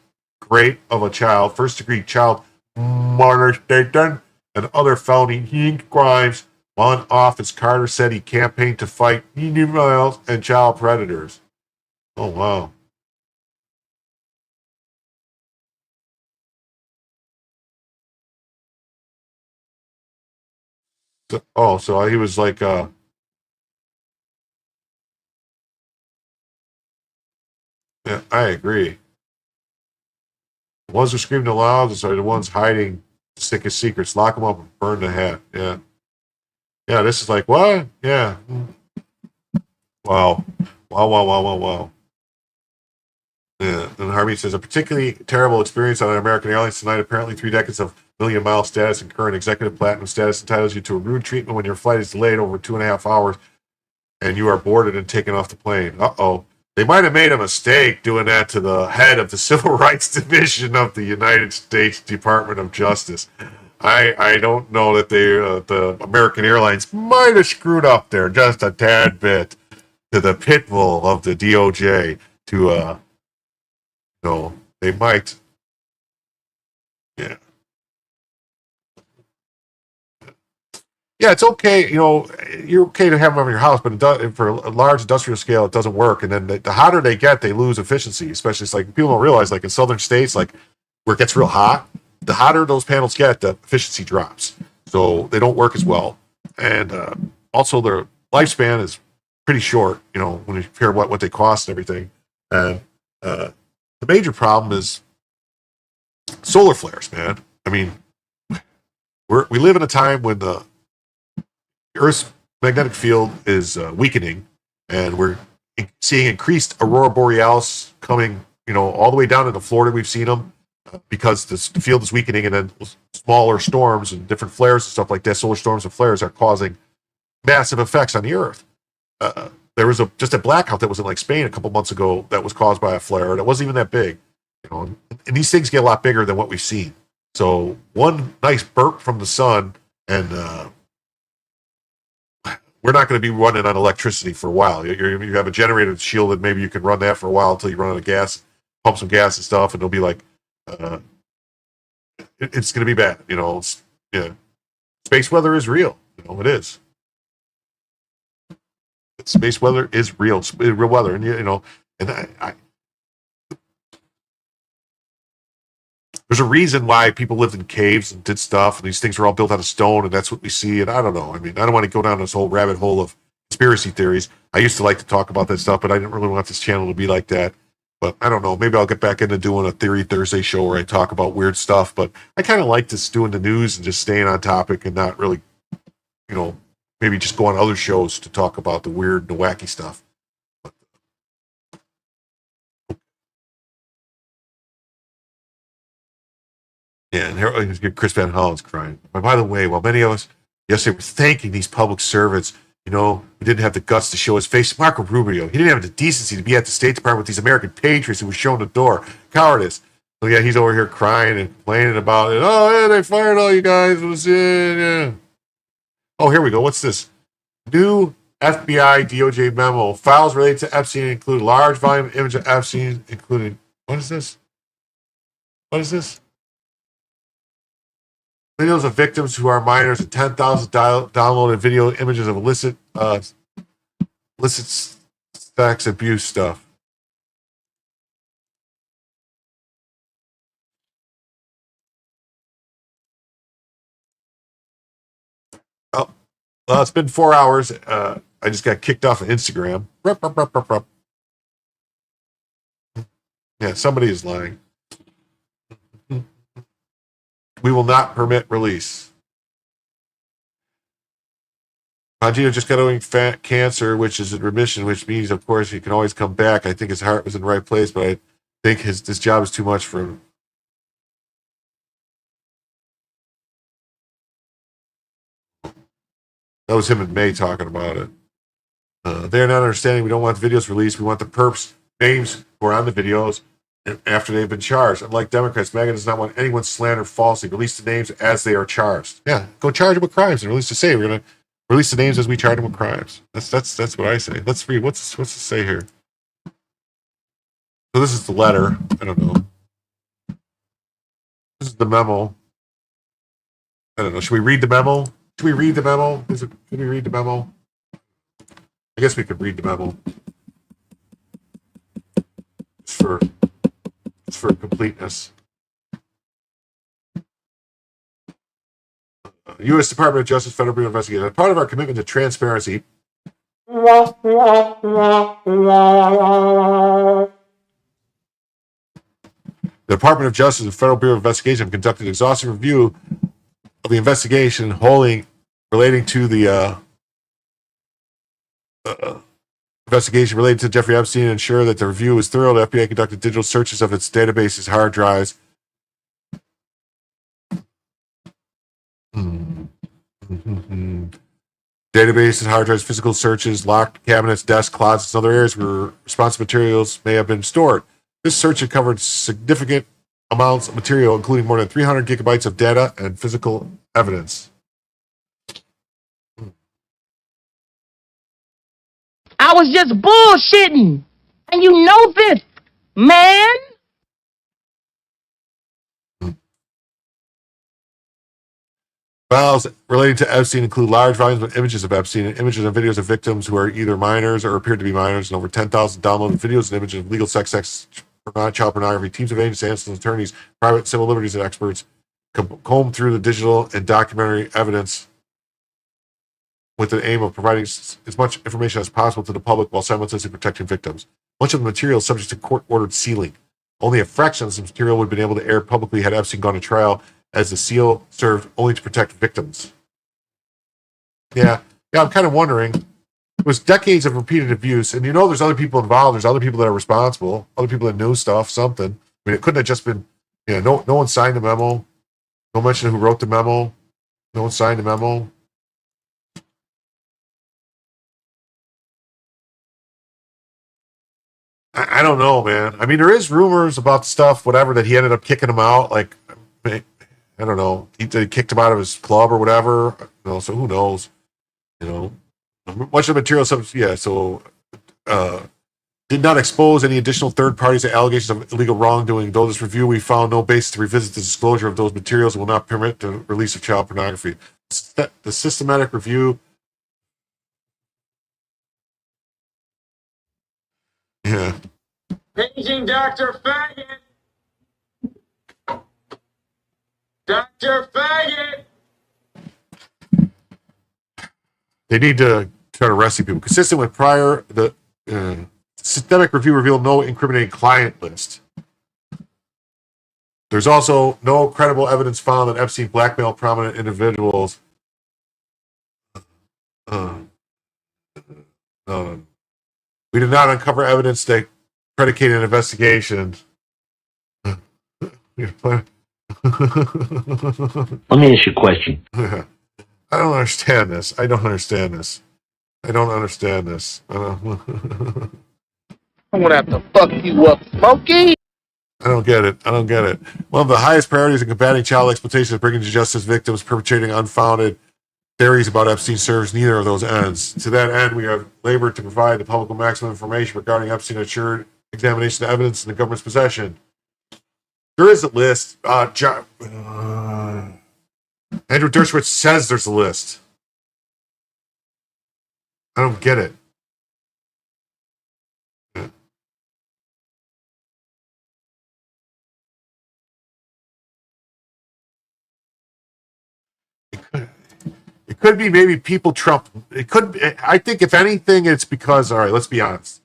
B: rape of a child, first-degree child molestation, and other felony crimes. While in office, Carter said he campaigned to fight pedophiles and child predators. Oh, wow. So he was like Yeah, I agree. The ones who scream the loudest are the ones hiding the sickest secrets. Lock them up and burn the hat. Yeah. Yeah, this is like, what? Yeah. Wow. Wow. Yeah. And Harvey says, a particularly terrible experience on American Airlines tonight. Apparently 3 decades of million-mile status and current executive platinum status entitles you to a rude treatment when your flight is delayed over 2.5 hours and you are boarded and taken off the plane. Uh-oh. They might have made a mistake doing that to the head of the Civil Rights Division of the United States Department of Justice. I don't know that the American Airlines might have screwed up there just a tad bit to the pit bull of the DOJ to no, they might. Yeah. Yeah, it's okay. You're okay to have them in your house, but for a large industrial scale, it doesn't work. And then the hotter they get, they lose efficiency. Especially, it's like people don't realize, like in southern states, like where it gets real hot, the hotter those panels get, the efficiency drops. So they don't work as well. And also, their lifespan is pretty short. When you compare what they cost and everything. And the major problem is solar flares, man. I mean, we live in a time when the Earth's magnetic field is weakening, and we're seeing increased aurora borealis coming, all the way down into Florida. We've seen them because the field is weakening, and then smaller storms and different flares and stuff like that, solar storms and flares, are causing massive effects on the Earth. There was just a blackout that was in like Spain a couple months ago that was caused by a flare, and it wasn't even that big. And these things get a lot bigger than what we've seen. So one nice burp from the sun, and we're not going to be running on electricity for a while. You have a generator that's shielded. Maybe you can run that for a while until you run out of gas, pump some gas and stuff, and it'll be like, it's going to be bad. Space weather is real. It is. Space weather is real. It's real weather, and and I there's a reason why people lived in caves and did stuff, and these things are all built out of stone, and that's what we see. And I don't know. I mean, I don't want to go down this whole rabbit hole of conspiracy theories. I used to like to talk about that stuff, but I didn't really want this channel to be like that. But I don't know. Maybe I'll get back into doing a Theory Thursday show where I talk about weird stuff. But I kind of like just doing the news and just staying on topic and not really, maybe just go on other shows to talk about the weird and the wacky stuff. Yeah, and here, Chris Van Hollen's crying. But by the way, while many of us yesterday were thanking these public servants, who didn't have the guts to show his face, Marco Rubio, he didn't have the decency to be at the State Department with these American patriots who were shown the door. Cowardice. So yeah, he's over here crying and complaining about it. Oh, yeah, they fired all you guys. It was yeah. Oh, here we go. What's this? New FBI DOJ memo. Files related to Epstein include large volume of image of Epstein, including what is this? Videos of victims who are minors and 10,000 downloaded video images of illicit sex abuse stuff. Oh, well, it's been 4 hours. I just got kicked off of Instagram. Yeah, somebody is lying. We will not permit release. Pangino just got over fat cancer, which is in remission, which means, of course, he can always come back. I think his heart was in the right place, but I think this job is too much for him. That was him in May talking about it. They're not understanding. We don't want the videos released. We want the perps' names who are on the videos after they've been charged. Unlike Democrats, MAGA does not want anyone slandered falsely. Release the names as they are charged. Yeah, go charge them with crimes and release to say we're going to release the names as we charge them with crimes. That's what I say. Let's read. What's it say here? So this is the letter. I don't know. This is the memo. I don't know. Should we read the memo? Should we read the memo? Should we read the memo? I guess we could read the memo. It's for completeness. U.S. Department of Justice Federal Bureau of Investigation. As part of our commitment to transparency, The Department of Justice and Federal Bureau of Investigation have conducted an exhaustive review of the investigation relating to the investigation related to Jeffrey Epstein and ensure that the review was thorough. The FBI conducted digital searches of its databases, hard drives. Databases, hard drives, physical searches, locked cabinets, desks, closets, and other areas where responsive materials may have been stored. This search had covered significant amounts of material, including more than 300 gigabytes of data and physical evidence.
I: I was just bullshitting. And you know this, man.
B: Files relating to Epstein include large volumes of images of Epstein and images and videos of victims who are either minors or appear to be minors, and over 10,000 downloaded videos and images of legal sex, child pornography. Teams of agents, analysts, attorneys, private civil liberties, and experts comb through the digital and documentary evidence with the aim of providing as much information as possible to the public while simultaneously protecting victims. Much of the material is subject to court-ordered sealing. Only a fraction of this material would have been able to air publicly had Epstein gone to trial, as the seal served only to protect victims. Yeah, I'm kind of wondering. It was decades of repeated abuse, and there's other people involved. There's other people that are responsible, other people that knew stuff, something. I mean, it couldn't have just been, no one signed the memo. No mention of who wrote the memo. No one signed the memo. I don't know, man. I mean, there is rumors about stuff, whatever, that he ended up kicking him out. Like, I don't know. He kicked him out of his club or whatever. So who knows? Much of the material, did not expose any additional third parties to allegations of illegal wrongdoing. Though this review, we found no basis to revisit the disclosure of those materials and will not permit the release of child pornography. The systematic review. Yeah.
J: Paging Dr. Faggot. Dr. Faggot.
B: They need to try to rescue people. Consistent with prior, the systemic review revealed no incriminating client list. There's also no credible evidence found that Epstein blackmailed prominent individuals. We did not uncover evidence that predicated an investigation.
K: Let me ask you a question.
B: I don't understand this. I'm gonna
J: have to fuck you up, Smokey.
B: I don't get it. One of the highest priorities in combating child exploitation is bringing to justice victims perpetrating unfounded theories about Epstein serves neither of those ends. To that end, we have labored to provide the public with maximum information regarding Epstein and assured examination of evidence in the government's possession. There is a list. Andrew Dershowitz says there's a list. I don't get it. It could be maybe people Trump. It could. I think if anything, it's because, all right, let's be honest.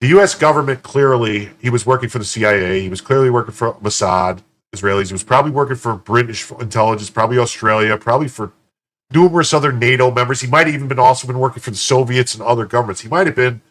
B: The U.S. government clearly, he was working for the CIA. He was clearly working for Mossad, Israelis. He was probably working for British intelligence, probably Australia, probably for numerous other NATO members. He might have even been also been working for the Soviets and other governments. He might have been.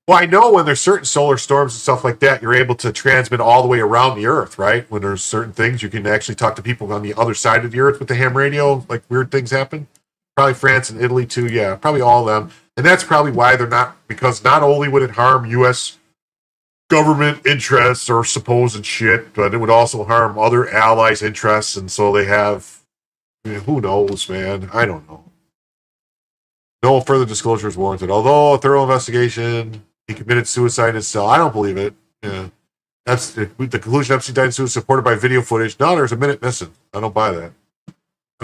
B: Well, I know when there's certain solar storms and stuff like that, you're able to transmit all the way around the Earth, right? When there's certain things, you can actually talk to people on the other side of the Earth with the ham radio, like weird things happen. Probably France and Italy too, yeah, probably all of them. And that's probably why they're not, because not only would it harm U.S. government interests or supposed shit, but it would also harm other allies' interests, and so they have, who knows, man? I don't know. No further disclosure is warranted. Although a thorough investigation, he committed suicide in his cell. I don't believe it. Yeah, that's the conclusion. Epstein died in suicide, supported by video footage. No, there's a minute missing. I don't buy that. I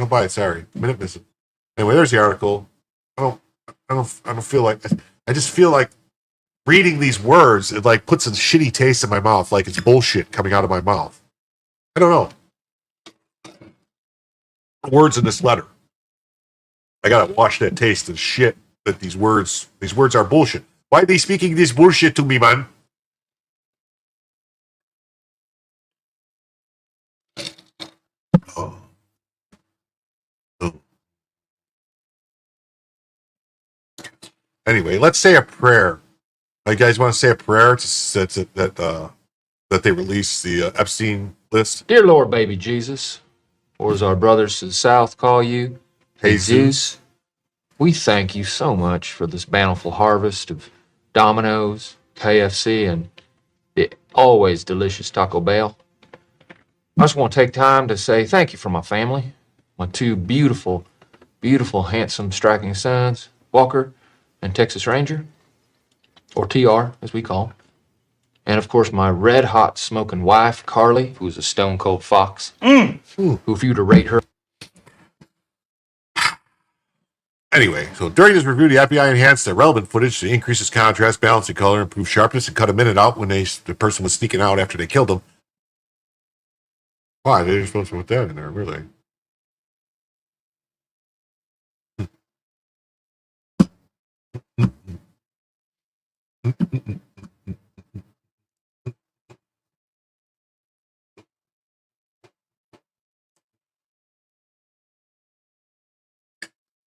B: don't buy it. Sorry, minute missing. Anyway, there's the article. I don't feel like. I just feel like reading these words. It like puts a shitty taste in my mouth. Like it's bullshit coming out of my mouth. I don't know. Words in this letter. I gotta wash that taste of shit that these words are bullshit. Why are they speaking this bullshit to me, man? Oh. Anyway, let's say a prayer. You guys want to say a prayer that they release the Epstein list?
L: Dear Lord, baby Jesus, or as our brothers to the south call you, Jesus, we thank you so much for this bountiful harvest of Domino's, KFC, and the always delicious Taco Bell. I just want to take time to say thank you for my family, my two beautiful, handsome, striking sons, Walker and Texas Ranger, or TR, as we call him. And, of course, my red-hot smoking wife, Carly, who's a stone-cold fox, who, if you were to rate her...
B: Anyway, so during this review, the FBI enhanced the relevant footage to increase its contrast, balance, and color, improve sharpness, and cut a minute out when the person was sneaking out after they killed him. Why? They were supposed to put that in there, really?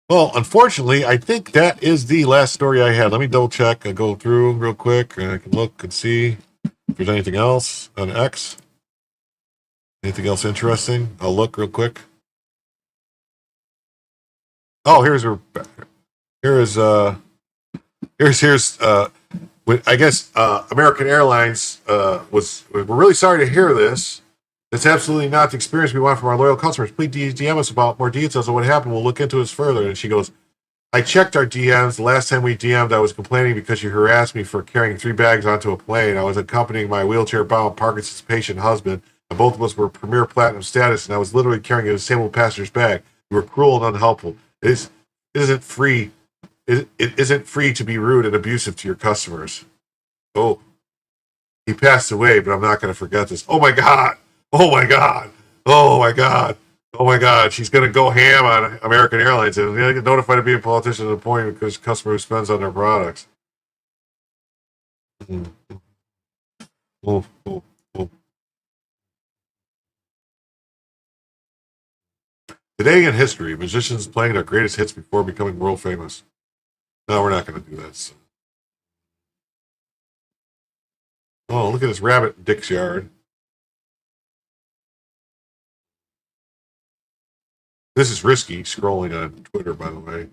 B: Well, unfortunately, I think that is the last story I had. Let me double check. I'll go through real quick, and I can look and see if there's anything else on X. Anything else interesting? I'll look real quick. Oh, here's I guess American Airlines we're really sorry to hear this. It's absolutely not the experience we want from our loyal customers. Please DM us about more details on what happened. We'll look into this further. And she goes, I checked our DMs. The last time we DM'd, I was complaining because you harassed me for carrying 3 bags onto a plane. I was accompanying my wheelchair-bound Parkinson's patient husband, and both of us were premier platinum status, and I was literally carrying a disabled passenger's bag. You were cruel and unhelpful. It isn't free to be rude and abusive to your customers. Oh, he passed away, but I'm not going to forget this. Oh, my God. Oh my God. Oh my God. Oh my God. She's going to go ham on American Airlines and get notified of being a politician at the point because customer spends on their products. Oh. Today in history, musicians playing their greatest hits before becoming world famous. No, we're not going to do that. So. Oh, look at this rabbit in Dick's yard. This is risky, scrolling on Twitter, by the way.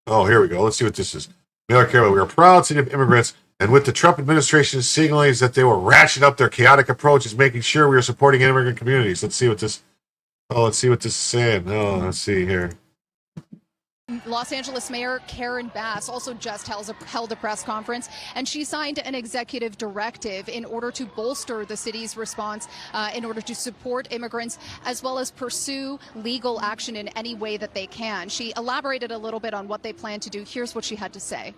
B: Oh, here we go. Let's see what this is. North Carolina, we are a proud city of immigrants, and with the Trump administration signaling that they will ratchet up their chaotic approaches, making sure we are supporting immigrant communities. Let's see what this is saying. Oh, let's see here.
M: Los Angeles Mayor Karen Bass also just held a press conference, and she signed an executive directive in order to bolster the city's response in order to support immigrants as well as pursue legal action in any way that they can. She elaborated a little bit on what they plan to do. Here's what she had to say.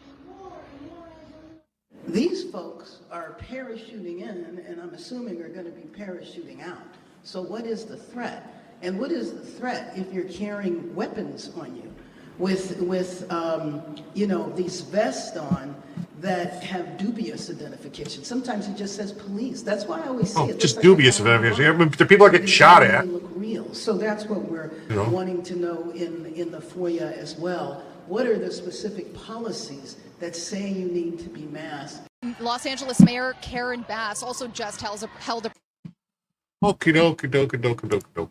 R: These folks are parachuting in, and I'm assuming are going to be parachuting out. So what is the threat? And what is the threat if you're carrying weapons on you? With these vests on that have dubious identification. Sometimes it just says police. That's why I always see it.
B: Just dubious identification. I mean, the people are getting shot at.
R: Look real. So that's what we're wanting to know in the FOIA as well. What are the specific policies that say you need to be masked?
M: Los Angeles Mayor Karen Bass also just held a.
B: Okie dokie.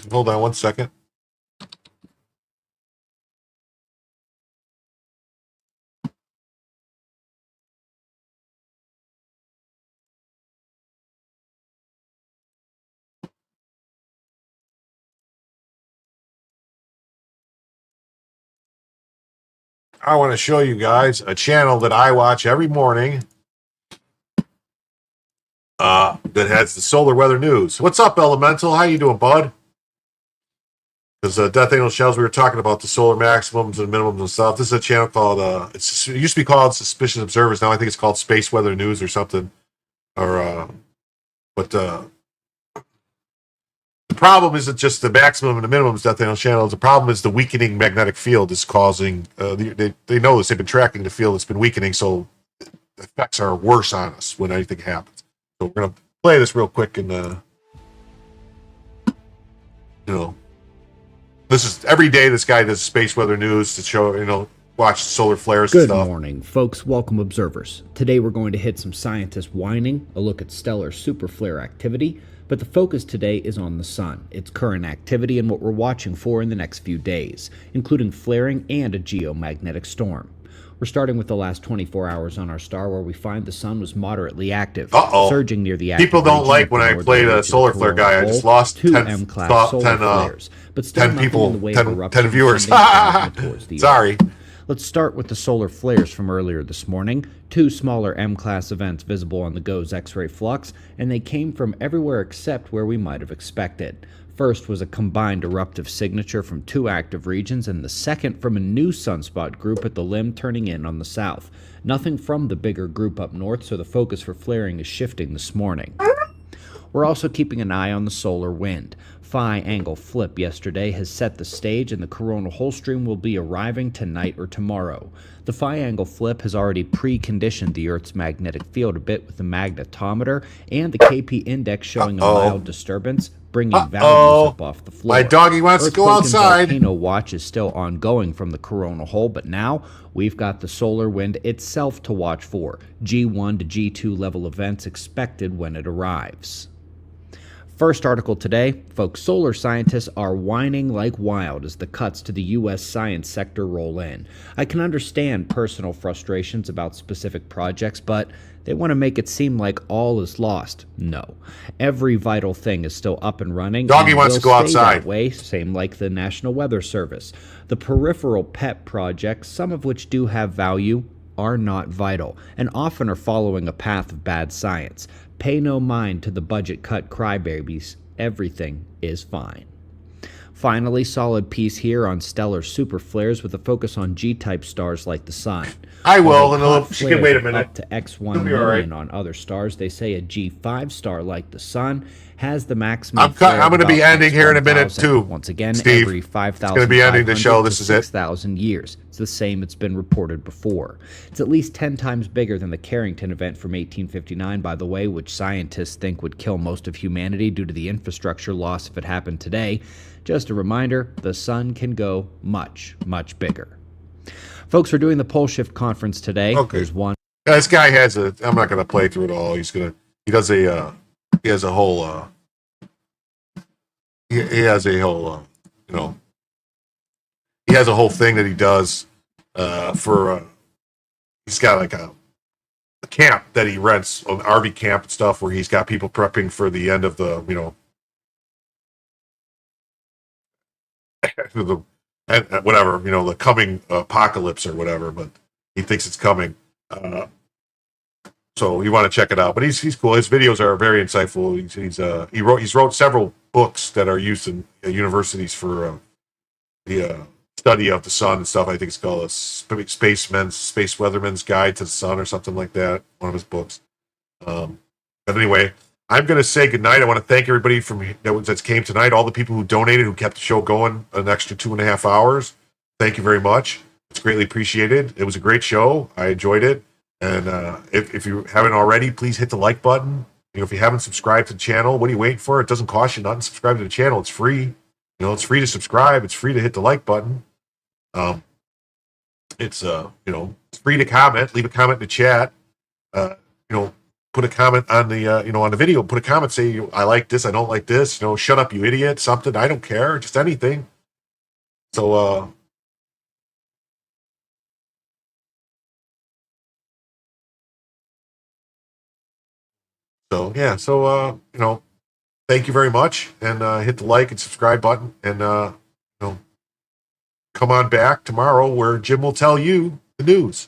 B: Hold on 1 second. I want to show you guys a channel that I watch every morning that has the solar weather news. What's up, Elemental? How you doing, bud? Because Death Angel Shells, we were talking about the solar maximums and minimums and stuff. This is a channel called, it used to be called Suspicious Observers. Now I think it's called Space Weather News or something. But problem isn't just the maximum and the minimum Death Angel channels. The problem is the weakening magnetic field is causing. They know this. They've been tracking the field that's been weakening, so the effects are worse on us when anything happens. So we're gonna play this real quick, and this is every day. This guy does space weather news to show watch solar flares and stuff.
N: Good morning, folks. Welcome, observers. Today we're going to hit some scientists whining, a look at stellar superflare activity, but the focus today is on the sun, its current activity, and what we're watching for in the next few days, including flaring and a geomagnetic storm. We're starting with the last 24 hours on our star, where we find the sun was moderately active, surging near the active
B: People don't
N: region
B: like
N: of
B: when I
N: the
B: play the
N: northern
B: solar
N: region
B: flare
N: of the
B: guy. I
N: coronal
B: just
N: hole,
B: lost
N: 2
B: 10
N: M-class solar flares, but still
B: 10
N: nothing
B: people,
N: in the way
B: 10
N: of eruptions
B: 10 viewers.
N: sending plasma towards the
B: Sorry.
N: Earth. Let's start with the solar flares from earlier this morning. 2 smaller M-class events visible on the GOES X-ray flux, and they came from everywhere except where we might have expected. First was a combined eruptive signature from 2 active regions, and the second from a new sunspot group at the limb turning in on the south. Nothing from the bigger group up north, so the focus for flaring is shifting this morning. We're also keeping an eye on the solar wind. Phi angle flip yesterday has set the stage, and the coronal hole stream will be arriving tonight or tomorrow. The Phi angle flip has already preconditioned the Earth's magnetic field a bit with the magnetometer and the KP index showing a mild disturbance, bringing values up off the floor.
B: My doggy wants to go outside.
N: And volcano watch is still ongoing from the coronal hole, but now we've got the solar wind itself to watch for. G1 to G2 level events expected when it arrives. First article today, folks, solar scientists are whining like wild as the cuts to the U.S. science sector roll in. I can understand personal frustrations about specific projects, but they want to make it seem like all is lost. No. Every vital thing is still up and running.
B: Doggy
N: and
B: wants to go
N: will stay
B: outside.
N: That way, same like the National Weather Service. The peripheral pet projects, some of which do have value, are not vital, and often are following a path of bad science. Pay no mind to the budget cut crybabies. Everything is fine. Finally, solid piece here on stellar superflares with a focus on G-type stars like the Sun.
B: I will,
N: Although
B: and she can wait a minute.
N: Up to X1
B: It'll be all
N: million
B: right.
N: on other stars, they say a G5 star like the Sun has the maximum.
B: I'm going to be ending here in a minute too.
N: Once again,
B: Steve,
N: every 5,000.
B: it's going to be ending the show. This is it.
N: 6,000 years. It's the same it's been reported before. It's at least 10 times bigger than the Carrington event from 1859, by the way, which scientists think would kill most of humanity due to the infrastructure loss if it happened today. Just a reminder, the sun can go much, much bigger. Folks, we're doing the pole shift conference today.
B: Okay.
N: There's one.
B: This guy has a. I'm not going to play through it all. He has a whole. He has a whole. He has a whole thing that he does for. He's got like a camp that he rents, an RV camp and stuff, where he's got people prepping for the end of the whatever, the coming apocalypse or whatever, but he thinks it's coming. So you want to check it out. But he's cool. His videos are very insightful. He's wrote several books that are used in universities for the study of the sun and stuff. I think it's called a Space Weatherman's Guide to the Sun or something like that. One of his books. But anyway, I'm going to say goodnight. I want to thank everybody that came tonight, all the people who donated, who kept the show going an extra 2.5 hours. Thank you very much. It's greatly appreciated. It was a great show. I enjoyed it. And if you haven't already, please hit the like button. If you haven't subscribed to the channel, what are you waiting for? It doesn't cost you nothing to subscribe to the channel. It's free. It's free to subscribe. It's free to hit the like button. It's free to comment. Leave a comment in the chat. Put a comment on the on the video. Put a comment, say I like this, I don't like this. Shut up, you idiot. Something. I don't care. Just anything. So thank you very much, and hit the like and subscribe button, and come on back tomorrow where Jim will tell you the news.